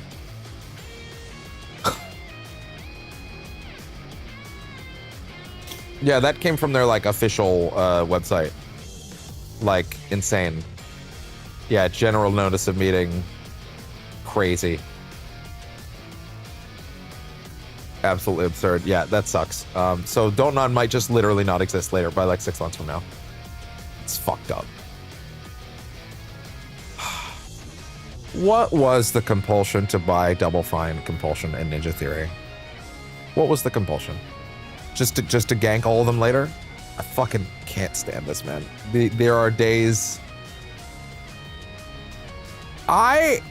Yeah, that came from their like official website. Like insane. Yeah, general notice of meeting. Crazy. Absolutely absurd. Yeah, that sucks. So Don't Nod might just literally not exist later, by like 6 months from now. It's fucked up. What was the compulsion to buy Double Fine, Compulsion, and Ninja Theory? What was the compulsion? Just to gank all of them later? I fucking can't stand this, man. There are days... I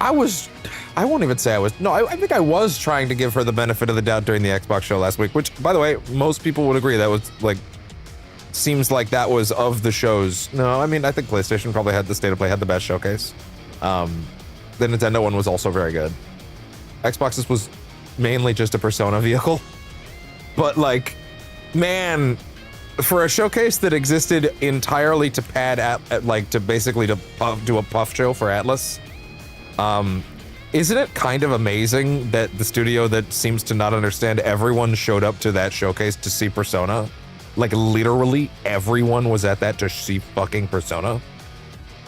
won't even say I was... No, I think I was trying to give her the benefit of the doubt during the Xbox show last week, which, by the way, most people would agree that was, like... Seems like that was of the shows. No, I mean, I think PlayStation probably had the State of Play, had the best showcase. The Nintendo one was also very good. Xbox's was mainly just a Persona vehicle. But, like, man... For a showcase that existed entirely to pad to basically do a puff show for Atlas, isn't it kind of amazing that the studio that seems to not understand everyone showed up to that showcase to see Persona? Like literally everyone was at that to see fucking Persona,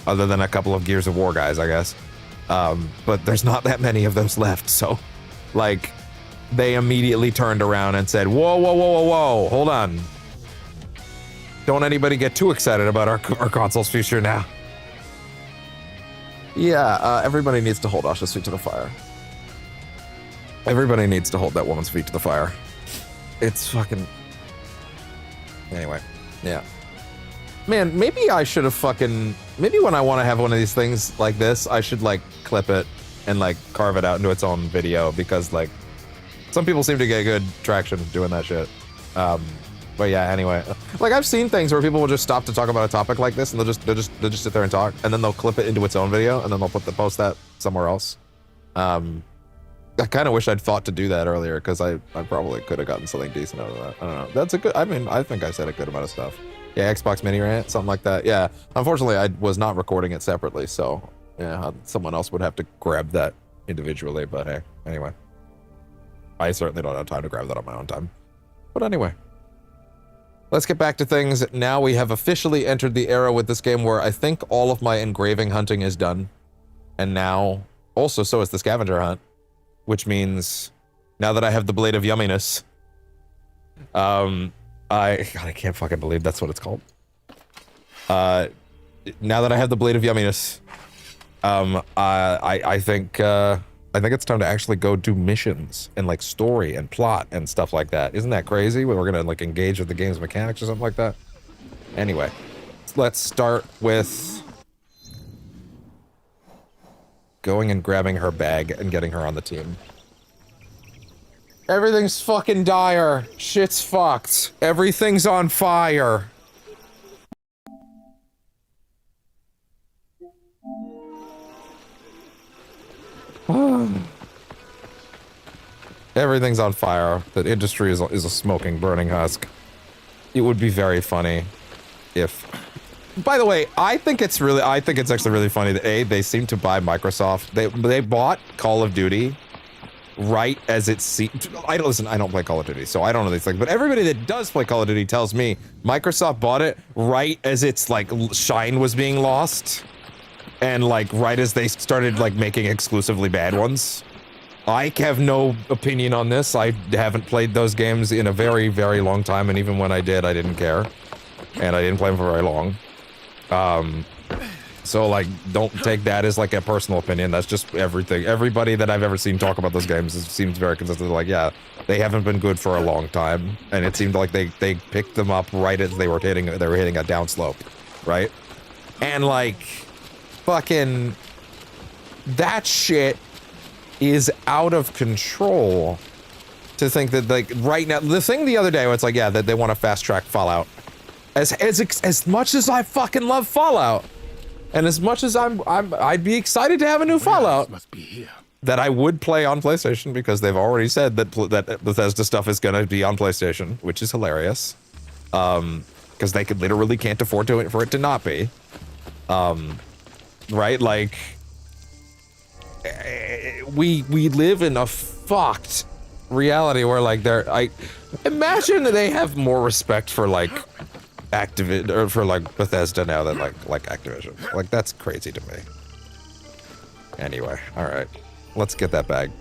other than a couple of Gears of War guys, I guess. But there's not that many of those left, so like they immediately turned around and said, whoa, hold on. Don't anybody get too excited about our console's future now. Yeah, everybody needs to hold Asha's feet to the fire. Everybody needs to hold that woman's feet to the fire. It's fucking... Anyway, yeah. Man, maybe I should have maybe when I want to have one of these things like this, I should, like, clip it and, like, carve it out into its own video, because, like, some people seem to get good traction doing that shit. But yeah, anyway, like I've seen things where people will just stop to talk about a topic like this, and they'll just sit there and talk, and then they'll clip it into its own video, and then they'll post that somewhere else. I kind of wish I'd thought to do that earlier, because I probably could have gotten something decent out of that. I don't know. That's a good. I mean, I think I said a good amount of stuff. Yeah, Xbox Mini Rant, something like that. Yeah, unfortunately, I was not recording it separately, so yeah, someone else would have to grab that individually. But hey, anyway, I certainly don't have time to grab that on my own time. But anyway. Let's get back to things. Now we have officially entered the era with this game where I think all of my engraving hunting is done. And now, also so is the scavenger hunt. Which means, now that I have the Blade of Yumminess, God, I can't fucking believe that's what it's called. Now that I have the Blade of Yumminess, I think it's time to actually go do missions and like story and plot and stuff like that. Isn't that crazy? When we're gonna like engage with the game's mechanics or something like that. Anyway, let's start with going and grabbing her bag and getting her on the team. Everything's fucking dire. Shit's fucked. Everything's on fire. Everything's on fire. The industry is a smoking, burning husk. It would be very funny if... By the way, I think it's actually really funny that they seem to buy Microsoft. They bought Call of Duty right as it seemed. I don't play Call of Duty, so I don't know these things. But everybody that does play Call of Duty tells me Microsoft bought it right as its like shine was being lost. And like right as they started like making exclusively bad ones. I have no opinion on this. I haven't played those games in a very, very long time, and even when I did, I didn't care. And I didn't play them for very long. So like, don't take that as like a personal opinion. That's just everything. Everybody that I've ever seen talk about those games seems very consistent. Like, yeah, they haven't been good for a long time, and it seemed like they picked them up right as they were hitting a downslope, right? And like, fucking, that shit is out of control. To think that like right now, the thing the other day, it's like, yeah, that they want to fast track Fallout. As much as I fucking love Fallout, And as much as I'd be excited to have a new Fallout Must be here. that I would play on PlayStation because they've already said that Bethesda stuff is gonna be on PlayStation, which is hilarious. Because they could literally can't afford for it to not be. Right? Like, we live in a fucked reality where like I imagine that they have more respect for like Activision or for like Bethesda now than like Activision. Like that's crazy to me. Anyway, all right, let's get that bag.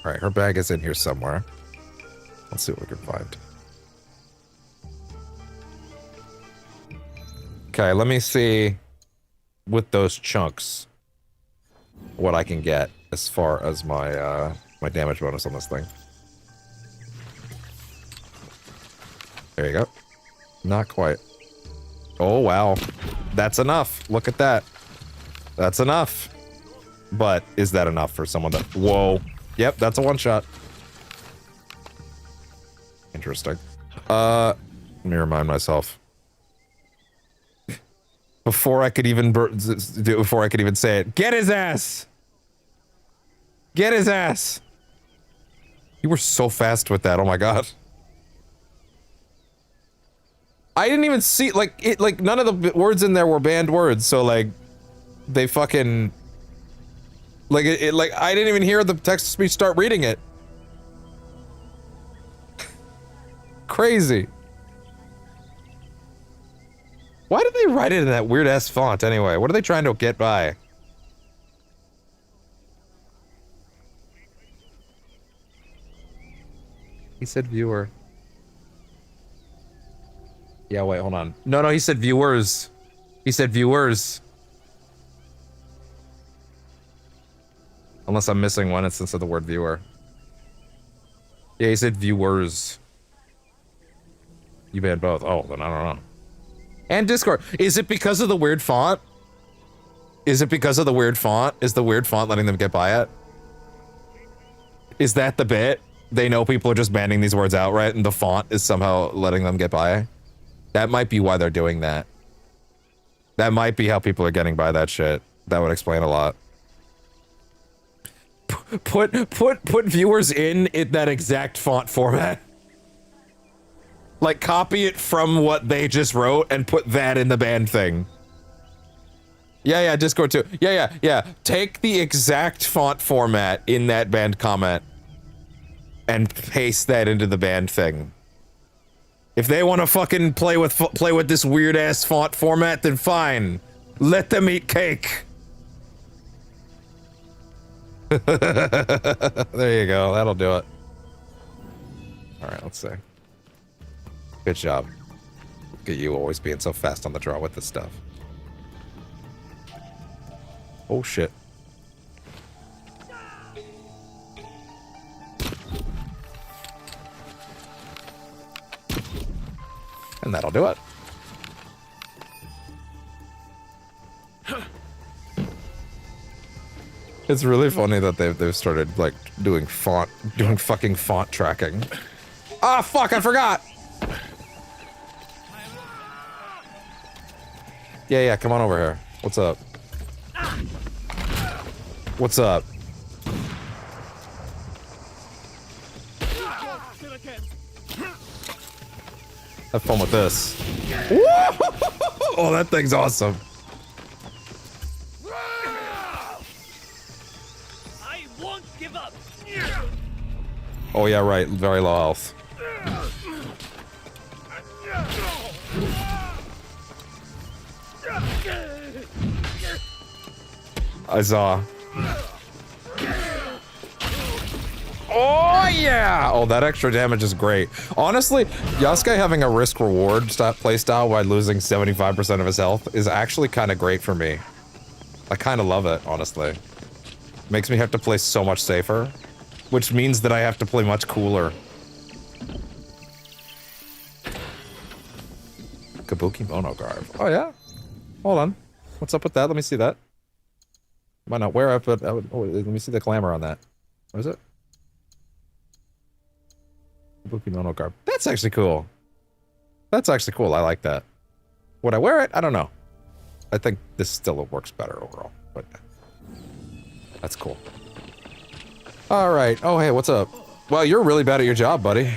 All right, her bag is in here somewhere. Let's see what we can find. Okay, let me see with those chunks what I can get as far as my my damage bonus on this thing. There you go. Not quite. Oh wow, that's enough. Look at that. That's enough. But is that enough for someone that? Whoa. Yep, that's a one shot. Interesting. Let me remind myself. Before I could even say it, get his ass! Get his ass! You were so fast with that, oh my god. I didn't even see, like, none of the words in there were banned words, so, like, they fucking... Like, like, I didn't even hear the text-to-speech start reading it. Crazy. Why did they write it in that weird-ass font, anyway? What are they trying to get by? He said viewer. Yeah, wait, hold on. No, he said viewers. He said viewers. Unless I'm missing one instance of the word viewer. Yeah, he said viewers. You banned both. Oh, then I don't know. And Discord. Is it because of the weird font? Is it because of the weird font? Is the weird font letting them get by it? Is that the bit? They know people are just banning these words outright and the font is somehow letting them get by? That might be why they're doing that. That might be how people are getting by that shit. That would explain a lot. Put viewers in that exact font format. Like, copy it from what they just wrote and put that in the banned thing. Yeah, Discord too. Yeah. Take the exact font format in that banned comment and paste that into the banned thing. If they want to fucking play with this weird-ass font format, then fine. Let them eat cake. There you go. That'll do it. All right, let's see. Good job. Look at you always being so fast on the draw with this stuff. Oh shit. And that'll do it. It's really funny that they've started like doing fucking font tracking. Ah, fuck, I forgot. Yeah, come on over here. What's up? What's up? Have fun with this. Oh, that thing's awesome. I won't give up. Oh yeah, right. Very low health. I saw. Oh yeah! Oh, that extra damage is great. Honestly, Yasuke having a risk-reward playstyle by losing 75% of his health is actually kind of great for me. I kind of love it, honestly. Makes me have to play so much safer, which means that I have to play much cooler. Kabuki Monogarb. Oh yeah? Hold on. What's up with that? Let me see that. Why not? Where I put? Oh, let me see the glamour on that. What is it? Kabuki no garb. That's actually cool. That's actually cool. I like that. Would I wear it? I don't know. I think this still works better overall, but that's cool. All right. Oh, hey, what's up? Well, you're really bad at your job, buddy.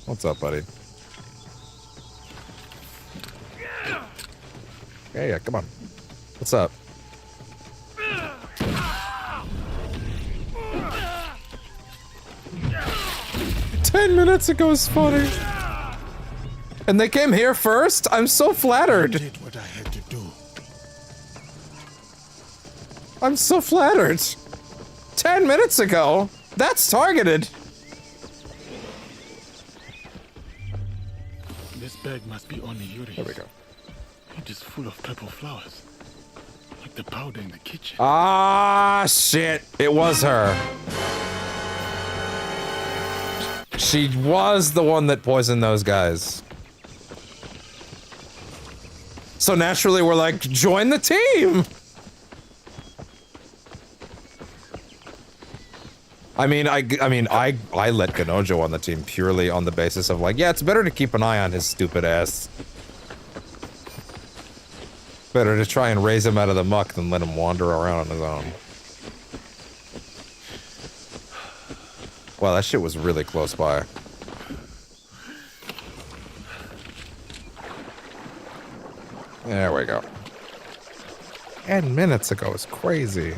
What's up, buddy? Yeah, come on. What's up? "10 minutes ago" is funny. And they came here first? I'm so flattered. I did what I had to do. I'm so flattered. 10 minutes ago? That's targeted. This bag must be Oniyuri's. There we go. It is full of purple flowers. Like the powder in the kitchen. Ah, shit. It was her. She was the one that poisoned those guys. So naturally, we're like, join the team! I mean, I let Ganojo on the team purely on the basis of like, yeah, it's better to keep an eye on his stupid ass. Better to try and raise him out of the muck than let him wander around on his own. Wow, that shit was really close by. There we go. 10 minutes ago is crazy.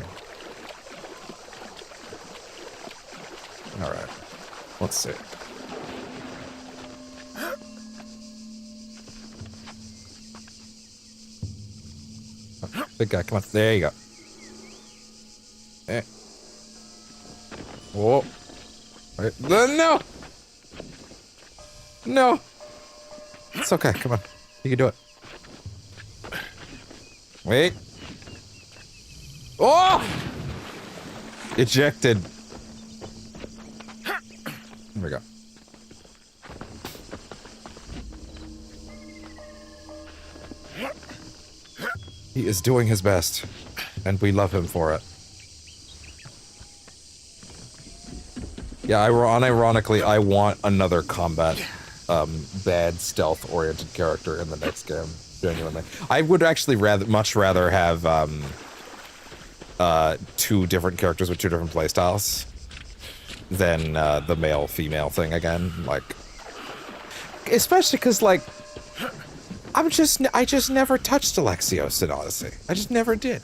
Alright. Let's see. Oh, big guy, come on. There you go. Eh. Whoa. Right. No! No! It's okay, come on. You can do it. Wait. Oh! Ejected. There we go. He is doing his best, and we love him for it. Yeah, unironically, I want another combat, bad stealth-oriented character in the next game. Genuinely, I would actually much rather have two different characters with two different playstyles than the male-female thing again. Like, especially because like I just never touched Alexios in Odyssey. I just never did.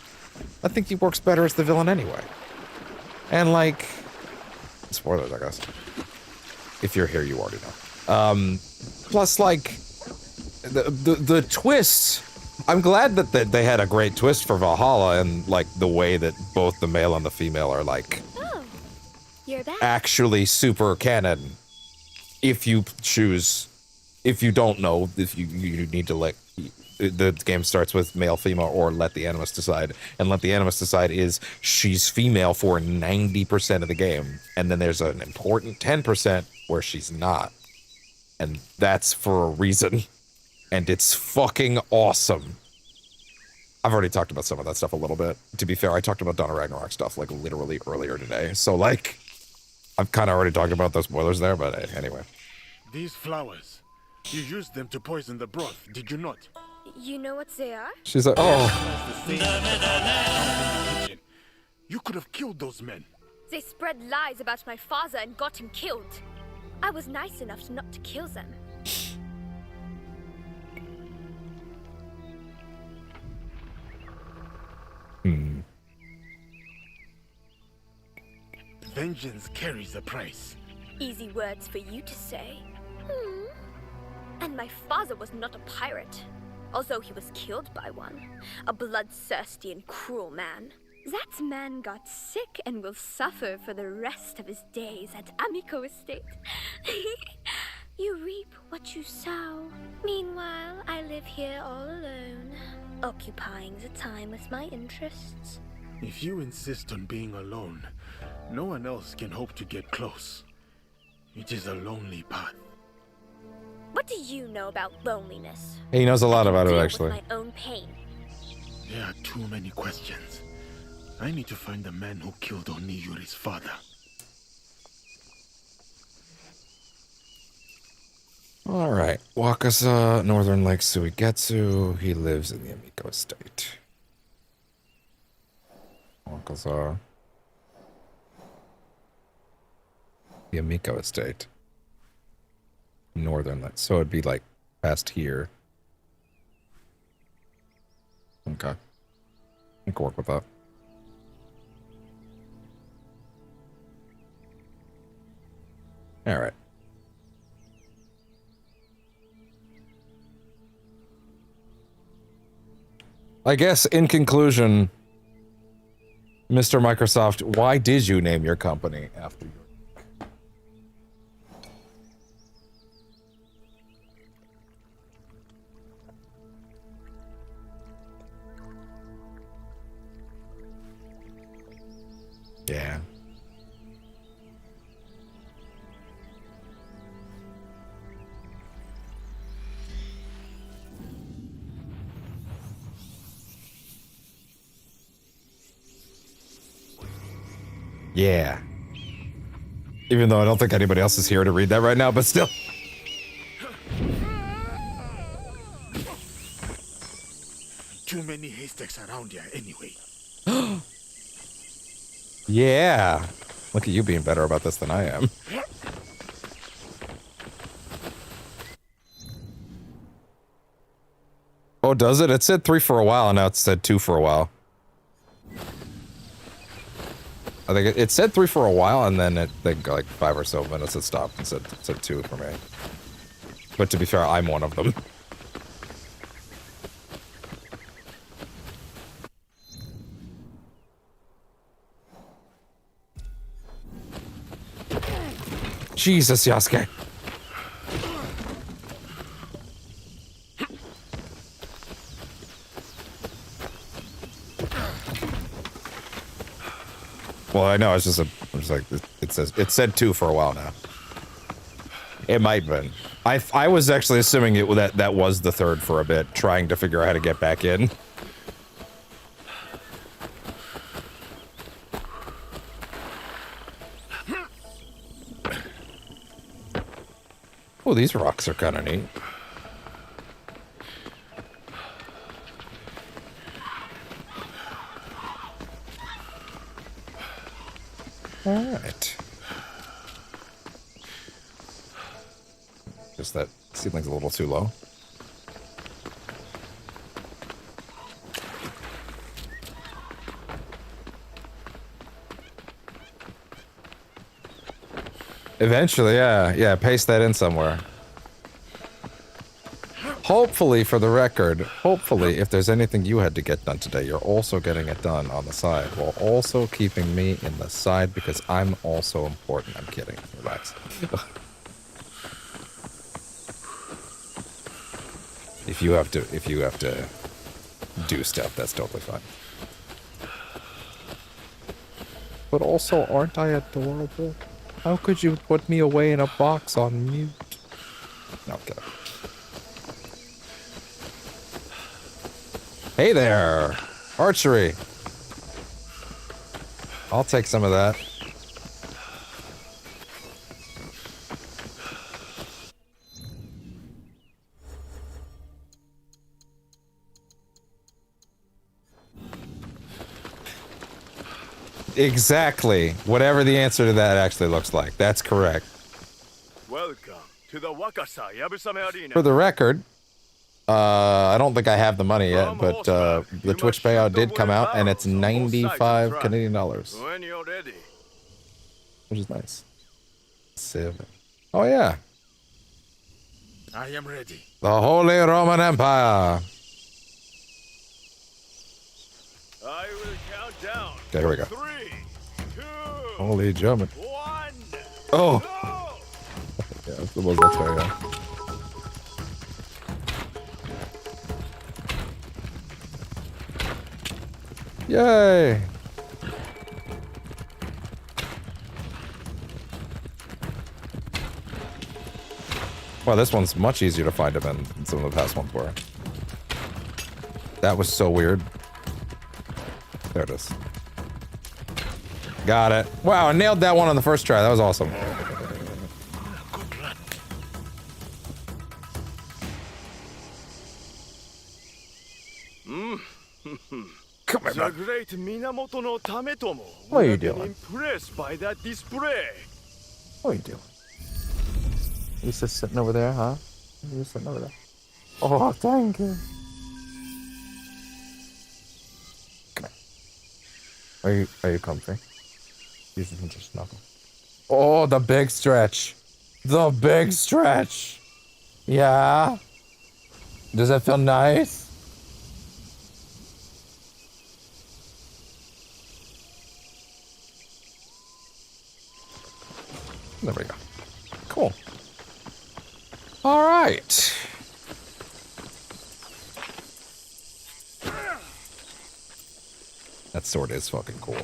I think he works better as the villain anyway. And like, spoilers, I guess. If you're here, you already know. Plus, like. The twist, I'm glad that they had a great twist for Valhalla and like the way that both the male and the female are like you're back. Actually super canon. If you choose, if you don't know, if you need to like, the game starts with male, female, or let the animus decide. And let the animus decide is she's female for 90% of the game. And then there's an important 10% where she's not. And that's for a reason. And it's fucking awesome. I've already talked about some of that stuff a little bit. To be fair, I talked about Dawn of Ragnarok stuff like literally earlier today. So like, I've kind of already talked about those spoilers there, but anyway. These flowers, you used them to poison the broth, did you not? You know what they are? She's like, oh. You could have killed those men. They spread lies about my father and got him killed. I was nice enough not to kill them. Vengeance carries a price. Easy words for you to say. And my father was not a pirate, although he was killed by one. A bloodthirsty and cruel man. That man got sick and will suffer for the rest of his days at Amico Estate. You reap what you sow. Meanwhile, I live here all alone, occupying the time with my interests. If you insist on being alone, no one else can hope to get close. It is a lonely path. What do you know about loneliness? He knows a lot about it, Deal actually. with my own pain. There are too many questions. I need to find the man who killed Oniyuri's father. All right, Wakaza, Northern Lake Suigetsu. He lives in the Amiko Estate. Wakaza. The Amiko Estate. Northern Lake. So it'd be like past here. Okay. I can work with that. All right. I guess in conclusion, Mr. Microsoft, why did you name your company after your... Yeah. Yeah. Even though I don't think anybody else is here to read that right now, but still. Too many haystacks around here anyway. Yeah. Look at you being better about this than I am. Oh, does it? It said 3 for a while, and now it said 2 for a while. I think it said 3 for a while, and then like 5 or so minutes it stopped and said 2 for me. But to be fair, I'm one of them. Jesus, Yasuke. Well, I know, it's just like, it said 2 for a while now. It might have been. I was actually assuming that was the 3rd for a bit, trying to figure out how to get back in. Oh, these rocks are kind of neat. All right. Just that ceiling's a little too low. Eventually, yeah, paste that in somewhere. Hopefully, for the record, hopefully, if there's anything you had to get done today, you're also getting it done on the side, while also keeping me in the side, because I'm also important. I'm kidding. Relax. If you have to do stuff, that's totally fine. But also, aren't I adorable? How could you put me away in a box on mute? No, I'm kidding. Hey there! Archery! I'll take some of that. Exactly. Whatever the answer to that actually looks like. That's correct. Welcome to the Wakasa Yabusame Arena. For the record, I don't think I have the money yet, but the Twitch payout did come out, and it's 95 Canadian dollars. When you're ready. Which is nice. 7. Oh, yeah. I am ready. The Holy Roman Empire. I will count down. Okay, here we go. 3, 2, Holy German. 1. Oh! Go! Yeah, that's the most that's fair, yeah. Yay! Wow, this one's much easier to find him than some of the past ones were. That was so weird. There it is. Got it. Wow, I nailed that one on the first try. That was awesome. Come here, The man. great Minamoto no Tametomo What are you would have been doing? impressed by that display. What are you doing? You just sitting over there, huh? You just sitting over there. Oh, thank you. Come here. Are you comfy? You can just snuggle. Oh, the big stretch. The big stretch. Yeah. Does that feel nice? There we go. Cool. All right. That sword is fucking cool.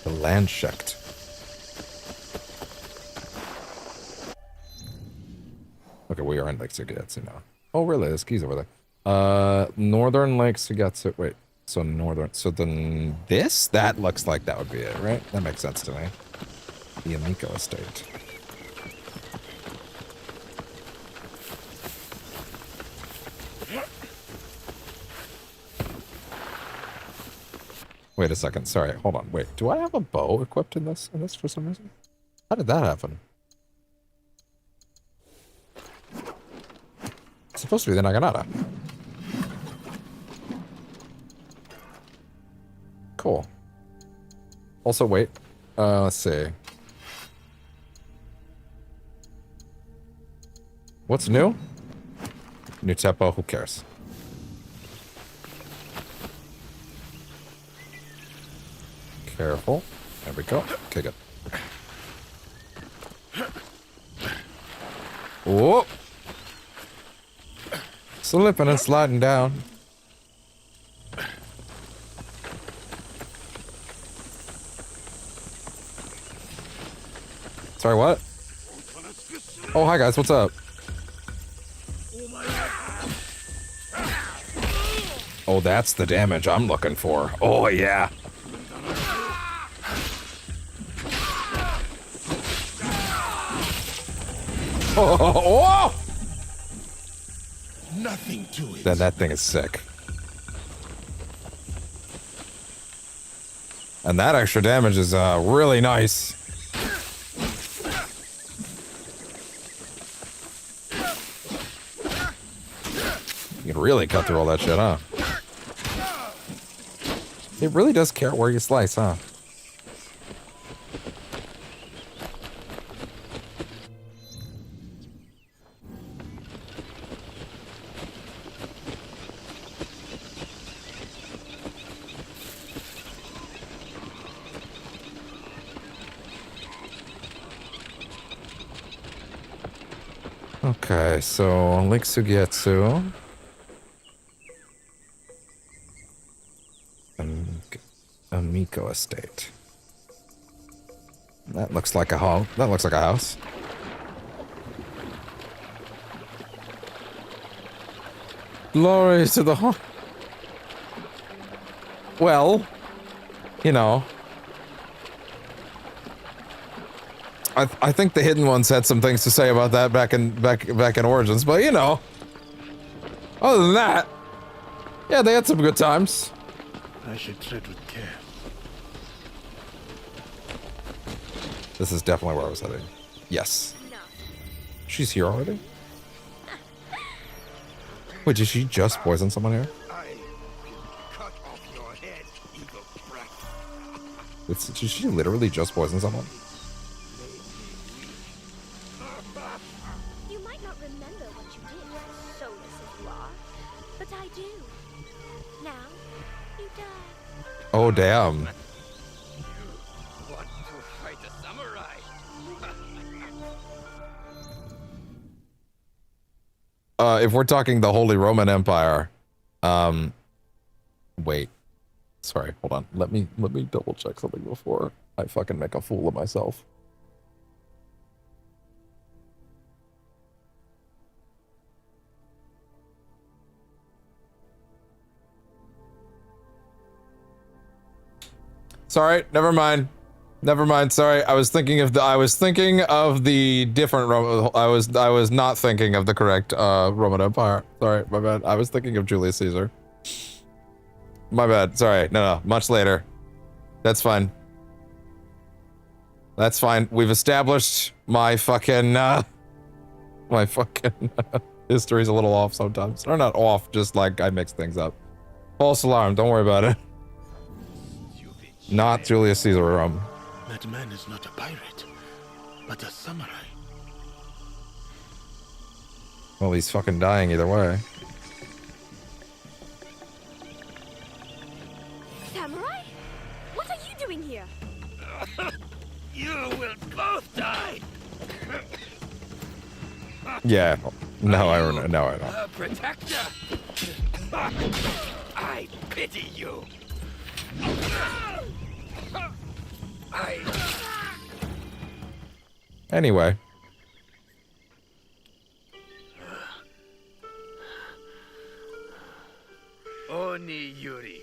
The Landschaft. Okay, we are in Lake Sugetsu now. Oh, really? There's keys over there. Northern Lake Sugetsu. Wait, so northern. So then this? That looks like that would be it, right? That makes sense to me. The Amiko Estate. Wait a second. Sorry. Hold on. Wait. Do I have a bow equipped in this for some reason? How did that happen? It's supposed to be the Naginata. Cool. Also, wait. Let's see. What's new? New Teppo. Who cares? Careful. There we go. Okay, good. Whoa! Slipping and sliding down. Sorry, what? Oh, hi guys, what's up? Oh, that's the damage I'm looking for. Oh, yeah. Oh! Nothing to it. That thing is sick. And that extra damage is really nice. You can really cut through all that shit, huh? It really does care where you slice, huh? Okay, so Lake Sugetsu. Amiko Estate. That looks like a home. That looks like a house. Glory to the home. Well, you know. I think the Hidden Ones had some things to say about that back in Origins, but you know. Other than that, yeah, they had some good times. I should tread with care. This is definitely where I was heading. Yes. She's here already? Wait, did she just poison someone here? Cut off your head, evil brat. Did she literally just poison someone? You might not remember what you did, soulless as you are, but I do. Now, you die. Oh, damn. You want to fight a samurai? If we're talking the Holy Roman Empire, wait. Sorry, hold on. Let me double check something before I fucking make a fool of myself. Sorry, never mind. Never mind. Sorry, I was thinking of the different Roman. I was not thinking of the correct Roman Empire. Sorry, my bad. I was thinking of Julius Caesar. My bad. Sorry. No, much later. That's fine. That's fine. We've established my fucking history's a little off sometimes. Or not off, just like I mix things up. False alarm. Don't worry about it. Not Julius Caesar Rome. That man is not a pirate, but a samurai. Well, he's fucking dying either way. Samurai? What are you doing here? You will both die. Yeah. Now I know. Protector. I pity you. Anyway. Oni Yuri,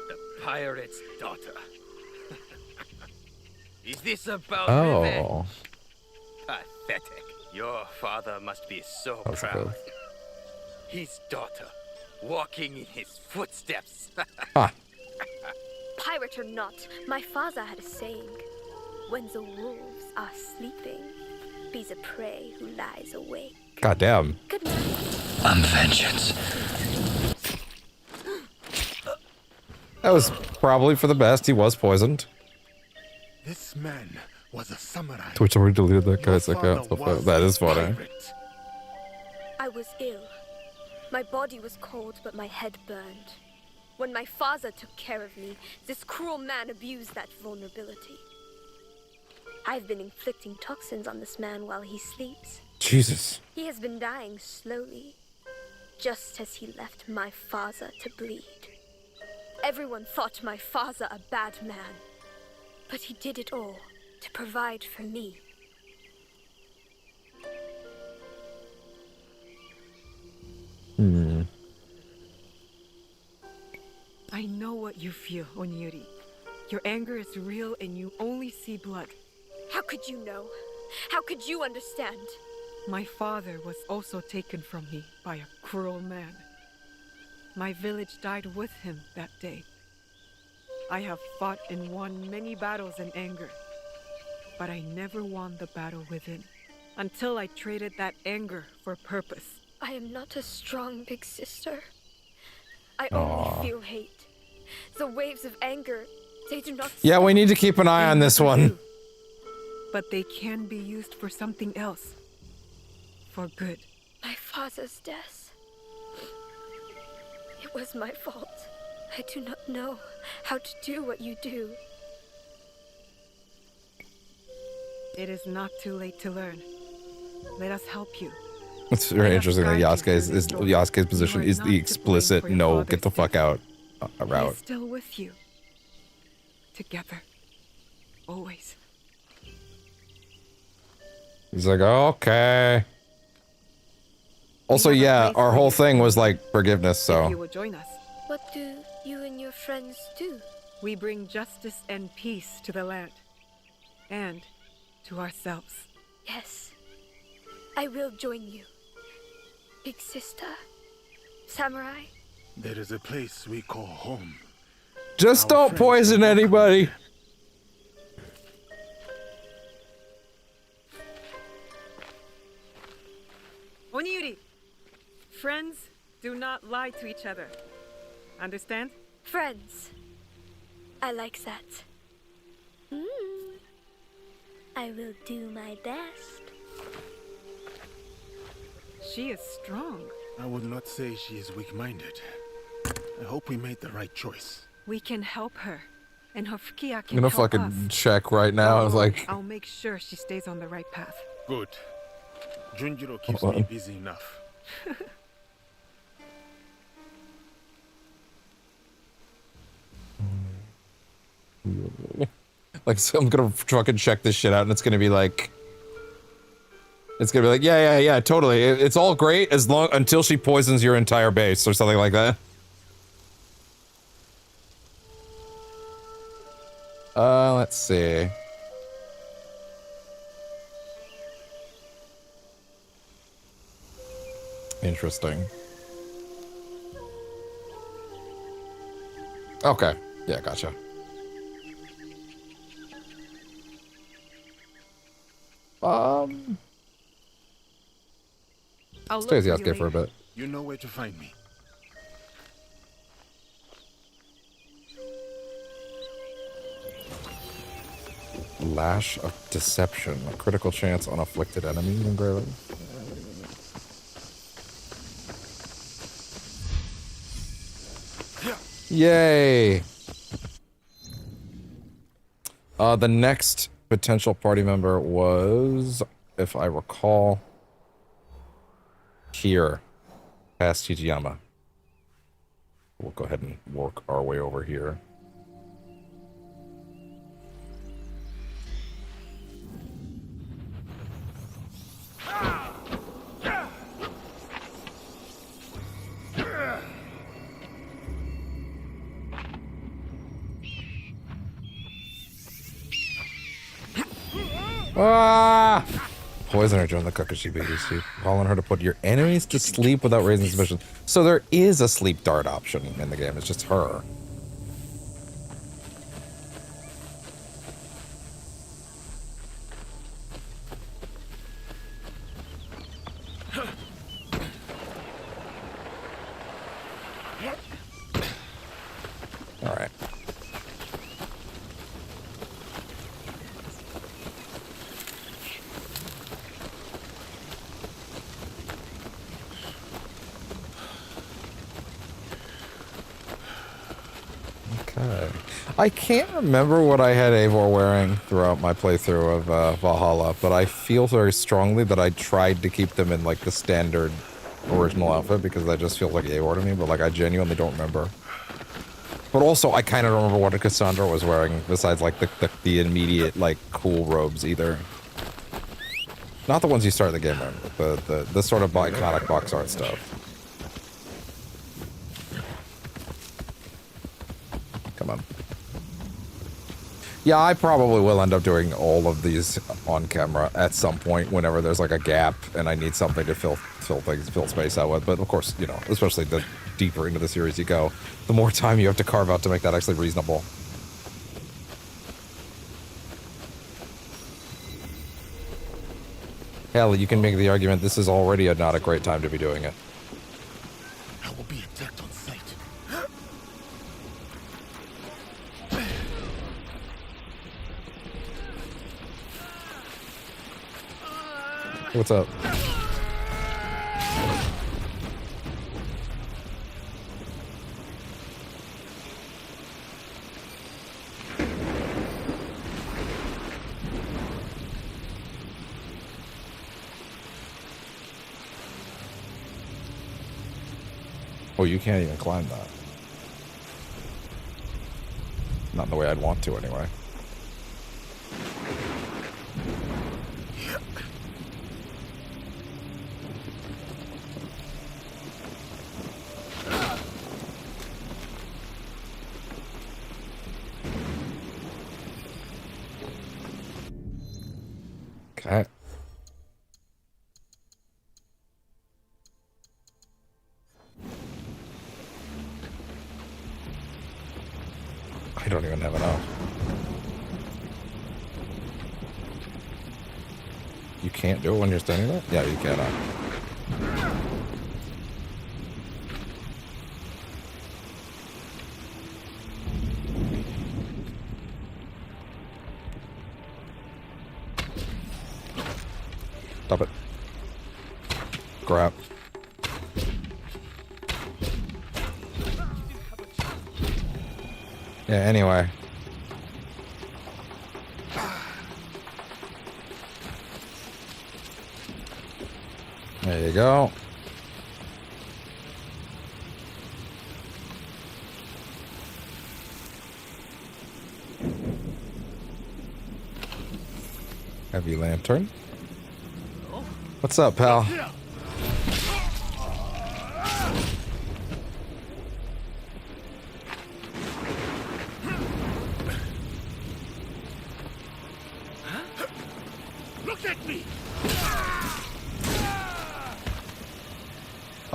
the pirate's daughter. Is this about revenge? Pathetic. Your father must be so proud. His daughter, walking in his footsteps. Pirate or not, my father had a saying. When the wolves are sleeping, be the prey who lies awake. Goddamn. Good night. I'm vengeance. That was probably for the best. He was poisoned. This man was a samurai. Twitch already deleted that guy's account. That is funny. I was ill. My body was cold, but my head burned. When my father took care of me, this cruel man abused that vulnerability. I've been inflicting toxins on this man while he sleeps. Jesus. He has been dying slowly, just as he left my father to bleed. Everyone thought my father a bad man, but he did it all to provide for me. I know what you feel, Onyuri. Your anger is real and you only see blood. How could you know? How could you understand? My father was also taken from me by a cruel man. My village died with him that day. I have fought and won many battles in anger, but I never won the battle within, until I traded that anger for purpose. I am not a strong big sister. I only feel hate. The waves of anger, they do not... Yeah, we need to keep an eye on this one. But they can be used for something else. For good. My father's death. It was my fault. I do not know how to do what you do. It is not too late to learn. Let us help you. It's very interesting that Yasuke's position is the explicit no, get the fuck out route. He's still with you. Together. Always. He's like, okay. Also, yeah, our whole thing was like forgiveness, so. You will join us. What do you and your friends do? We bring justice and peace to the land. And to ourselves. Yes. I will join you. Big sister. Samurai. There is a place we call home. Just don't poison anybody. Onyuri, friends do not lie to each other. Understand? Friends. I like that. I will do my best. She is strong. I would not say she is weak-minded. I hope we made the right choice. We can help her, and her Fukia I'm can gonna help fucking us. check right now. I was like, I'll make sure she stays on the right path. Good. Junjiro keeps Hold me on. busy enough. like, so I'm gonna fucking check this shit out, and it's gonna be like, yeah, totally. It's all great as long until she poisons your entire base or something like that. Let's see. Interesting. Okay. Yeah, gotcha. Stay as the outskate for a bit. You know where to find me. Lash of Deception. A critical chance on afflicted enemies and greatly. Yay! The next potential party member was, if I recall, here, past Hijiyama. We'll go ahead and work our way over here. Ah! Poisoner joined the Kakashi BDC, calling her to put your enemies to sleep without raising suspicion. So there is a sleep dart option in the game. It's just her. All right. Okay. I can't remember what I had Eivor wearing throughout my playthrough of Valhalla, but I feel very strongly that I tried to keep them in like the standard original outfit because that just feels like Eivor to me, but like I genuinely don't remember. But also I kind of don't remember what Kassandra was wearing besides like the immediate like cool robes either. Not the ones you start the game in, but the sort of iconic box art stuff. Come on. Yeah, I probably will end up doing all of these on camera at some point whenever there's like a gap and I need something to fill space out with. But of course, you know, especially the deeper into the series you go, the more time you have to carve out to make that actually reasonable. Hell, you can make the argument this is already not a great time to be doing it. I will be attacked on sight. What's up? Oh, you can't even climb that. Not in the way I'd want to, anyway. Okay. I don't even have enough. You can't do it when you're standing there? Yeah, you cannot. Stop it. Crap. Yeah, anyway. There you go. Heavy lantern. What's up, pal?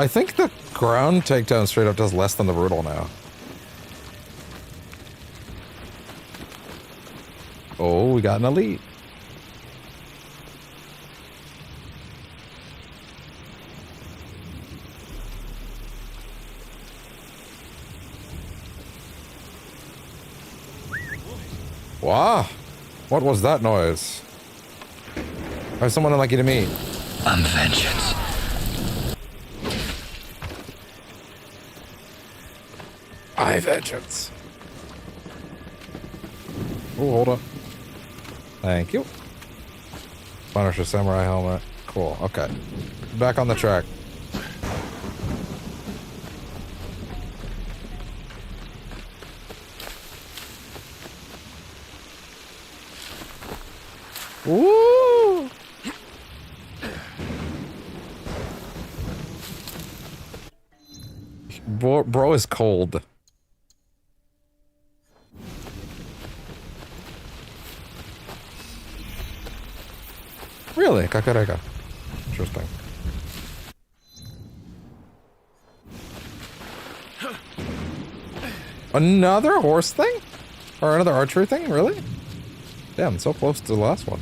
I think the ground takedown straight up does less than the brutal now. Oh, we got an elite. Wow. What was that noise? There's someone unlucky to me. I'm vengeance. I vengeance. Oh, hold up. Thank you. Punisher samurai helmet. Cool. Okay. Back on the track. Woo! Bro is cold. Really? Kakarega. Interesting. Another horse thing? Or another archery thing? Really? Damn, so close to the last one.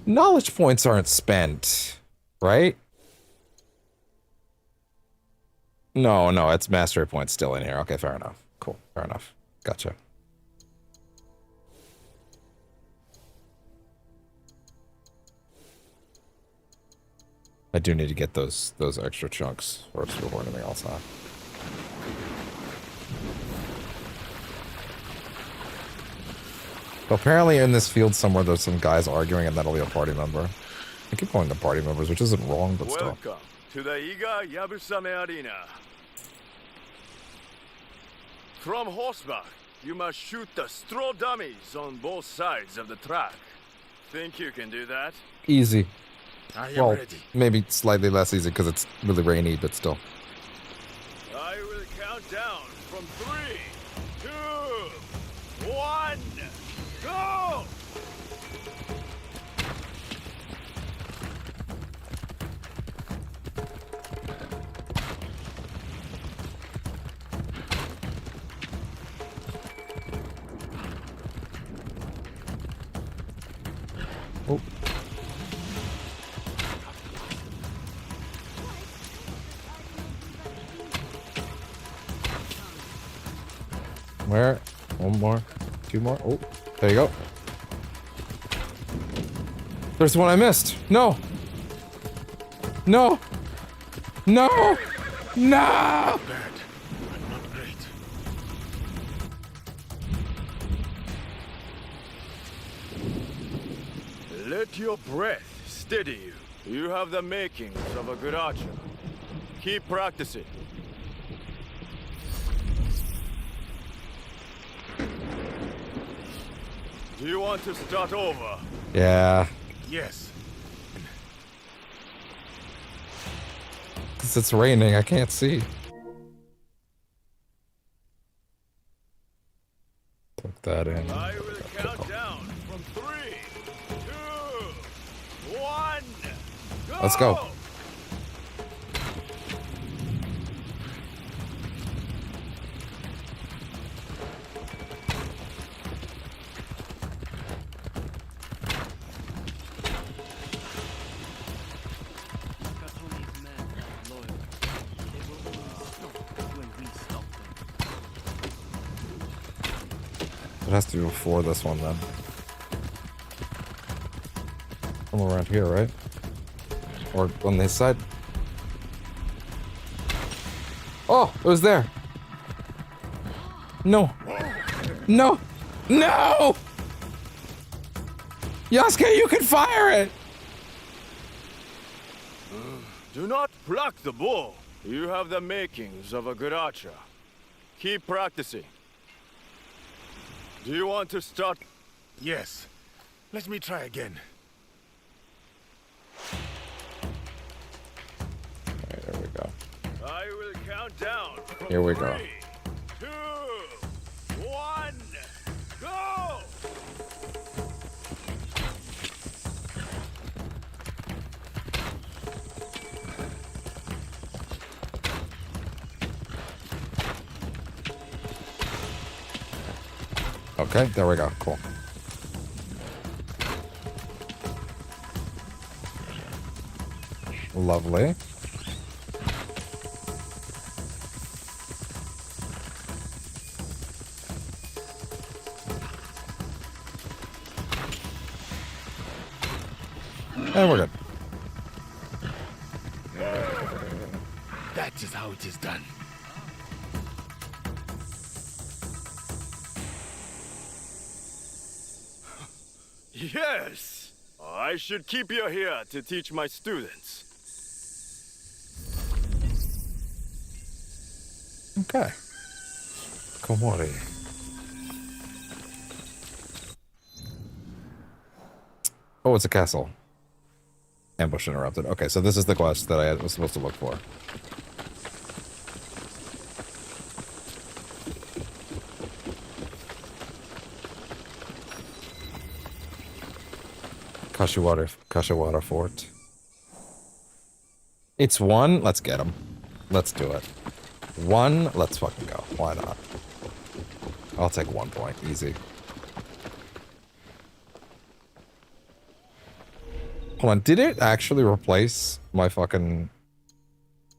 Knowledge points aren't spent, right? No, it's mastery points still in here. Okay, fair enough. Cool, fair enough. Gotcha. I do need to get those extra chunks first before anything else, huh? Apparently in this field somewhere there's some guys arguing and that'll be a party member. I keep calling them party members, which isn't wrong, but still. Welcome to the Iga Yabusame Arena. From horseback, you must shoot the straw dummies on both sides of the track. Think you can do that? Easy. I am Well, ready. maybe slightly less easy because it's really rainy, but still. I will count down from 3, 2, 1, go! Oh. Where? One more. 2 more. Oh, there you go. There's one I missed. No. No. No. No. Bad, but not great. Let your breath steady you. You have the makings of a good archer. Keep practicing. Do you want to start over? Yeah. Yes. Because it's raining, I can't see. Plug that in. I will count down from 3, 2, 1, go! Let's go. It has to be before this one then. Somewhere around here, right? Or on this side? Oh, it was there. No. No. No! Yasuke, you can fire it! Do not pluck the bull. You have the makings of a good archer. Keep practicing. Do you want to start? Yes. Let me try again. Alright, there we go. I will count down. From Here we go. 3, 2, 1, go! Okay, there we go. Cool. Lovely. And we're good. That is how it is done. Yes! I should keep you here to teach my students. Okay. Komori. Oh, it's a castle. Ambush interrupted. Okay, so this is the quest that I was supposed to look for. Kashiwara Fort. It's 1. Let's get him. Let's do it. 1. Let's fucking go. Why not? I'll take 1 point. Easy. Hold on. Did it actually replace my fucking...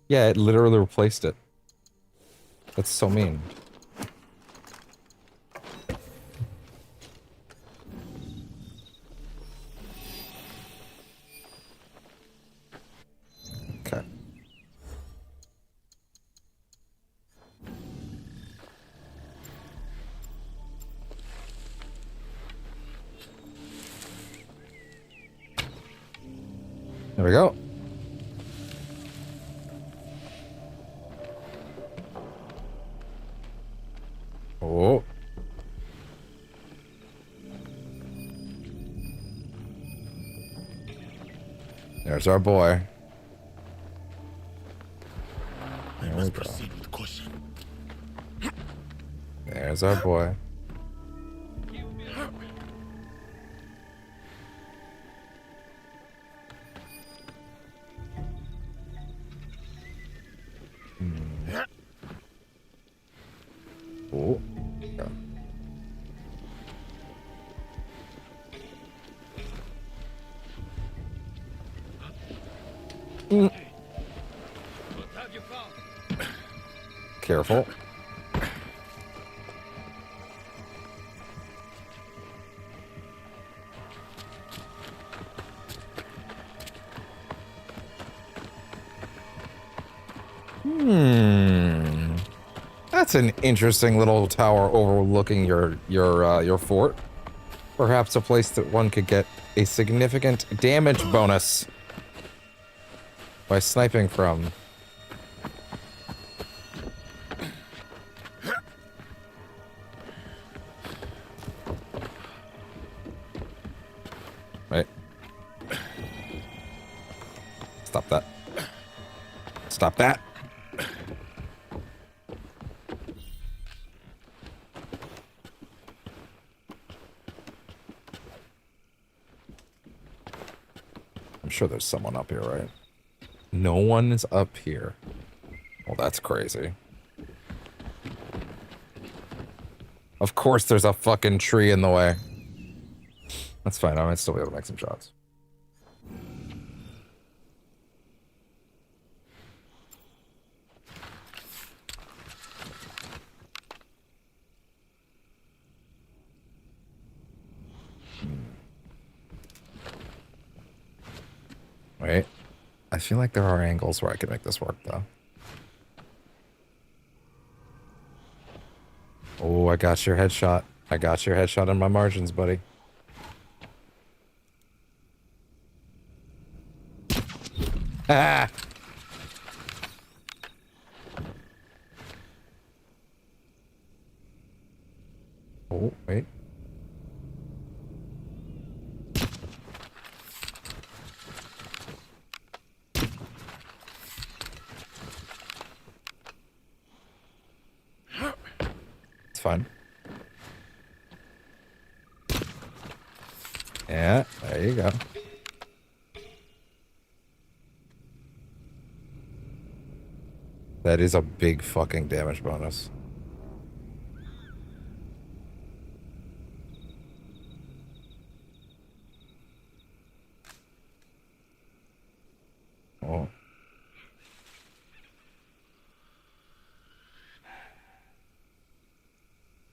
Yeah, it literally replaced it. That's so mean. Okay. There we go. Oh. There's our boy. There we go. There's our boy. Oh. Yeah. Careful. That's an interesting little tower overlooking your fort. Perhaps a place that one could get a significant damage bonus by sniping from. Right. Stop that. Stop that. I'm sure there's someone up here, right? No one is up here. Well, that's crazy. Of course there's a fucking tree in the way. That's fine. I might still be able to make some shots. Wait. I feel like there are angles where I can make this work, though. Oh, I got your headshot. I got your headshot on my margins, buddy. Ah! Oh, wait. It's fine. Yeah, there you go. That is a big fucking damage bonus.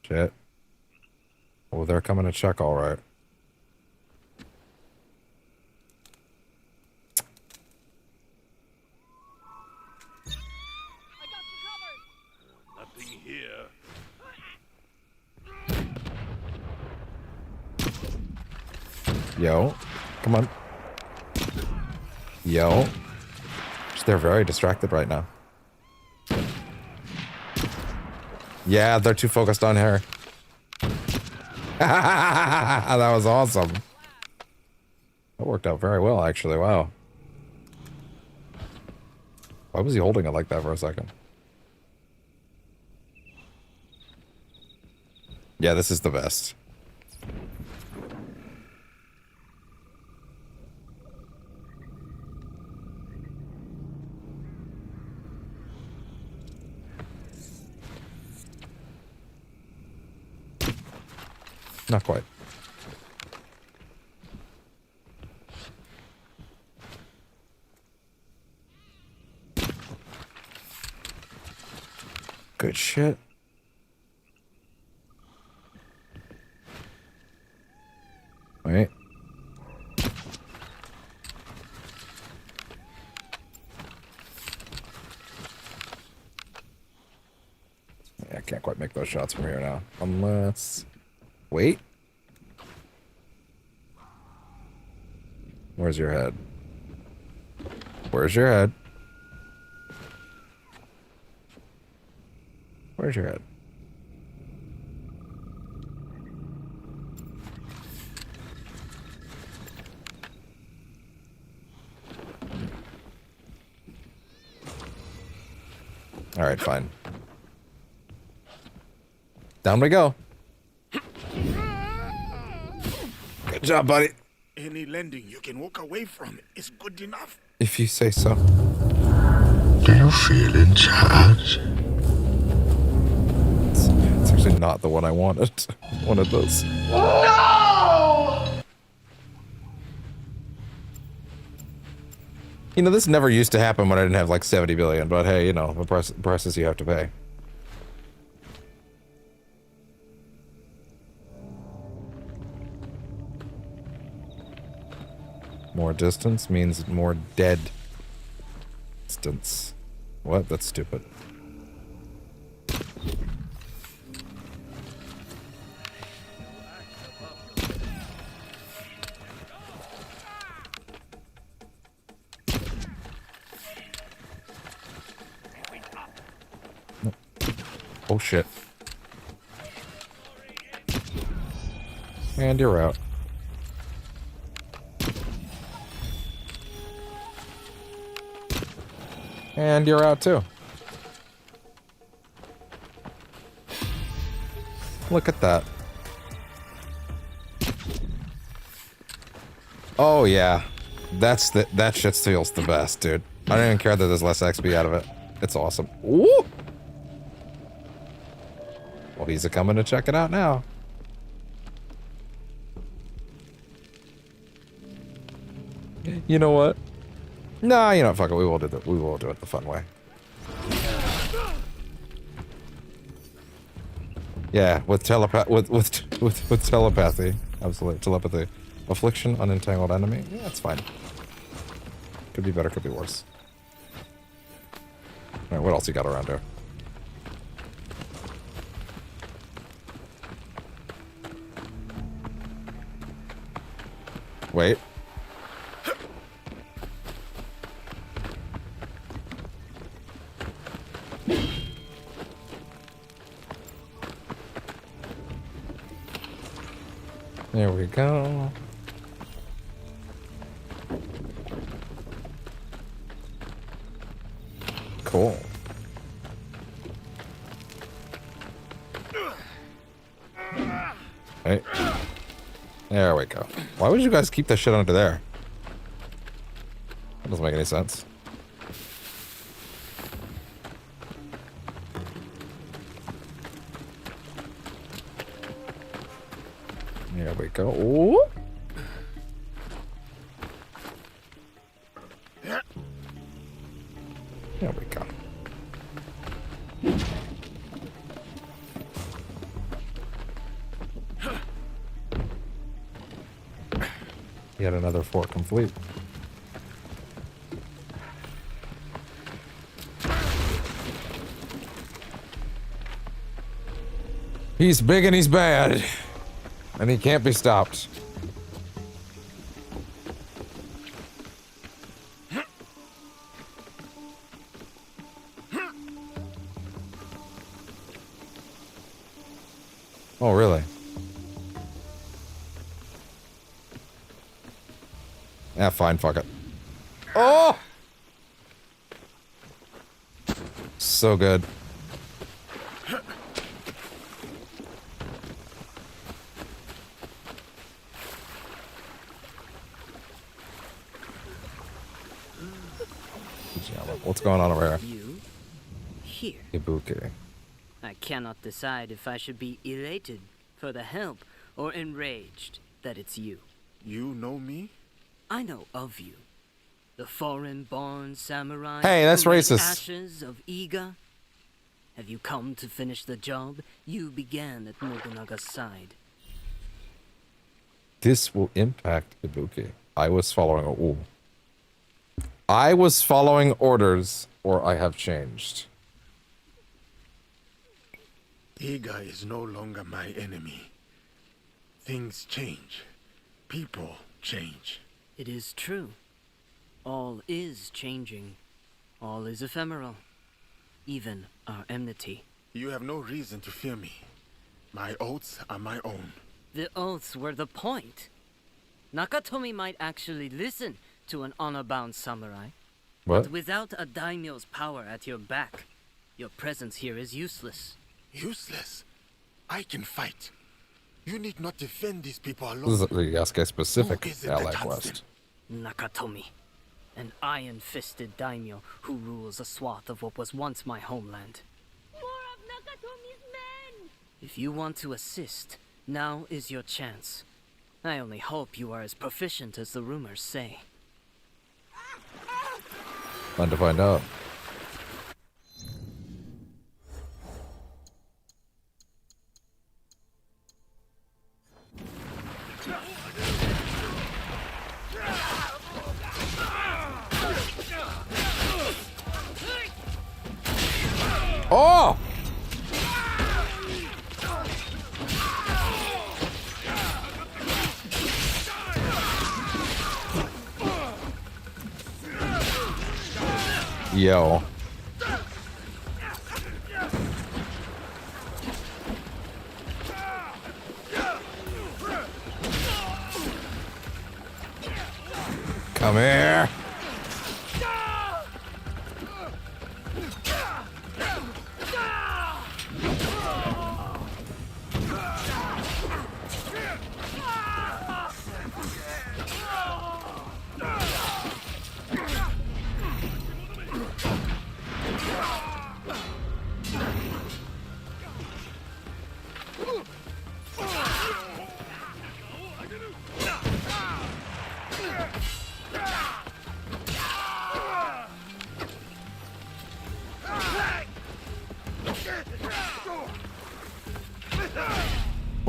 Shit. Oh, they're coming to check, all right. Nothing here. Yo, come on. Yo. They're very distracted right now. Yeah, they're too focused on her. That was awesome. That worked out very well, actually. Wow. Why was he holding it like that for a second? Yeah, this is the best. Not quite. Good shit. Wait. Yeah, I can't quite make those shots from here now. Unless... Wait. Where's your head? Where's your head? Where's your head? All right, fine. Down we go. Good job, buddy. Any landing you can walk away from is good enough. If you say so. Do you feel in charge? It's actually not the one I wanted. One of those. No! You know, this never used to happen when I didn't have like 70 billion, but hey, you know, the prices you have to pay. More distance means more dead distance. What? That's stupid. Oh shit. And you're out. And you're out too. Look at that. Oh yeah. That shit feels the best, dude. I don't even care that there's less XP out of it. It's awesome. Ooh! Well, he's coming to check it out now. You know what? Nah, you know, fuck it. We will do it the fun way. Yeah, with telepathy. Absolutely, telepathy. Affliction, unentangled enemy. Yeah, that's fine. Could be better, could be worse. Alright, what else you got around here? Wait. There we go. Cool. Hey. There we go. Why would you guys keep that shit under there? That doesn't make any sense. There we go. Ooh. There we go. Yet another fort complete. He's big and he's bad. And he can't be stopped. Oh, really? Yeah, fine, fuck it. Oh! So good. What's going on over here? You? Here. Ibuki. I cannot decide if I should be elated for the help or enraged that it's you. You know me? I know of you. The foreign-born samurai. Hey, that's who made racist. Ashes of Iga. Have you come to finish the job you began at Nobunaga's side? This will impact Ibuki. I was following I was following orders, or I have changed. Iga is no longer my enemy. Things change. People change. It is true. All is changing. All is ephemeral. Even our enmity. You have no reason to fear me. My oaths are my own. The oaths were the point. Nakatomi might actually listen to an honor-bound samurai. What? But without a daimyo's power at your back, your presence here is useless. Useless? I can fight. You need not defend these people alone. This is a Yasuke-specific Who is it ally that hunts quest. Nakatomi. An iron-fisted daimyo who rules a swath of what was once my homeland. More of Nakatomi's men! If you want to assist, now is your chance. I only hope you are as proficient as the rumors say. Fun to find out. Oh! Yo. Come here.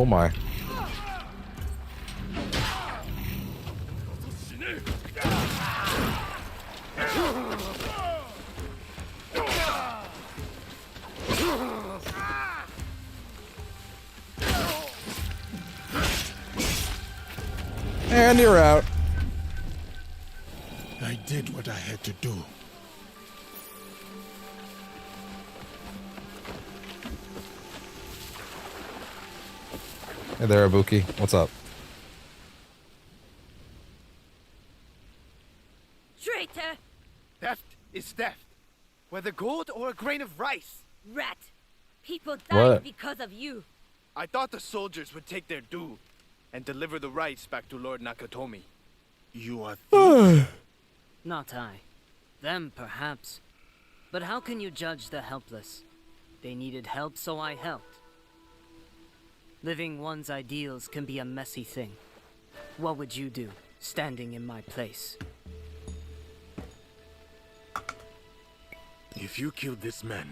Oh my. And you're out. I did what I had to do. Hey there, Ibuki. What's up? Traitor! Theft is theft, whether gold or a grain of rice. Rat! People died What? because of you. I thought the soldiers would take their due and deliver the rice back to Lord Nakatomi. You are Not I. Them, perhaps. But how can you judge the helpless? They needed help, so I helped. Living one's ideals can be a messy thing. What would you do, standing in my place? If you killed this man,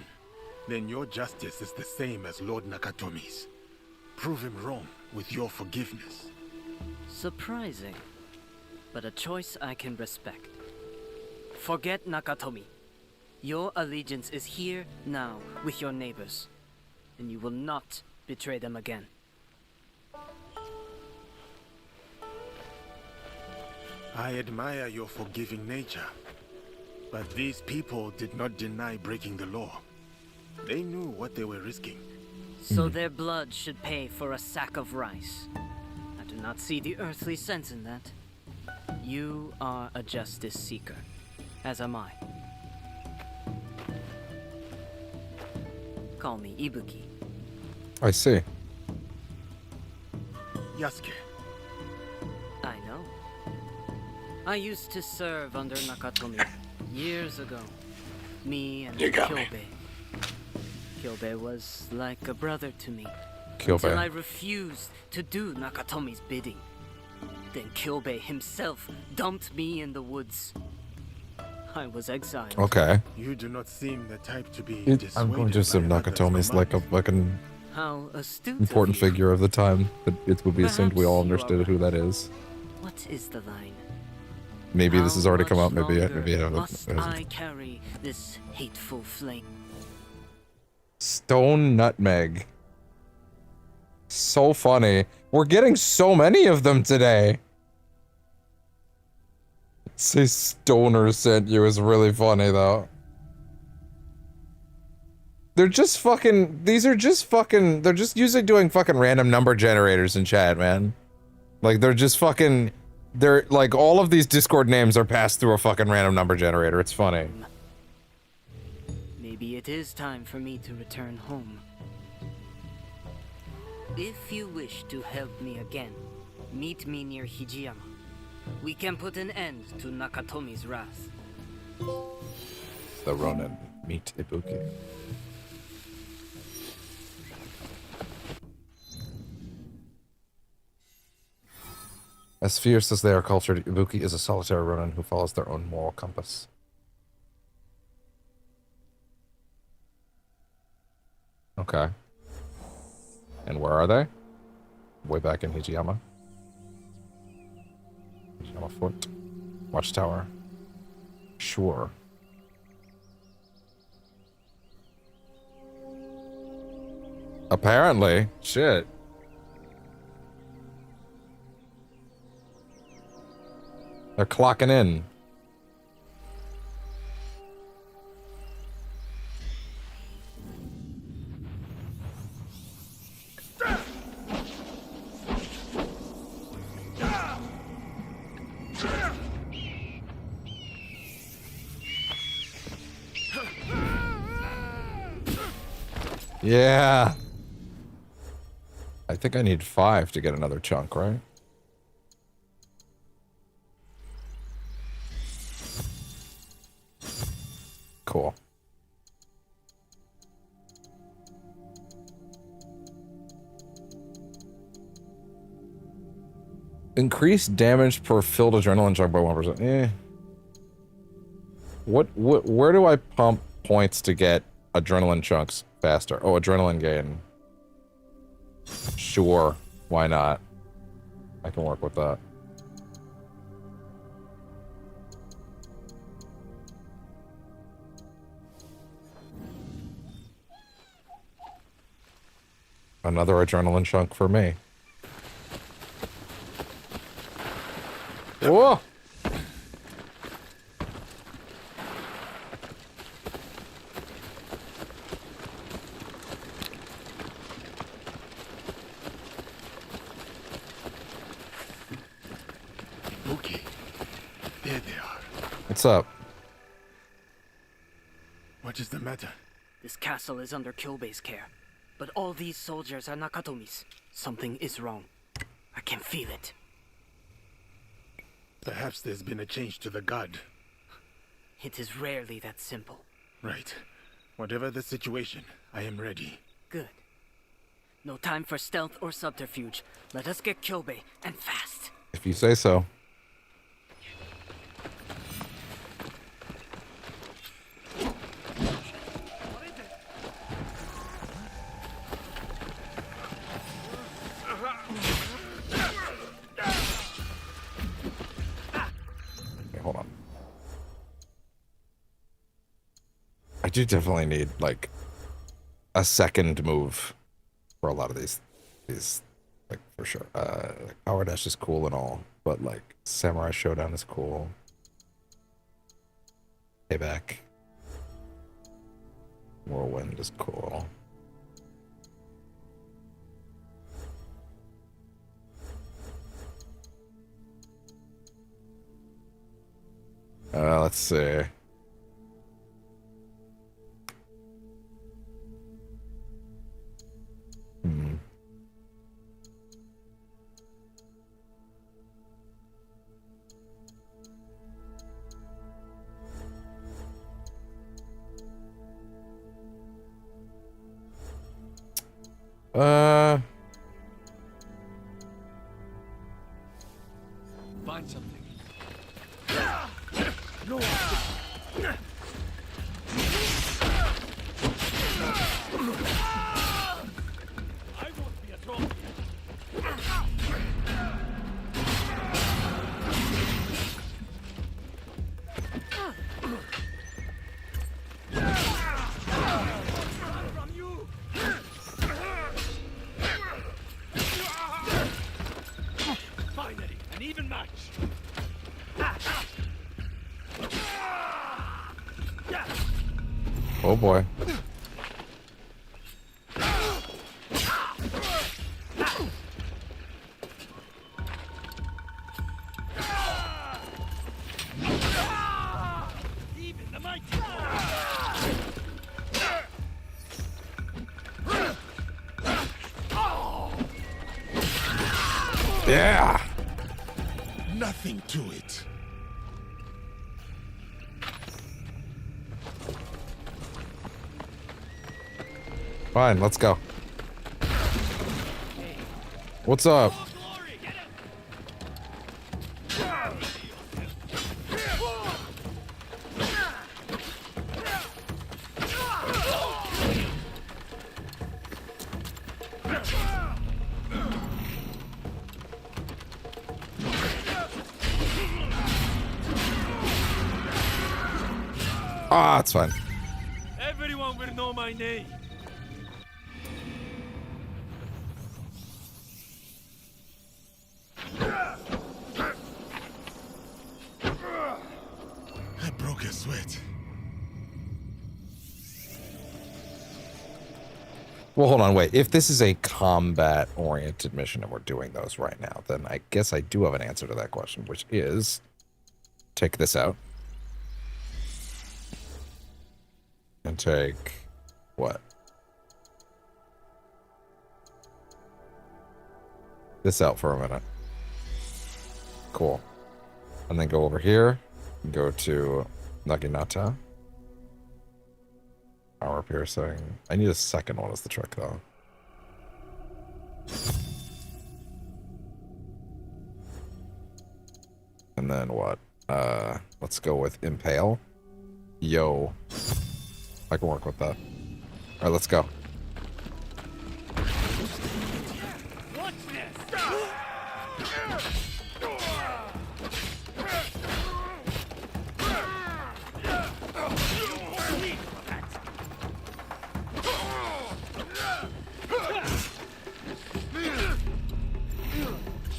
then your justice is the same as Lord Nakatomi's. Prove him wrong with your forgiveness. Surprising. but a choice I can respect. Forget Nakatomi. Your allegiance is here now with your neighbors, and you will not betray them again. I admire your forgiving nature, but these people did not deny breaking the law. They knew what they were risking. So their blood should pay for a sack of rice. I do not see the earthly sense in that. You are a justice seeker, as am I. Call me Ibuki. I see. Yasuke. I know. I used to serve under Nakatomi years ago. Me and Kyobe. Kyobe was like a brother to me. Until I refused to do Nakatomi's bidding. Then Kyobe himself dumped me in the woods. I was exiled. Okay. You do not seem the type to be I'm going to assume Nakatomi's like a fucking How astute important of you. figure of the time. But it would be assumed we all understood who that is. What is the line? Maybe this has already come out. Maybe it Must hasn't. I carry this hateful flame? Stone nutmeg. So funny. We're getting so many of them today. Say Stoner sent you is really funny though. They're just fucking, they're just usually doing fucking random number generators in chat, man. Like they're just fucking, they're like all of these Discord names are passed through a fucking random number generator. It's funny. Maybe it is time for me to return home. If you wish to help me again, meet me near Hijiyama. We can put an end to Nakatomi's wrath. The Ronin meet Ibuki. As fierce as they are cultured, Ibuki is a solitary Ronin who follows their own moral compass. Okay. And where are they? Way back in Hijiyama. Hijiyama Fort. Watchtower. Sure. Apparently. Shit. They're clocking in. Yeah. I think I need 5 to get another chunk, right? Cool. Increased damage per filled adrenaline chunk by 1%. Eh. Where do I pump points to get adrenaline chunks faster? Oh, adrenaline gain. Sure. Why not? I can work with that. Another adrenaline chunk for me. Whoa! Okay. There they are. What's up? What is the matter? This castle is under Kyobe's care, but all these soldiers are Nakatomi's. Something is wrong. I can feel it. Perhaps there's been a change to the god. It is rarely that simple. Right. Whatever the situation, I am ready. Good. No time for stealth or subterfuge. Let us get Kyobe, and fast. If you say so. I do definitely need like a second move for a lot of these like for sure. Like Power Dash is cool and all, but like Samurai Showdown is cool. Payback. Whirlwind is cool. Let's see. Find something. No. I won't be a troll. From you. Finally, an even match. Oh boy. Even the mighty. Yeah. Nothing to it. Fine, let's go. What's up? Ah, it's fine. Everyone will know my name. I broke a sweat. Well, hold on, wait. If this is a combat-oriented mission and we're doing those right now, then I guess I do have an answer to that question, which is take this out. And take what? This out for a minute. Cool. And then go over here. Go to Naginata. Armor piercing. I need a second one is the trick though. And then what? Let's go with Impale. Yo. I can work with that. Alright, let's go. Watch this.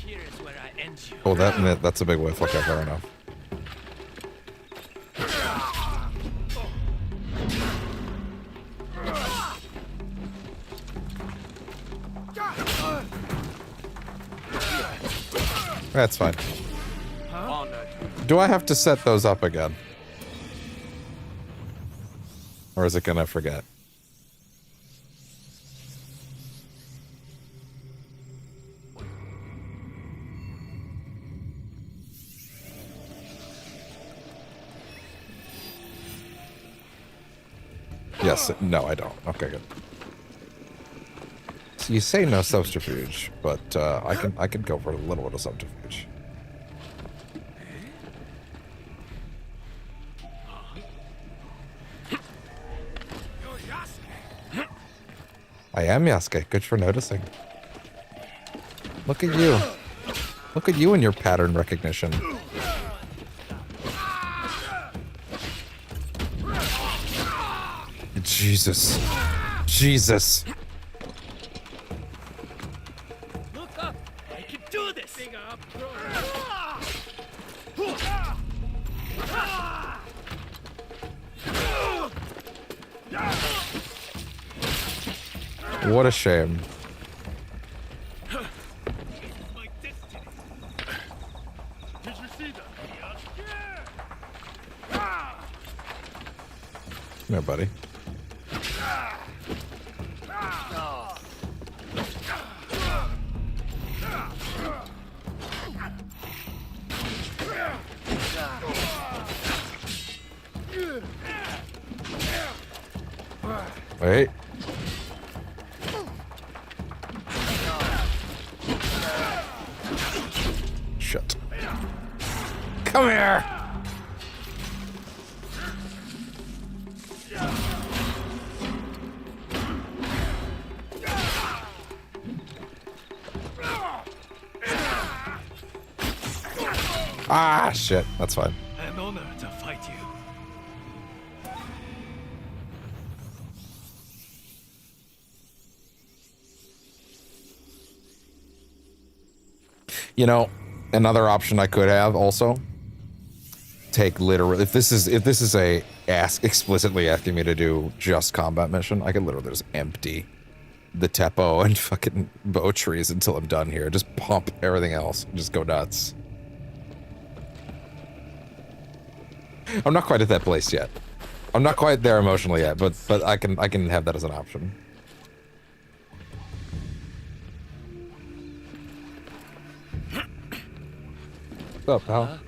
Here is where I end you. Oh, that's a big whiff. Okay, fair enough. That's fine. Do I have to set those up again? Or is it gonna forget? Yes, no, I don't. Okay, good. So you say no subterfuge, but I can go for a little bit of subterfuge. I am Yasuke. Good for noticing. Look at you. Look at you and your pattern recognition. Jesus. Jesus. Look up! I can do this! Finger up, What a shame. Come here, buddy. Wait. Shit. Come here! Ah, shit. That's fine. An honor to fight you. You know, another option I could have also take literally if this is a explicitly asking me to do just combat mission, I could literally just empty the Teppo and fucking bow trees until I'm done here. Just pump everything else. Just go nuts. I'm not quite at that place yet. I'm not quite there emotionally yet, but I can have that as an option. What's up, pal?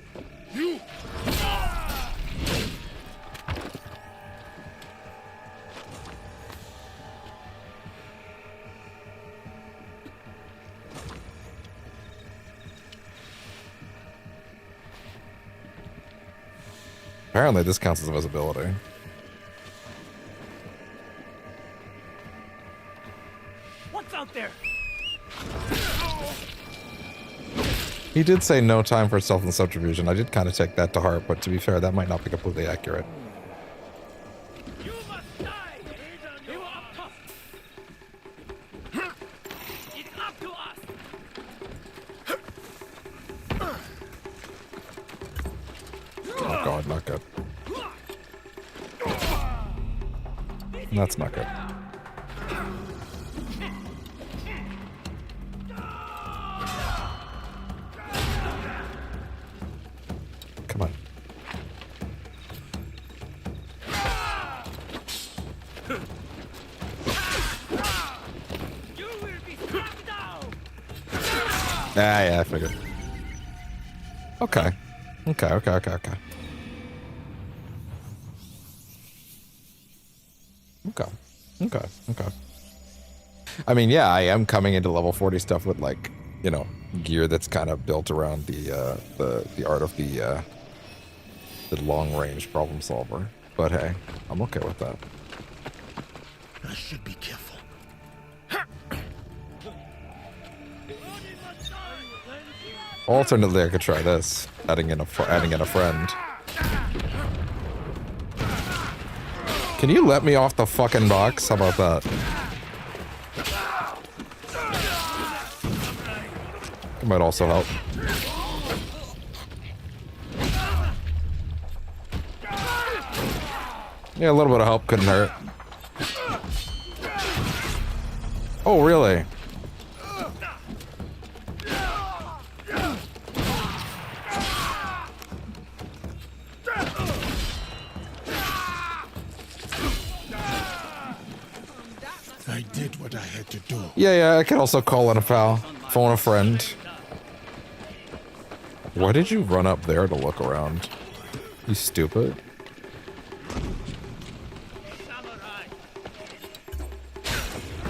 Apparently this counts as invisibility. What's out there? He did say no time for stealth and subterfuge, and I did kind of take that to heart, but to be fair, that might not be completely accurate. You must die! They were up top! It's up to us! Oh god, not good. That's not good. Come on. Yeah, I figured. Okay. Okay. I mean, yeah, I am coming into level 40 stuff with, like, you know, gear that's kind of built around the art of the long-range problem solver. But hey, I'm okay with that. I should be careful. Alternately, I could try this, adding in a friend. Can you let me off the fucking box? How about that? It might also help. Yeah, a little bit of help couldn't hurt. Oh, really? I did what I had to do. Yeah, I can also call in a pal. Phone a friend. Why did you run up there to look around? You stupid.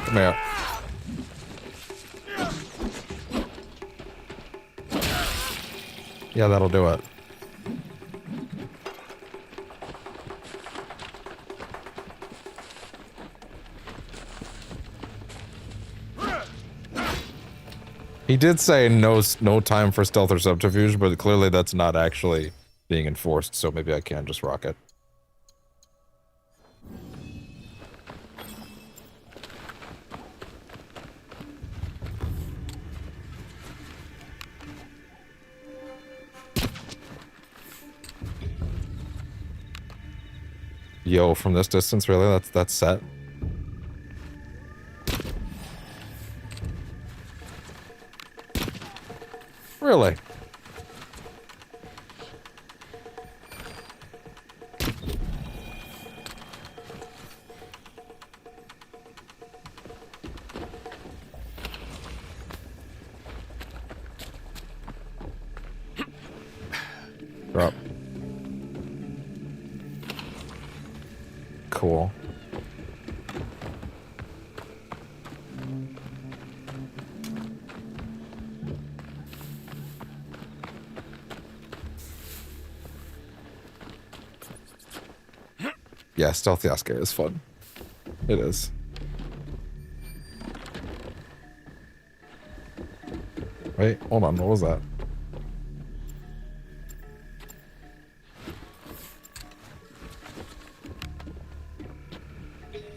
Come here. Yeah, that'll do it. He did say no time for stealth or subterfuge, but clearly that's not actually being enforced, so maybe I can just rock it. Yo, from this distance, really? That's set? Really? Drop. Cool. Yeah, stealthy Oscar is fun. It is. Wait, hold on, what was that?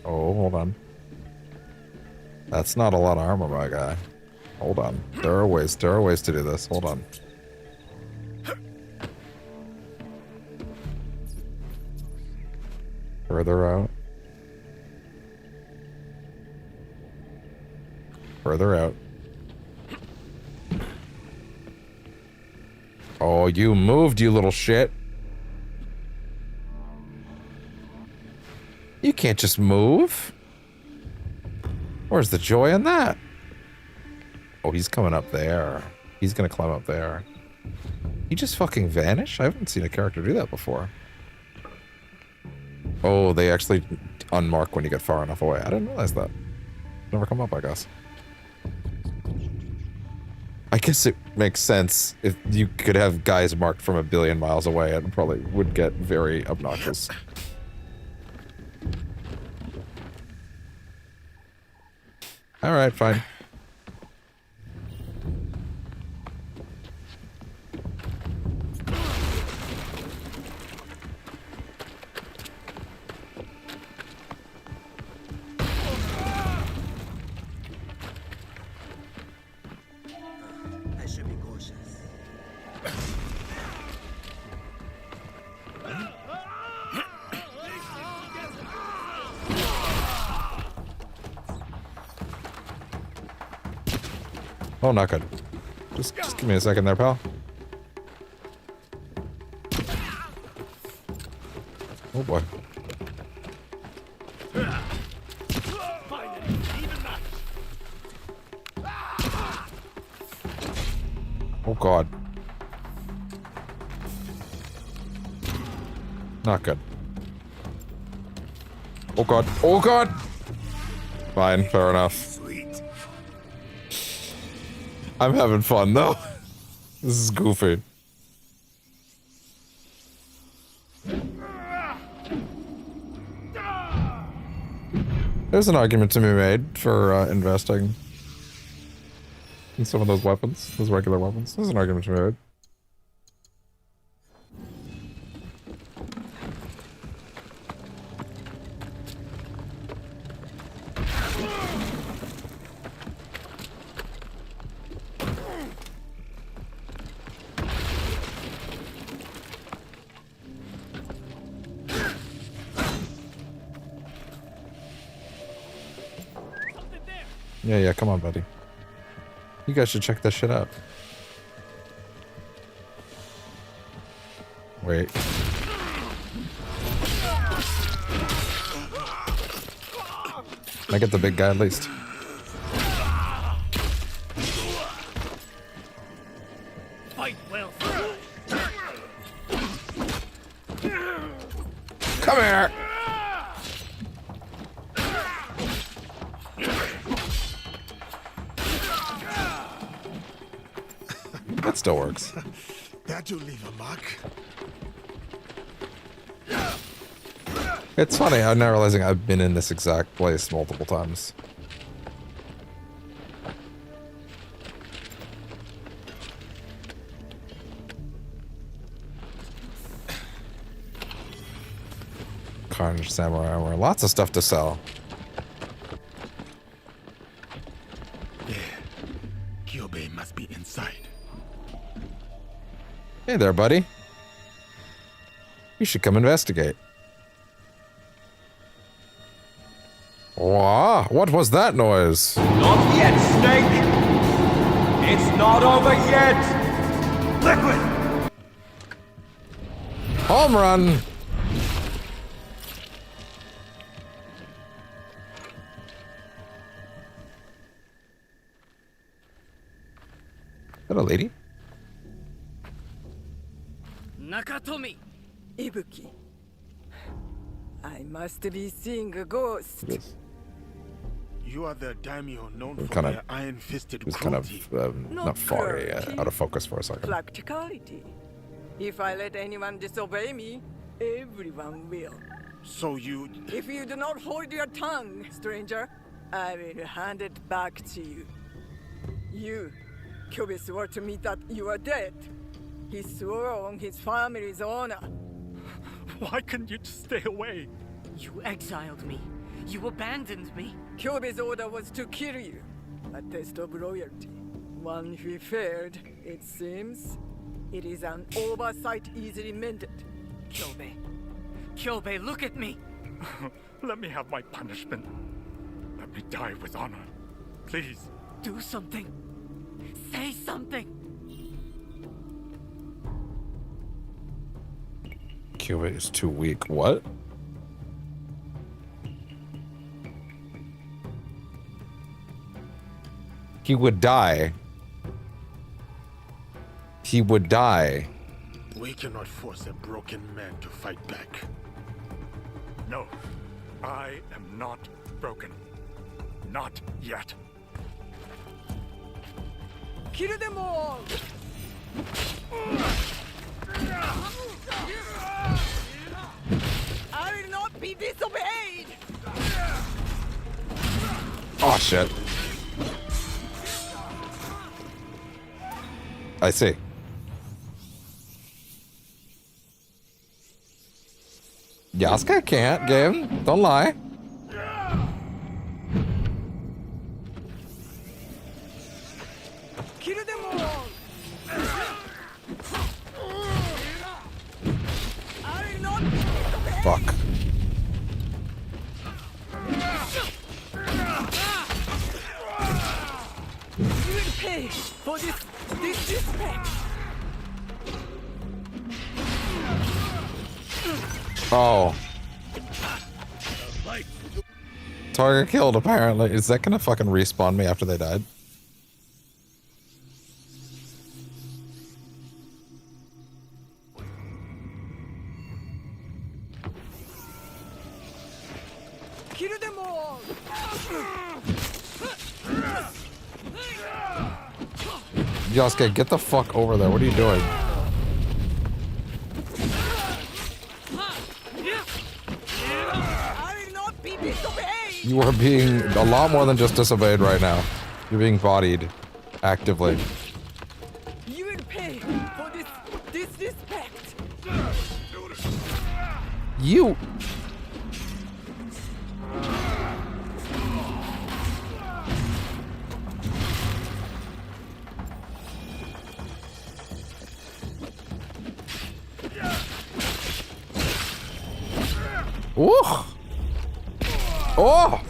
Oh, hold on. That's not a lot of armor, my guy. Hold on. There are ways to do this. Hold on. Further out. Further out. Oh, you moved, you little shit. You can't just move. Where's the joy in that? Oh, he's coming up there. He's gonna climb up there. He just fucking vanished? I haven't seen a character do that before. Oh, they actually unmark when you get far enough away. I didn't realize that. Never come up, I guess. I guess it makes sense. If you could have guys marked from 1 billion miles away, it probably would get very obnoxious. Alright, fine. I should be cautious. Oh, not good. Just give me a second there, pal. Oh boy. Oh god. Not good. Oh god. Oh god! Fine, fair enough. I'm having fun though. This is goofy. There's an argument to be made for investing in some of those weapons, those regular weapons. There's an argument to be made. Yeah, come on, buddy. You guys should check this shit out. Wait. I get the big guy at least. Fight well. Come here! That still works. That'll leave a mark. It's funny, I'm now realizing I've been in this exact place multiple times. Carnage samurai armor. Lots of stuff to sell. Yeah. Kyobe must be inside. Hey there, buddy. You should come investigate. Wow, what was that noise? Not yet, Snake! It's not over yet! Liquid! Home run! Is that a lady? Nakatomi! Ibuki. I must be seeing a ghost. Yes. You are the daimyo known for Kind of, their iron-fisted was kind cruelty. of not foggy, out of focus for a second. Practicality. If I let anyone disobey me, everyone will. So you... If you do not hold your tongue, stranger, I will hand it back to you. You, Kyobe swore to me that you are dead. He swore on his family's honor. Why couldn't you just stay away? You exiled me. You abandoned me. Kyobe's order was to kill you. A test of loyalty. One who failed, it seems. It is an oversight easily mended. Kyobe. Kyobe, look at me! Let me have my punishment. Let me die with honor. Please. Do something. Say something. Kyobe is too weak. What? He would die. He would die. We cannot force a broken man to fight back. No, I am not broken. Not yet. Kill them all! I will not be disobeyed! Oh shit. I see. Yasuke can't, game. Don't lie. Kill them all! I will not be disobeyed! Fuck. You will pay for this disrespect! Oh. Target killed, apparently. Is that gonna fucking respawn me after they died? Kill them all! Yasuke, get the fuck over there. What are you doing? I will not be disobeyed! You are being a lot more than just disobeyed right now. You're being bodied actively. You will pay for this disrespect! You. Ooh. Oh.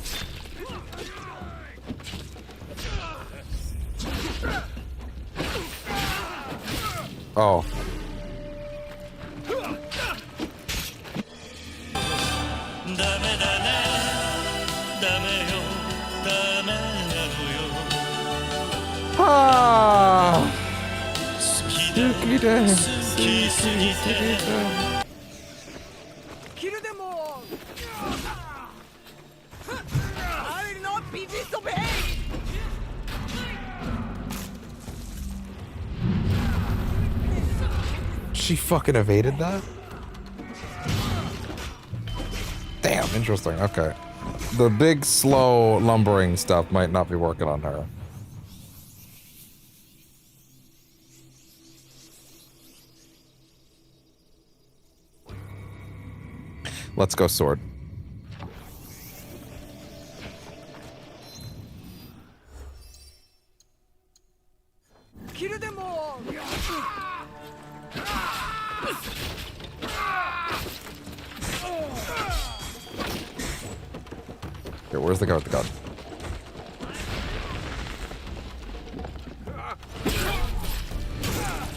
Oh. Ah. Kill them all! I will not be disobeyed! She fucking evaded that? Damn, interesting. Okay. The big, slow, lumbering stuff might not be working on her. Let's go sword. Kill them all! Okay, where's the guy with the gun?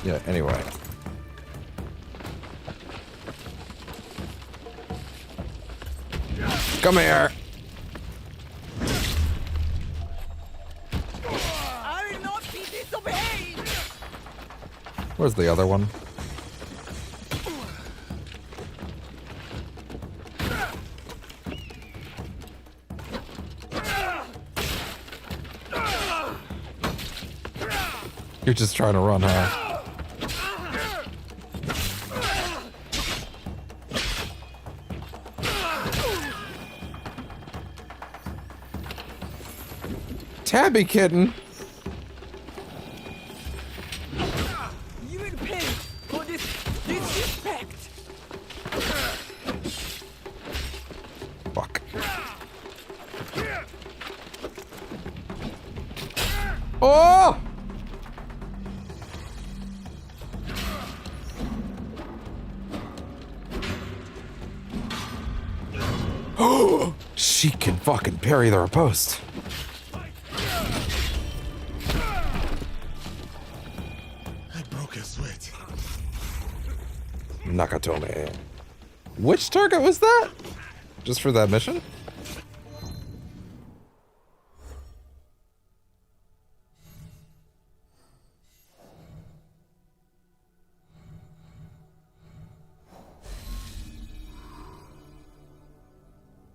Yeah, anyway. Come here! I will not be disobeyed! Where's the other one? You're just trying to run, huh? Tabby kitten. You will pay for this disrespect. Fuck. Oh! Oh! She can fucking parry the riposte. Nakatomi. Which target was that? Just for that mission?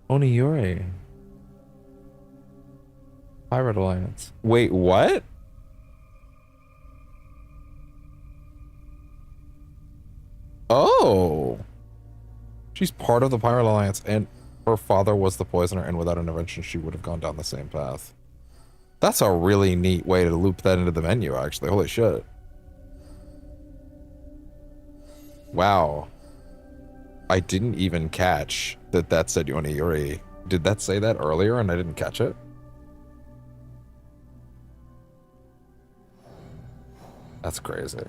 Oniyuri. Pirate Alliance. Wait, what? Oh. She's part of the Pirate Alliance, and her father was the poisoner, and without intervention, she would have gone down the same path. That's a really neat way to loop that into the menu, actually. Holy shit. Wow. I didn't even catch that said Oniyuri. Did that say that earlier and I didn't catch it? That's crazy.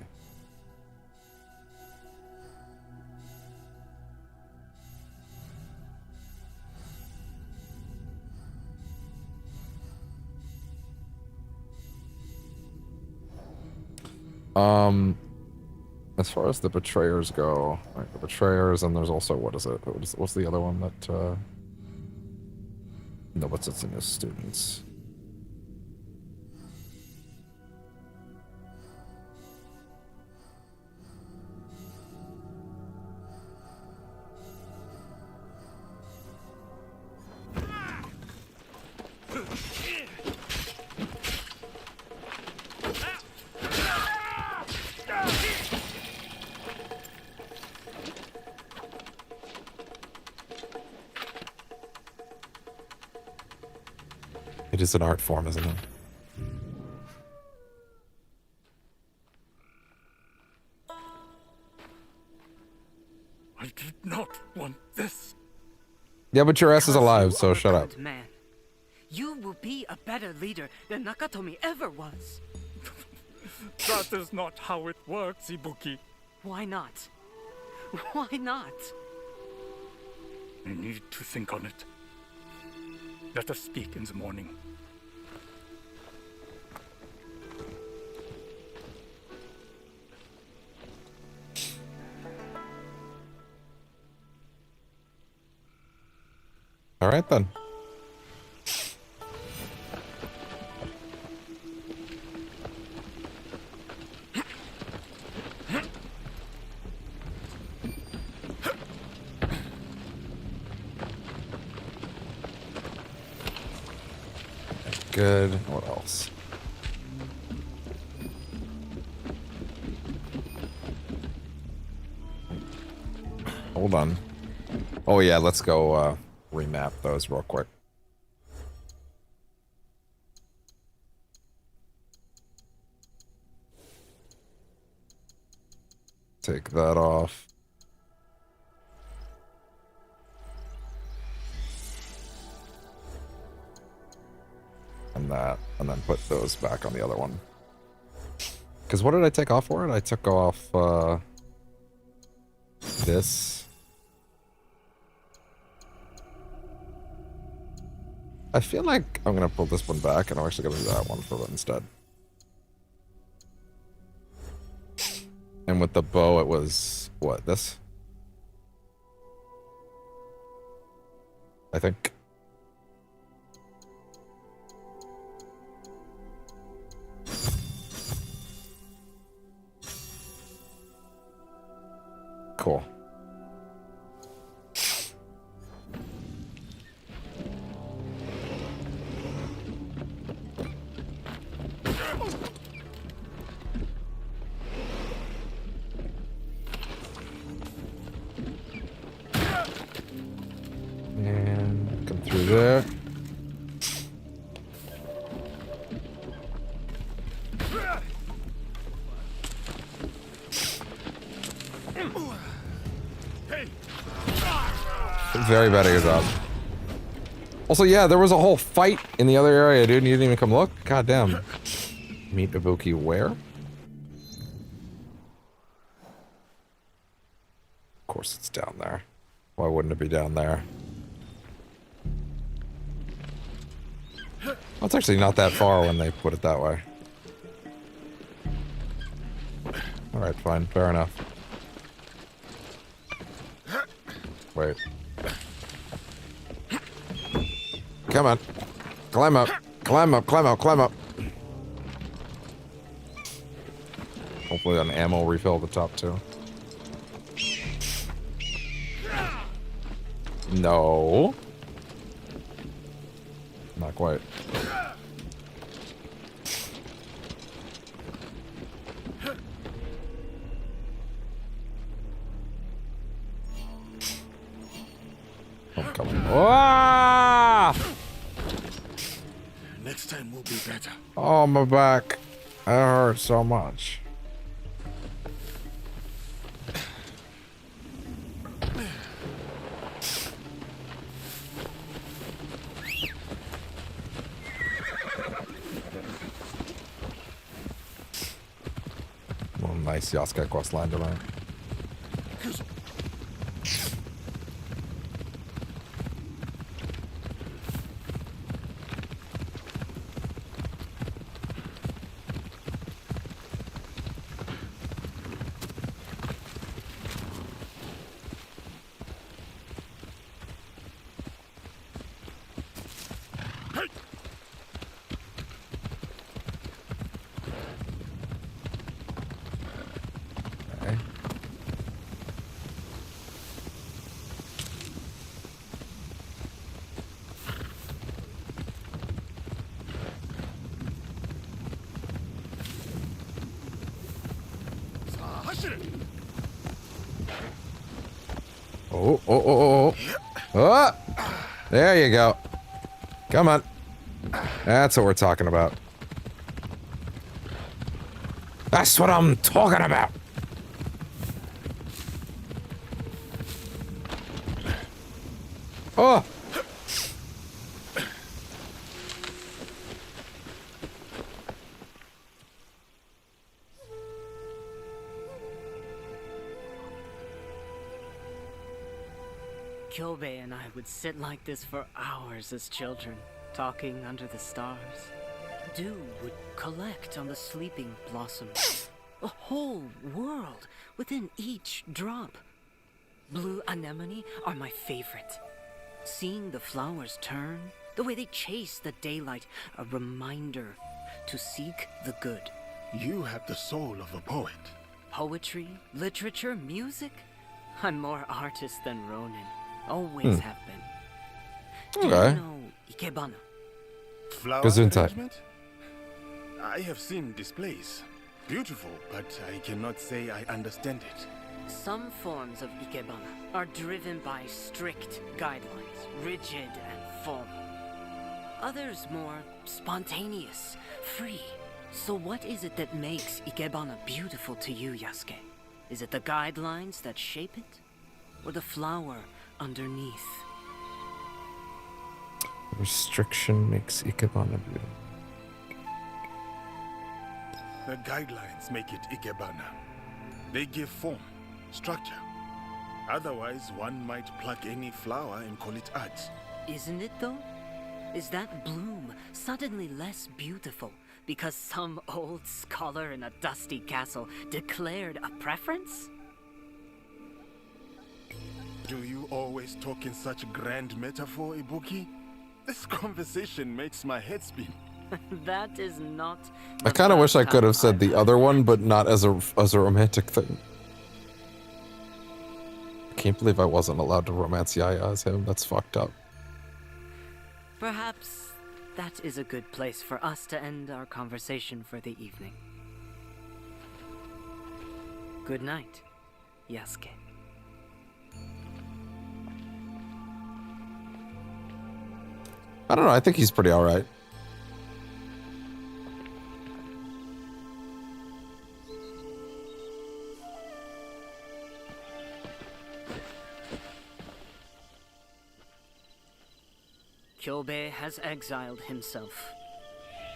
As far as the betrayers go, like the betrayers, and there's also, what is it? What's the other one that, no, what's it in his students? It is an art form, isn't it? I did not want this. Yeah, but your ass is alive, so shut up. Man, you will be a better leader than Nakatomi ever was. That is not how it works, Ibuki. Why not? Why not? I need to think on it. Let us speak in the morning. All right, then. Good. What else? Hold on. Oh yeah, let's go remap those real quick. Take that off. And that, and then put those back on the other one. Because what did I take off for it? I took off this. I feel like I'm gonna pull this one back, and I'm actually gonna do that one for it instead. And with the bow, it was what, this? I think. Cool. And come through there. Very bad at your job. Also, yeah, there was a whole fight in the other area, dude, and you didn't even come look? God damn. Meet Ibuki where? Of course it's down there. Why wouldn't it be down there? Well, it's actually not that far when they put it that way. Alright, fine. Fair enough. Wait. Come on. Climb up. Climb up, climb up, climb up. Hopefully an ammo refill at the top too. No. Not quite. I'm coming. Ah! Next time will be better. Oh, my back. That hurts so much. Well, nice Yasuke quest line tonight. Oh, there you go. Come on. That's what we're talking about. That's what I'm talking about. Oh. Kyobe and I would sit like this for hours as children, talking under the stars. Dew would collect on the sleeping blossoms. A whole world within each drop. Blue anemone are my favorite. Seeing the flowers turn, the way they chase the daylight, a reminder to seek the good. You have the soul of a poet. Poetry, literature, music? I'm more artist than Ronin. Always have been. Do you know Ikebana? Flower Gesundheit. arrangement? I have seen displays. Beautiful, but I cannot say I understand it. Some forms of Ikebana are driven by strict guidelines, rigid and formal. Others more spontaneous, free. So what is it that makes Ikebana beautiful to you, Yasuke? Is it the guidelines that shape it? Or the flower underneath? Restriction makes Ikebana beautiful. The guidelines make it Ikebana. They give form, structure. Otherwise, one might pluck any flower and call it art. Isn't it though? Is that bloom suddenly less beautiful because some old scholar in a dusty castle declared a preference? Do you always talk in such grand metaphor, Ibuki? This conversation makes my head spin. That is not. I kind of wish I could have said the other one, but not as a romantic thing. I can't believe I wasn't allowed to romance Yaya as him. That's fucked up. Perhaps that is a good place for us to end our conversation for the evening. Good night, Yasuke. I don't know, I think he's pretty alright. Kyobei has exiled himself.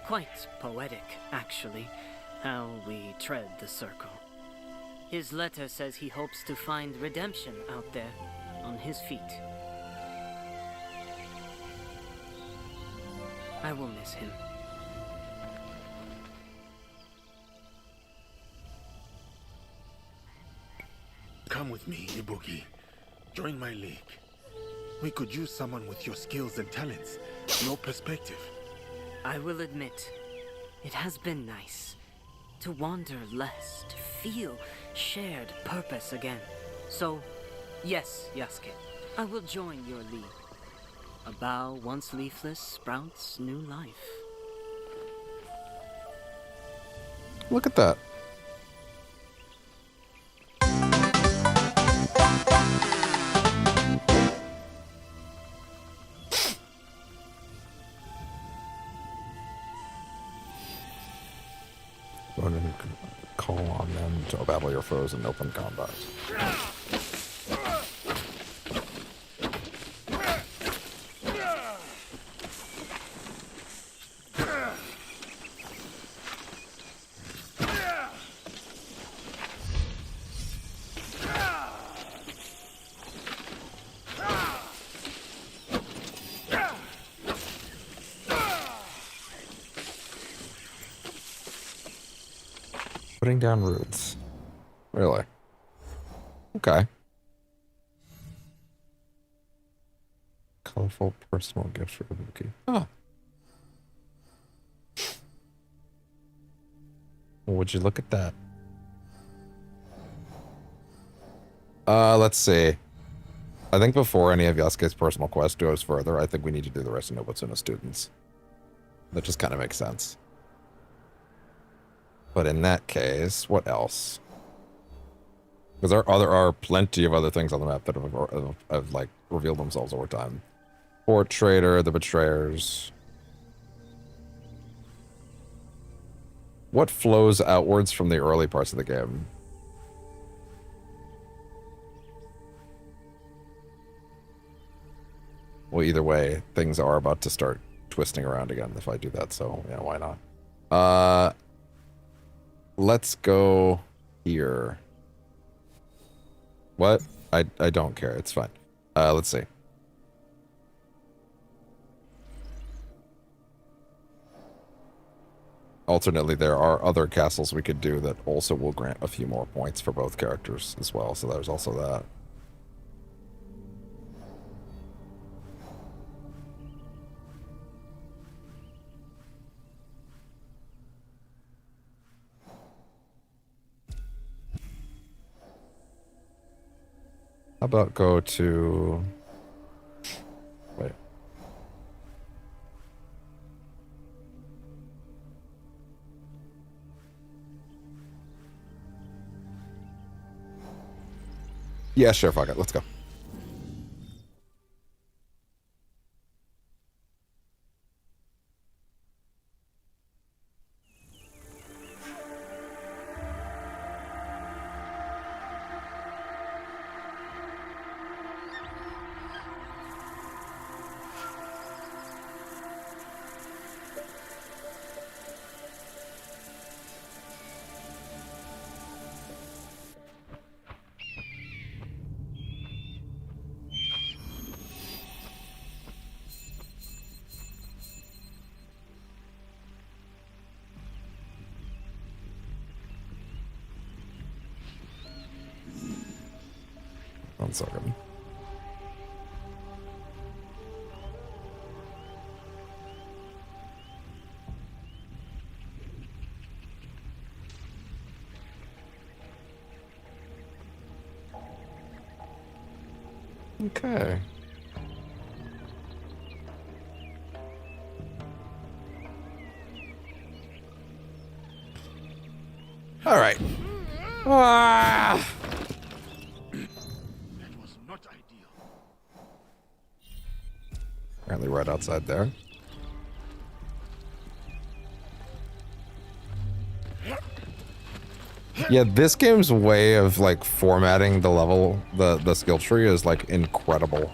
Quite poetic, actually, how we tread the circle. His letter says he hopes to find redemption out there, on his feet. I will miss him. Come with me, Ibuki. Join my league. We could use someone with your skills and talents, your perspective. I will admit, it has been nice to wander less, to feel shared purpose again. So, yes, Yasuke, I will join your league. A bough once leafless sprouts new life. Look at that. Run and call on them to battle your foes in open combat. Putting down roots. Really? Okay. Colorful personal gift for Ibuki. Oh. Well, would you look at that? Let's see. I think before any of Yasuke's personal quest goes further, I think we need to do the rest of Nobutsuna's students. That just kind of makes sense. But in that case, what else? Because there are plenty of other things on the map that have like revealed themselves over time. Port Trader, the Betrayers. What flows outwards from the early parts of the game? Well, either way, things are about to start twisting around again if I do that, so yeah, why not? Let's go here. What? I don't care. It's fine. Let's see. Alternately, there are other castles we could do that also will grant a few more points for both characters as well, so there's also that. How about go to... Wait. Yeah, sure, fuck it. Let's go. 1 second. Okay. All right. Ah! That was not ideal. Apparently right outside there. Yeah, this game's way of like formatting the level, the skill tree is like incredible.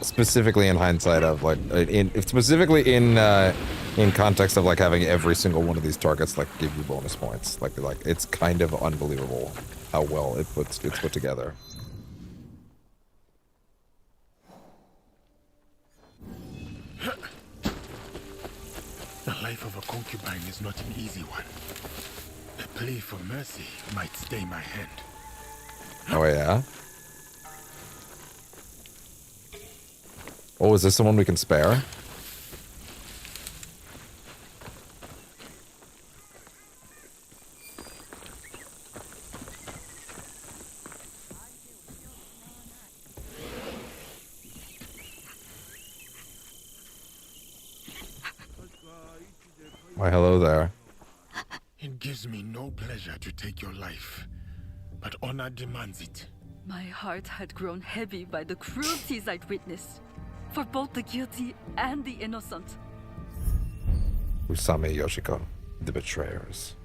Specifically in hindsight of like specifically in context of like having every single one of these targets like give you bonus points. Like it's kind of unbelievable how well it's put together. The life of a concubine is not an easy one. A plea for mercy might stay my hand. Oh yeah? Oh, is this someone we can spare? Why, hello there. It gives me no pleasure to take your life, but honor demands it. My heart had grown heavy by the cruelties I'd witnessed, for both the guilty and the innocent. Usame Yoshiko, the betrayers.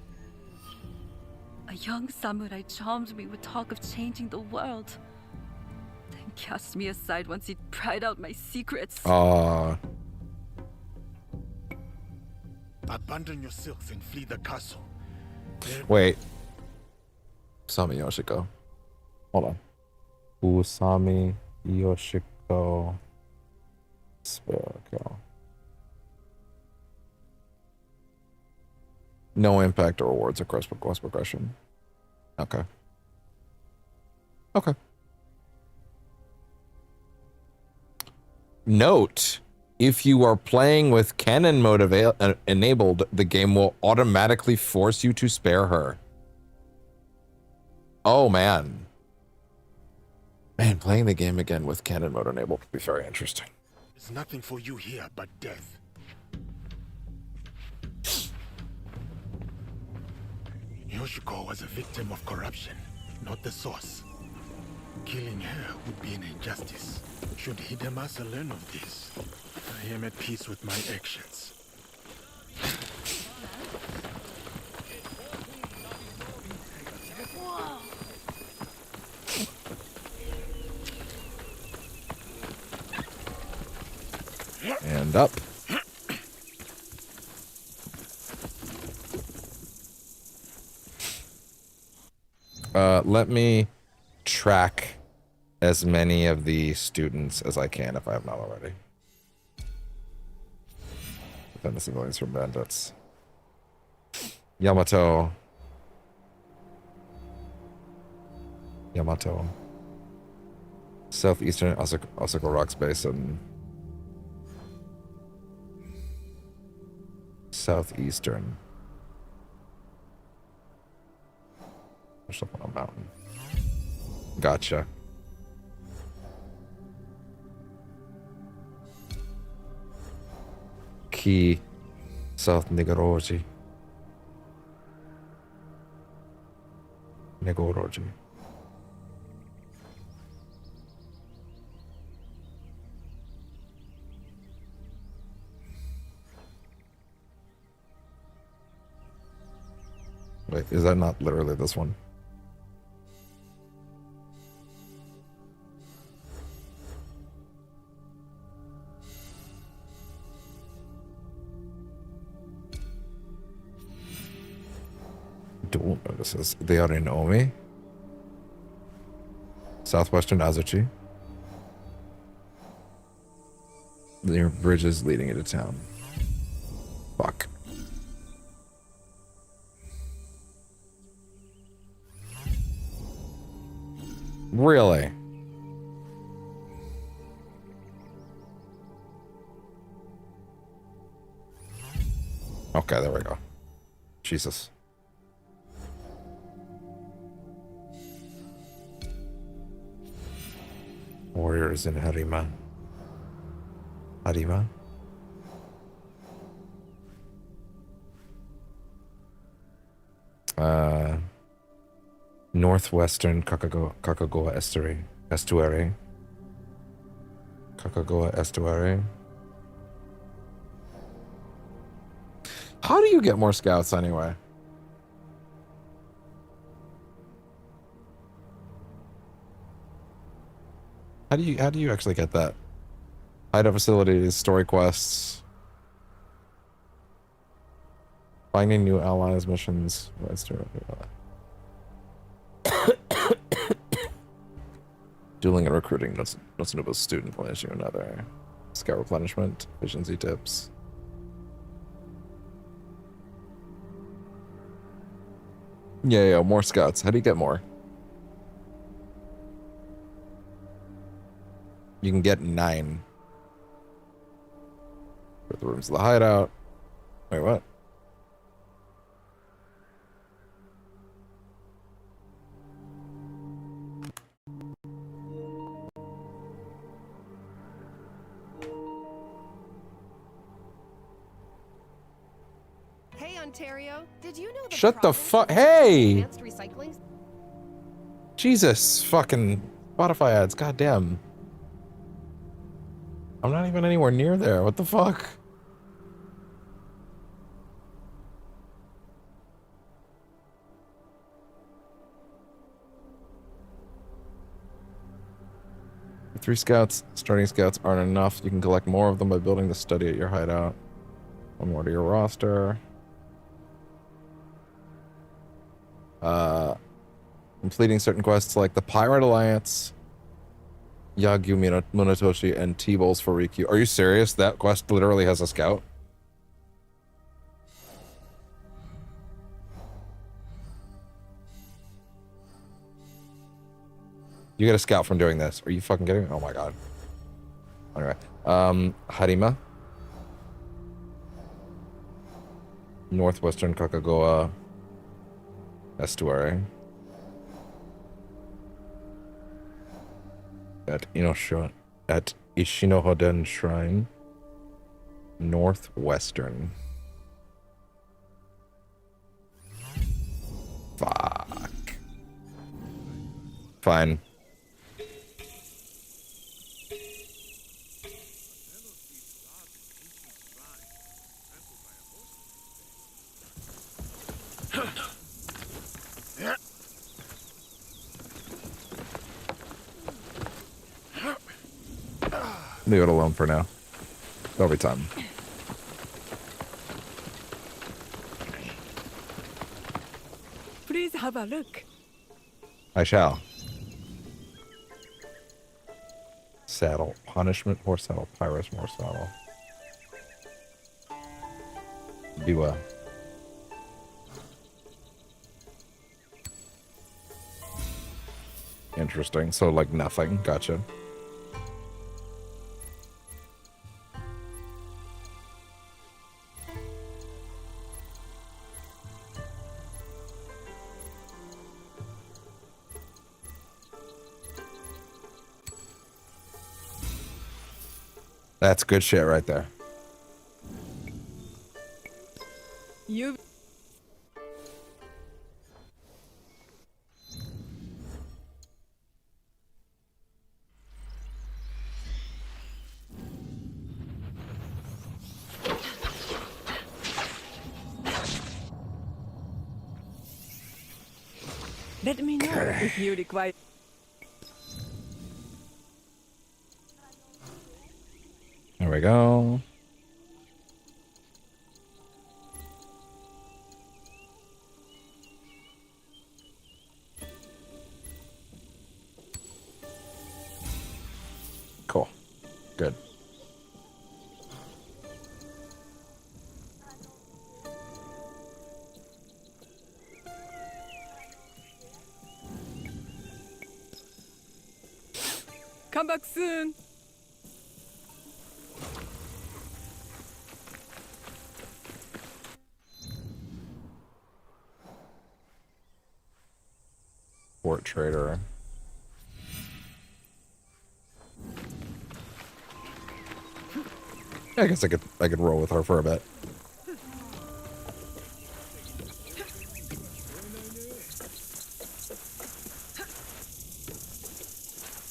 A young samurai charmed me with talk of changing the world, then cast me aside once he'd pried out my secrets. Abandon your silks and flee the castle. Wait. Usame Yoshiko. Hold on. Usame Yoshiko. Spherical. No impact or rewards across quest progression. Okay. Okay. Note, if you are playing with canon mode enabled, the game will automatically force you to spare her. Oh, man. Man, playing the game again with canon mode enabled would be very interesting. There's nothing for you here but death. Yoshiko was a victim of corruption, not the source. Killing her would be an injustice. Should Hidemasa learn of this, I am at peace with my actions. And up. Let me track as many of the students as I can if I have not already. Defend the civilians from bandits. Yamato. Southeastern Osaka Rocks Basin. Southeastern. There's up on a mountain. Gotcha. Key. South Nigoroji. Wait, is that not literally this one? Don't notice. They are in Omi. Southwestern Azuchi. Near bridges leading into town. Fuck. Really? Okay, there we go. Jesus. Warriors in Harima. Harima? Northwestern Kakagoa Estuary. Kakagoa Estuary. How do you get more scouts anyway? How do you actually get that? Hideout facilities, story quests, finding new allies, missions. Dueling and recruiting. That's a student point issue. Another scout replenishment, efficiency tips. Yeah, more scouts. How do you get more? You can get 9. For the rooms of the hideout. Wait, what? Hey, Ontario. Did you know Shut the fuck. Hey! advanced recycling? Jesus, fucking Spotify ads. Goddamn. I'm not even anywhere near there. What the fuck? Three scouts, starting scouts aren't enough. You can collect more of them by building the study at your hideout. One more to your roster. Completing certain quests like the Pirate Alliance, Yagyu Munatoshi, and T-Bowls for Rikyū. Are you serious? That quest literally has a scout? You get a scout from doing this. Are you fucking kidding me? Oh my god. Anyway. Harima. Northwestern Kakagoa Estuary. At Ishinohoden Shrine. Northwestern. Fuck. Fine. Leave it alone for now. There'll be time. Please have a look. I shall. Saddle. Punishment, horse saddle. Pyrus, horse saddle. Biwa. Interesting. So, like, nothing. Gotcha. That's good shit right there. You. Let me know if you require. There we go. Cool. Good. Come back soon. Port trader. I guess I could roll with her for a bit.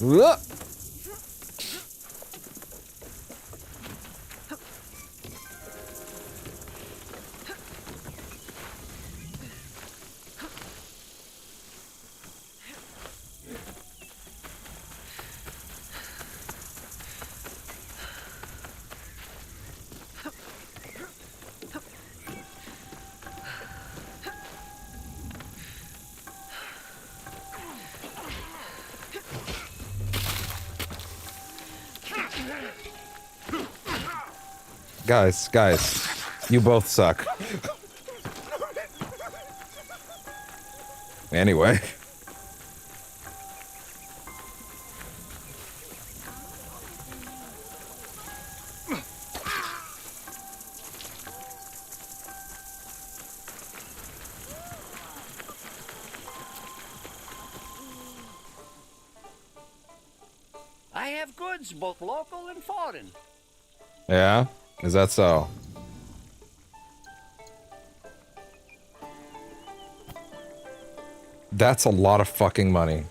Whoa! Guys, you both suck. Anyway. I have goods, both local and foreign. Yeah? Is that so? That's a lot of fucking money.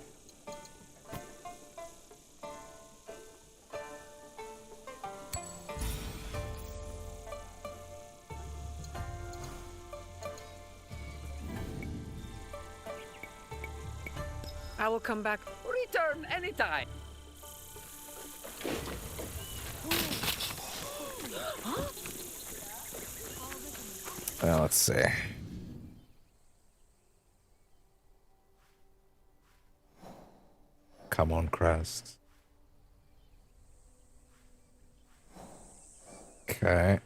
I will come back. Return anytime. Well, let's see. Come on, Crest. Okay.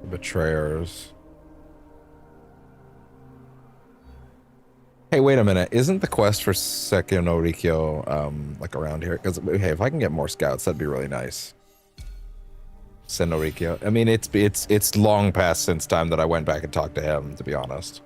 Betrayers. Hey, wait a minute. Isn't the quest for Sekio no Rikyo, like around here? Because, hey, if I can get more scouts, that'd be really nice. Sen no Rikyo. I mean, it's long past since time that I went back and talked to him, to be honest.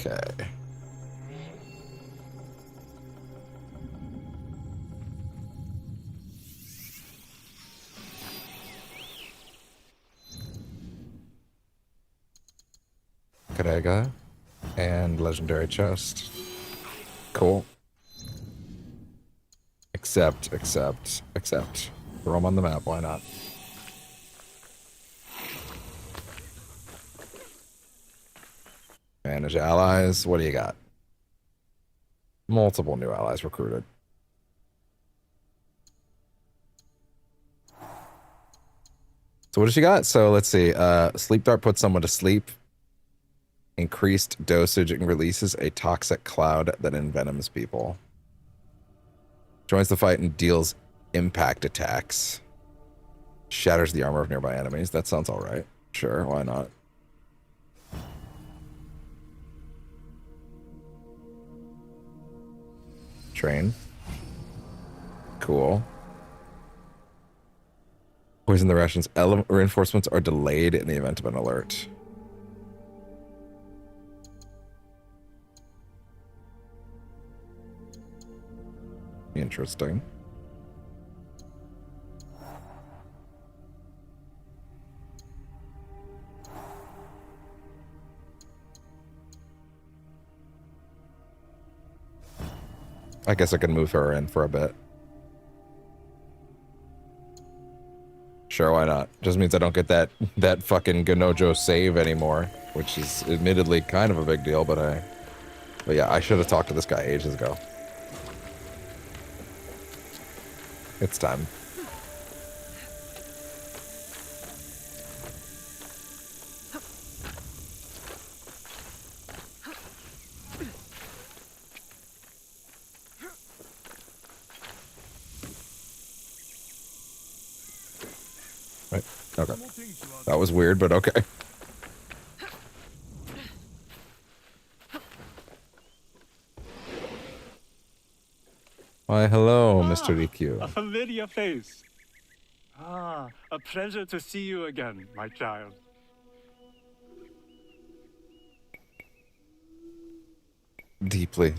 Okay. Karega and legendary chest. Cool. Accept. Throw them on the map, why not? Manage allies. What do you got? Multiple new allies recruited. So what does she got? So let's see. Sleep Dart puts someone to sleep. Increased dosage and releases a toxic cloud that envenoms people. Joins the fight and deals impact attacks. Shatters the armor of nearby enemies. That sounds alright. Sure, why not? Train. Cool. Poison the rations. Reinforcements are delayed in the event of an alert. Interesting. I guess I can move her in for a bit. Sure, why not? Just means I don't get that fucking Ganojo save anymore, which is admittedly kind of a big deal, but yeah, I should have talked to this guy ages ago. It's time. Right. Okay. That was weird, but okay. Why, hello, Mr. EQ. A familiar face. Ah, a pleasure to see you again, my child. Deeply.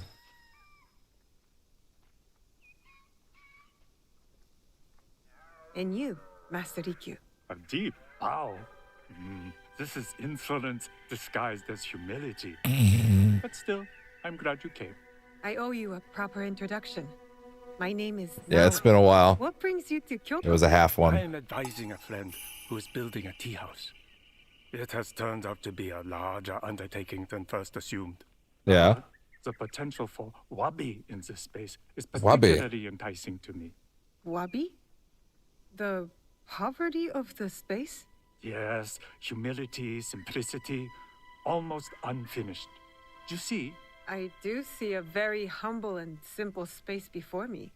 And you, Master Rikyu. A deep bow. This is insolence disguised as humility. But still, I'm glad you came. I owe you a proper introduction. My name is... Yeah, it's been a while. What brings you to Kyoto? It was a half one. I am advising a friend who is building a tea house. It has turned out to be a larger undertaking than first assumed. Yeah. The potential for wabi in this space is Wabi. particularly enticing to me. Wabi? The poverty of the space? Yes, humility, simplicity, almost unfinished. You see? I do see a very humble and simple space before me.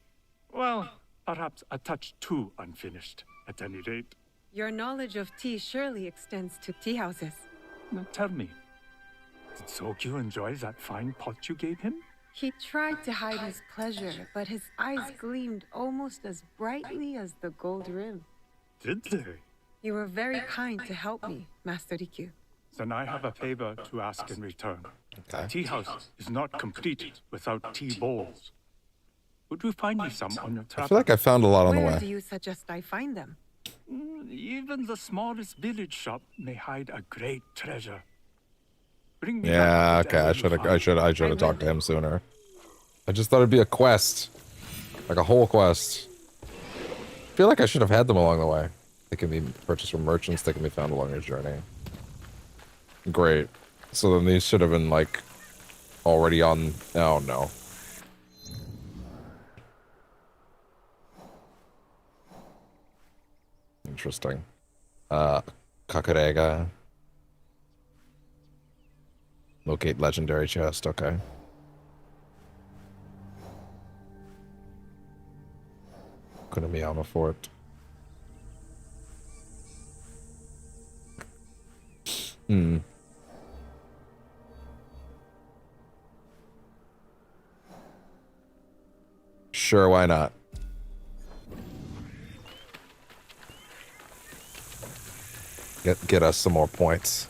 Well, perhaps a touch too unfinished, at any rate. Your knowledge of tea surely extends to tea houses. Now tell me, did Sokyu enjoy that fine pot you gave him? He tried to hide his pleasure, but his eyes gleamed almost as brightly as the gold rim. Did they? You were very kind to help me, Master Rikyu. Then I have a favor to ask in return. Okay. The tea house is not complete without tea bowls. Would you find me some on your I travel? feel like I found a lot on the Where way. do you suggest I find them? Even the smallest village shop may hide a great treasure. Bring me Yeah, back okay. I should have talked to him sooner. I just thought it'd be a quest, like a whole quest. I feel like I should have had them along the way. They can be purchased from merchants. They can be found along your journey. Great. So then these should have been like already on. Oh no. Interesting. Kakurega. Locate legendary chest, okay. Kunamiyama Fort. Sure, why not? Get us some more points.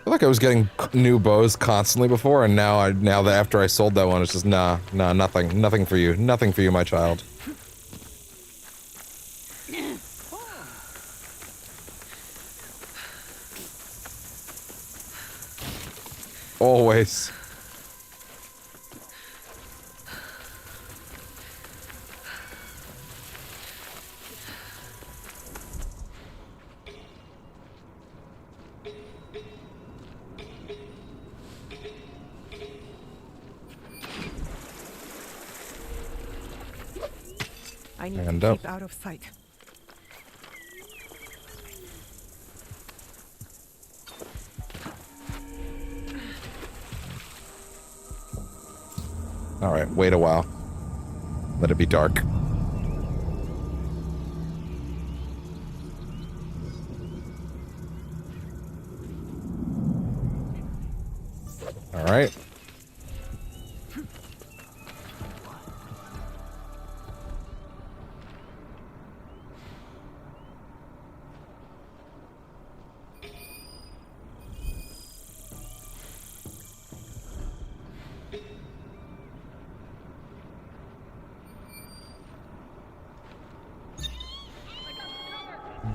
I feel like I was getting new bows constantly before, and now that after I sold that one, it's just nah, nothing for you, my child. Always. I need And to up. keep out of sight. Alright, wait a while. Let it be dark. Alright.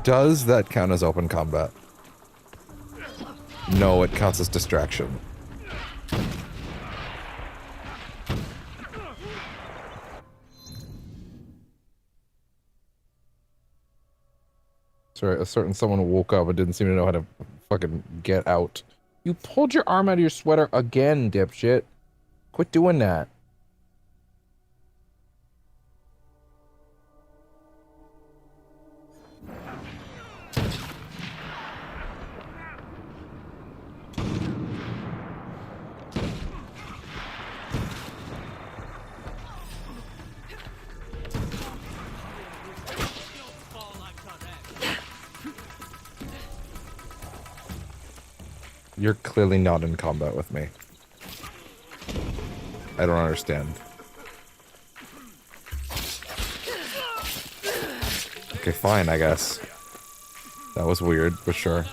Does that count as open combat? No, it counts as distraction. Sorry, a certain someone woke up and didn't seem to know how to fucking get out. You pulled your arm out of your sweater again, dipshit. Quit doing that. You're clearly not in combat with me. I don't understand. Okay, fine, I guess. That was weird, but sure.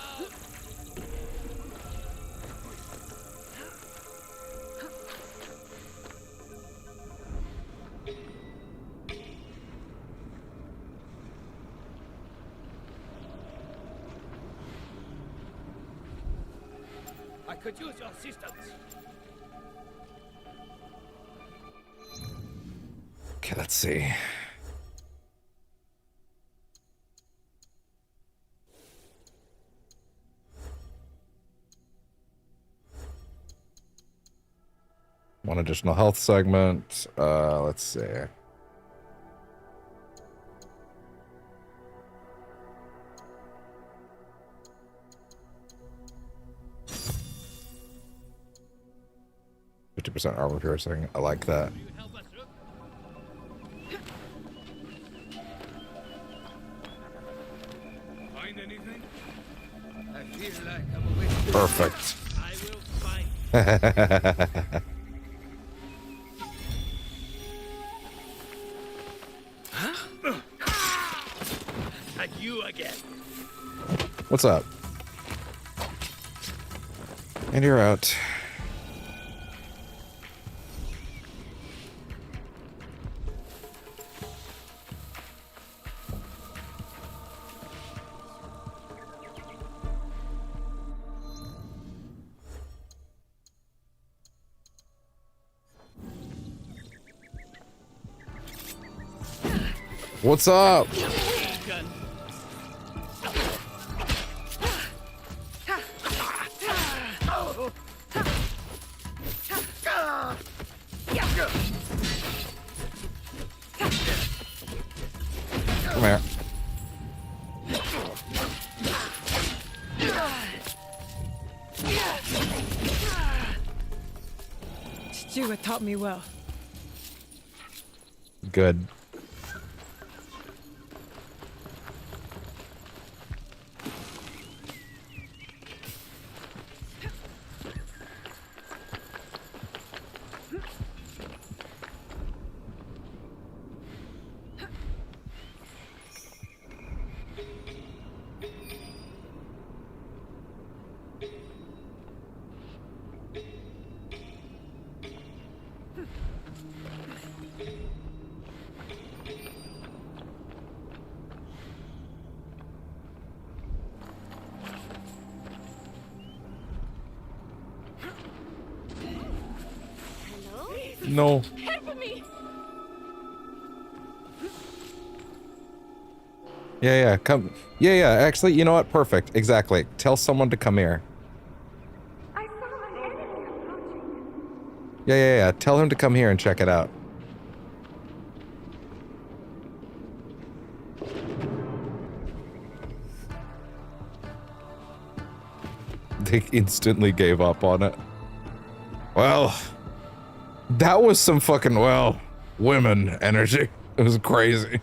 I could use your assistance. Okay, let's see. One additional health segment. Let's see. %50 armor piercing. I like that. Find anything? I feel like I'm away. Perfect. I will fight. At you again. What's up? And you're out. What's up? Come here. Stuart taught me well. Good. No. Help me! Yeah, come. Yeah, actually, you know what? Perfect. Exactly. Tell someone to come here. I saw an enemy approaching. Yeah. Tell him to come here and check it out. They instantly gave up on it. Well, that was some fucking, well, women energy. It was crazy.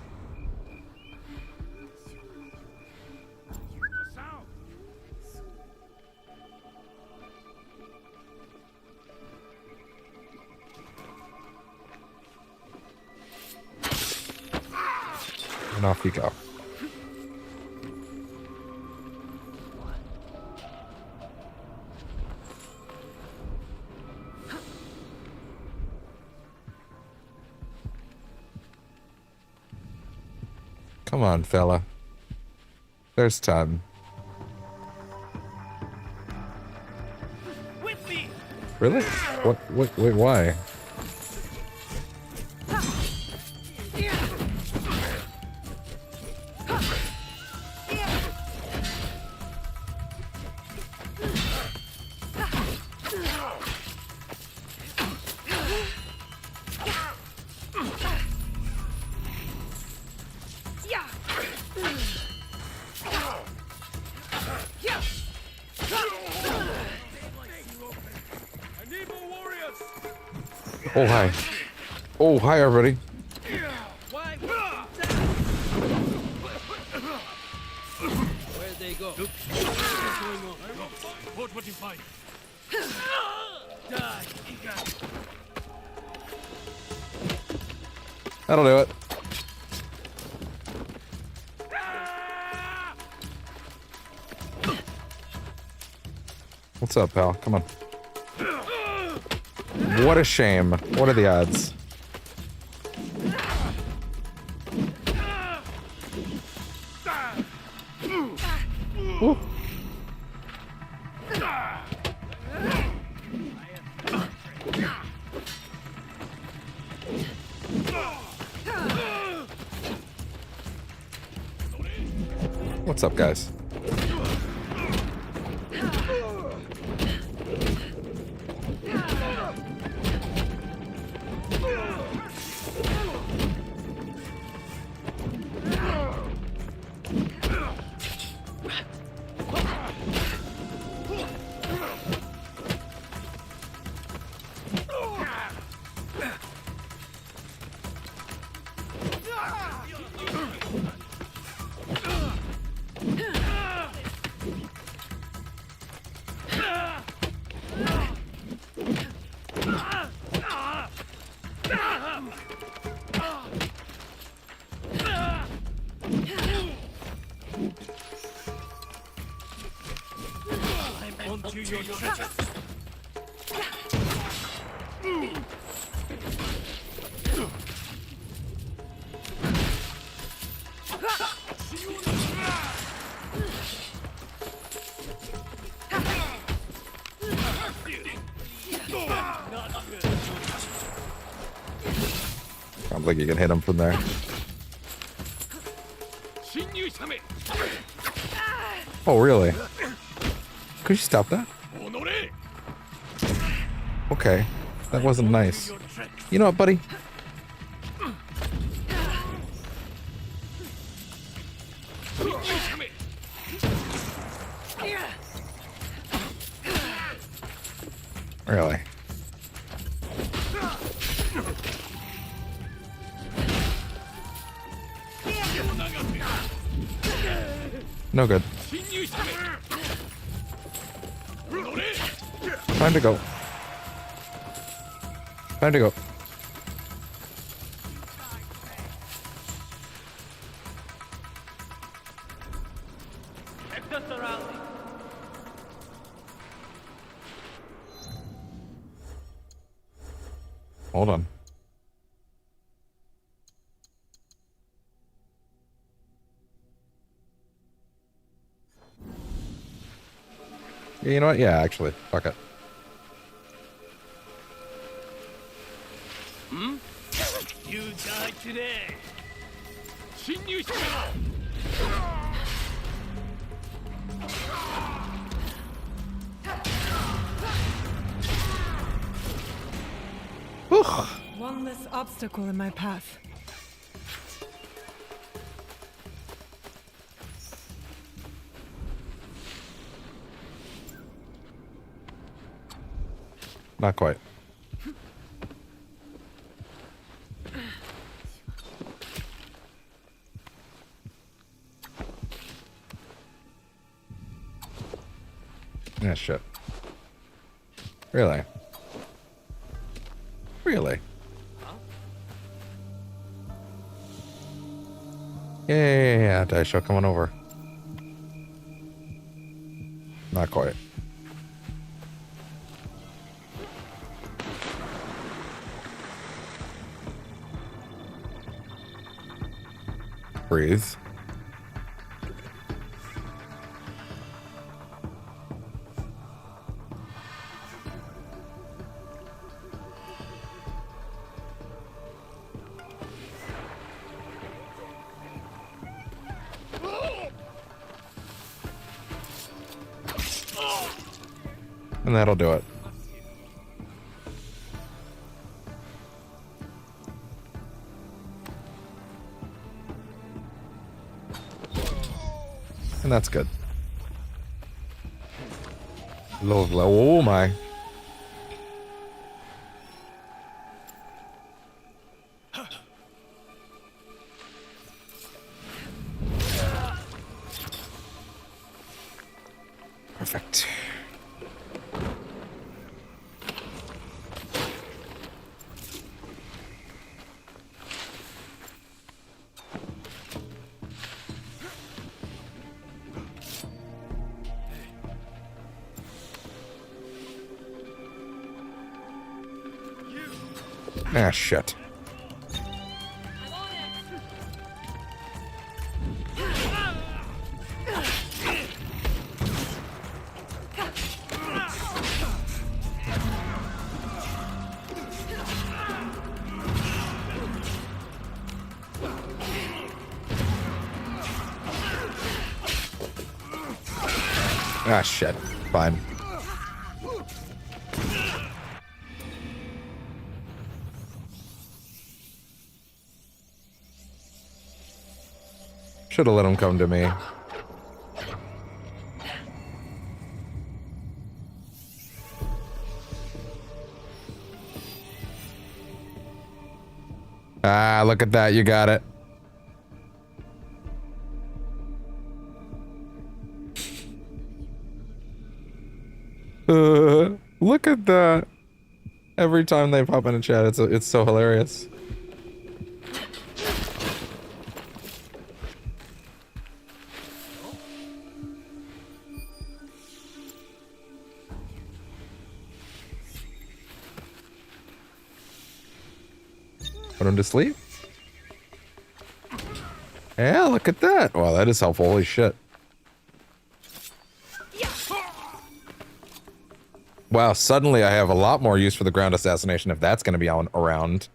And off you go. Come on, fella. There's 10. Really? What? Wait, why? Oh, hi. Oh, hi, everybody. Where'd they go? What would you find? Die. That'll do it. What's up, pal? Come on. What a shame. What are the odds? Ooh. What's up, guys? Onto your treasures. Sounds like you can hit him from there. Oh, really? Could you stop that? Okay. That wasn't nice. You know what, buddy? Really? No good. Time to go. Time to go. Hold on. Yeah, you know what? Yeah, actually. Fuck it. Hmm? You died today. One less obstacle in my path. Not quite. Yeah, shit. Really? Really? Yeah, Daisho, coming over. Not quite. Breathe. And that'll do it. And that's good. Lovely. Oh my. Perfect. Ah, shit. Ah, shit. Fine. Should have let him come to me. Ah, look at that. You got it. Look at that. Every time they pop in a chat, it's so hilarious. Put him to sleep. Yeah, look at that. Wow, that is helpful. Holy shit. Wow, suddenly I have a lot more use for the ground assassination if that's going to be on around.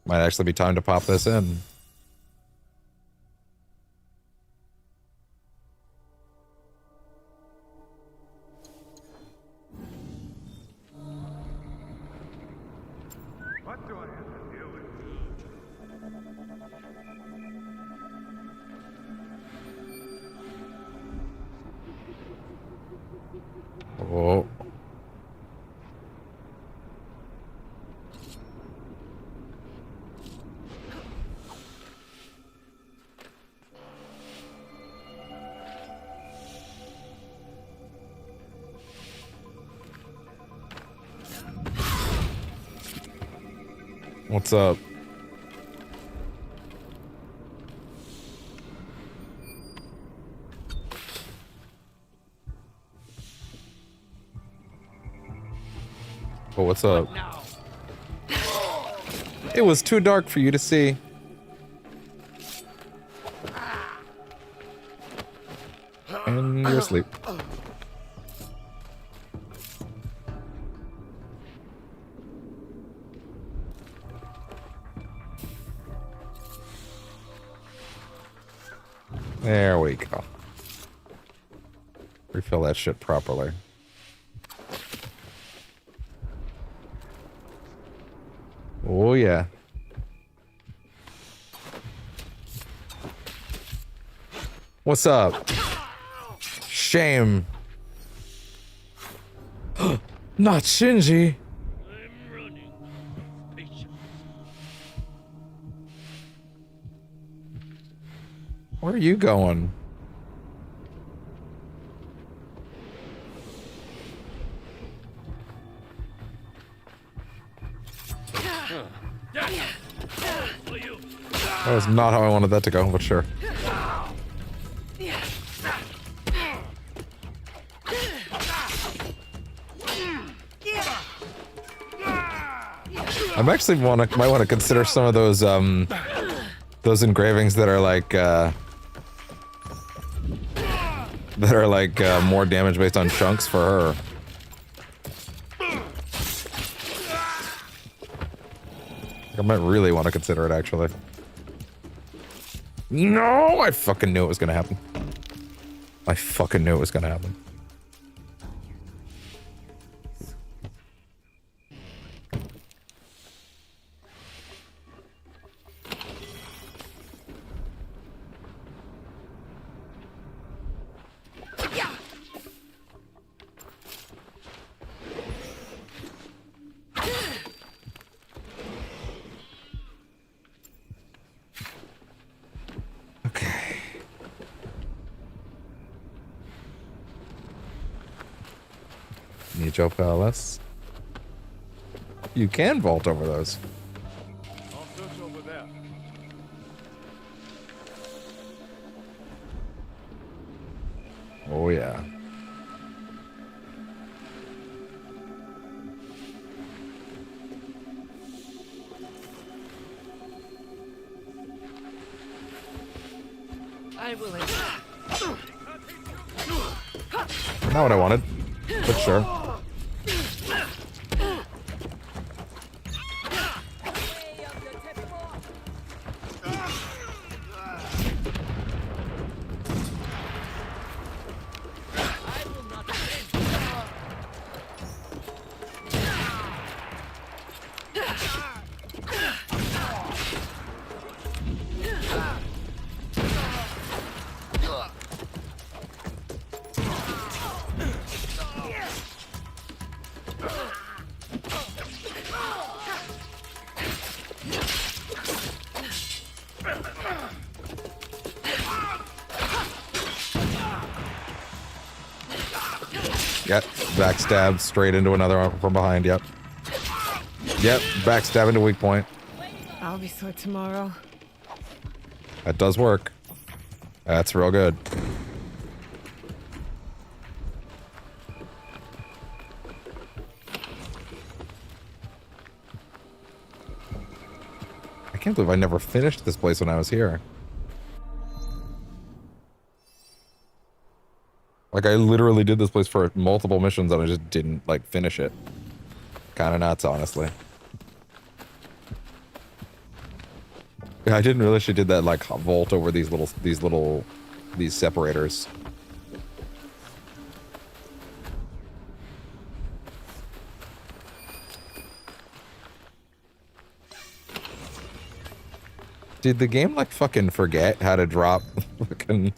Might actually be time to pop this in. What do I have to deal with? Oh. What's up? Oh, what's up? It was too dark for you to see. And you're asleep. There we go. Refill that shit properly. Oh, yeah. What's up? Shame. Not Shinji. Where are you going? That was not how I wanted that to go, but sure. I'm actually might want to consider some of those engravings that are like more damage based on chunks for her. I might really want to consider it, actually. No, I fucking knew it was gonna happen. I fucking knew it was gonna happen. Nijo Palace. You can vault over those. I'll search over there. Oh yeah. I will. Not what I wanted, but sure. Yep, backstab straight into another one from behind, yep. Yep, backstab into weak point. I'll be sore tomorrow. That does work. That's real good. I can't believe I never finished this place when I was here. Like, I literally did this place for multiple missions and I just didn't, like, finish it. Kinda nuts, honestly. Yeah, I didn't realize she did that, like, vault over these separators. Did the game, like, fucking forget how to drop fucking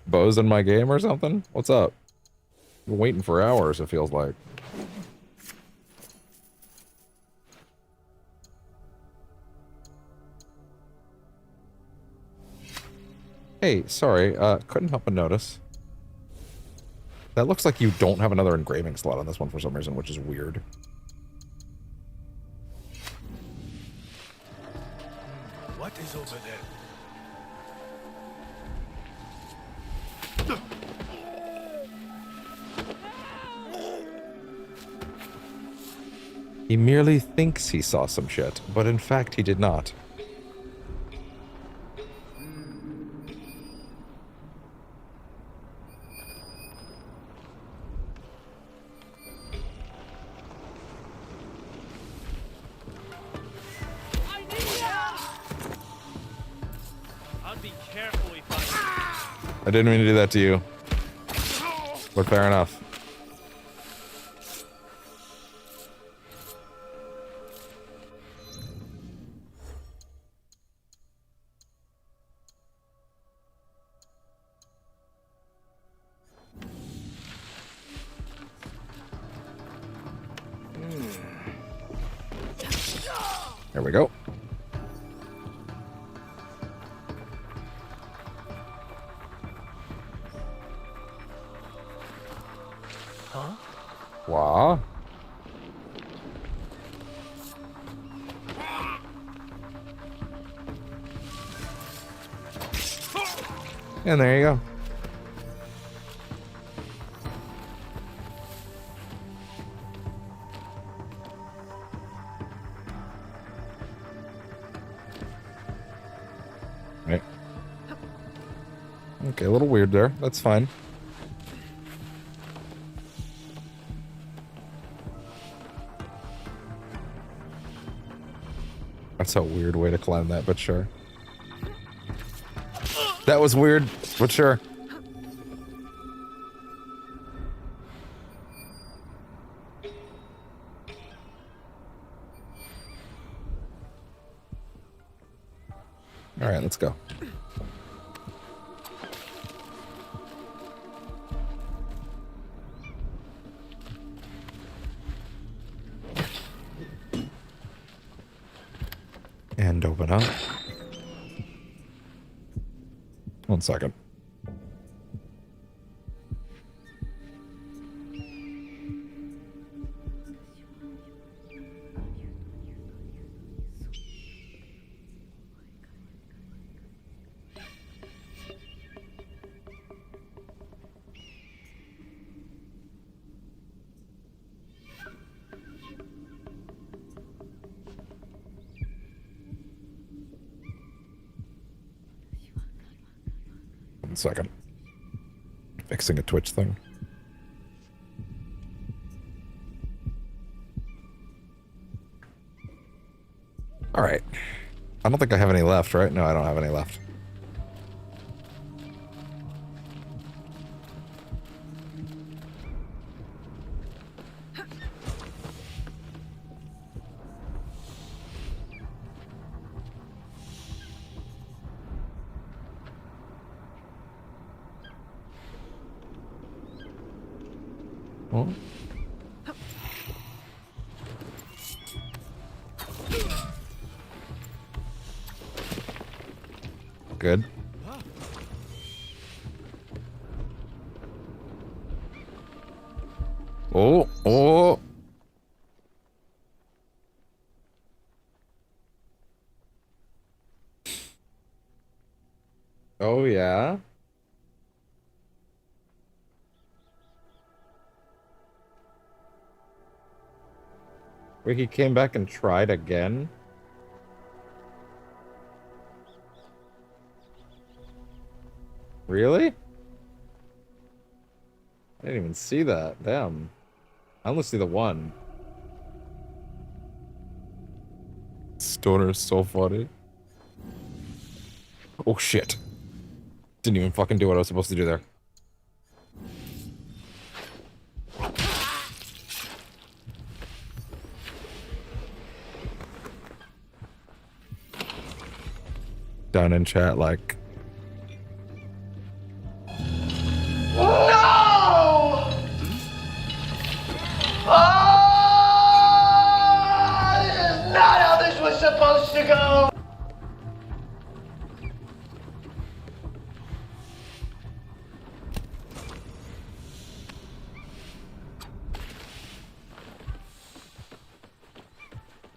bows in my game or something? What's up? Been waiting for hours, it feels like. Hey, sorry, couldn't help but notice. That looks like you don't have another engraving slot on this one for some reason, which is weird. What is over there? He merely thinks he saw some shit, but in fact he did not. I'll be careful if I... I didn't mean to do that to you. But fair enough. There we go. Huh? Wow. And there you go. Right. Okay, a little weird there. That's fine. That's a weird way to climb that, but sure. That was weird, but sure. All right, let's go. And open up. 1 second. Second. Fixing a Twitch thing. All right. I don't think I have any left, right? No, I don't have any left. Oh. Good. Oh, oh. Oh, yeah. Wait, he came back and tried again? Really? I didn't even see that. Damn. I only see the one. Stoner's so funny. Oh shit. Didn't even fucking do what I was supposed to do there. Down in chat like... No! This is not how this was supposed to go!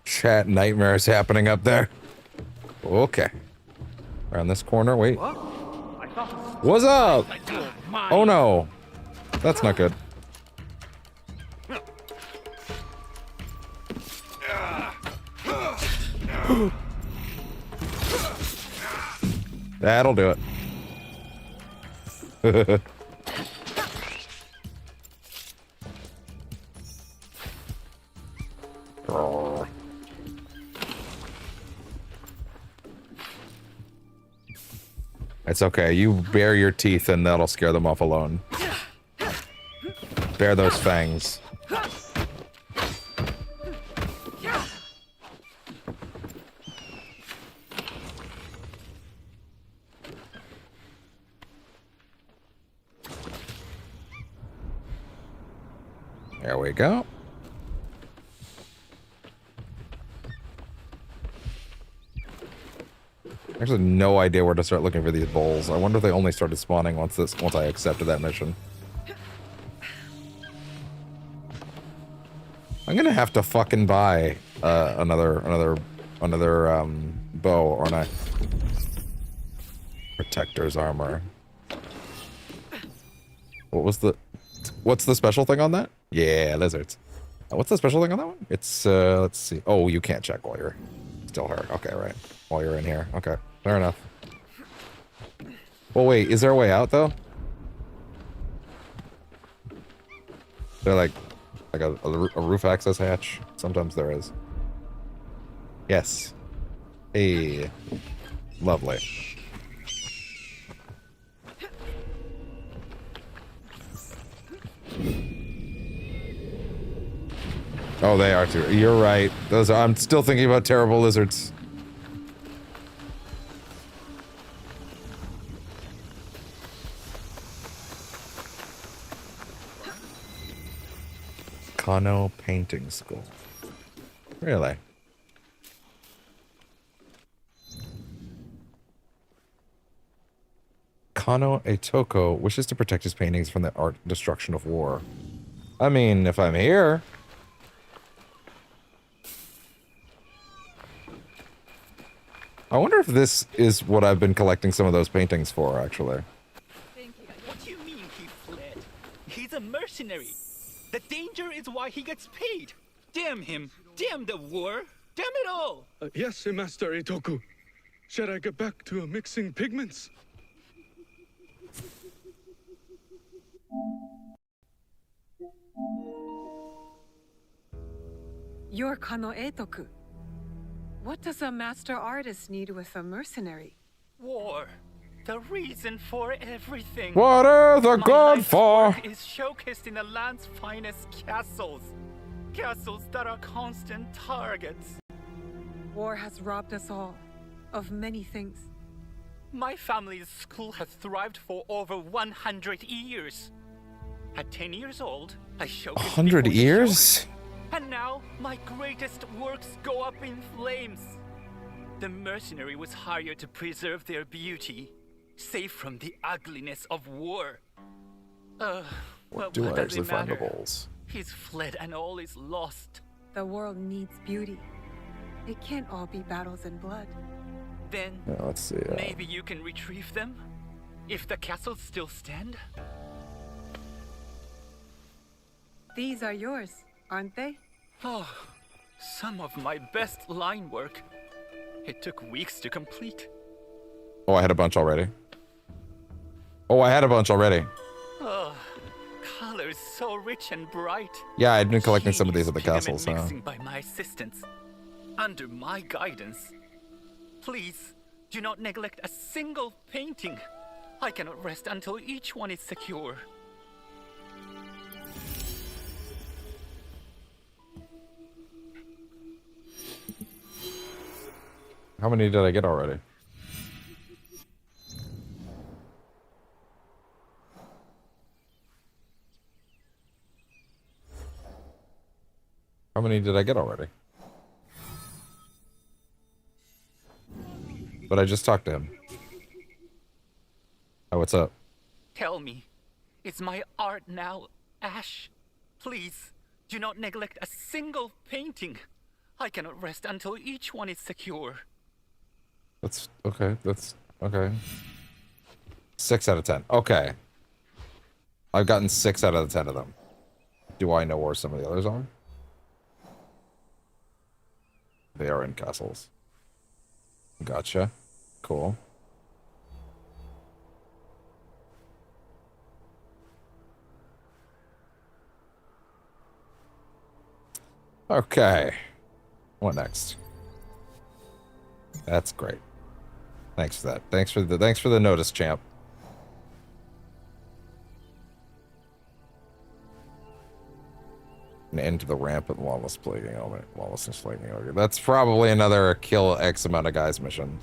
Chat nightmares happening up there. Okay. Around this corner, wait. What's up? Oh no. That's not good. That'll do it. It's okay. You bare your teeth and that'll scare them off alone. Bare those fangs. There we go. Actually, no idea where to start looking for these bowls. I wonder if they only started spawning once I accepted that mission. I'm gonna have to fucking buy another bow, or not? Protector's armor. What's the special thing on that? Yeah, lizards. What's the special thing on that one? It's let's see. Oh, you can't check while you're still hurt. Okay, right. While you're in here. Okay, fair enough. Well, wait, is there a way out though? They're like a roof access hatch. Sometimes there is. Yes. Hey, lovely. Oh, they are too. You're right. Those are, I'm still thinking about terrible lizards. Kano painting school. Really? Kano Etoko wishes to protect his paintings from the art destruction of war. I mean, if I'm here... I wonder if this is what I've been collecting some of those paintings for, actually. What do you mean he fled? He's a mercenary. The danger is why he gets paid. Damn him. Damn the war. Damn it all. Yes, Master Itoku. Shall I get back to mixing pigments? You're Kano Eitoku. What does a master artist need with a mercenary? War. The reason for everything. What is the My good life's for? work is showcased in the land's finest castles. Castles that are constant targets. War has robbed us all of many things. My family's school has thrived for over 100 years. At 10 years old, I showcased 100 years? and now my greatest works go up in flames. The mercenary was hired to preserve their beauty, safe from the ugliness of war. What do I actually find the bowls? He's fled and all is lost. The world needs beauty. It can't all be battles and blood. Then Yeah, let's see. maybe you can retrieve them? If the castles still stand? These are yours, aren't they? Oh, some of my best line work. It took weeks to complete. Oh, I had a bunch already. Oh, I had a bunch already. Oh, colors so rich and bright. Yeah, I'd been collecting some of these at the castles, huh? Mixing by my assistants, under my guidance. Please, do not neglect a single painting. I cannot rest until each one is secure. How many did I get already? How many did I get already? But I just talked to him. Oh, what's up? Tell me, is my art now ash? Please, do not neglect a single painting. I cannot rest until each one is secure. That's okay. That's okay. 6 out of 10. Okay. I've gotten 6 out of the 10 of them. Do I know where some of the others are? They are in castles. Gotcha. Cool. Okay. What next? That's great. Thanks for that. Thanks for the notice, champ. An end to the rampant lawlessness plaguing ogre. That's probably another kill X amount of guys mission.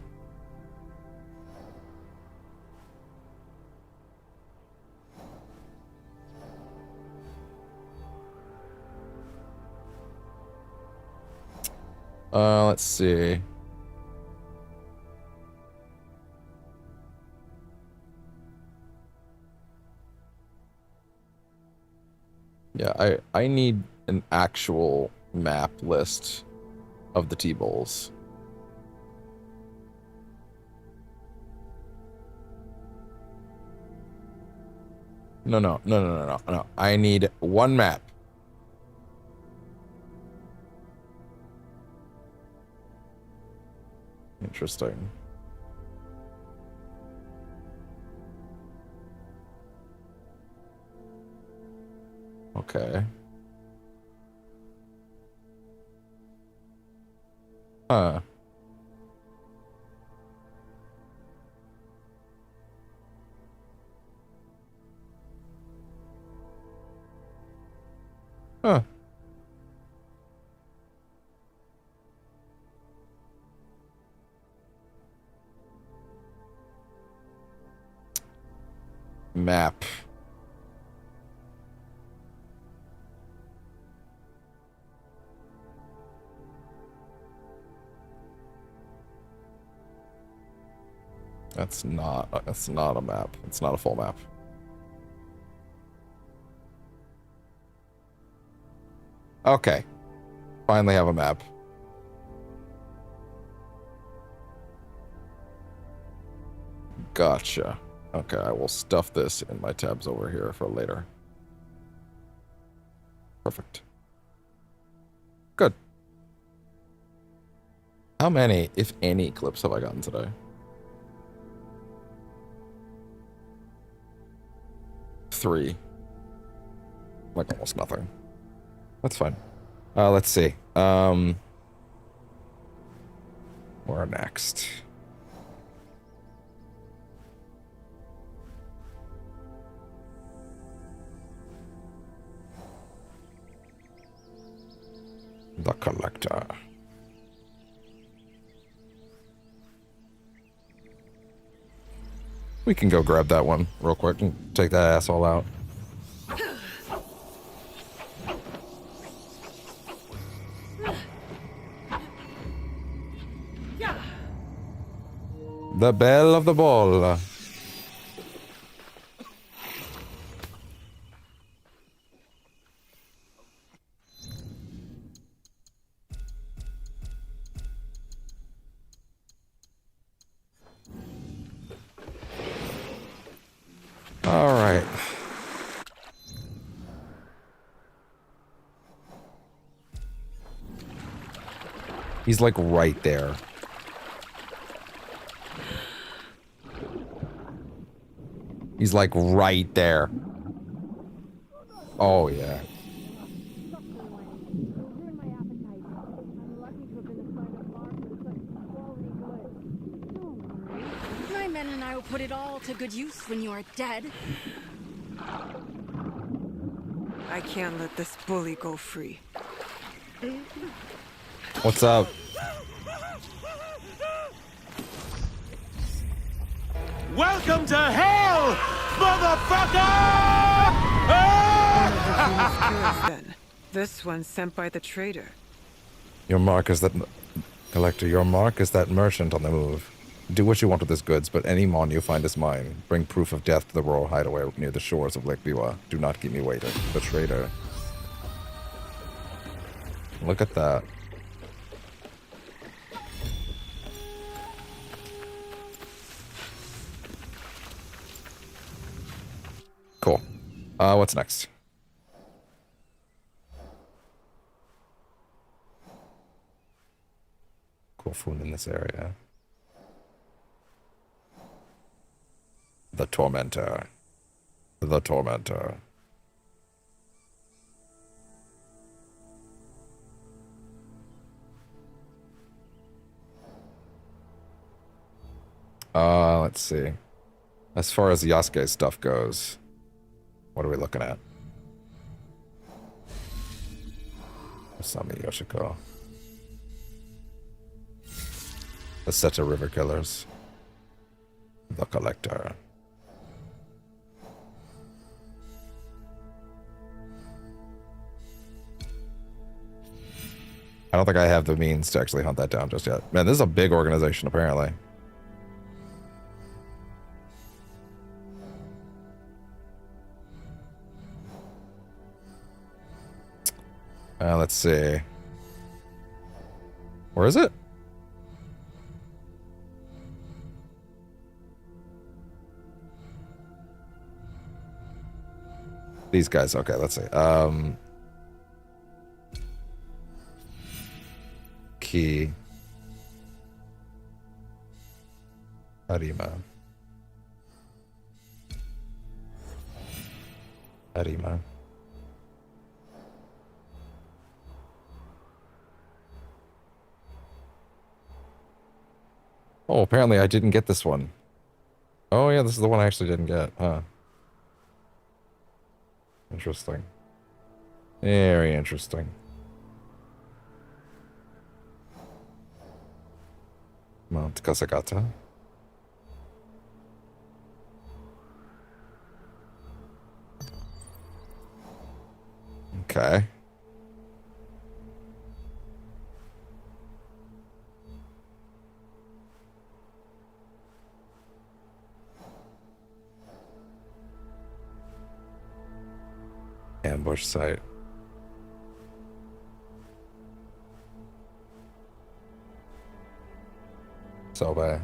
Let's see. Yeah, I need an actual map list of the T-Bowls. No. I need one map. Interesting. Okay. Huh. Huh. Map. That's not a map. It's not a full map. Okay. Finally have a map. Gotcha. Okay, I will stuff this in my tabs over here for later. Perfect. Good. How many, if any, clips have I gotten today? 3. Like almost nothing. That's fine. Let's see. Where next? The collector. We can go grab that one real quick and take that asshole out. The bell of the ball. All right. He's like right there. He's like right there. Oh, yeah. My men and I will put it all to good use when you are dead. I can't let this bully go free. What's up? Welcome to hell, motherfucker! Then. This one sent by the trader. Your mark is that... Collector, your mark is that merchant on the move. Do what you want with his goods, but any mon you find is mine. Bring proof of death to the royal hideaway near the shores of Lake Biwa. Do not keep me waiting. The trader. Look at that. Cool. What's next? Cool food in this area. The Tormentor. The Tormentor. Let's see. As far as Yasuke stuff goes, what are we looking at? Osami Yoshiko. The Seta River Killers. The Collector. I don't think I have the means to actually hunt that down just yet. Man, this is a big organization, apparently. Let's see. Where is it? These guys. Okay, let's see. Key. Arima. Arima. Oh, apparently I didn't get this one. Oh, yeah, this is the one I actually didn't get. Huh. Interesting. Very interesting. Mount Kasagata. Okay. Ambush site. So bad.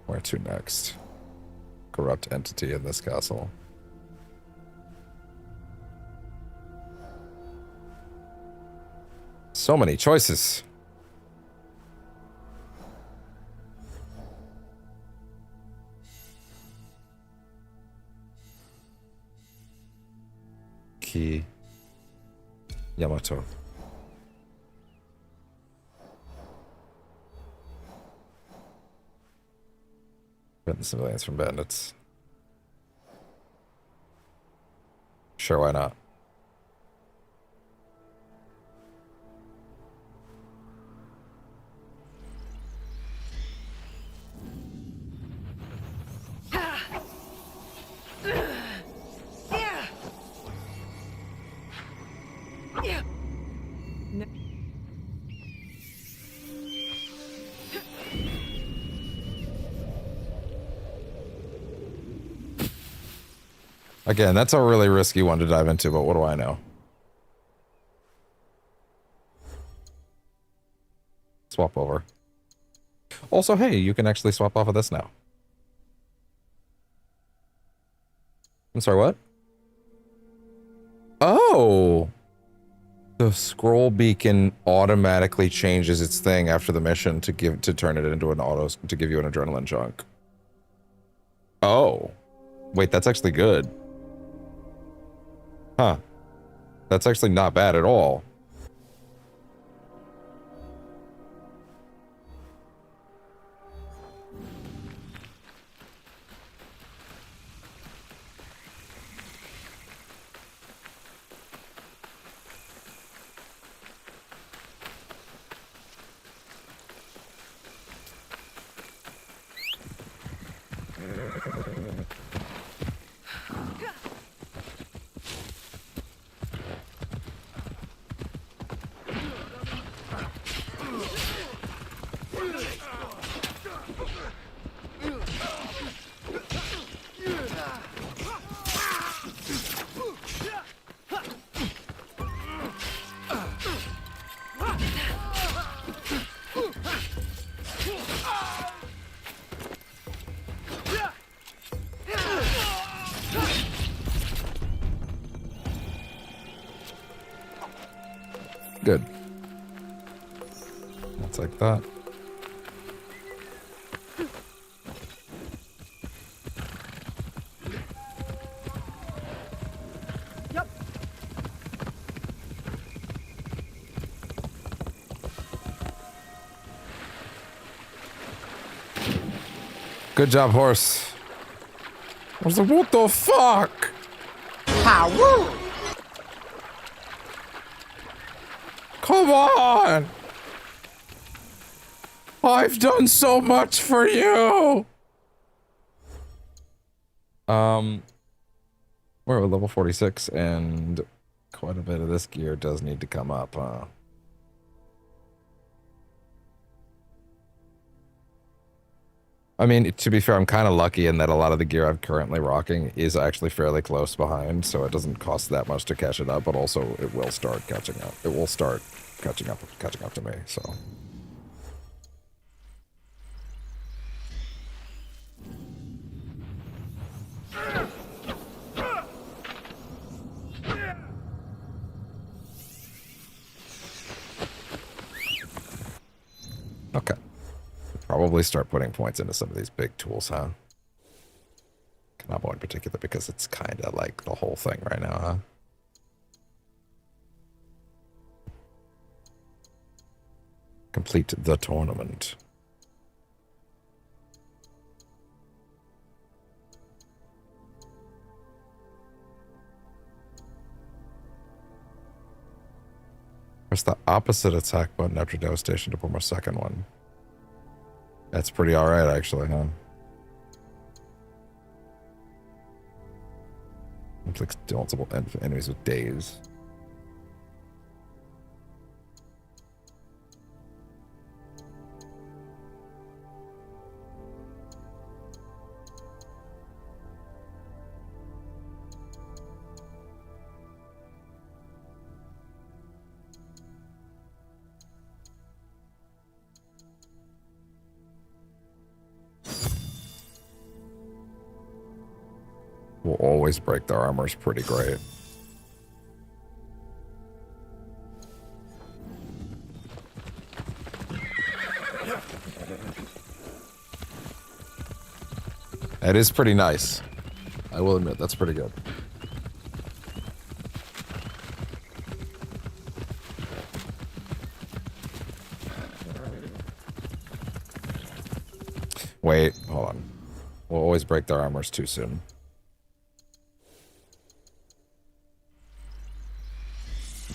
Where to next? Corrupt entity in this castle. So many choices. Key. Yamato. Prevent the civilians from bandits. Sure, why not? Again, that's a really risky one to dive into, but what do I know? Swap over. Also, hey, you can actually swap off of this now. I'm sorry, what? Oh! The scroll beacon automatically changes its thing after the mission to turn it into an to give you an adrenaline chunk. Oh. Wait, that's actually good. Huh. That's actually not bad at all. Good. I'll take that. Yep. Good job, horse. I was like, what the fuck? How? Come on! I've done so much for you! We're at level 46, and quite a bit of this gear does need to come up, huh? I mean, to be fair, I'm kind of lucky in that a lot of the gear I'm currently rocking is actually fairly close behind, so it doesn't cost that much to catch it up, but also it will start catching up. It will start catching up to me, so. Okay. Probably start putting points into some of these big tools, huh? Kanabo in particular, because it's kind of like the whole thing right now, huh? Complete the tournament. Press the opposite attack button after devastation to perform a second one. That's pretty alright, actually, huh? Inflicts multiple enemies with daze. Will always break their armor is pretty great. That is pretty nice. I will admit, that's pretty good. Wait, hold on. We'll always break their armors too soon.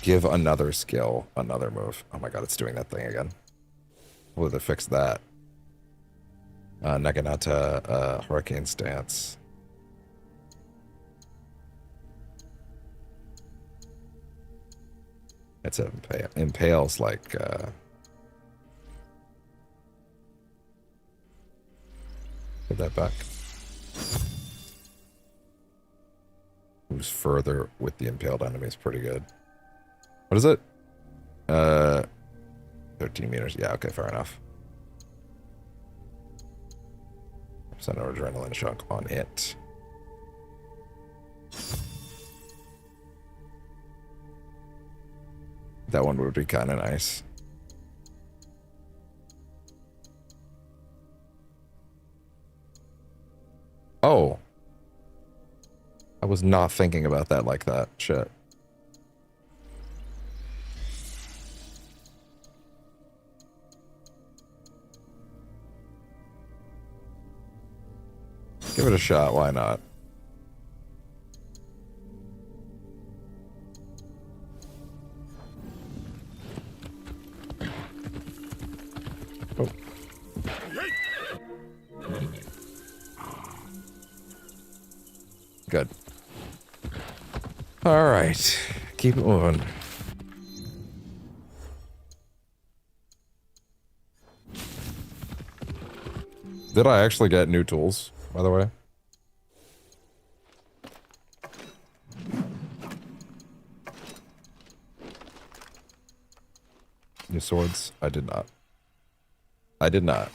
Give another skill, another move. Oh my god, it's doing that thing again. Will they fix that? Naginata, Hurricane Stance. It's impales like, Get that back. Moves further with the impaled enemy is pretty good. What is it? 13 meters. Yeah, okay, fair enough. Send an adrenaline shock on it. That one would be kind of nice. Oh. I was not thinking about that like that. Shit. Give it a shot, why not? Oh. Good. All right, keep it moving. Did I actually get new tools, by the way? New swords? I did not. I did not.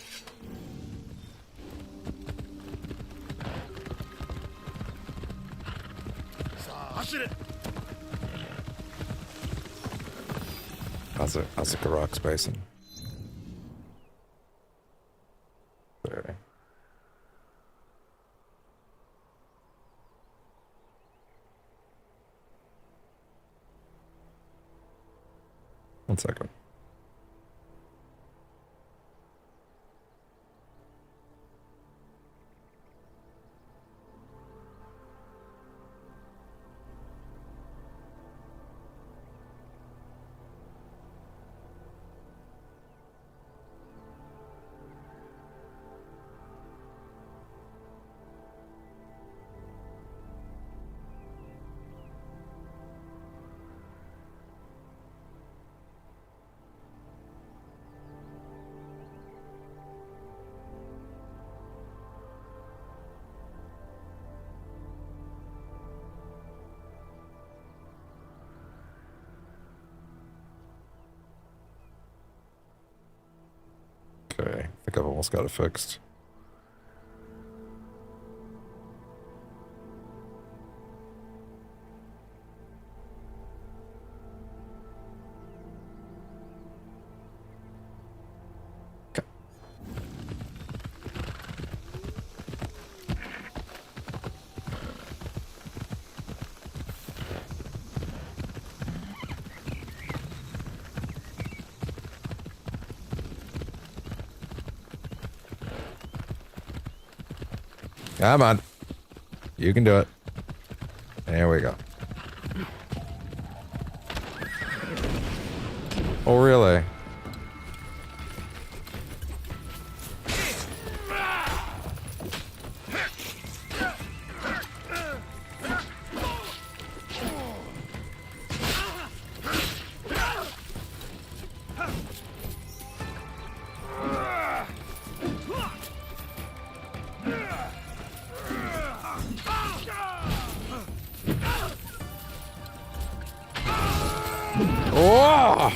How's a rock spacing? There. One second. Okay, I think I've almost got it fixed. Okay. Come on. You can do it. There we go. Oh, really? Oh!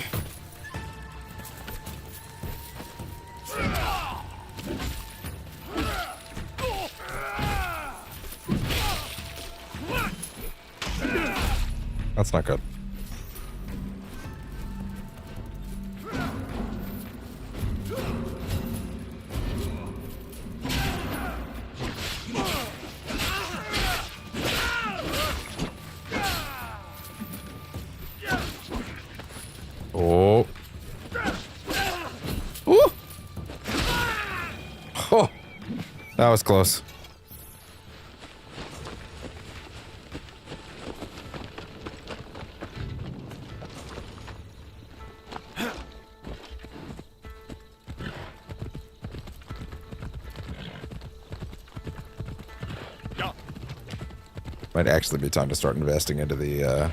That's not good. Oh. Ooh. Oh. That was close. Might actually be time to start investing into the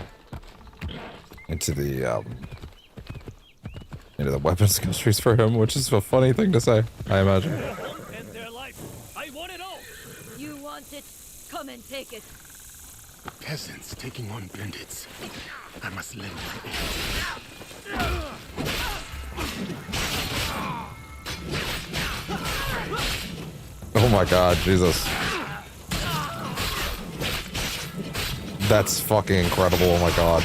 weapons industries for him, which is a funny thing to say, I imagine. And their life. I want it all. You want it? Come and take it. Peasants taking on bandits. I must lend my aid. Oh my god, Jesus. That's fucking incredible, oh my god.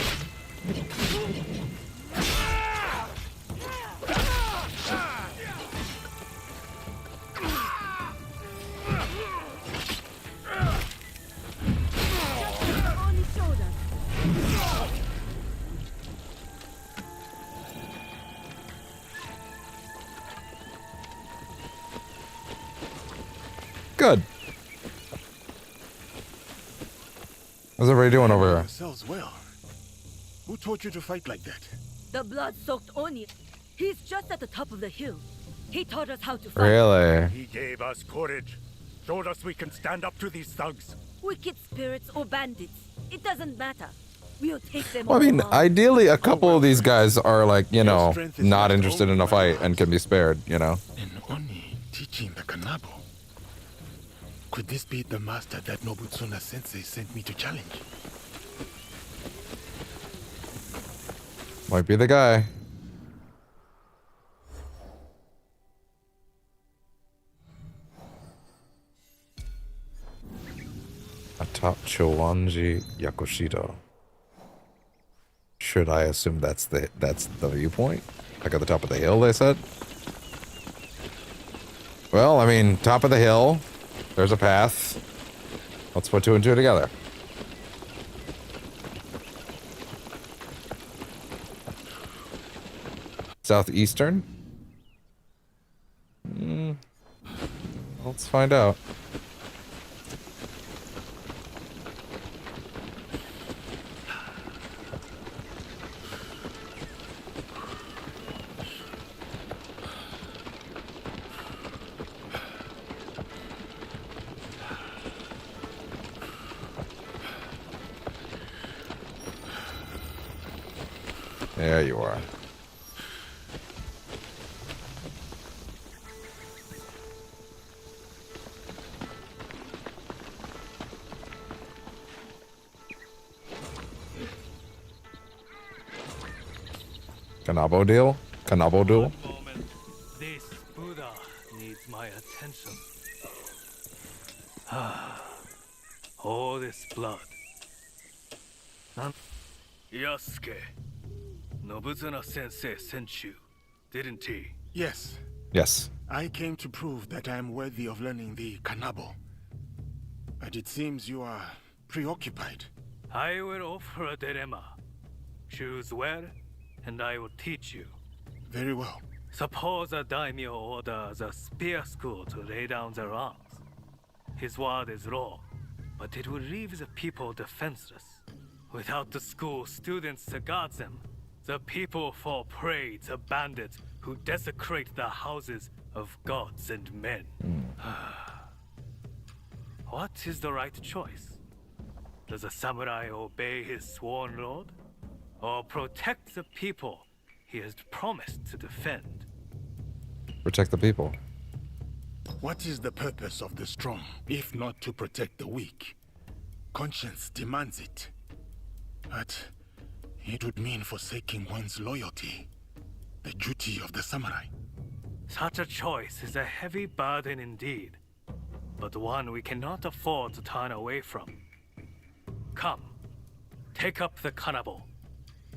Good. How's everybody doing over here? Yourselves well. Who taught you to fight like that? The blood-soaked Oni. He's just at the top of the hill. He taught us how to fight. Really? He gave us courage. Showed us we can stand up to these thugs. Wicked spirits or bandits. It doesn't matter. We'll take them Well, I mean, all on. ideally, a couple of these guys are like, you know, not interested in a fight and can be spared, you know? An Oni teaching the Kanabo. Could this be the master that Nobutsuna Sensei sent me to challenge? Might be the guy. Atop Chowanji Yakushito. Should I assume that's the viewpoint? Like at the top of the hill, they said? Well, I mean, top of the hill. There's a path. Let's put two and two together. Southeastern? Let's find out. There you are. Kanabo deal? Kanabo duel? This Buddha needs my attention. All this blood. Yasuke. Nobutsuna Sensei sent you, didn't he? Yes. Yes. I came to prove that I am worthy of learning the Kanabo. But it seems you are preoccupied. I will offer a dilemma. Choose where, and I will teach you. Very well. Suppose a daimyo orders a spear school to lay down their arms. His word is law, but it will leave the people defenseless. Without the school students to guard them, The people fall prey to bandits who desecrate the houses of gods and men. What is the right choice? Does a samurai obey his sworn lord? Or protect the people he has promised to defend? Protect the people. What is the purpose of the strong, if not to protect the weak? Conscience demands it. But it would mean forsaking one's loyalty, the duty of the samurai. Such a choice is a heavy burden indeed, but one we cannot afford to turn away from. Come, take up the kanabo,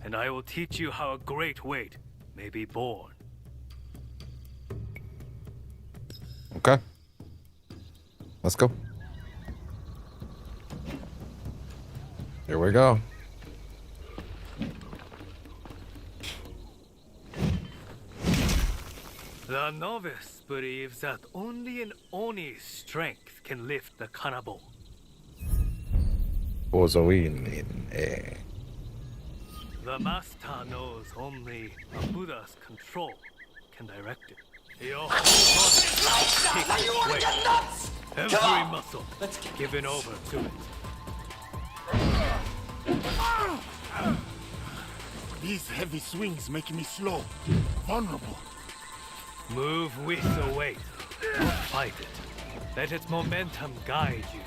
and I will teach you how a great weight may be borne. Okay. Let's go. Here we go. The novice believes that only an Oni's strength can lift the kanabo. The master knows only a Buddha's control can direct it. Your whole body takes its weight. Every muscle given over to it. These heavy swings make me slow, vulnerable. Move with the weight. Don't fight it. Let its momentum guide you.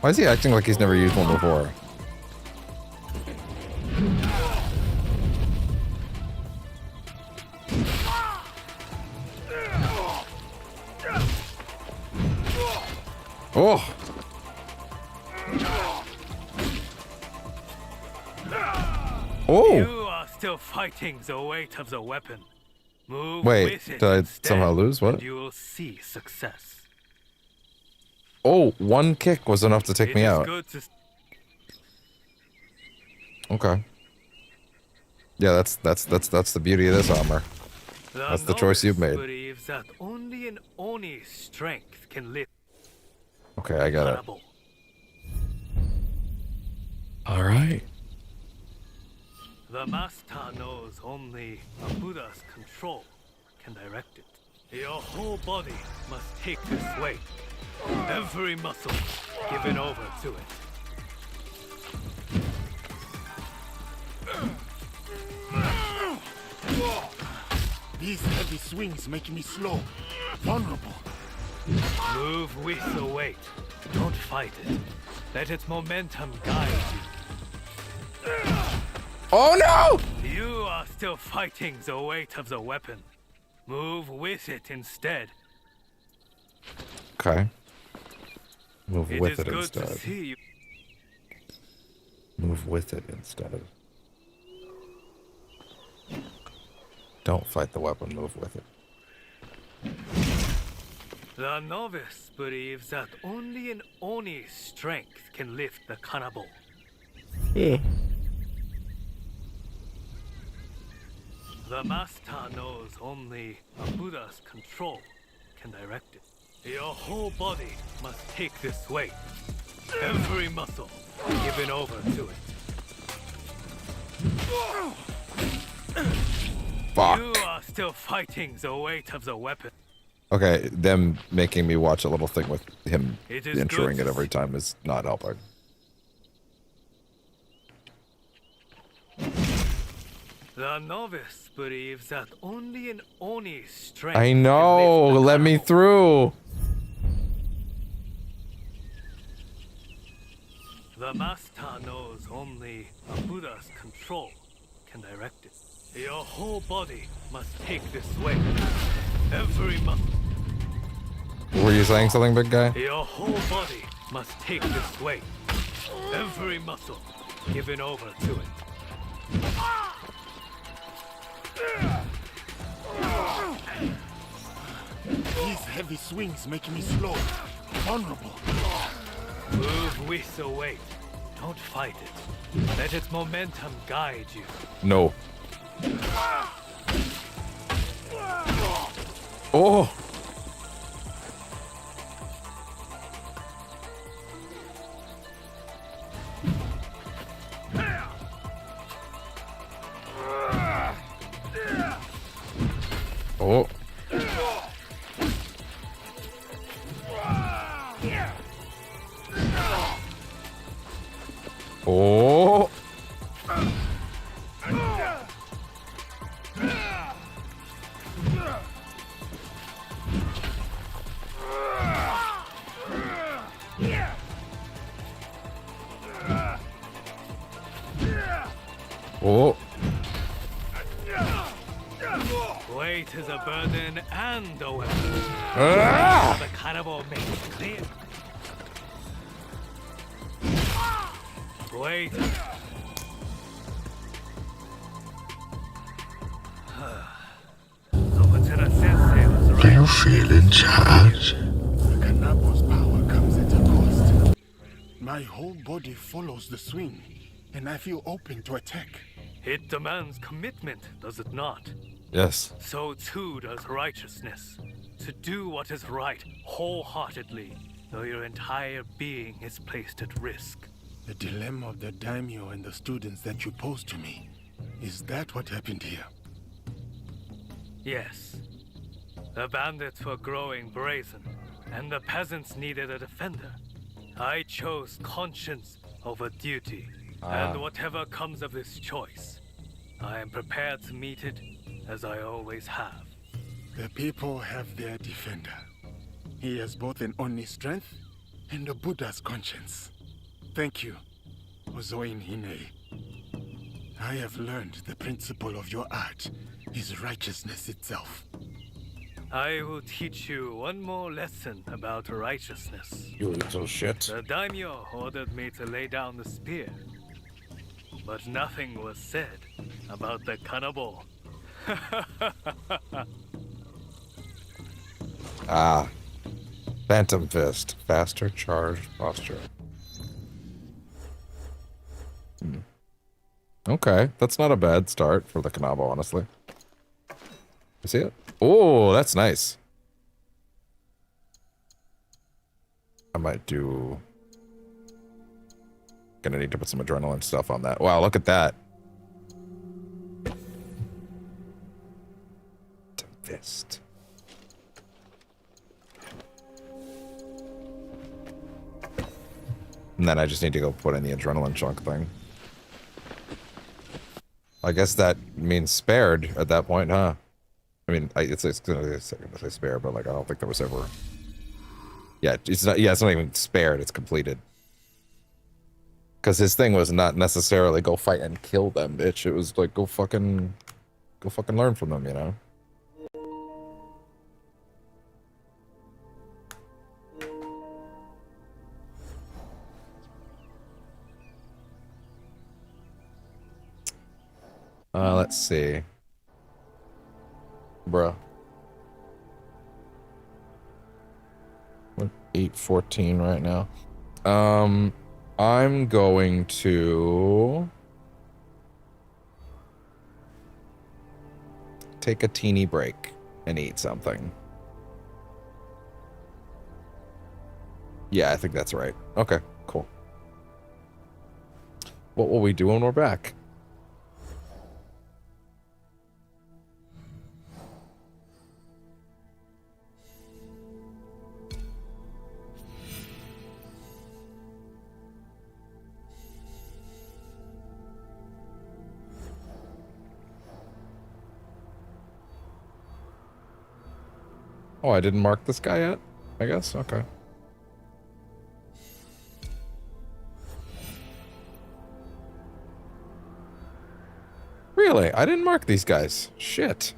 Why is he acting like he's never used one before? Oh! Oh! You are still fighting the weight of the weapon. Move Wait, with it did I instead, somehow lose? What? and you will see success. Oh, one kick was enough to take It me is out. good to Okay. Yeah, that's the beauty of this armor. That's the choice you've made. Believes that only an Oni's strength can lift. Okay, I got it. All right. The master knows only a Buddha's control can direct it. Your whole body must take this weight. Every muscle given over to it. These heavy swings make me slow, vulnerable. Move with the weight. Don't fight it. Let its momentum guide you. Oh no! You are still fighting the weight of the weapon. Move with it instead. Okay. Move with it good instead. To see you. Move with it instead. Don't fight the weapon, move with it. The novice believes that only an Oni's strength can lift the kanabo. Yeah. The master knows only a Buddha's control can direct it. Your whole body must take this weight. Every muscle given over to it. Fuck. You are still fighting the weight of the weapon. Okay, them making me watch a little thing with him It is introing good it every time is not helping. The novice believes that only an Oni's strength. I know, let me through. The master knows only a Buddha's control can direct it. Your whole body must take this weight. Every muscle. Were you saying something, big guy? Your whole body must take this weight. Every muscle given over to it. These heavy swings make me slow, vulnerable. Move with the weight. Don't fight it. Let its momentum guide you. No. Oh! Oh. Oh. Oh. Weight is a burden and a weapon. Ah! The cannibal makes it clear. Wait. Do you feel in charge? The Kanabo's power comes at a cost. My whole body follows the swing, and I feel open to attack. It demands commitment, does it not? Yes. So too does righteousness. To do what is right wholeheartedly, though your entire being is placed at risk. The dilemma of the daimyo and the students that you posed to me. Is that what happened here? Yes. The bandits were growing brazen, and the peasants needed a defender. I chose conscience over duty, and whatever comes of this choice, I am prepared to meet it as I always have. The people have their defender. He has both an Oni strength and a Buddha's conscience. Thank you, Ozoin Hine. I have learned the principle of your art is righteousness itself. I will teach you one more lesson about righteousness. You little shit. The daimyo ordered me to lay down the spear, but nothing was said about the cannibal. Ah. Phantom Fist. Faster charge posture. Okay, that's not a bad start for the Kanabo, honestly. You see it? Oh, that's nice. I might do... Gonna need to put some adrenaline stuff on that. Wow, look at that. Fist. And then I just need to go put in the adrenaline chunk thing. I guess that means spared at that point, huh? I mean, it's gonna say spare, but like I don't think there was ever. Yeah, it's not. Yeah, it's not even spared. It's completed. Because his thing was not necessarily go fight and kill them, bitch. It was like go fucking learn from them, you know. Let's see. Bruh. 8:14 right now. I'm going to take a teeny break and eat something. Yeah, I think that's right. Okay, cool. What will we do when we're back? Oh, I didn't mark this guy yet? I guess? Okay. Really? I didn't mark these guys. Shit.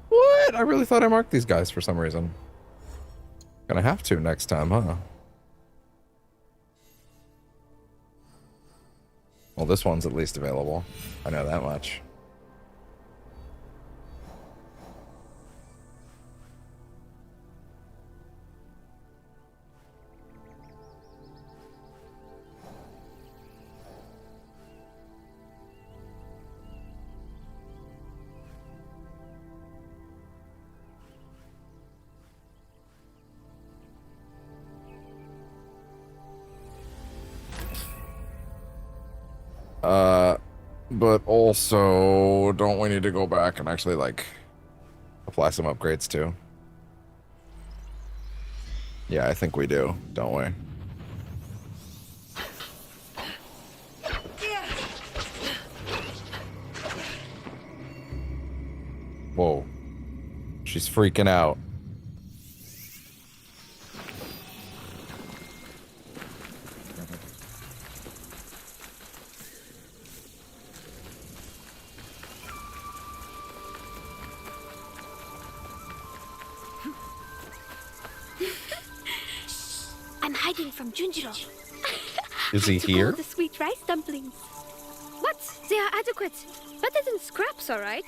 What? I really thought I marked these guys for some reason. Gonna have to next time, huh? Well, this one's at least available. I know that much. But also, don't we need to go back and actually, like, apply some upgrades too? Yeah, I think we do, don't we? Whoa. She's freaking out. I'm hiding from Junjiro. Is he To here? all the sweet rice dumplings. What? They are adequate. Better than scraps, all right?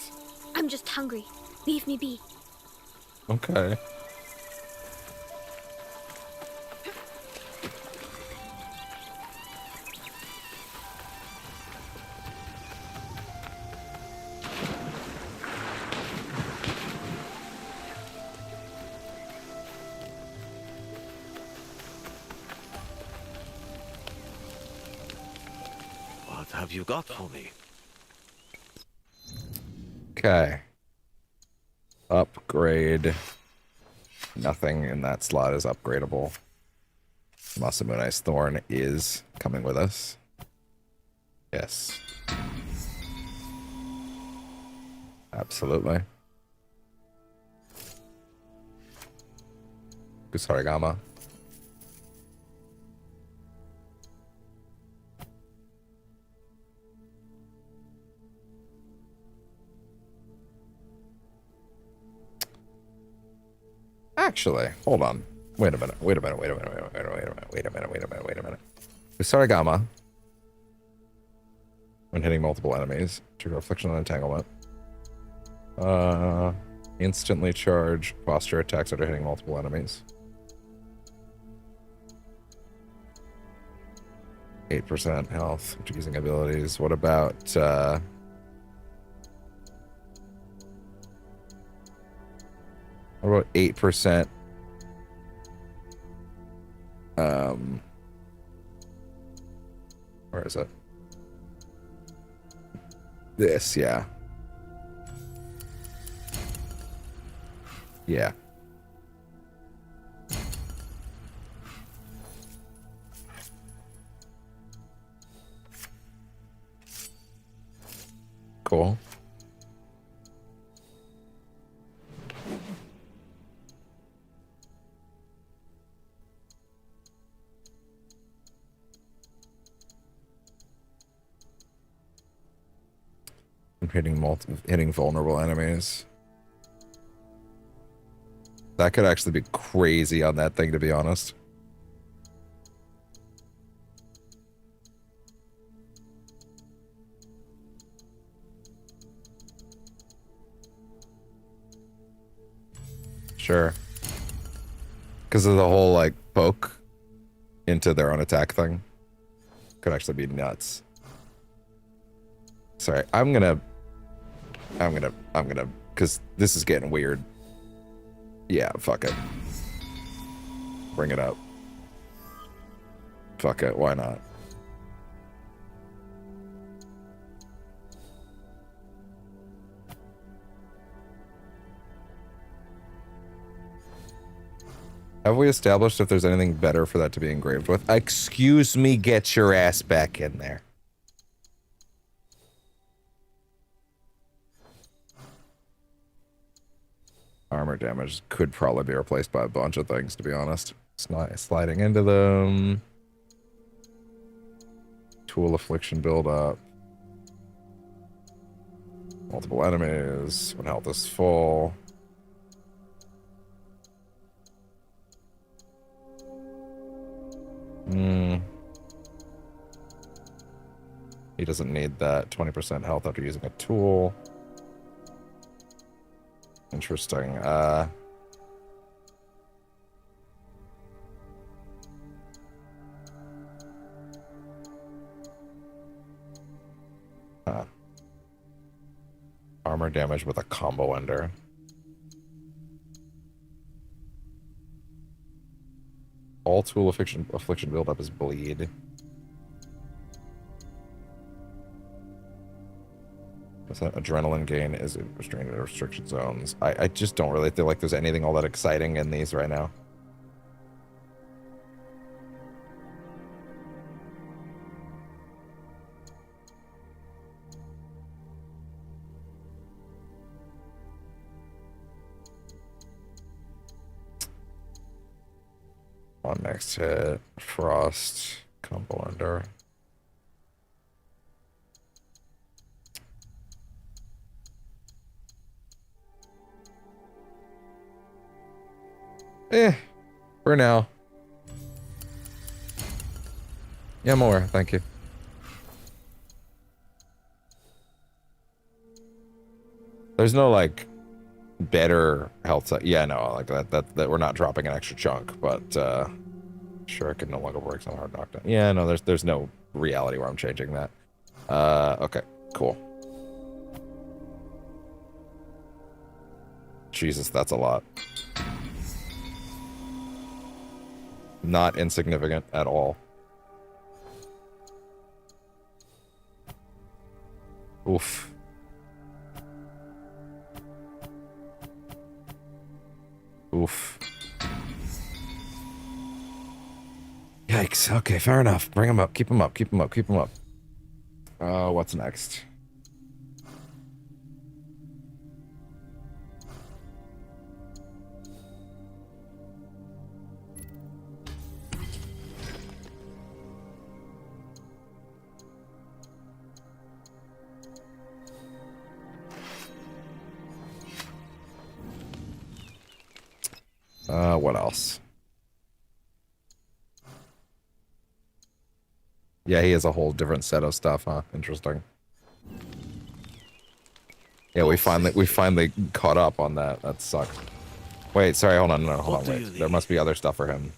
I'm just hungry. Leave me be. Okay. What have you got for me? Okay. Upgrade. Nothing in that slot is upgradable. Masamune's Thorn is coming with us. Yes. Absolutely. Kusarigama. Actually, hold on. Wait a minute. Kusarigama. When hitting multiple enemies, trigger affliction and entanglement. Instantly charge posture attacks after hitting multiple enemies. 8% health using abilities. What about what about 8%? Where is it? This, yeah. Yeah. Cool. I'm hitting vulnerable enemies. That could actually be crazy on that thing, to be honest. Sure. Because of the whole, like, poke into their own attack thing. Could actually be nuts. Sorry, I'm gonna, because this is getting weird. Yeah, fuck it. Bring it up. Fuck it, why not? Have we established if there's anything better for that to be engraved with? Excuse me, get your ass back in there. Armor damage could probably be replaced by a bunch of things, to be honest. Sliding into them. Tool affliction build up. Multiple enemies. When health is full. He doesn't need that 20% health after using a tool. Interesting. Armor damage with a combo ender. All tool affliction buildup is bleed. So adrenaline gain is restrained in restriction zones. I just don't really feel like there's anything all that exciting in these right now. On next hit, Frost, combo under. For now. Yeah, more, thank you. There's no, like, better health set. Yeah, no, like that we're not dropping an extra chunk, but sure, it can no longer work on hard knockdown. Yeah, no, there's no reality where I'm changing that. Okay, cool. Jesus, that's a lot. Not insignificant at all. Oof. Oof. Yikes. Okay, fair enough. Bring him up. Keep him up. Keep him up. Keep him up. What's next? What else? Yeah, he has a whole different set of stuff, huh? Interesting. Yeah, we finally caught up on that. That sucks. Wait, sorry, hold on, no, hold on, wait. There must be other stuff for him.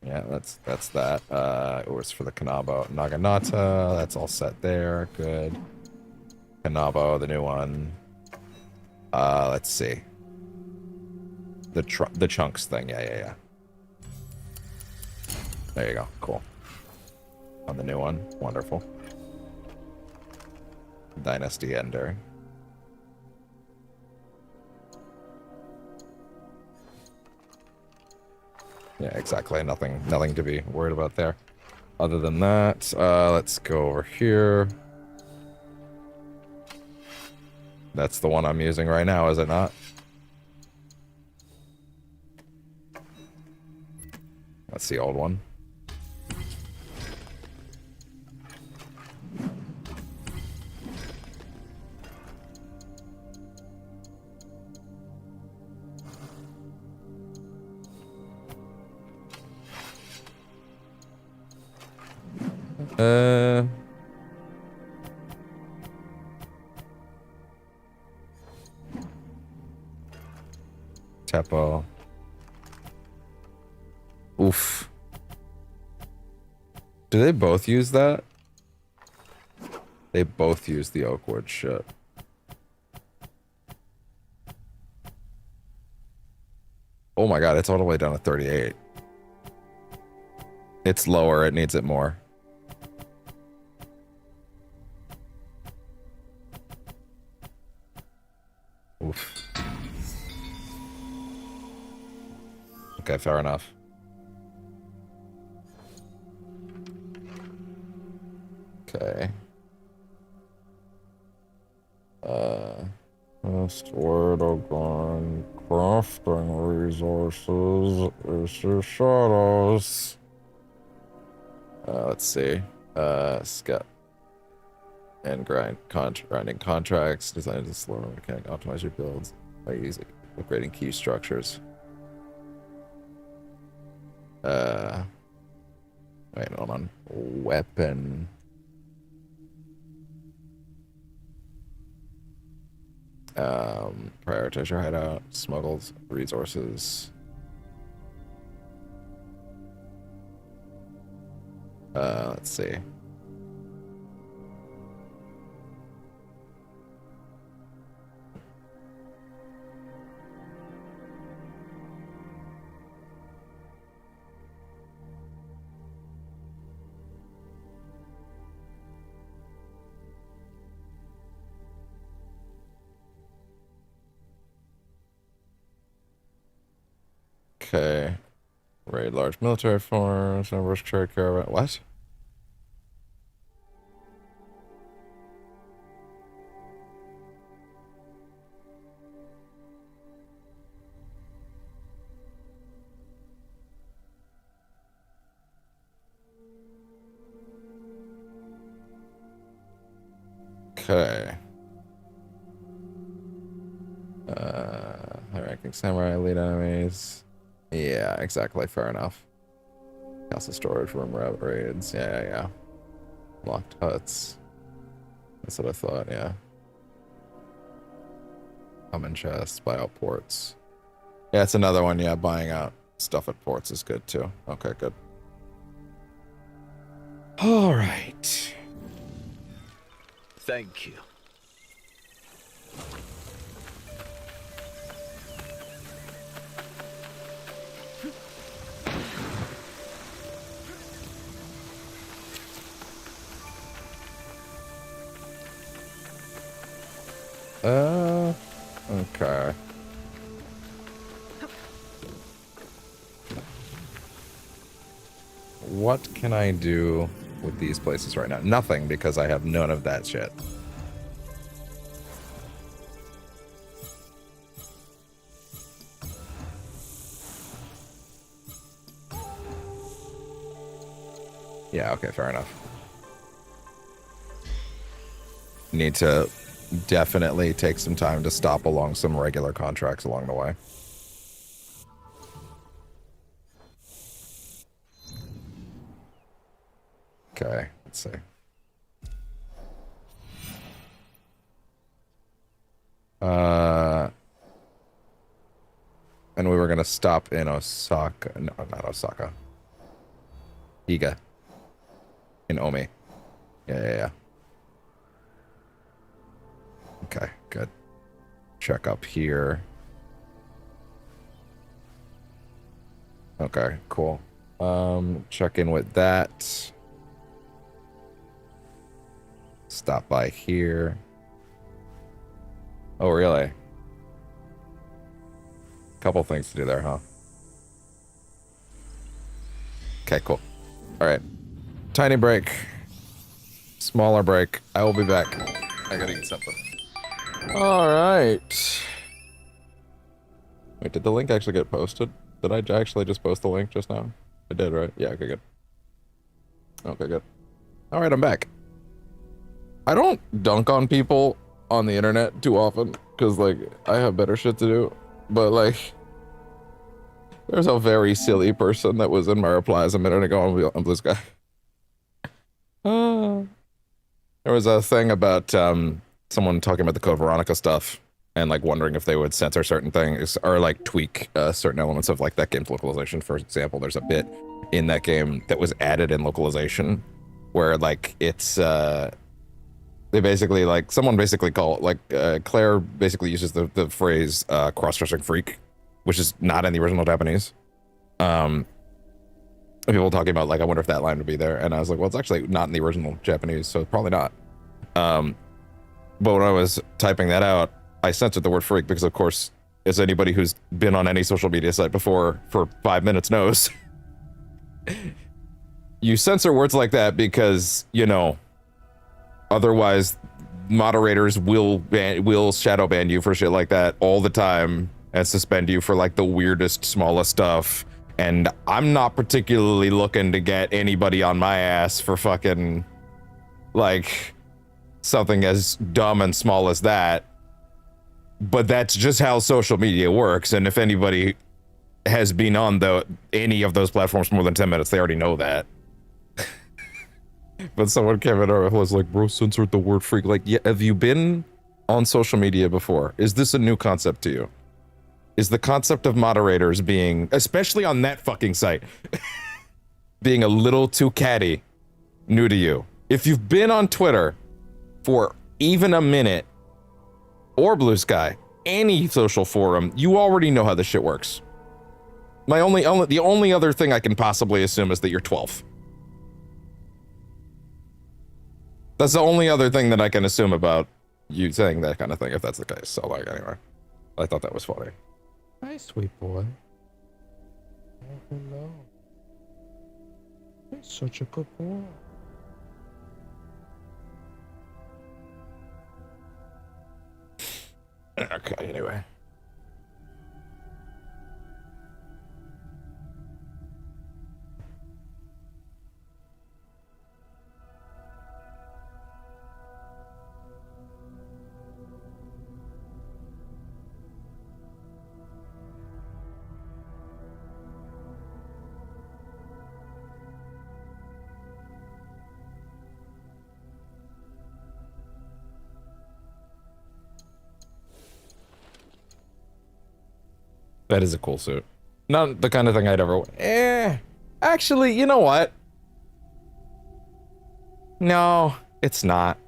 Yeah, that's that. It was for the Kanabo Naginata. That's all set there. Good. Kanabo, the new one. Let's see. The chunks thing. Yeah. There you go. Cool. On the new one. Wonderful. Dynasty Ender. Yeah, exactly. Nothing to be worried about there. Other than that, let's go over here. That's the one I'm using right now, is it not? That's the old one. Tepo. Oof. Do they both use that? They both use the Oakwood shit. Oh my god, it's all the way down to 38. It's lower, it needs it more. Oof. Okay, fair enough. Okay. First word on crafting resources is your shadows. Let's see. Scout and grinding contracts, designed to slow mechanic, optimize your builds by using upgrading key structures. Wait, hold on. Weapon. Prioritize your hideout, smuggles, resources. Let's see. Okay. Raid large military force, ambush trade caravan. What? Okay. High-ranking samurai, elite enemies. Yeah, exactly. Fair enough. Castle storage room raids. Yeah. Locked huts. That's what I thought, yeah. Common chests, buy out ports. Yeah, it's another one, yeah, buying out stuff at ports is good too. Okay, good. Alright. Thank you. Okay. What can I do with these places right now? Nothing, because I have none of that shit. Yeah, okay, fair enough. Need to definitely take some time to stop along some regular contracts along the way. Okay, let's see. And we were gonna stop in Osaka. No, not Osaka. Iga. In Omi. Yeah. Okay, good. Check up here. Okay, cool. Check in with that. Stop by here. Oh, really? Couple things to do there, huh? Okay, cool. All right. Tiny break. Smaller break. I will be back. I gotta eat something. All right. Wait, did the link actually get posted? Did I actually just post the link just now? I did, right? Yeah, okay, good. Okay, good. All right, I'm back. I don't dunk on people on the internet too often because, like, I have better shit to do. But, like, there's a very silly person that was in my replies a minute ago on Blue Sky. There was a thing about someone talking about the Code Veronica stuff and, like, wondering if they would censor certain things or, like, tweak certain elements of, like, that game's localization. For example, there's a bit in that game that was added in localization where, like, it's they basically, like, someone basically Claire basically uses the phrase cross-dressing freak, which is not in the original Japanese. People talking about, like, I wonder if that line would be there, and I was like, well, it's actually not in the original Japanese, so probably not. But when I was typing that out, I censored the word freak because, of course, as anybody who's been on any social media site before for 5 minutes knows, you censor words like that because, you know, otherwise moderators will shadow ban you for shit like that all the time and suspend you for, like, the weirdest, smallest stuff. And I'm not particularly looking to get anybody on my ass for fucking, like, something as dumb and small as that. But that's just how social media works. And if anybody has been on any of those platforms for more than 10 minutes, they already know that. But someone came in and was like, bro, censored the word freak. Like, yeah, have you been on social media before? Is this a new concept to you? Is the concept of moderators being, especially on that fucking site, being a little too catty, new to you? If you've been on Twitter for even a minute, or Blue Sky, any social forum, you already know how this shit works. The only other thing I can possibly assume is that you're 12. That's the only other thing that I can assume about you saying that kind of thing, if that's the case. So, like, anyway, I thought that was funny. Hi, sweet boy. hello. You're such a good boy. Okay, anyway. That is a cool suit. Not the kind of thing I'd ever... Actually, you know what? No, it's not.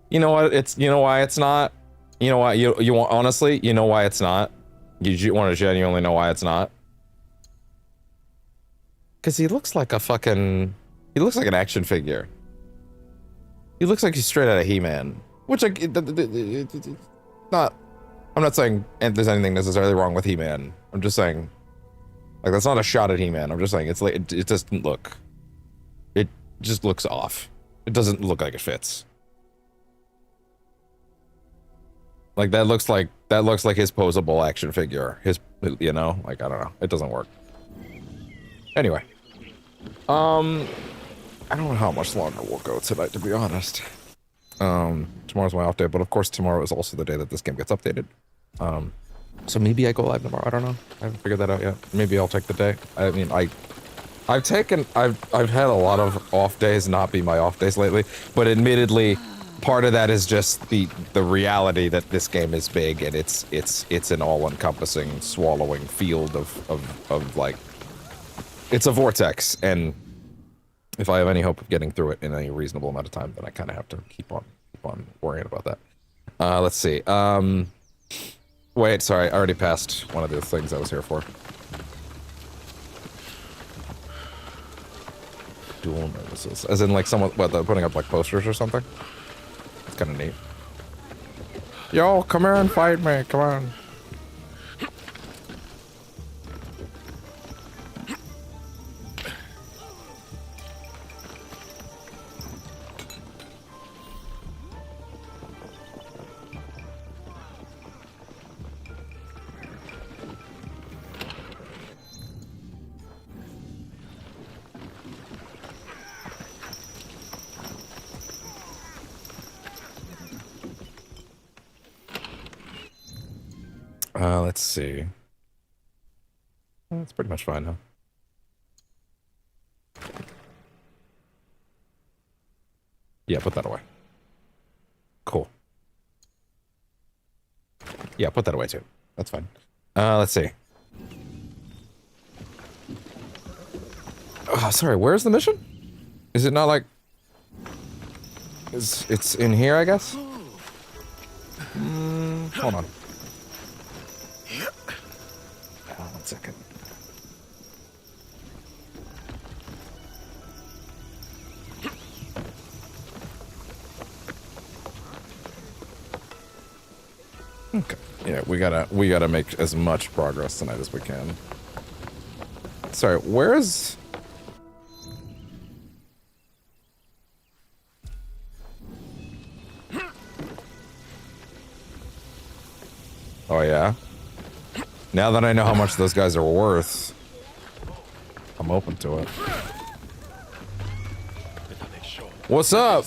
You know what? You know why it's not? You know why? You want, honestly, you know why it's not? You want to genuinely know why it's not? Because he looks like a fucking... He looks like an action figure. He looks like he's straight out of He-Man. Which, not... I'm not saying there's anything necessarily wrong with He-Man. I'm just saying, like, that's not a shot at He-Man. I'm just saying it's like it doesn't look. It just looks off. It doesn't look like it fits. Like that looks like his posable action figure. His, you know, like I don't know. It doesn't work. Anyway, I don't know how much longer we'll go tonight, to be honest. Tomorrow's my off day, but of course tomorrow is also the day that this game gets updated. So maybe I go live tomorrow. I don't know. I haven't figured that out yet. Maybe I'll take the day. I mean, I've had a lot of off days not be my off days lately, but admittedly, part of that is just the reality that this game is big and it's an all-encompassing, swallowing field of like, it's a vortex, and if I have any hope of getting through it in a reasonable amount of time, then I kind of have to keep on worrying about that. Let's see. Wait, sorry, I already passed one of the things I was here for. Dual notices. As in, like, someone, what, they're putting up, like, posters or something? It's kind of neat. Yo, come here and fight me, come on. Let's see. That's pretty much fine, huh? Yeah, put that away. Cool. Yeah, put that away too. That's fine. Let's see. Oh, sorry, where's the mission? Is it not like... It's in here, I guess? Hold on. One second. Okay. Yeah, we gotta make as much progress tonight as we can. Sorry, where's... Oh yeah? Now that I know how much those guys are worth, I'm open to it. What's up?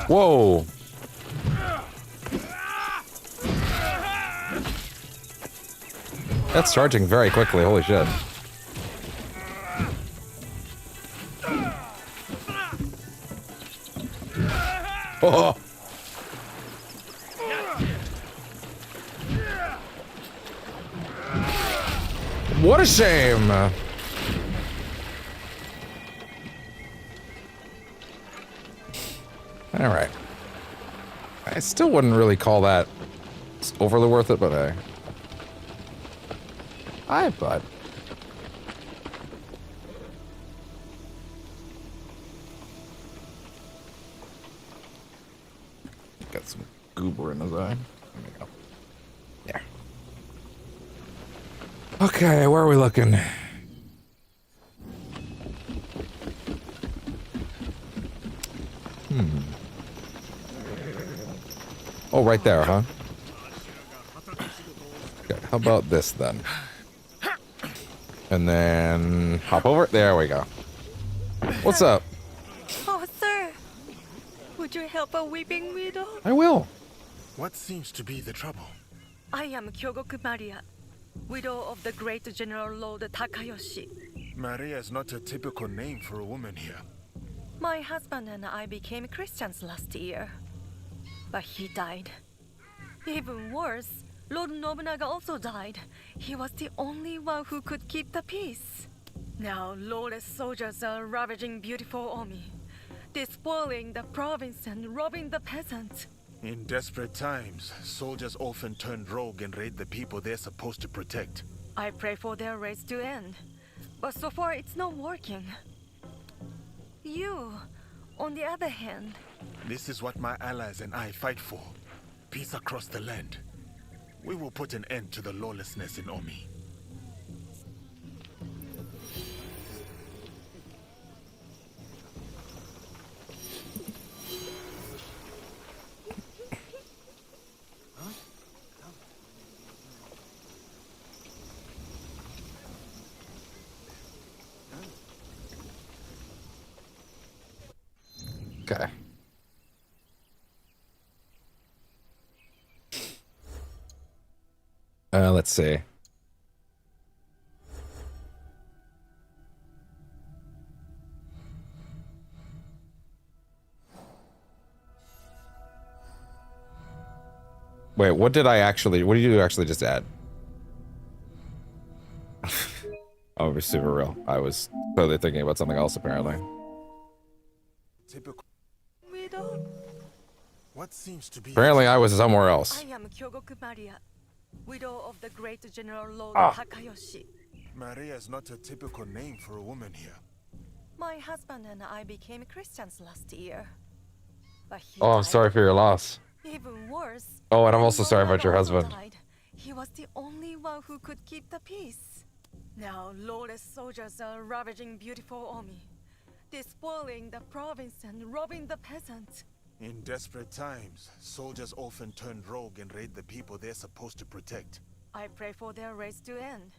Whoa. That's charging very quickly, holy shit. Oh. What a shame. All right. I still wouldn't really call that overly worth it, but hey. Hi, bud. some goober in his eye. There we go. Yeah. Okay, where are we looking? Oh, right there, huh? Okay, how about this then? And then hop over. There we go. What's up? Oh, sir. Would you help a weeping widow? I will. What seems to be the trouble? I am Kyogoku Maria, widow of the great General Lord Takayoshi. Maria is not a typical name for a woman here. My husband and I became Christians last year, but he died. Even worse, Lord Nobunaga also died. He was the only one who could keep the peace. Now lawless soldiers are ravaging beautiful Omi, despoiling the province and robbing the peasants. In desperate times, soldiers often turn rogue and raid the people they're supposed to protect. I pray for their raids to end, but so far it's not working. You, on the other hand... This is what my allies and I fight for. Peace across the land. We will put an end to the lawlessness in Omi. Okay. Let's see. Wait, what did you actually just add? Oh, it was super real. I was totally thinking about something else, apparently. Typical. What seems to be... Apparently I was somewhere else. I am Kyogoku Maria, widow of the great General Lord Takayoshi. Maria is not a typical name for a woman here. My husband and I became Christians last year, but he Oh, I'm died. sorry for your loss. Even worse. Oh, and I'm also sorry about your husband. Died. He was the only one who could keep the peace. Now lawless soldiers are ravaging beautiful Omi, despoiling the province and robbing the peasants. In desperate times, soldiers often turn rogue and raid the people they're supposed to protect. I pray for their raids to end,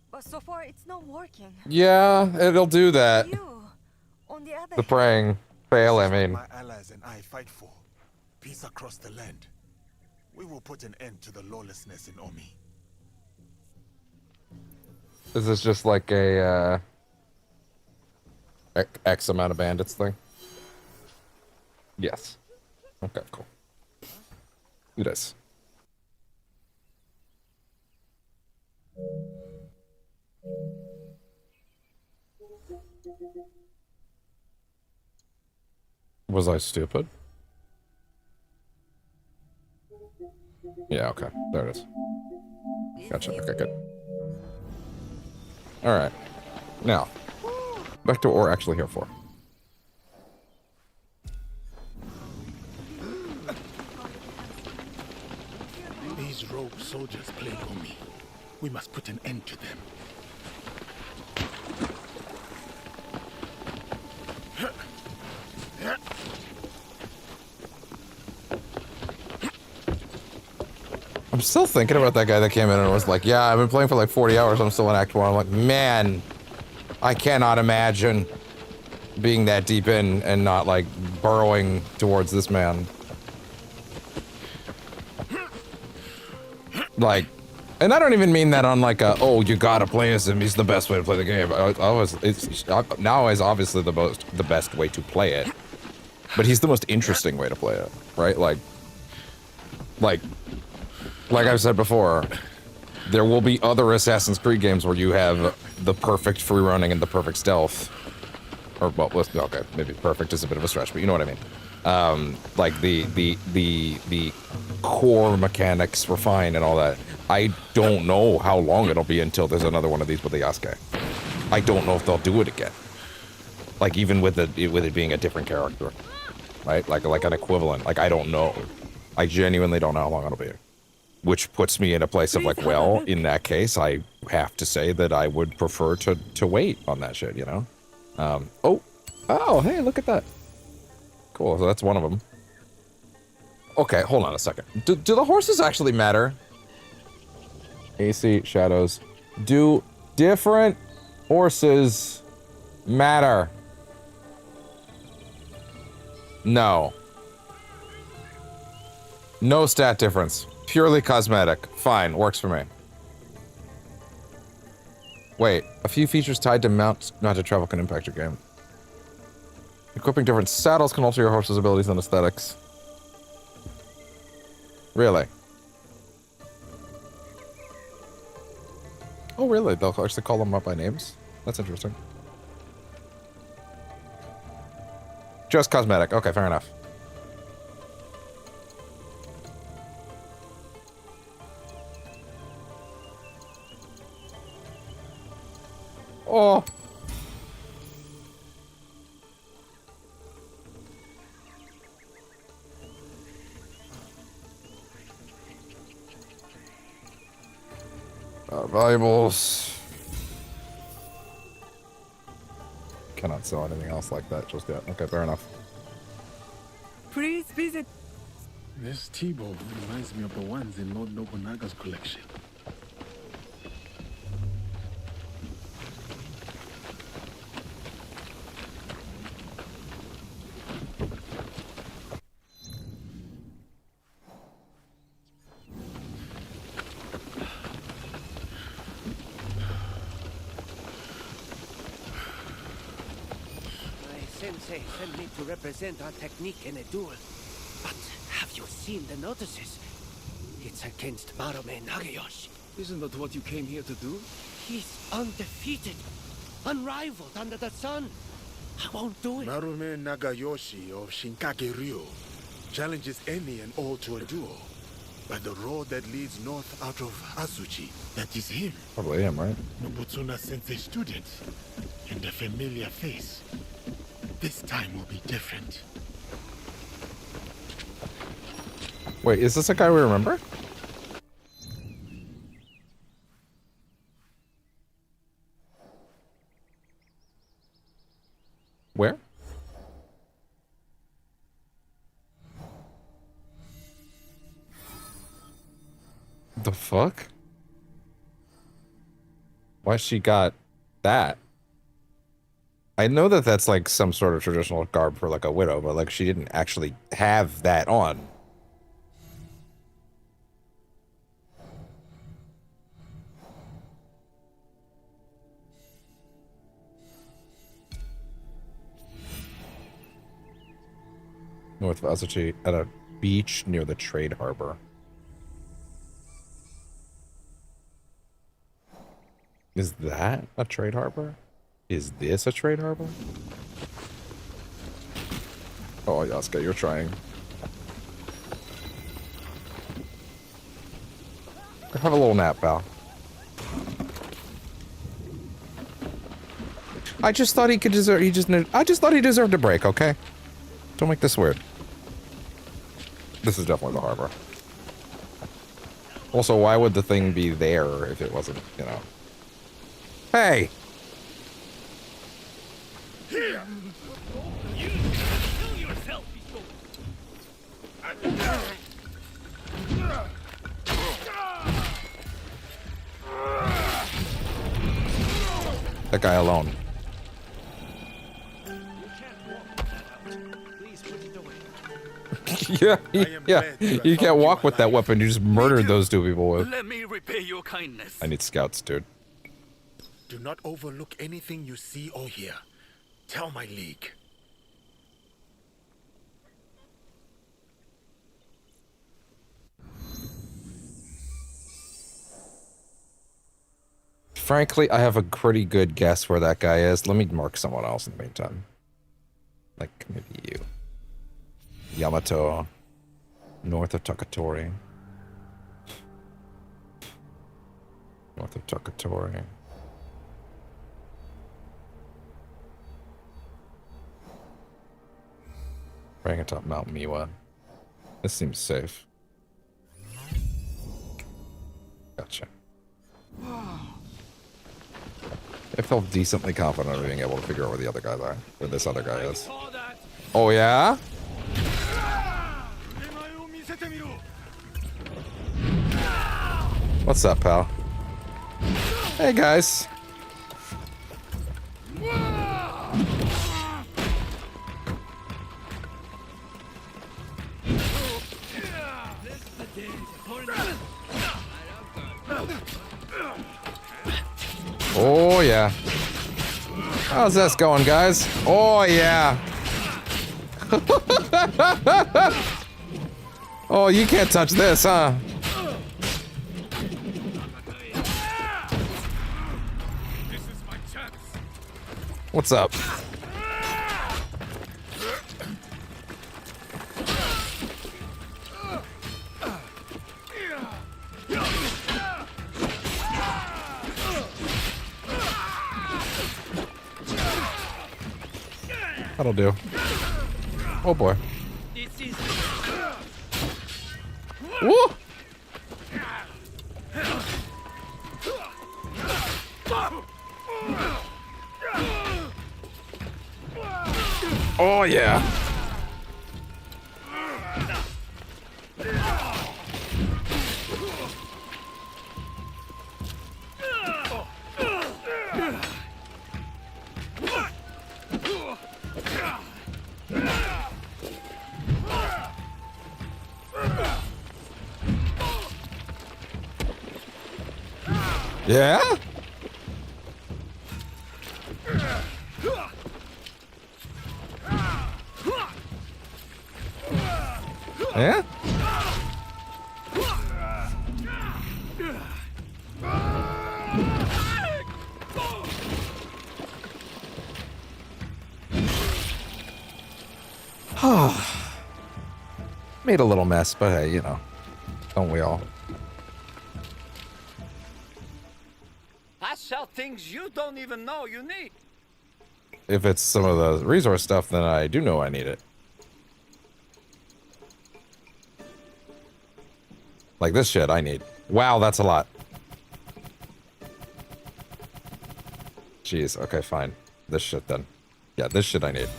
but so far it's not working. Yeah, it'll do that. You, on the other The praying fail, I mean. My allies and I fight for peace across the land. We will put an end to the lawlessness in Omi. Is this just like a X amount of bandits thing? Yes. Okay, cool. Do this. Was I stupid? Yeah, okay. There it is. Gotcha. Okay, good. Alright. Now, back to what we're actually here for. These rogue soldiers plague Omi. We must put an end to them. I'm still thinking about that guy that came in and was like, yeah, I've been playing for like 40 hours, I'm still in Act 1. I'm like, man, I cannot imagine being that deep in and not like burrowing towards this man. Like, and I don't even mean that on like a, oh, you gotta play as him, he's the best way to play the game. Now is obviously the best way to play it, but he's the most interesting way to play it, right? Like I've said before, there will be other Assassin's Creed games where you have the perfect free running and the perfect stealth. Or, well, okay, maybe perfect is a bit of a stretch, but you know what I mean. Like the core mechanics were fine and all that. I don't know how long it'll be until there's another one of these with the Yasuke. I don't know if they'll do it again. Like even with it being a different character, right? Like an equivalent. Like I don't know. I genuinely don't know how long it'll be. Which puts me in a place of like, well, in that case, I have to say that I would prefer to wait on that shit, you know? Oh, hey, look at that. Cool, so that's one of them. Okay, hold on a second. Do the horses actually matter? AC, shadows. Do different horses matter? No. No stat difference. Purely cosmetic. Fine, works for me. Wait, a few features tied to mounts, not to travel, can impact your game. Equipping different saddles can alter your horse's abilities and aesthetics. Really? Oh, really? They'll actually call them up by names? That's interesting. Just cosmetic. Okay, fair enough. Oh. Valuables. Cannot sell anything else like that just yet. Okay, fair enough. Please visit. This tea-bowl reminds me of the ones in Lord Nobunaga's collection. Sensei sent me to represent our technique in a duel. But have you seen the notices? It's against Marume Nagayoshi. Isn't that what you came here to do? He's undefeated, unrivaled under the sun. I won't do it. Marume Nagayoshi of Shinkage Ryo challenges any and all to a duel. By the road that leads north out of Azuchi, that is him. Probably him, right? Nobutsuna Sensei student, and a familiar face. This time will be different. Wait, is this a guy we remember? Where? The fuck? Why she got that? I know that that's like some sort of traditional garb for like a widow, but like she didn't actually have that on. North of Azuchi at a beach near the trade harbor. Is that a trade harbor? Is this a trade harbor? Oh, Yasuke, you're trying. Have a little nap, pal. I just thought he could deserve. I just thought he deserved a break. Okay, don't make this weird. This is definitely the harbor. Also, why would the thing be there if it wasn't, you know? Hey! Here! You kill yourself That guy alone. Yeah, you can't walk with that weapon. You just murdered those two people with. Let me repay your kindness. I need scouts, dude. Do not overlook anything you see or hear. Tell my league. Frankly, I have a pretty good guess where that guy is. Let me mark someone else in the meantime. Like, maybe you. Yamato. North of Takatori. North of Takatori. Right atop Mount Miwa. This seems safe. I felt decently confident of being able to figure out where the other guys are. Where this other guy is. Oh, yeah? What's up, pal? Hey, guys. Oh, yeah. How's this going, guys? Oh, yeah. Oh, you can't touch this, huh? What's up? That'll do. Oh boy. Woo! Oh yeah. Yeah? Yeah? Made a little mess, but hey, you know, don't we all? I sell things you don't even know you need. If it's some of the resource stuff, then I do know I need it. Like this shit I need. Wow, that's a lot. Jeez, okay, fine. This shit then. Yeah, this shit I need.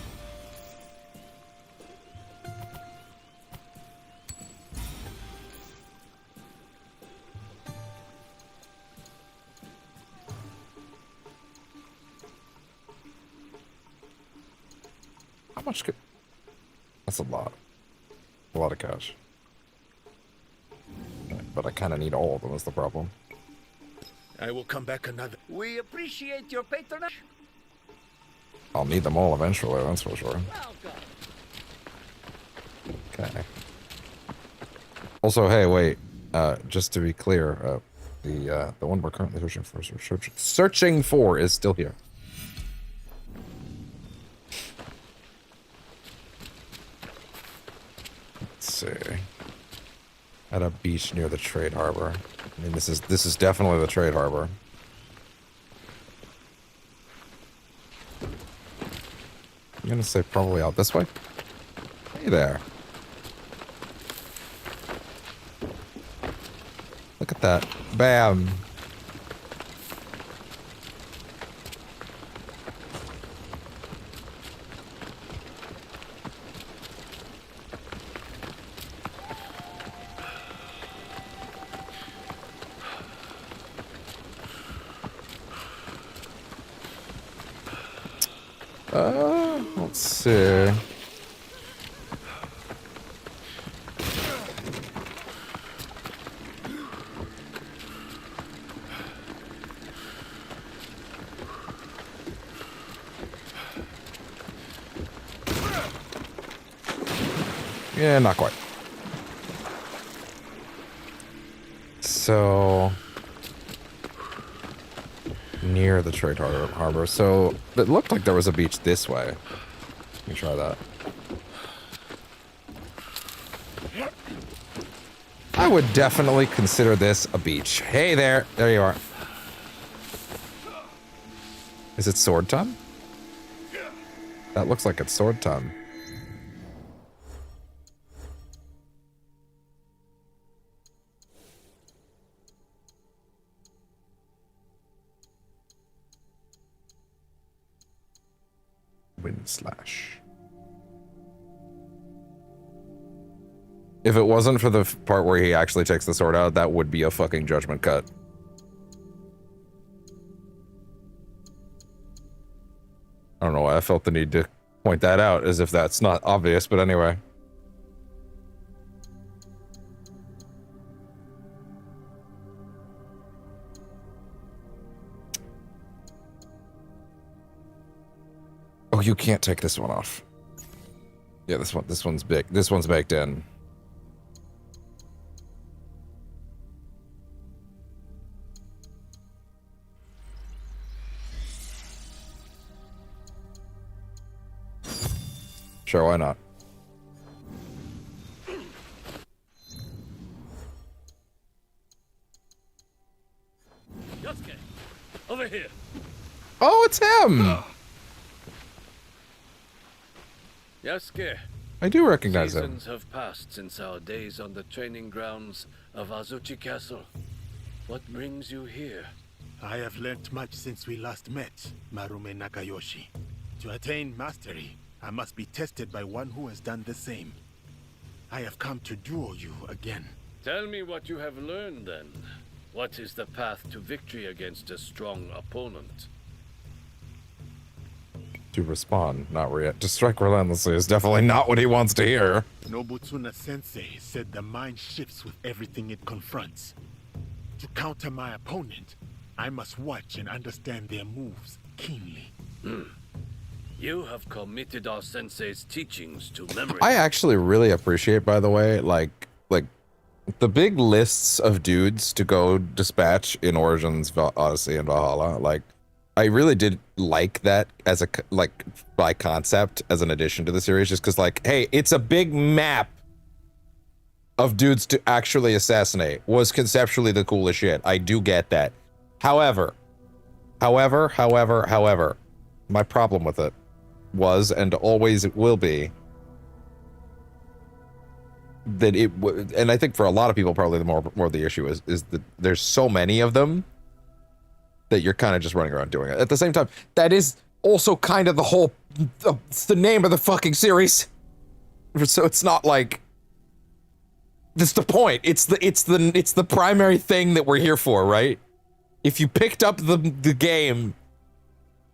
How much could... That's a lot. A lot of cash. But I kind of need all of them is the problem. I will come back another. We appreciate your patronage. I'll need them all eventually, that's for sure. Okay. Also, hey, wait. Just to be clear, the one we're currently searching for is still here. Let's see. At a beach near the trade harbor. I mean, this is definitely the trade harbor. I'm gonna say probably out this way. Hey there. Look at that. Bam. Let's see. Yeah, not quite. So... near the trade harbor. So, it looked like there was a beach this way. Let me try that. I would definitely consider this a beach. Hey there! There you are. Is it sword time? That looks like it's sword time. Slash. If it wasn't for the part where he actually takes the sword out, that would be a fucking judgment cut. I don't know why I felt the need to point that out, as if that's not obvious, but anyway. Oh, you can't take this one off. Yeah, this one's big. This one's baked in. Sure, why not? Yasuke, over here. Oh, it's him! Yasuke. I do recognize him. Seasons have passed since our days on the training grounds of Azuchi Castle. What brings you here? I have learnt much since we last met, Marume Nakayoshi. To attain mastery, I must be tested by one who has done the same. I have come to duel you again. Tell me what you have learned, then. What is the path to victory against a strong opponent? To respond, not react. To strike relentlessly is definitely not what he wants to hear. Nobutsuna Sensei said the mind shifts with everything it confronts. To counter my opponent, I must watch and understand their moves keenly. You have committed our sensei's teachings to memory. I actually really appreciate, by the way, like the big lists of dudes to go dispatch in Origins, Odyssey, and Valhalla. Like, I really did like that as a, like, by concept as an addition to the series, just because, like, hey, it's a big map of dudes to actually assassinate was conceptually the coolest shit. I do get that. However, my problem with it was, and always it will be, that it and I think for a lot of people probably the more the issue is that there's so many of them that you're kind of just running around doing it. At the same time, that is also kind of the whole, it's the name of the fucking series. So it's not like, that's the point. It's the primary thing that we're here for, right? If you picked up the game,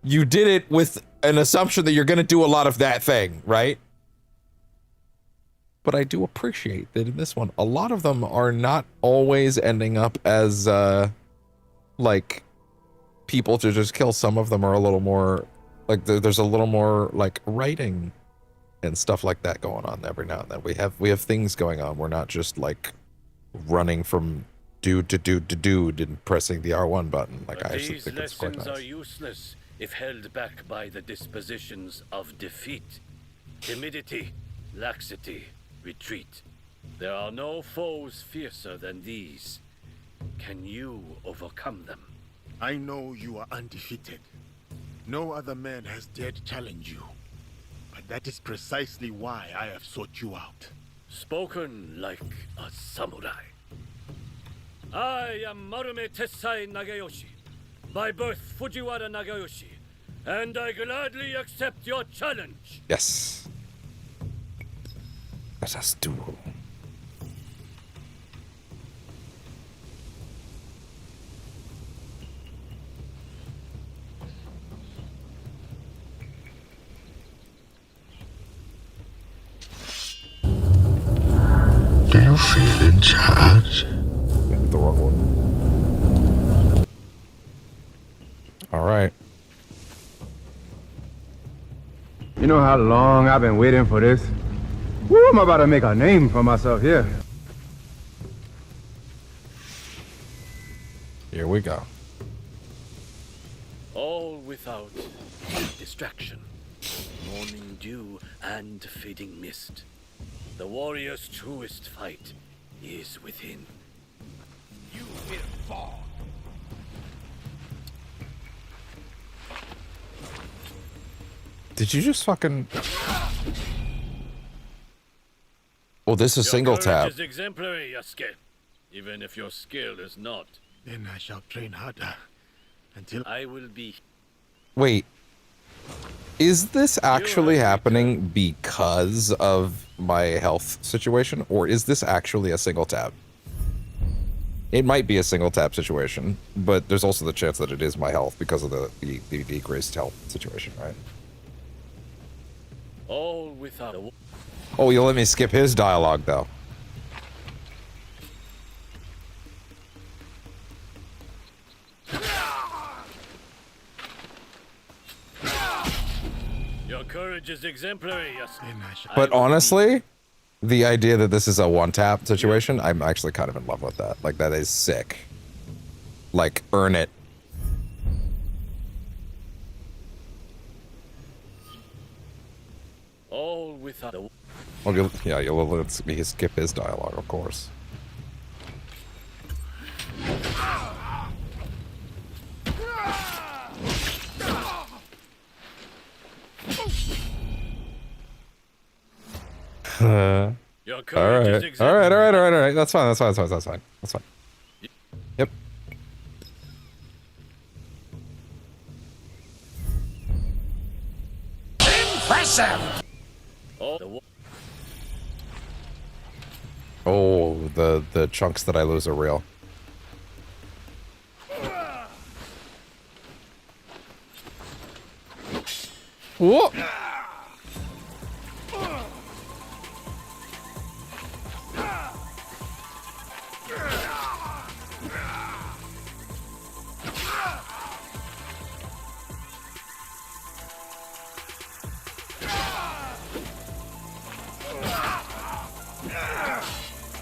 you did it with an assumption that you're going to do a lot of that thing, right? But I do appreciate that in this one, a lot of them are not always ending up as, like, people to just kill. Some of them are a little more, like, there's a little more, like, writing and stuff like that going on every now and then. We have things going on. We're not just, like, running from dude to dude to dude and pressing the R1 button. Like, I actually think it's quite nice. These lessons are useless if held back by the dispositions of defeat, timidity, laxity, retreat. There are no foes fiercer than these. Can you overcome them? I know you are undefeated. No other man has dared challenge you. But that is precisely why I have sought you out. Spoken like a samurai. I am Marume Tessai Nagayoshi, by birth Fujiwara Nagayoshi, and I gladly accept your challenge. Yes. Let us duel. Do you feel in charge? The wrong one. All right. You know how long I've been waiting for this? Woo, I'm about to make a name for myself here. Here we go. All without distraction, morning dew and fading mist. The warrior's truest fight is within. You will fall. Did you just fucking... Oh, this is single tap. Your courage is exemplary, Yasuke, even if your skill is not. Then I shall train harder until I will be. Wait. Is this actually happening because of my health situation, or is this actually a single tap? It might be a single tap situation, but there's also the chance that it is my health because of the decreased health situation, right? All without a... Oh, you'll let me skip his dialogue, though. Your courage is exemplary, yes. But honestly, the idea that this is a one-tap situation, I'm actually kind of in love with that. Like, that is sick. Like, earn it. All without a... Well, you'll let me skip his dialogue, of course. All right. That's fine. Yep. Impressive! Oh, the chunks that I lose are real. Whoa!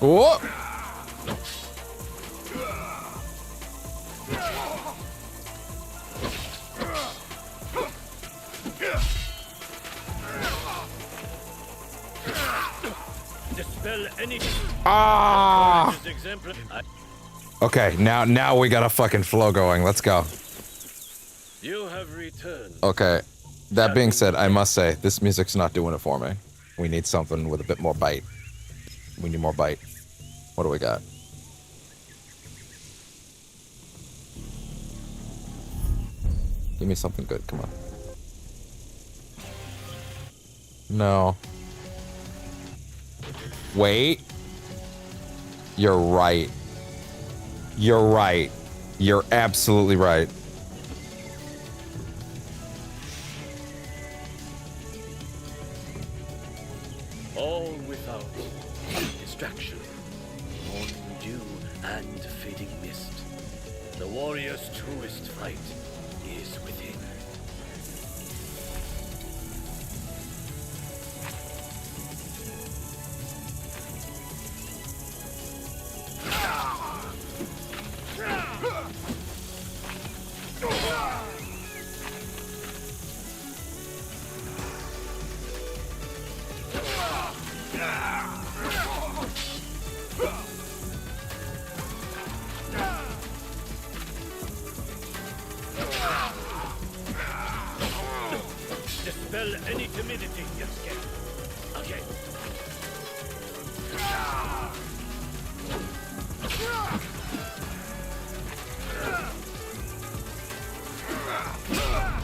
Whoa! Dispel any... Ah! Okay, now we got a fucking flow going. Let's go. You have returned. Okay. That being said, I must say, this music's not doing it for me. We need something with a bit more bite. We need more bite. What do we got? Give me something good, come on. No. Wait. You're right. You're right. You're absolutely right. All without distraction, morning dew and fading mist. The warrior's truest fight is within. Dispel any timidity, Yasuke. Okay.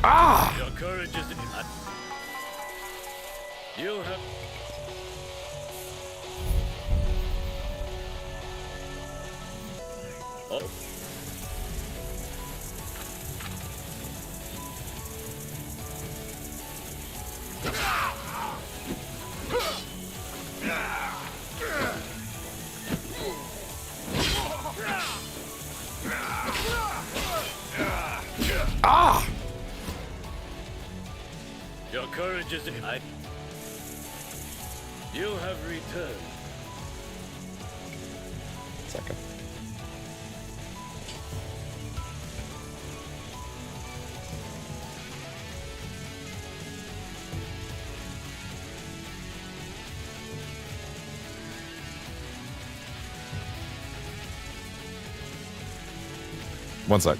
Ah! Your courage is... You have... Oh. Ah! Your courage is... You have returned. Second. One sec.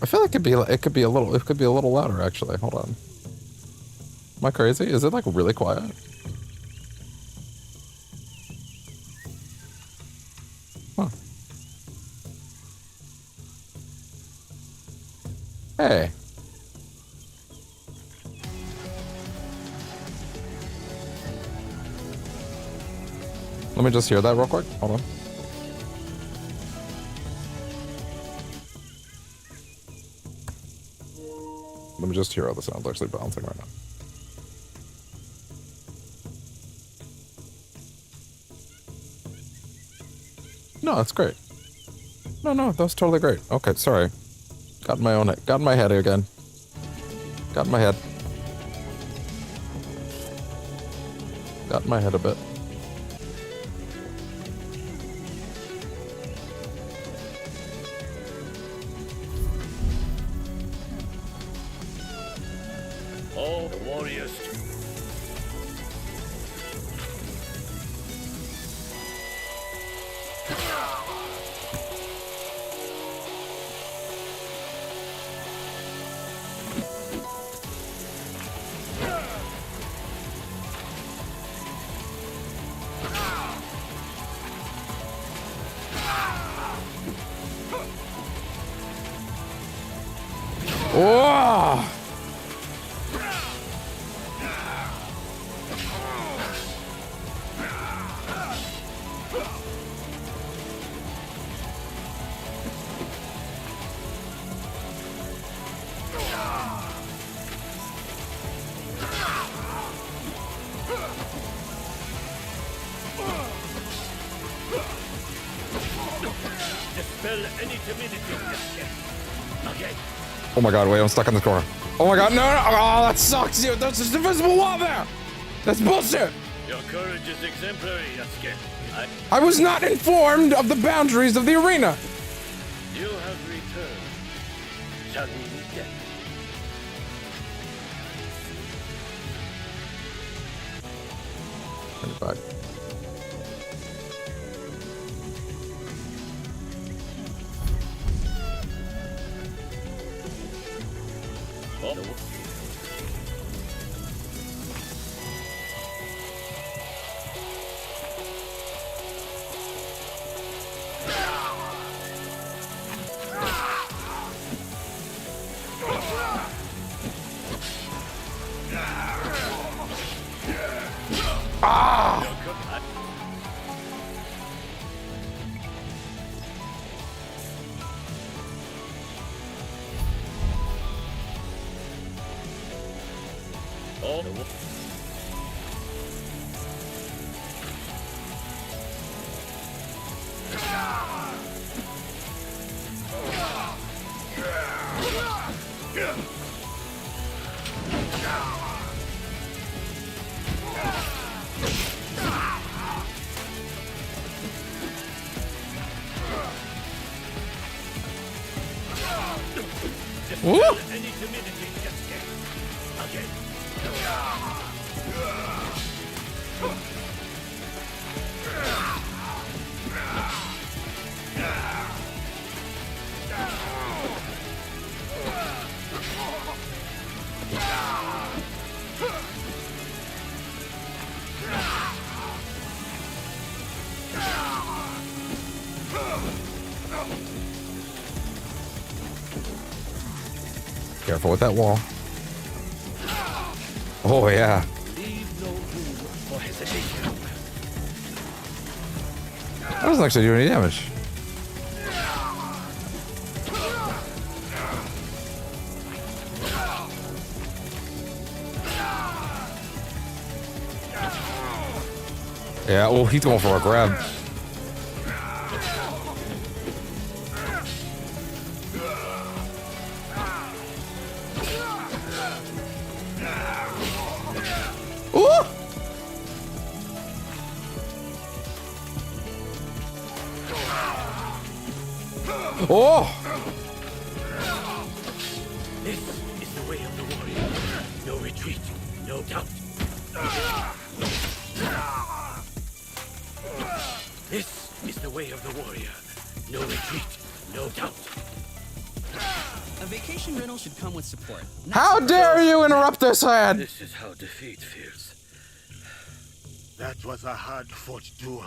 I feel like it could be a little louder actually. Hold on. Am I crazy? Is it like really quiet? Huh. Hey. Let me just hear that real quick. Hold on. Let me just hear how the sound's actually bouncing right now. No, that's great. No, that's totally great. Okay, sorry. Got in my head again. Got in my head. Got in my head a bit. All the warriors. Oh! Dispel any timidity. Okay. Oh my god, wait, I'm stuck in the corner. Oh my god, no! Oh, that sucks, dude! There's just invisible wall there! That's bullshit! Your courage is exemplary, Yasuke. I was not informed of the boundaries of the arena! You have returned. Shall we meet them? Bring it back. Woo! Any timidity, Yasuke. Okay. Careful with that wall. Oh yeah. Leave no room for hesitation. That doesn't actually do any damage. Yeah, oh, he's going for a grab. Oh! This is the way of the warrior. No retreat, no doubt. This is the way of the warrior. No retreat, no doubt. A vacation rental should come with support. How dare you interrupt this lad? This is how defeat feels. That was a hard-fought duel.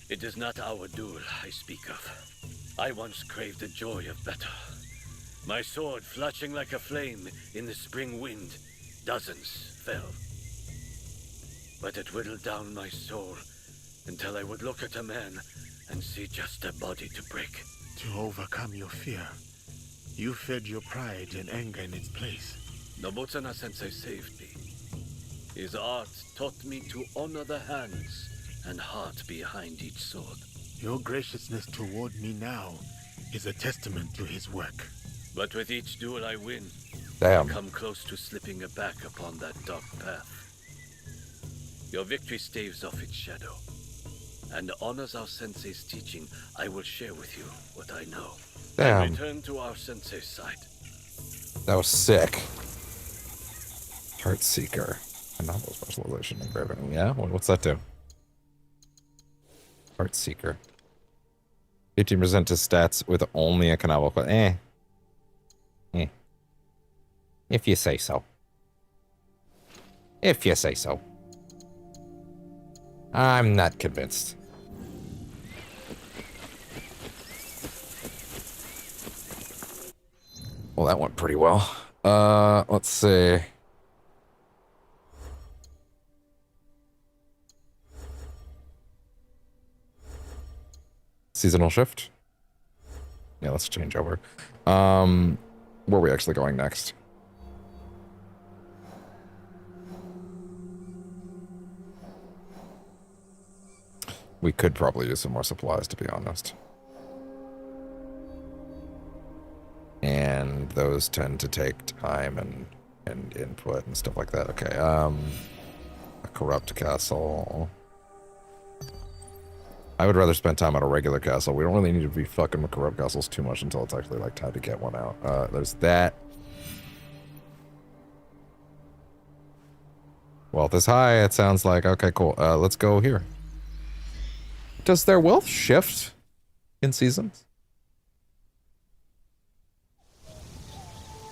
It is not our duel I speak of. I once craved the joy of battle. My sword flashing like a flame in the spring wind. Dozens fell. But it whittled down my soul until I would look at a man and see just a body to break. To overcome your fear, you fed your pride and anger in its place. Nobutsuna-sensei saved me. His art taught me to honor the hands and heart behind each sword. Your graciousness toward me now is a testament to his work. But with each duel I win, damn, I come close to slipping back upon that dark path. Your victory staves off its shadow, and honors our sensei's teaching. I will share with you what I know. Damn. And return to our sensei's side. That was sick. Heartseeker. A novel specialization engraving. Yeah? What's that do? Heartseeker. 18% to stats with only a canal. If you say so. If you say so. I'm not convinced. Well, that went pretty well. Let's see. Seasonal shift. Yeah, let's change over. Where are we actually going next? We could probably use some more supplies, to be honest. And those tend to take time and input and stuff like that. Okay, a corrupt castle. I would rather spend time at a regular castle. We don't really need to be fucking with corrupt castles too much until it's actually like time to get one out. There's that. Wealth is high, it sounds like. Okay, cool. Let's go here. Does their wealth shift in seasons?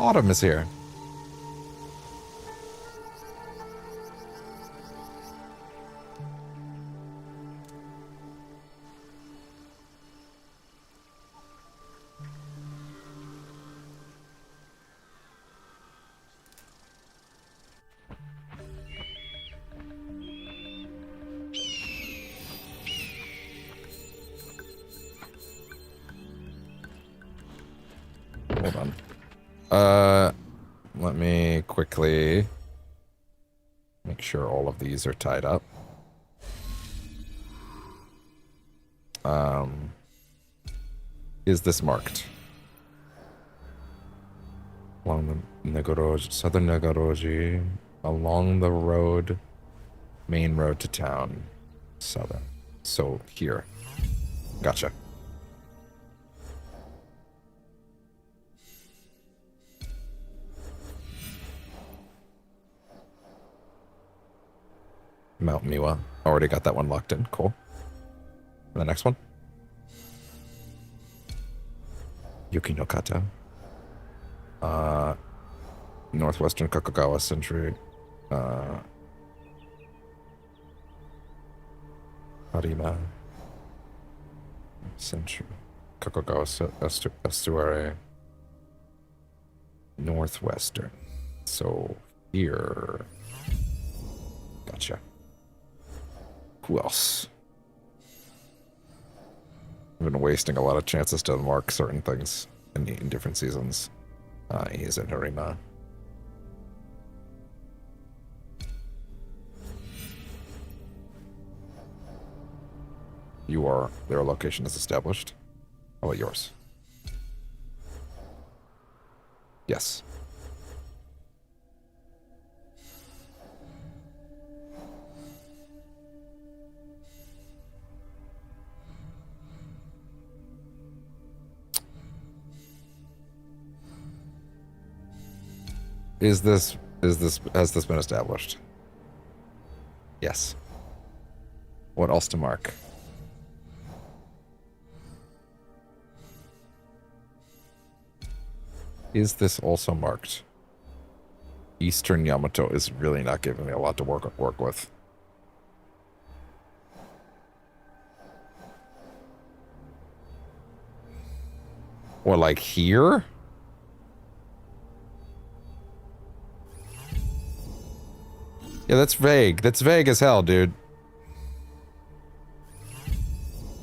Autumn is here. Hold on. Let me quickly make sure all of these are tied up. Is this marked? Along the Nagoroji, southern Nagoroji, along the road, main road to town, southern. So here. Gotcha. Mount Miwa. Already got that one locked in. Cool. And the next one? Yuki no Kata. Northwestern Kakogawa Century. Harima. Century. Kakogawa Estuary. Northwestern. So here. Gotcha. Who else? I've been wasting a lot of chances to mark certain things in different seasons. He's in Harima. You are. Their location is established. How about yours? Yes. Has this been established? Yes. What else to mark? Is this also marked? Eastern Yamato is really not giving me a lot to work with. Or like here? Yeah, that's vague. That's vague as hell, dude.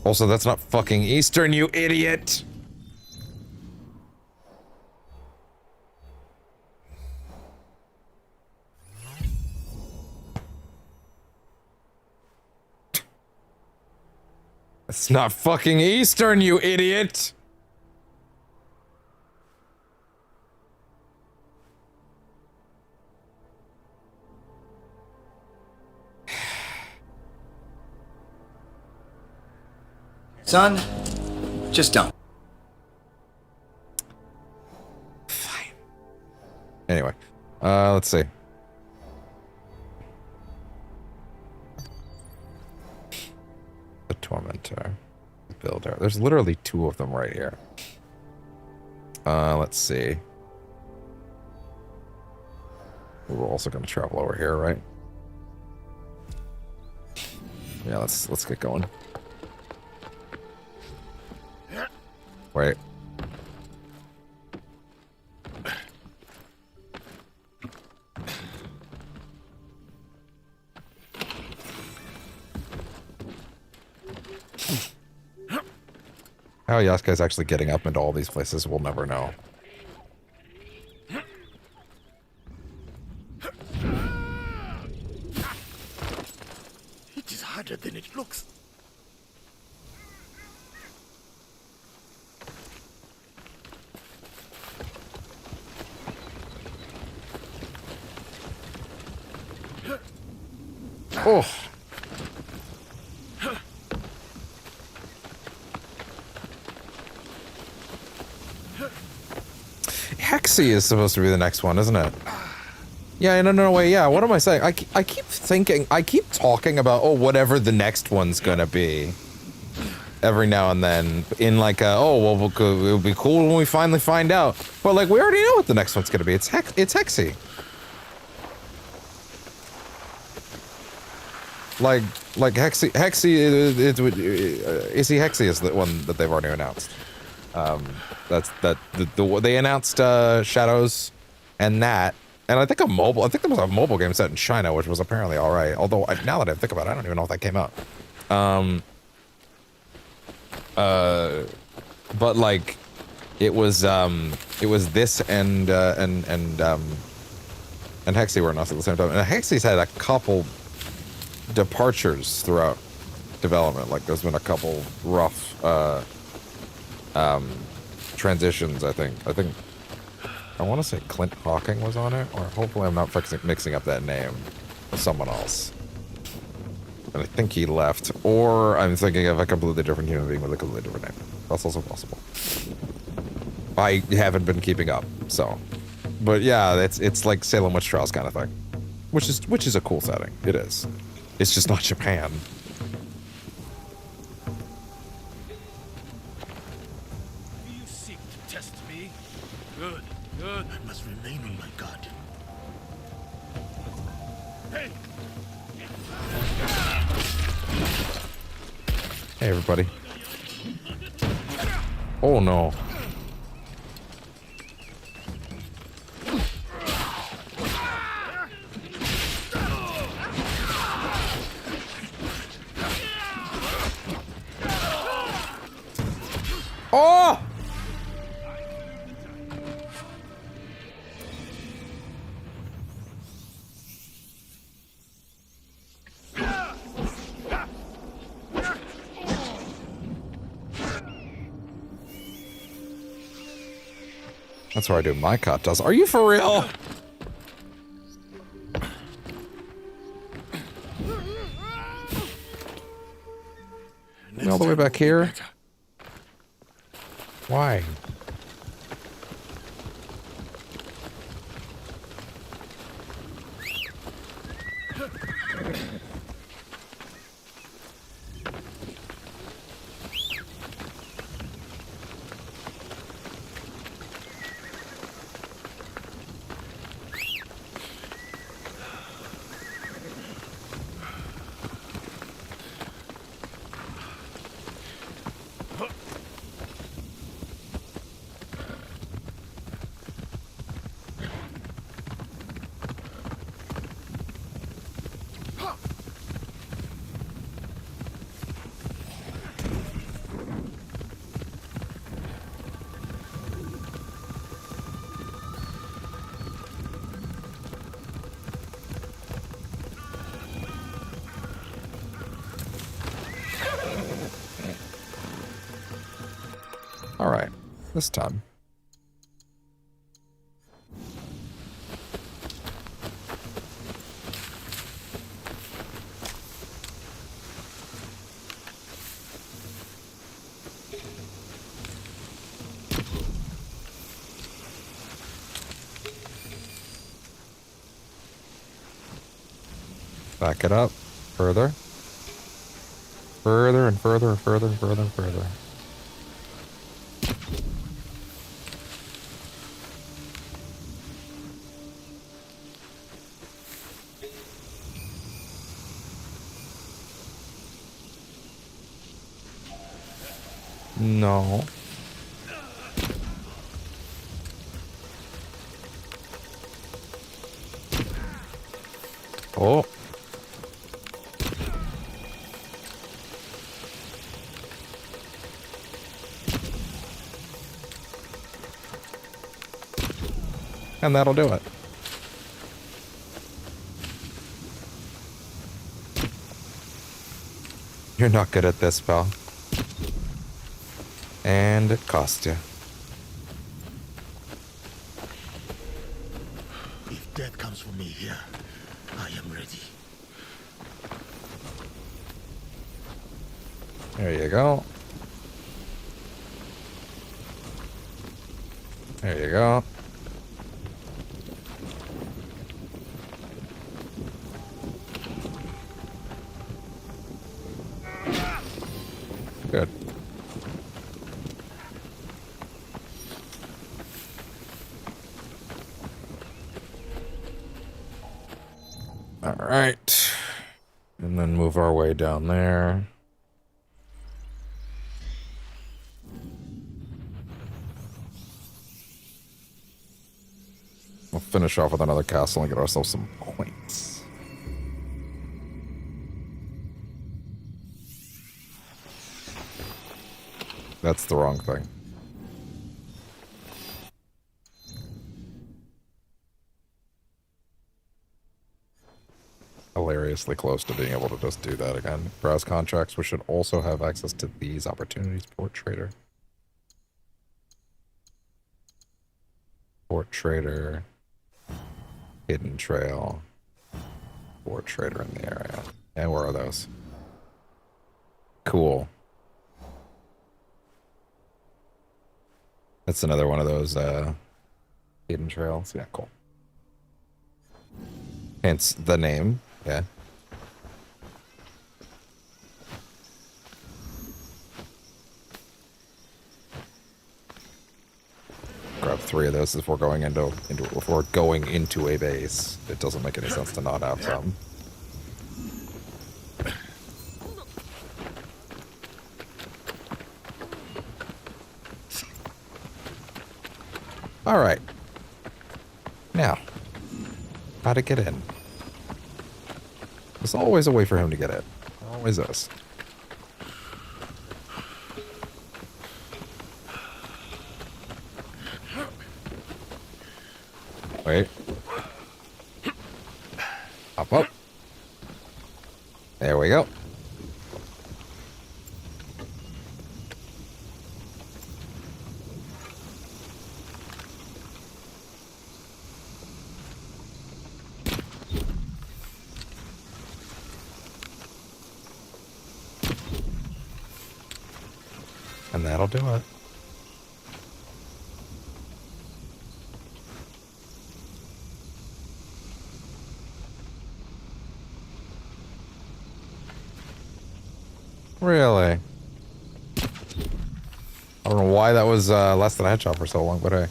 Also, that's not fucking Eastern, you idiot! It's not fucking Eastern, you idiot! Son, just don't. Fine. Anyway, let's see. The Tormentor. The Builder. There's literally 2 of them right here. Let's see. We're also going to travel over here, right? Yeah, let's get going. Wait. How Yasuke's actually getting up into all these places, we'll never know. It is harder than it looks. Oh. Hexy is supposed to be the next one, isn't it? Yeah, no, wait, yeah, what am I saying? I keep thinking, I keep talking about, oh, whatever the next one's gonna be. Every now and then, in like a, oh, well, it'll be cool when we finally find out. But like, we already know what the next one's gonna be. It's Hexy. Like Hexy Hexy is the one that they've already announced. They announced Shadows and that, and I think there was a mobile game set in China, which was apparently all right. Although now that I think about it, I don't even know if that came out. But like, it was this and Hexy were announced at the same time, and Hexy's had a couple departures throughout development. Like, there's been a couple rough transitions. I want to say Clint Hawking was on it, or hopefully I'm not mixing up that name with someone else. And I think he left, or I'm thinking of a completely different human being with a completely different name. That's also possible. I haven't been keeping up, so. But yeah, it's like Salem Witch Trials kind of thing, which is a cool setting. It is. It's just not Japan. Do you seek to test me? Good. I must remain on my guard. Hey! Hey, everybody. Oh, no. Oh! That's where I do my katas. Are you for real? All the way back here? Why? All right, this time. Back it up further. Further and further and further and further and further. No. Oh. And that'll do it. You're not good at this, pal. And it cost you. If death comes for me here, I am ready. There you go. There you go. Good. All right. And then move our way down there. We'll finish off with another castle and get ourselves some points. That's the wrong thing. Hilariously close to being able to just do that again. Browse contracts. We should also have access to these opportunities. Port trader. Port trader. Hidden trail. Port trader in the area. And where are those? Cool. That's another one of those hidden trails. Yeah, cool. Hence the name. Yeah. Grab 3 of those if we're going into a base. It doesn't make any sense to not have some. All right. Now, how to get in? There's always a way for him to get in. Always is. Wait. Hop up. There we go. And that'll do it. Really? I don't know why that was less than a headshot for so long, but hey.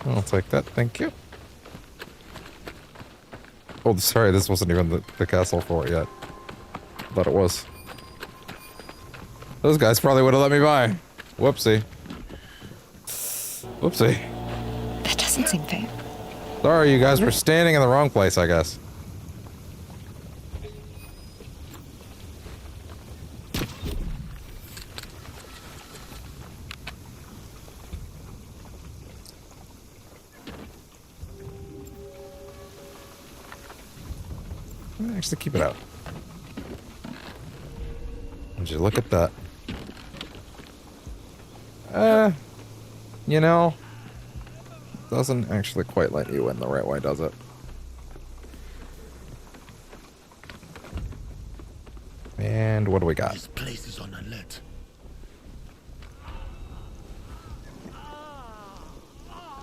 I'll take that, thank you. Oh, sorry, this wasn't even the castle fort yet. Thought it was. Those guys probably would have let me by. Whoopsie. Whoopsie. That doesn't seem fair. Sorry, you guys were standing in the wrong place, I guess. Actually, keep it out. Would you look at that? You know, doesn't actually quite let you in the right way, does it? And what do we got? This place is on alert.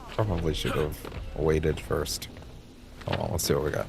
Probably should have waited first. Hold on, let's see what we got.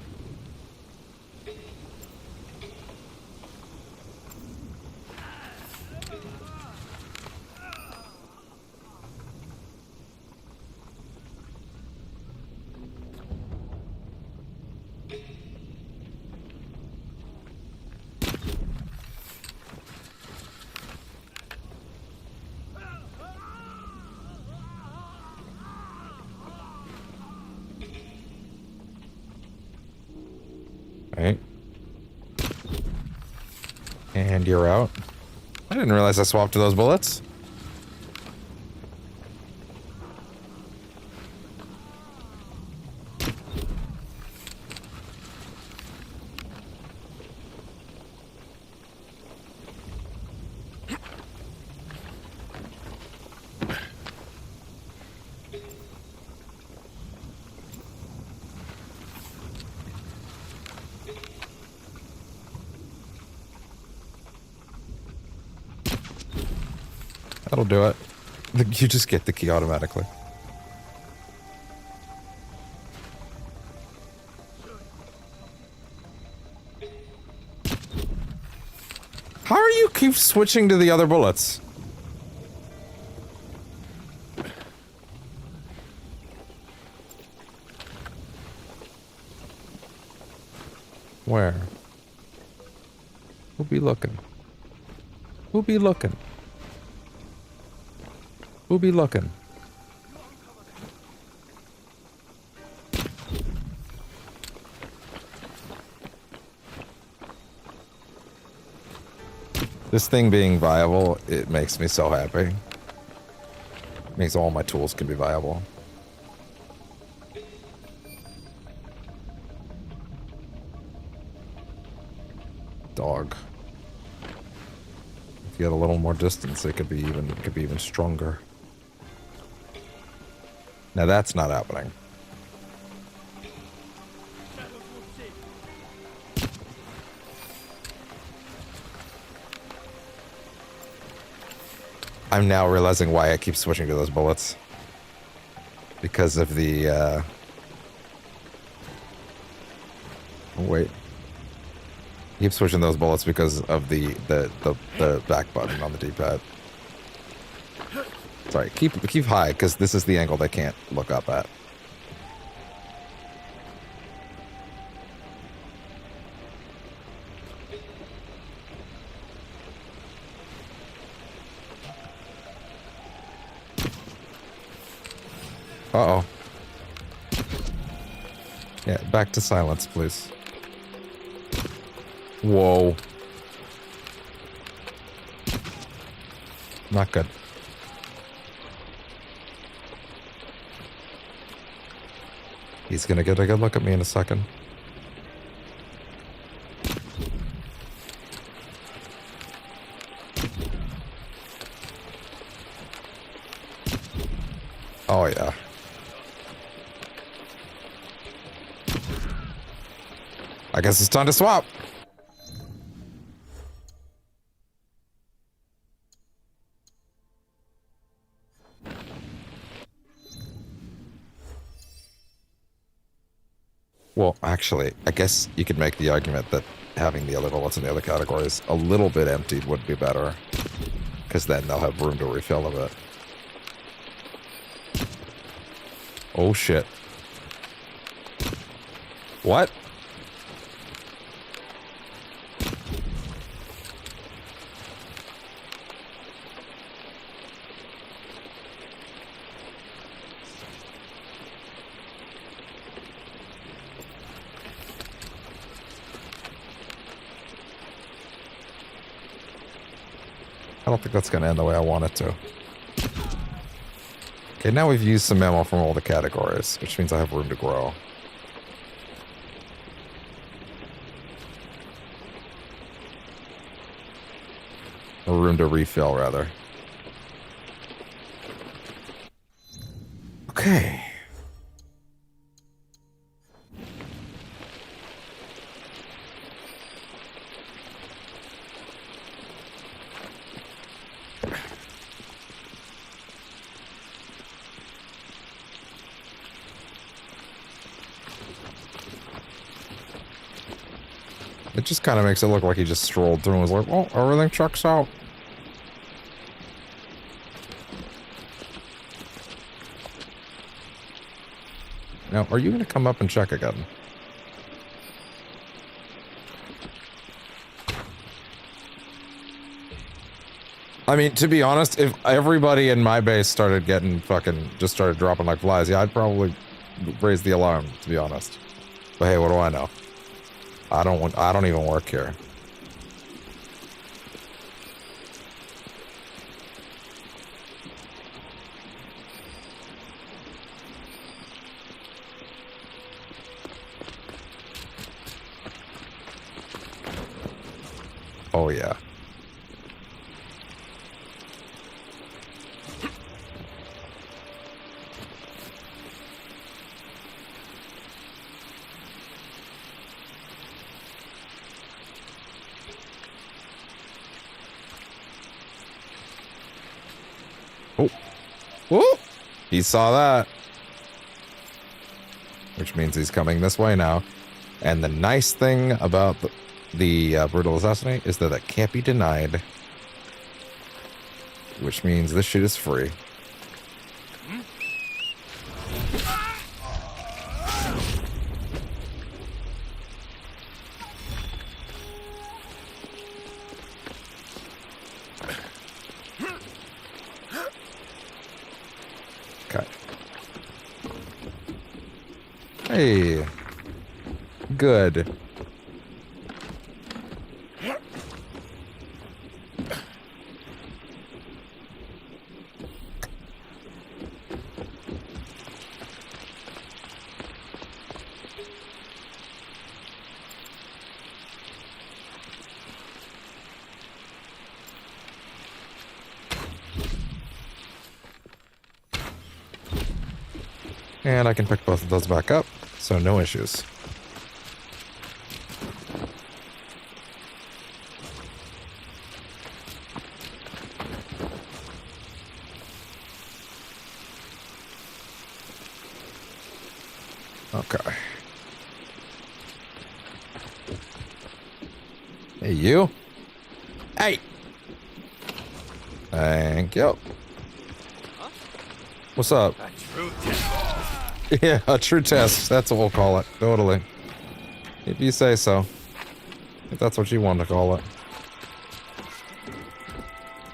Right. And you're out. I didn't realize I swapped to those bullets. That'll do it. You just get the key automatically. How are you keep switching to the other bullets? Where? Who be looking? Who be looking? Who be looking? This thing being viable, it makes me so happy. It makes all my tools can be viable. Dog. If you had a little more distance, it could be even stronger. Now that's not happening. I'm now realizing why I keep switching to those bullets. Because of the, oh, wait. I keep switching those bullets because of the back button on the D-pad. Sorry, keep high, because this is the angle they can't look up at. Uh-oh. Yeah, back to silence, please. Whoa. Not good. He's gonna get a good look at me in a second. Oh yeah. I guess it's time to swap. Well, actually, I guess you could make the argument that having the other bullets in the other categories a little bit emptied would be better. Because then they'll have room to refill a bit. Oh shit. What? I don't think that's going to end the way I want it to. Okay, now we've used some ammo from all the categories, which means I have room to grow. Or room to refill, rather. Okay. It just kind of makes it look like he just strolled through and was like, oh, everything checks out. Now, are you going to come up and check again? I mean, to be honest, if everybody in my base started getting just started dropping like flies, yeah, I'd probably raise the alarm, to be honest. But hey, what do I know? I don't even work here. Oh yeah. Oh. Whoa! He saw that. Which means he's coming this way now. And the nice thing about the brutal assassinate is that it can't be denied. Which means this shit is free. Hey, good. And I can pick both of those back up, so no issues. Okay. Hey, you. Hey! Thank you. What's up? Yeah, a true test. That's what we'll call it. Totally. If you say so. If that's what you want to call it.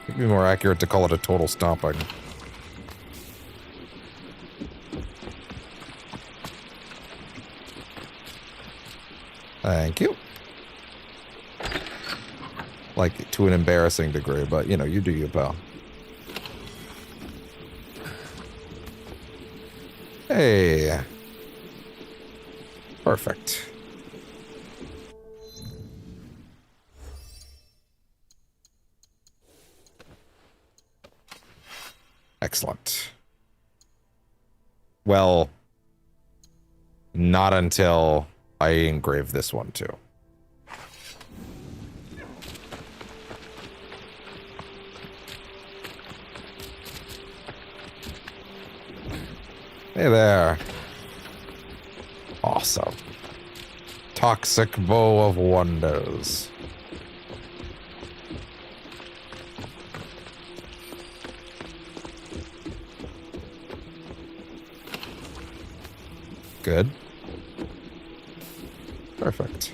It'd be more accurate to call it a total stomping. Thank you. Like, to an embarrassing degree, but, you know, you do you, pal. Hey. Perfect. Excellent. Well, not until I engrave this one too. Hey there. Awesome. Toxic Bow of Wonders. Good. Perfect.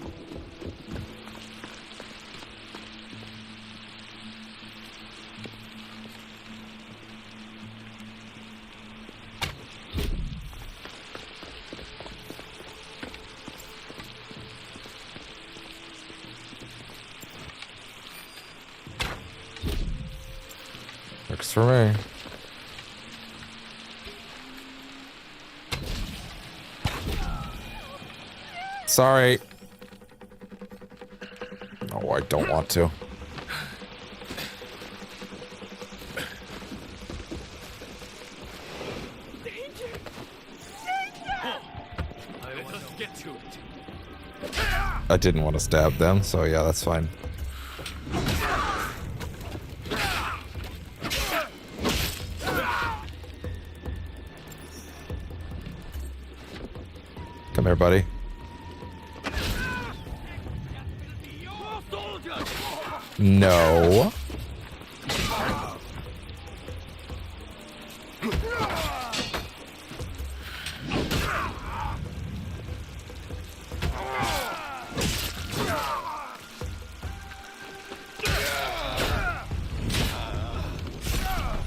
Works for me. Sorry. No, I don't want to. I didn't want to stab them, so yeah, that's fine. Come here, buddy. No.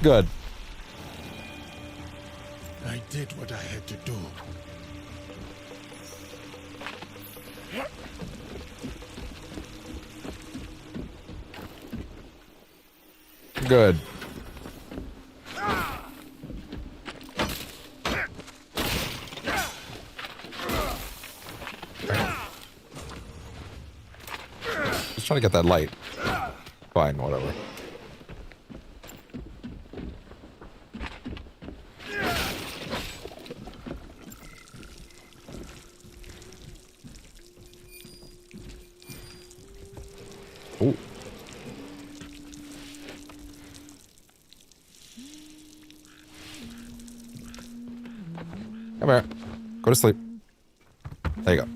Good. I did what I had to do. Good. Just trying to get that light. Fine, whatever. Ooh. Come here. Go to sleep. There you go.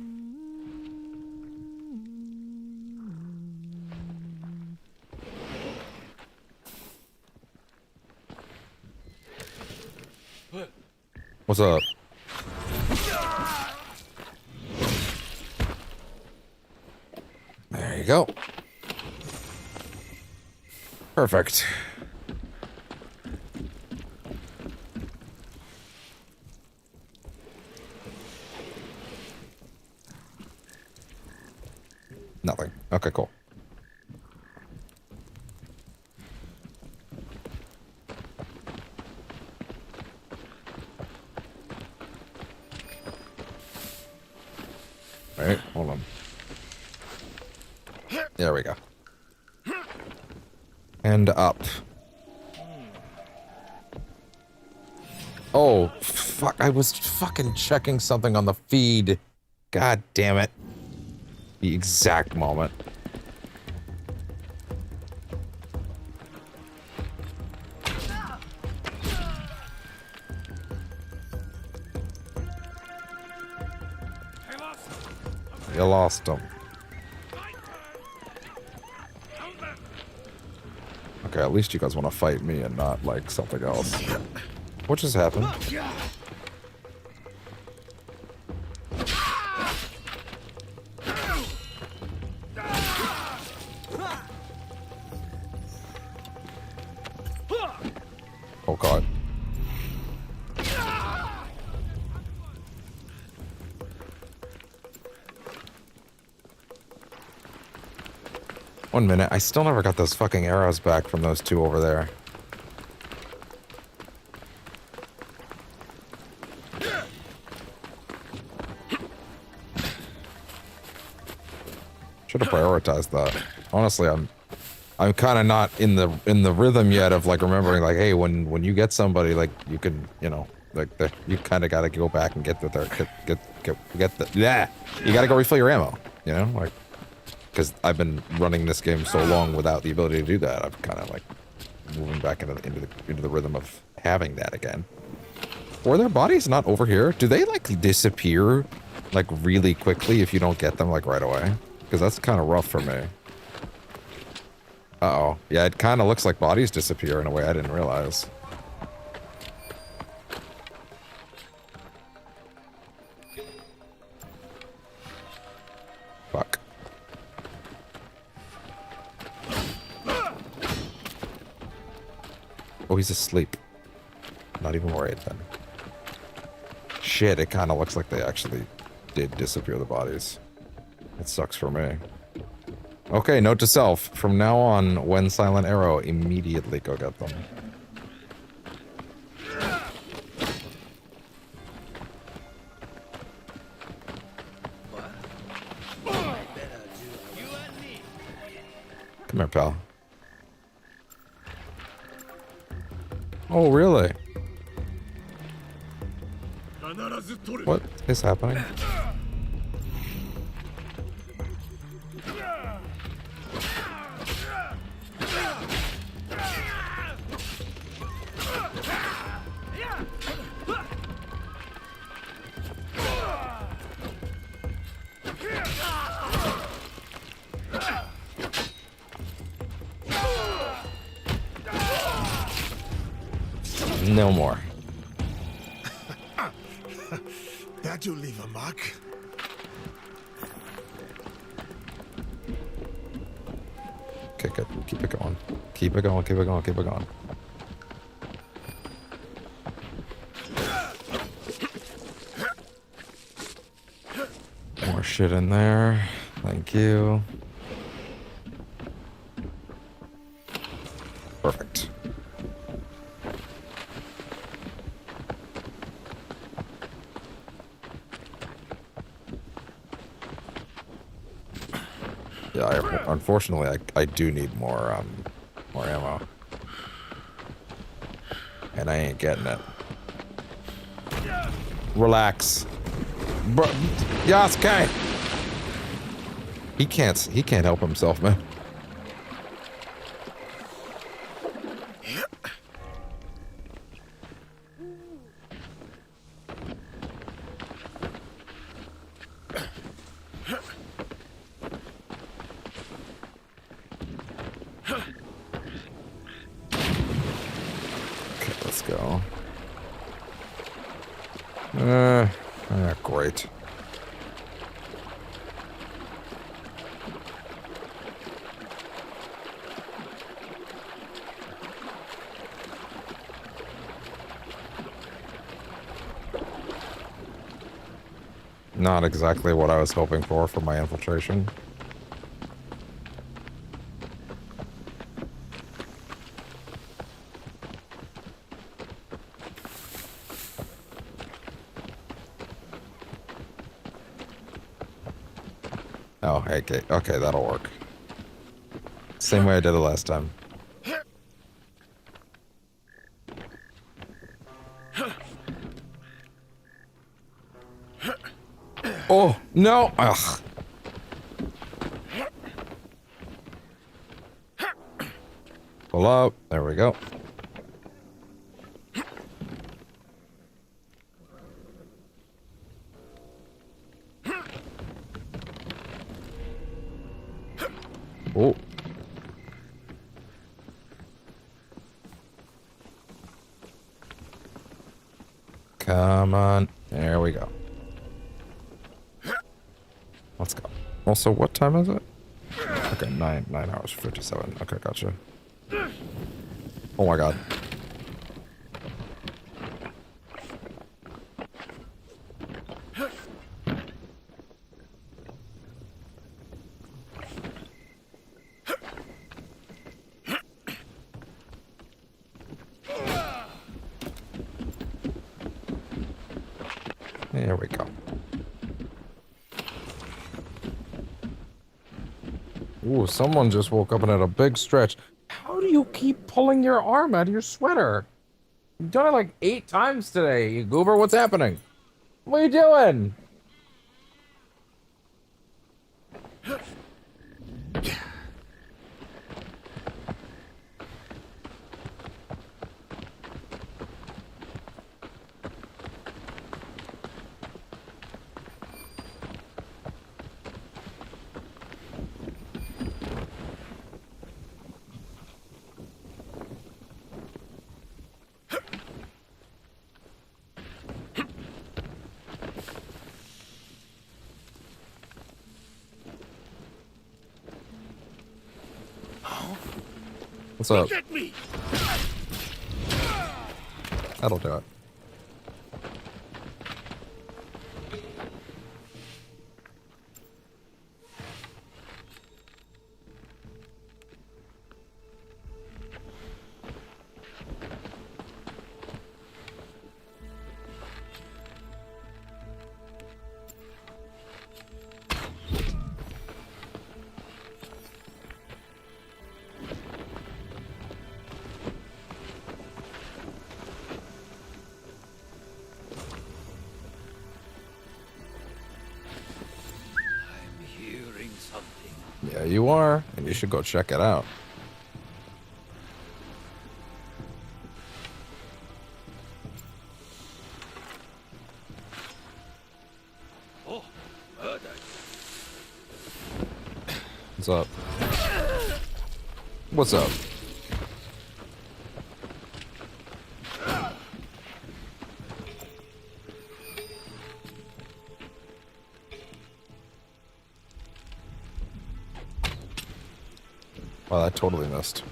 What's up? There you go. Perfect. Nothing. Okay, cool. Alright, hold on. There we go. And up. Oh, fuck. I was fucking checking something on the feed. God damn it. The exact moment. You lost him. Okay, at least you guys want to fight me and not, like, something else. What just happened? Oh, God. One minute, I still never got those fucking arrows back from those two over there. Should have prioritized that. Honestly, I'm kind of not in the rhythm yet of like remembering like, hey, when you get somebody like you can, you know, like you kind of got to go back and get the yeah, you got to go refill your ammo, you know, like. Because I've been running this game so long without the ability to do that, I'm kind of like moving back into the rhythm of having that again. Were their bodies not over here? Do they like disappear like really quickly if you don't get them like right away? Because that's kind of rough for me. Uh-oh. Yeah, it kind of looks like bodies disappear in a way I didn't realize. Fuck. Oh, he's asleep. Not even worried then. Shit, it kind of looks like they actually did disappear the bodies. It sucks for me. Okay, note to self. From now on, when Silent Arrow, immediately go get them. Come here, pal. Oh, really? What is happening? No more. That'll leave a mark. Okay, good. Keep it going. Keep it going, keep it going, keep it going. More shit in there. Thank you. Perfect. Yeah, unfortunately, I do need more ammo. And I ain't getting it. Relax. Bro, Yasuke! He can't help himself, man. Okay, let's go. Great. Not exactly what I was hoping for my infiltration. Oh, okay, okay, that'll work. Same way I did it last time. Oh, no! Ugh. Pull up. There we go. Oh. Come on. There we go. Let's go. Also, what time is it? Okay, 9 hours 57. Okay, gotcha. Oh my god. There we go. Ooh, someone just woke up and had a big stretch. How do you keep pulling your arm out of your sweater? You've done it like 8 times today, you goober. What's happening? What are you doing? What's up? Look at me. That'll do it. Yeah, you are, and you should go check it out. Oh, murder. What's up? What's up? Well, I totally missed.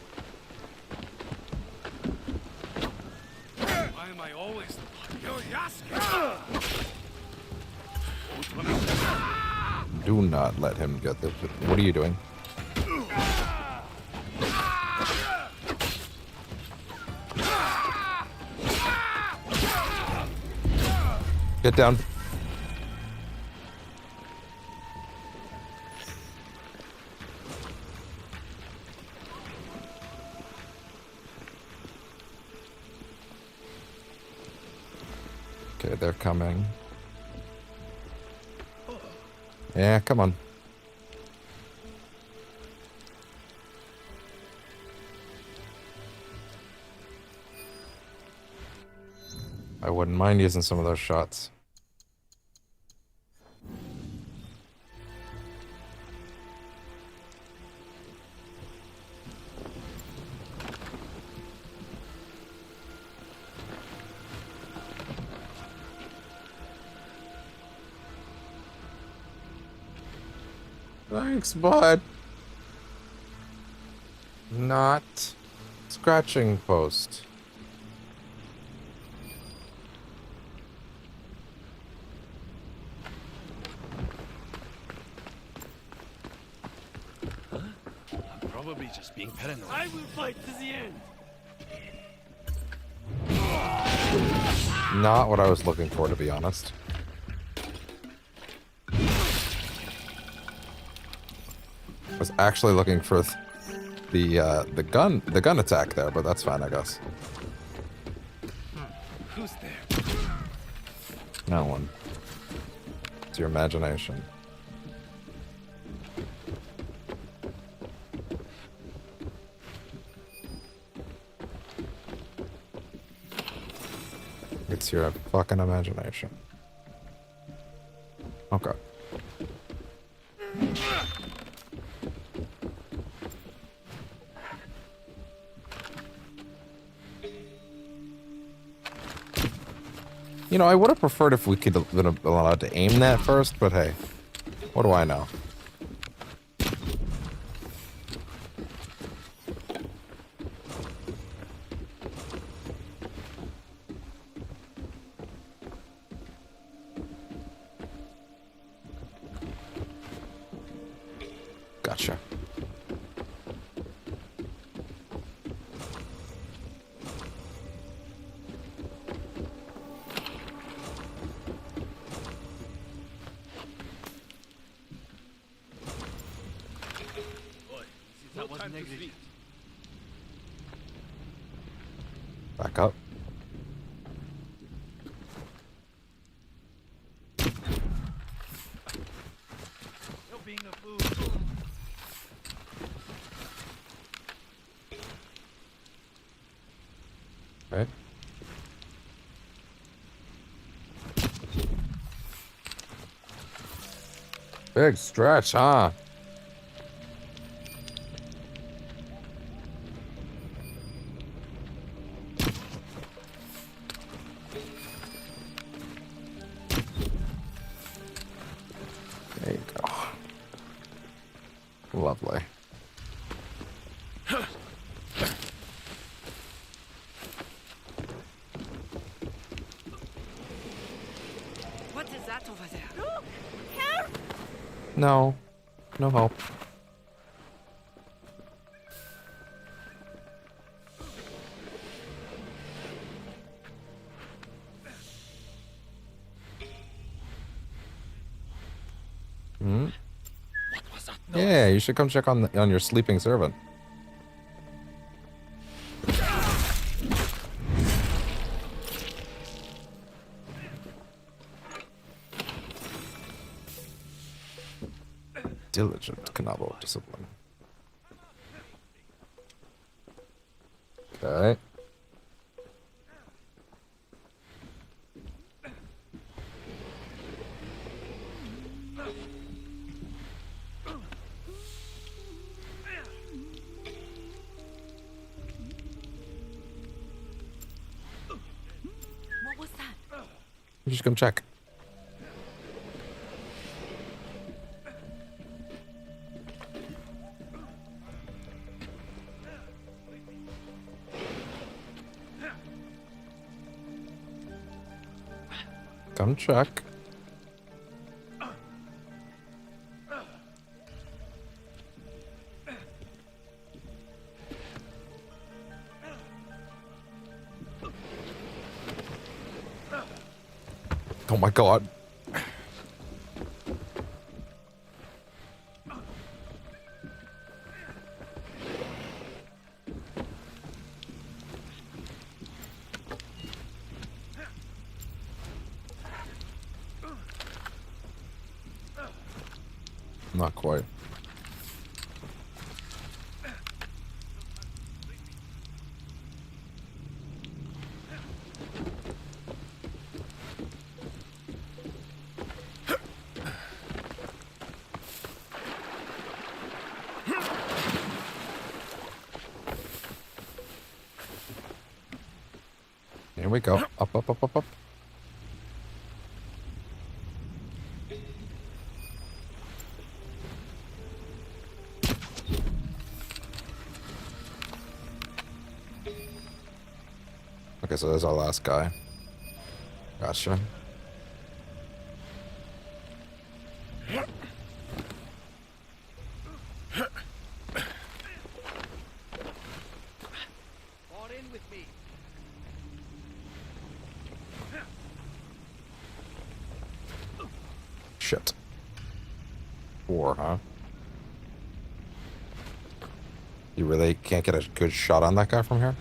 Why am I always the one? Yo, Do not let him get the... What are you doing? Get down. Okay, they're coming. Yeah, come on. I wouldn't mind using some of those shots. Thanks, bud. Not scratching post. I'm probably just being paranoid. I will fight to the end. Not what I was looking for, to be honest. I was actually looking for the gun attack there, but that's fine, I guess. Who's there? No one. It's your imagination. It's your fucking imagination. Okay. You know, I would have preferred if we could have been allowed to aim that first, but hey, what do I know? Gotcha. That was negligent. Back up. You're being a fool. Okay. Big stretch, huh? There you go. Lovely. What is that over there? Look! Help! No. No help. Hmm? What was that? Yeah, you should come check on your sleeping servant. Diligent Kanabo discipline. Okay. What was that? You should come check. Come check. Oh my god. Not quite. Here we go. Up, up, up, up, up. Okay, so there's our last guy. Gotcha. Fall in with me. Shit. 4, huh? You really can't get a good shot on that guy from here?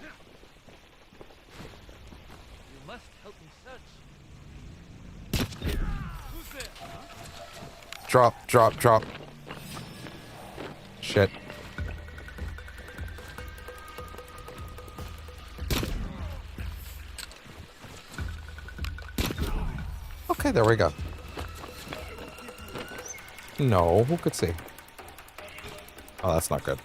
You must help me search. Who's there? Drop, drop, drop. Shit. Okay, there we go. No, who could see? Oh, that's not good.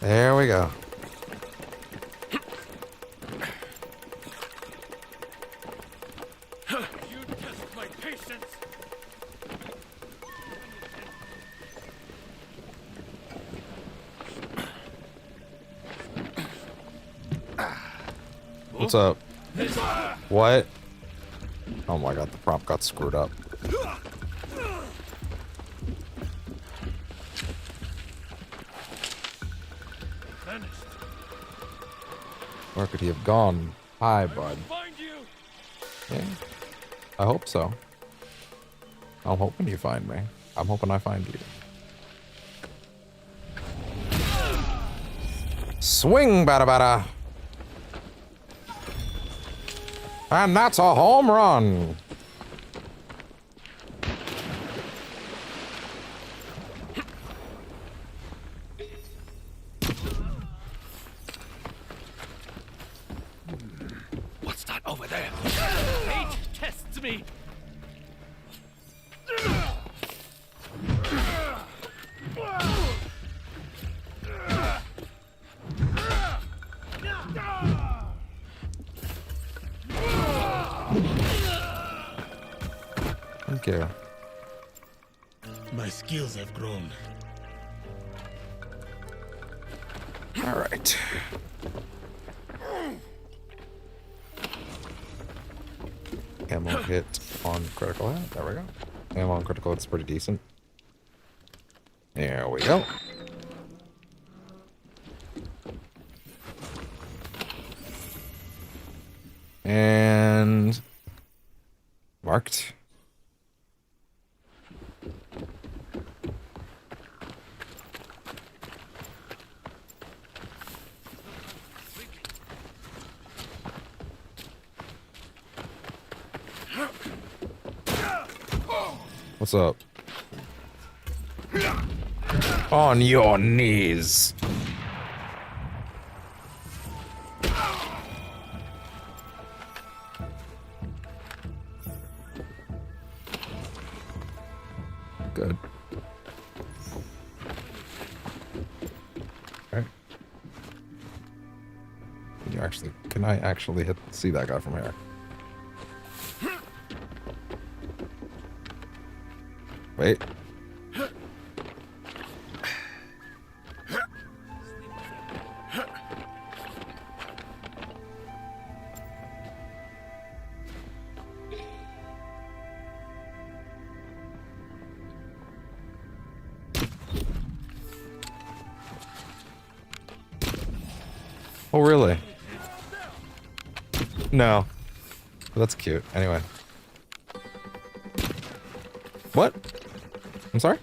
There we go. You test my patience. What's up? What? Oh my god, the prompt got screwed up. Where could he have gone? Hi, bud. Yeah, I hope so. I'm hoping you find me. I'm hoping I find you. Swing, bada bada. And that's a home run. What's that over there? Fate tests me. Thank you. My skills have grown. All right. Ammo hit on critical hit. There we go. Ammo on critical hit's pretty decent. There we go. And marked. What's up? On your knees. Good. All right. Can I actually see that guy from here? Wait. Oh, really? No. That's cute. Anyway. What? I'm sorry?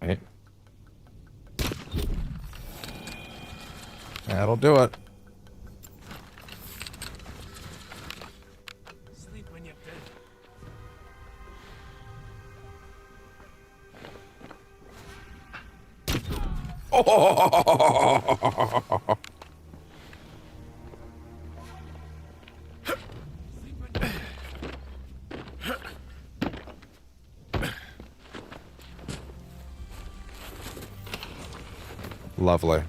Right. That'll do it. Sleep when you're dead. Oh! Lovely.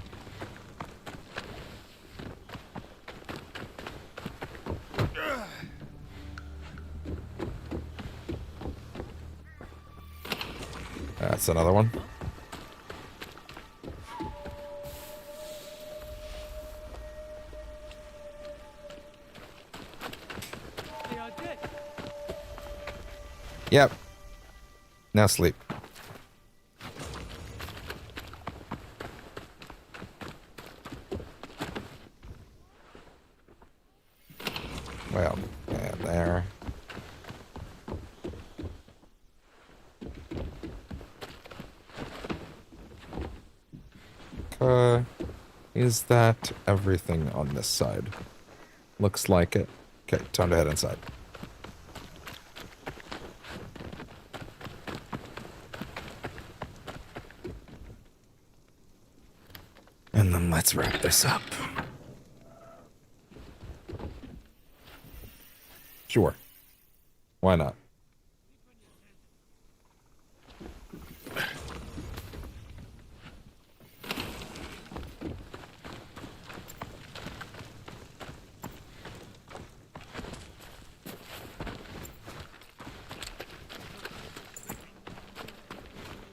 That's another one. They are dead. Yep. Now sleep. Well, and there. Is that everything on this side? Looks like it. Okay, time to head inside. And then let's wrap this up. Sure. Why not?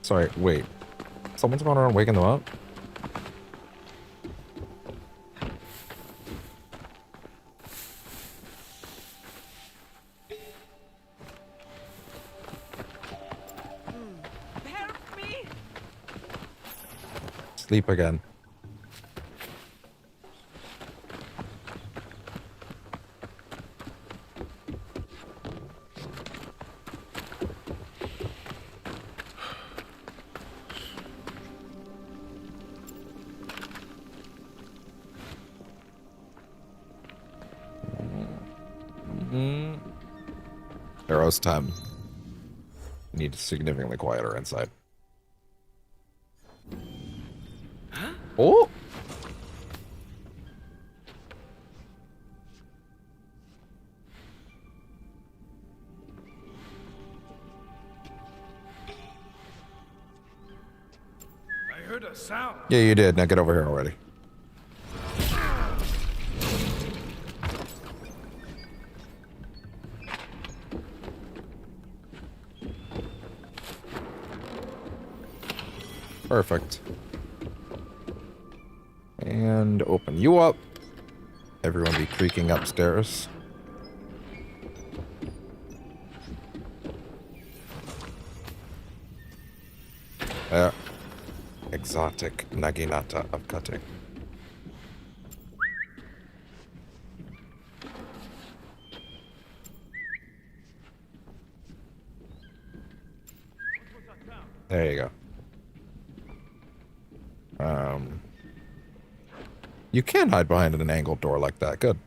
Sorry, wait. Someone's going around waking them up? Help me! Sleep again. Arrow's time. Need significantly quieter inside. Oh! I heard a sound. Yeah, you did. Now get over here already. Perfect. And open you up. Everyone be creaking upstairs. Exotic Naginata of cutting. There you go. You can hide behind an angled door like that. Good.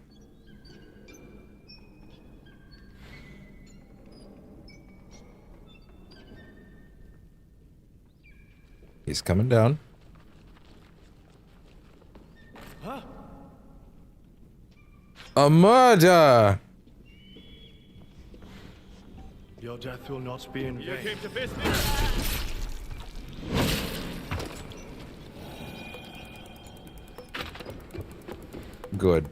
He's coming down. A murder! Your death will not be in vain. You came to business. Good.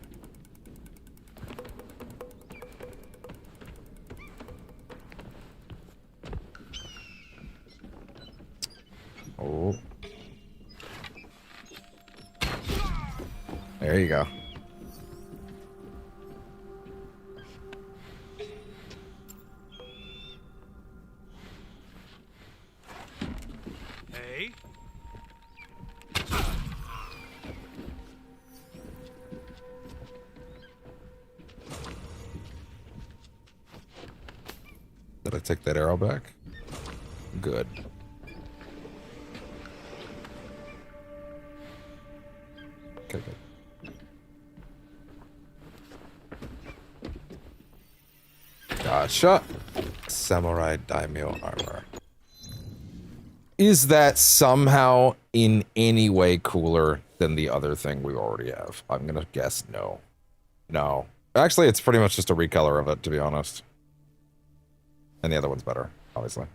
Oh. There you go. Hey. Did I take that arrow back? Good. Okay, good. Gotcha. Samurai daimyo armor. Is that somehow in any way cooler than the other thing we already have? I'm gonna guess no. No. Actually, it's pretty much just a recolor of it, to be honest. And the other one's better, obviously.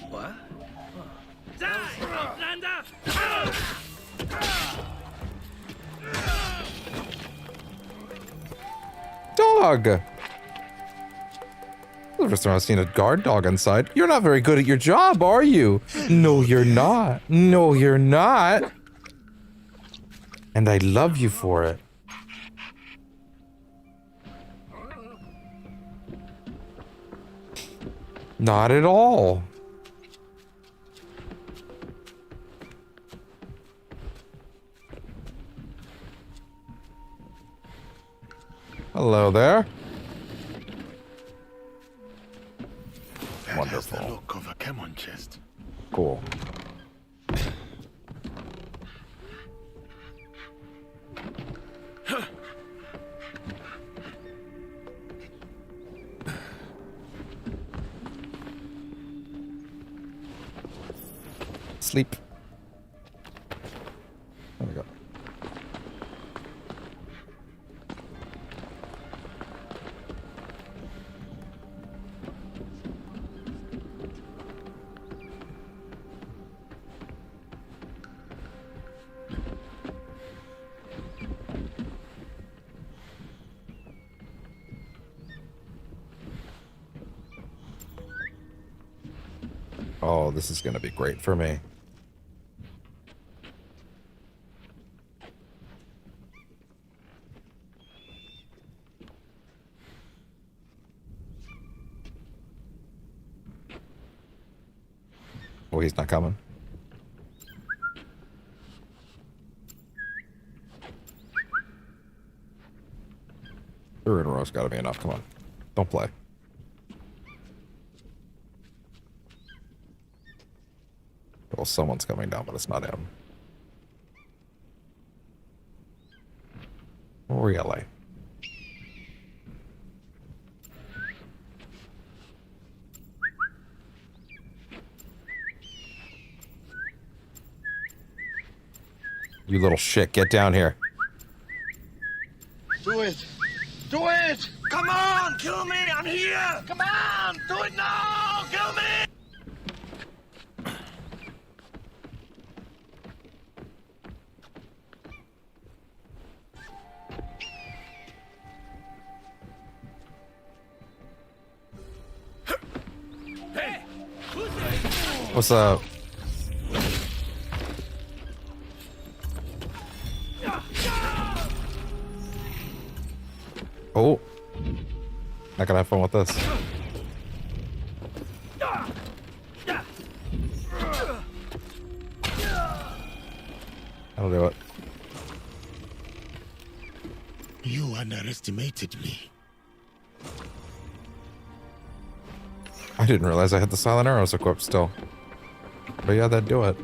What? Dog! The first time I've seen a guard dog inside. You're not very good at your job, are you? No, you're not. No, you're not. And I love you for it. Not at all. Hello there. That Wonderful. has the look of a Kemon chest. Cool. Sleep. There we go. Oh, this is going to be great for me. Oh, he's not coming. Three in a row's got to be enough. Come on. Don't play. Well, someone's coming down, but it's not him. Really? You little shit, get down here. Do it! Do it! Come on! Kill me! I'm here! Come on! Do it now! Kill me! What's up? Oh. Not gonna have fun with this. That'll do it. You underestimated me. I didn't realize I had the silent arrows equipped still. But yeah, that'd do it.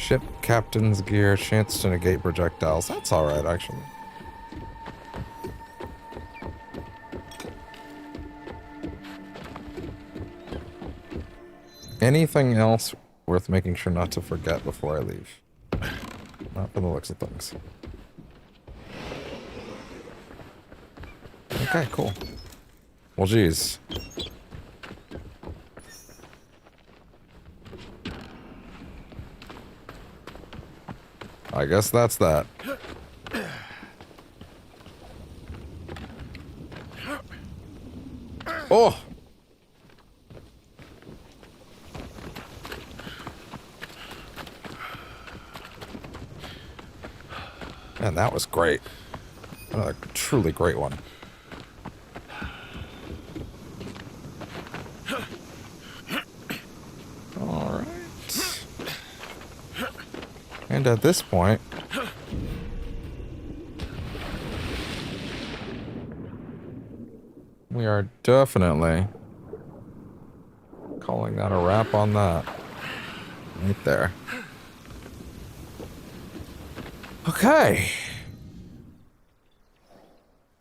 Ship captain's gear, chance to negate projectiles. That's alright, actually. Anything else worth making sure not to forget before I leave? Not from the looks of things. Okay, cool. Well, geez. I guess that's that. Oh! Man, that was great. Another truly great one. Alright. And at this point... we are definitely calling that a wrap on that. Right there. Okay.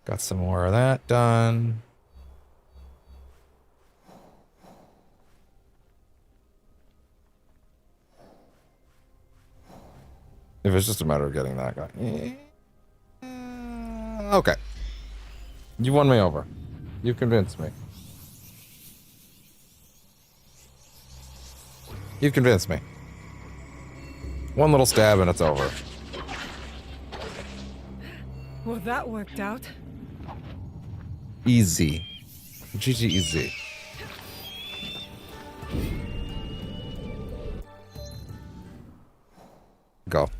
Got some more of that done. If it's just a matter of getting that guy. Okay. You won me over. You convinced me. You've convinced me. One little stab and it's over. Well, that worked out. Easy. GG easy. Go.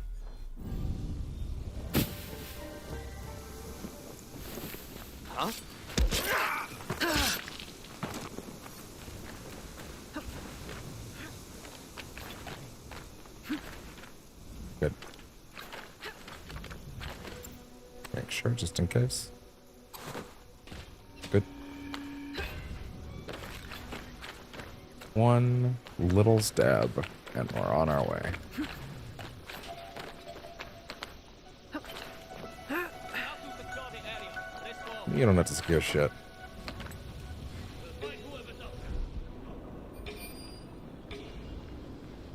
Huh? Good. Make sure, just in case. Good. One little stab, and we're on our way. You don't have to secure shit.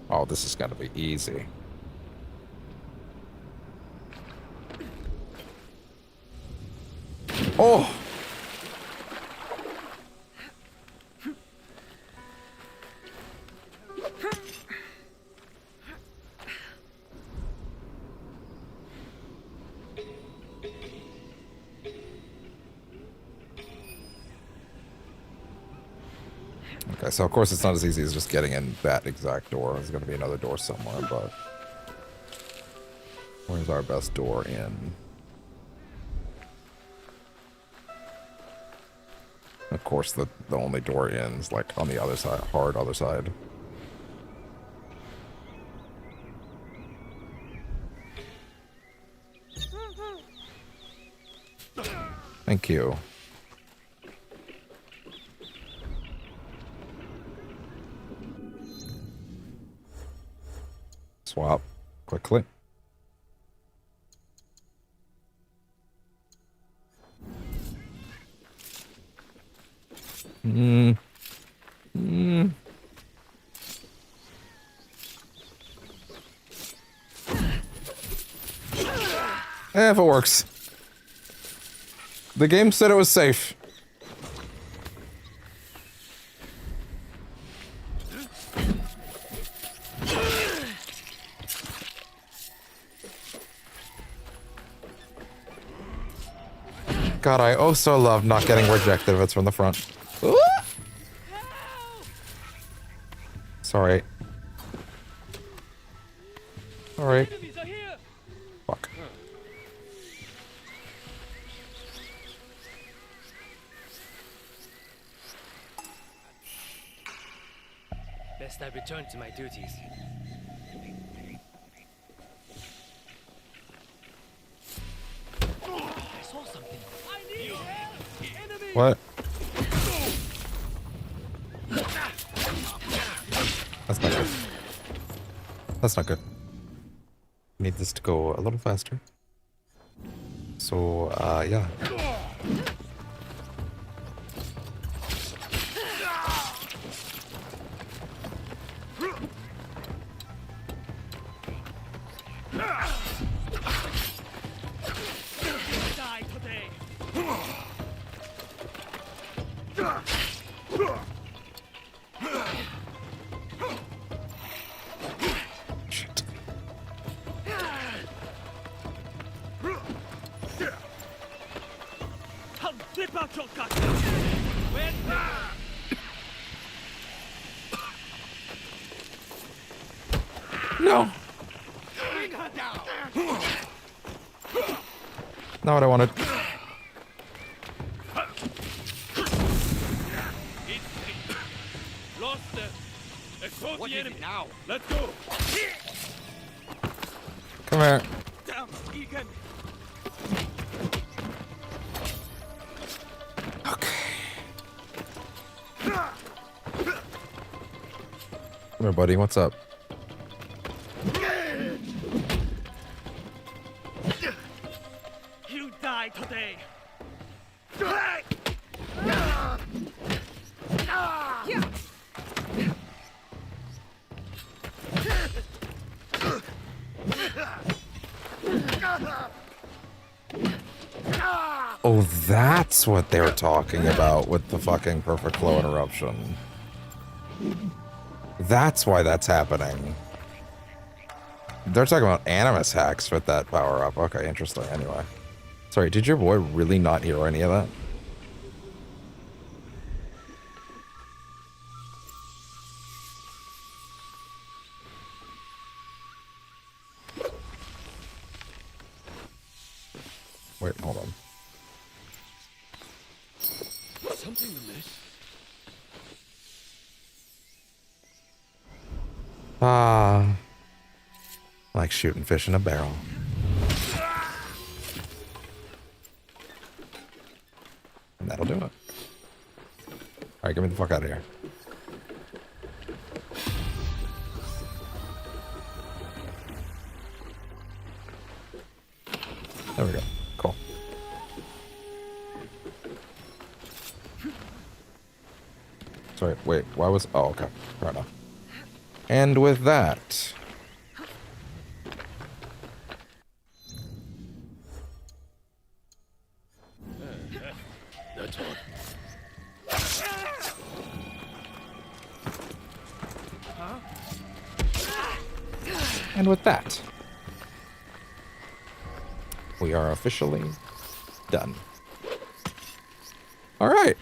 Oh, this is gonna be easy. Oh! Okay, so of course it's not as easy as just getting in that exact door. There's going to be another door somewhere, but... where's our best door in? Of course, the only door in is, like, on the other side, hard other side. Thank you. Swap quickly. If it works. The game said it was safe. God, I oh so love not getting rejected if it's from the front. Ooh! Sorry. Sorry. Fuck. Best I return to my duties. I saw something. I need help! Enemy! What? That's not good. That's not good. Need this to go a little faster. So, yeah. Die today. Shit. I'll flip out your gut. Where? No. Bring her down. Not what I wanted. Lost them. Expose What the is enemy. it now? Let's go. Come here. Down, Egan. Come here, buddy. What's up? You die today. Oh, that's what they were talking about with the fucking perfect flow interruption. That's why that's happening. They're talking about animus hacks with that power up. Okay, interesting. Anyway. Sorry, did your boy really not hear any of that? Wait, hold on. Something amiss. Ah. Like shooting fish in a barrel. And that'll do it. Alright, get me the fuck out of here. There we go. Cool. Sorry, wait, why was... Oh, okay. Right enough. And with that... That's all. And with that... we are officially done. All right.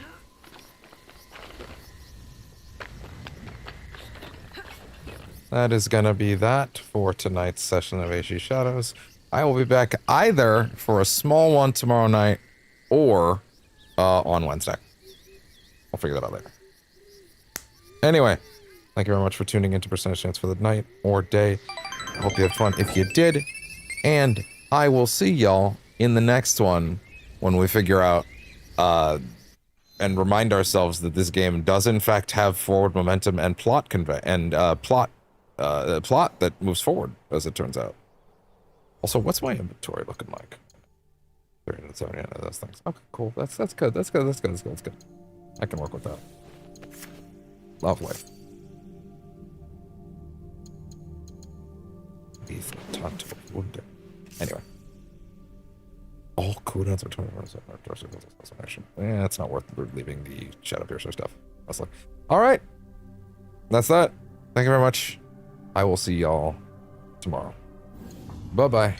That is going to be that for tonight's session of AC Shadows. I will be back either for a small one tomorrow night or on Wednesday. I'll figure that out later. Anyway, thank you very much for tuning into Percentage Chance for the night or day. I hope you had fun if you did. And I will see y'all in the next one when we figure out and remind ourselves that this game does in fact have forward momentum and plot plot that moves forward, as it turns out. Also, what's my inventory looking like? 370 of those things. Okay, cool. That's good. That's good. I can work with that. Lovely. Anyway. All cooldowns are 24%. Action. Yeah, it's not worth leaving the Shadow Piercer stuff. That's like, all right. That's that. Thank you very much. I will see y'all tomorrow. Bye-bye.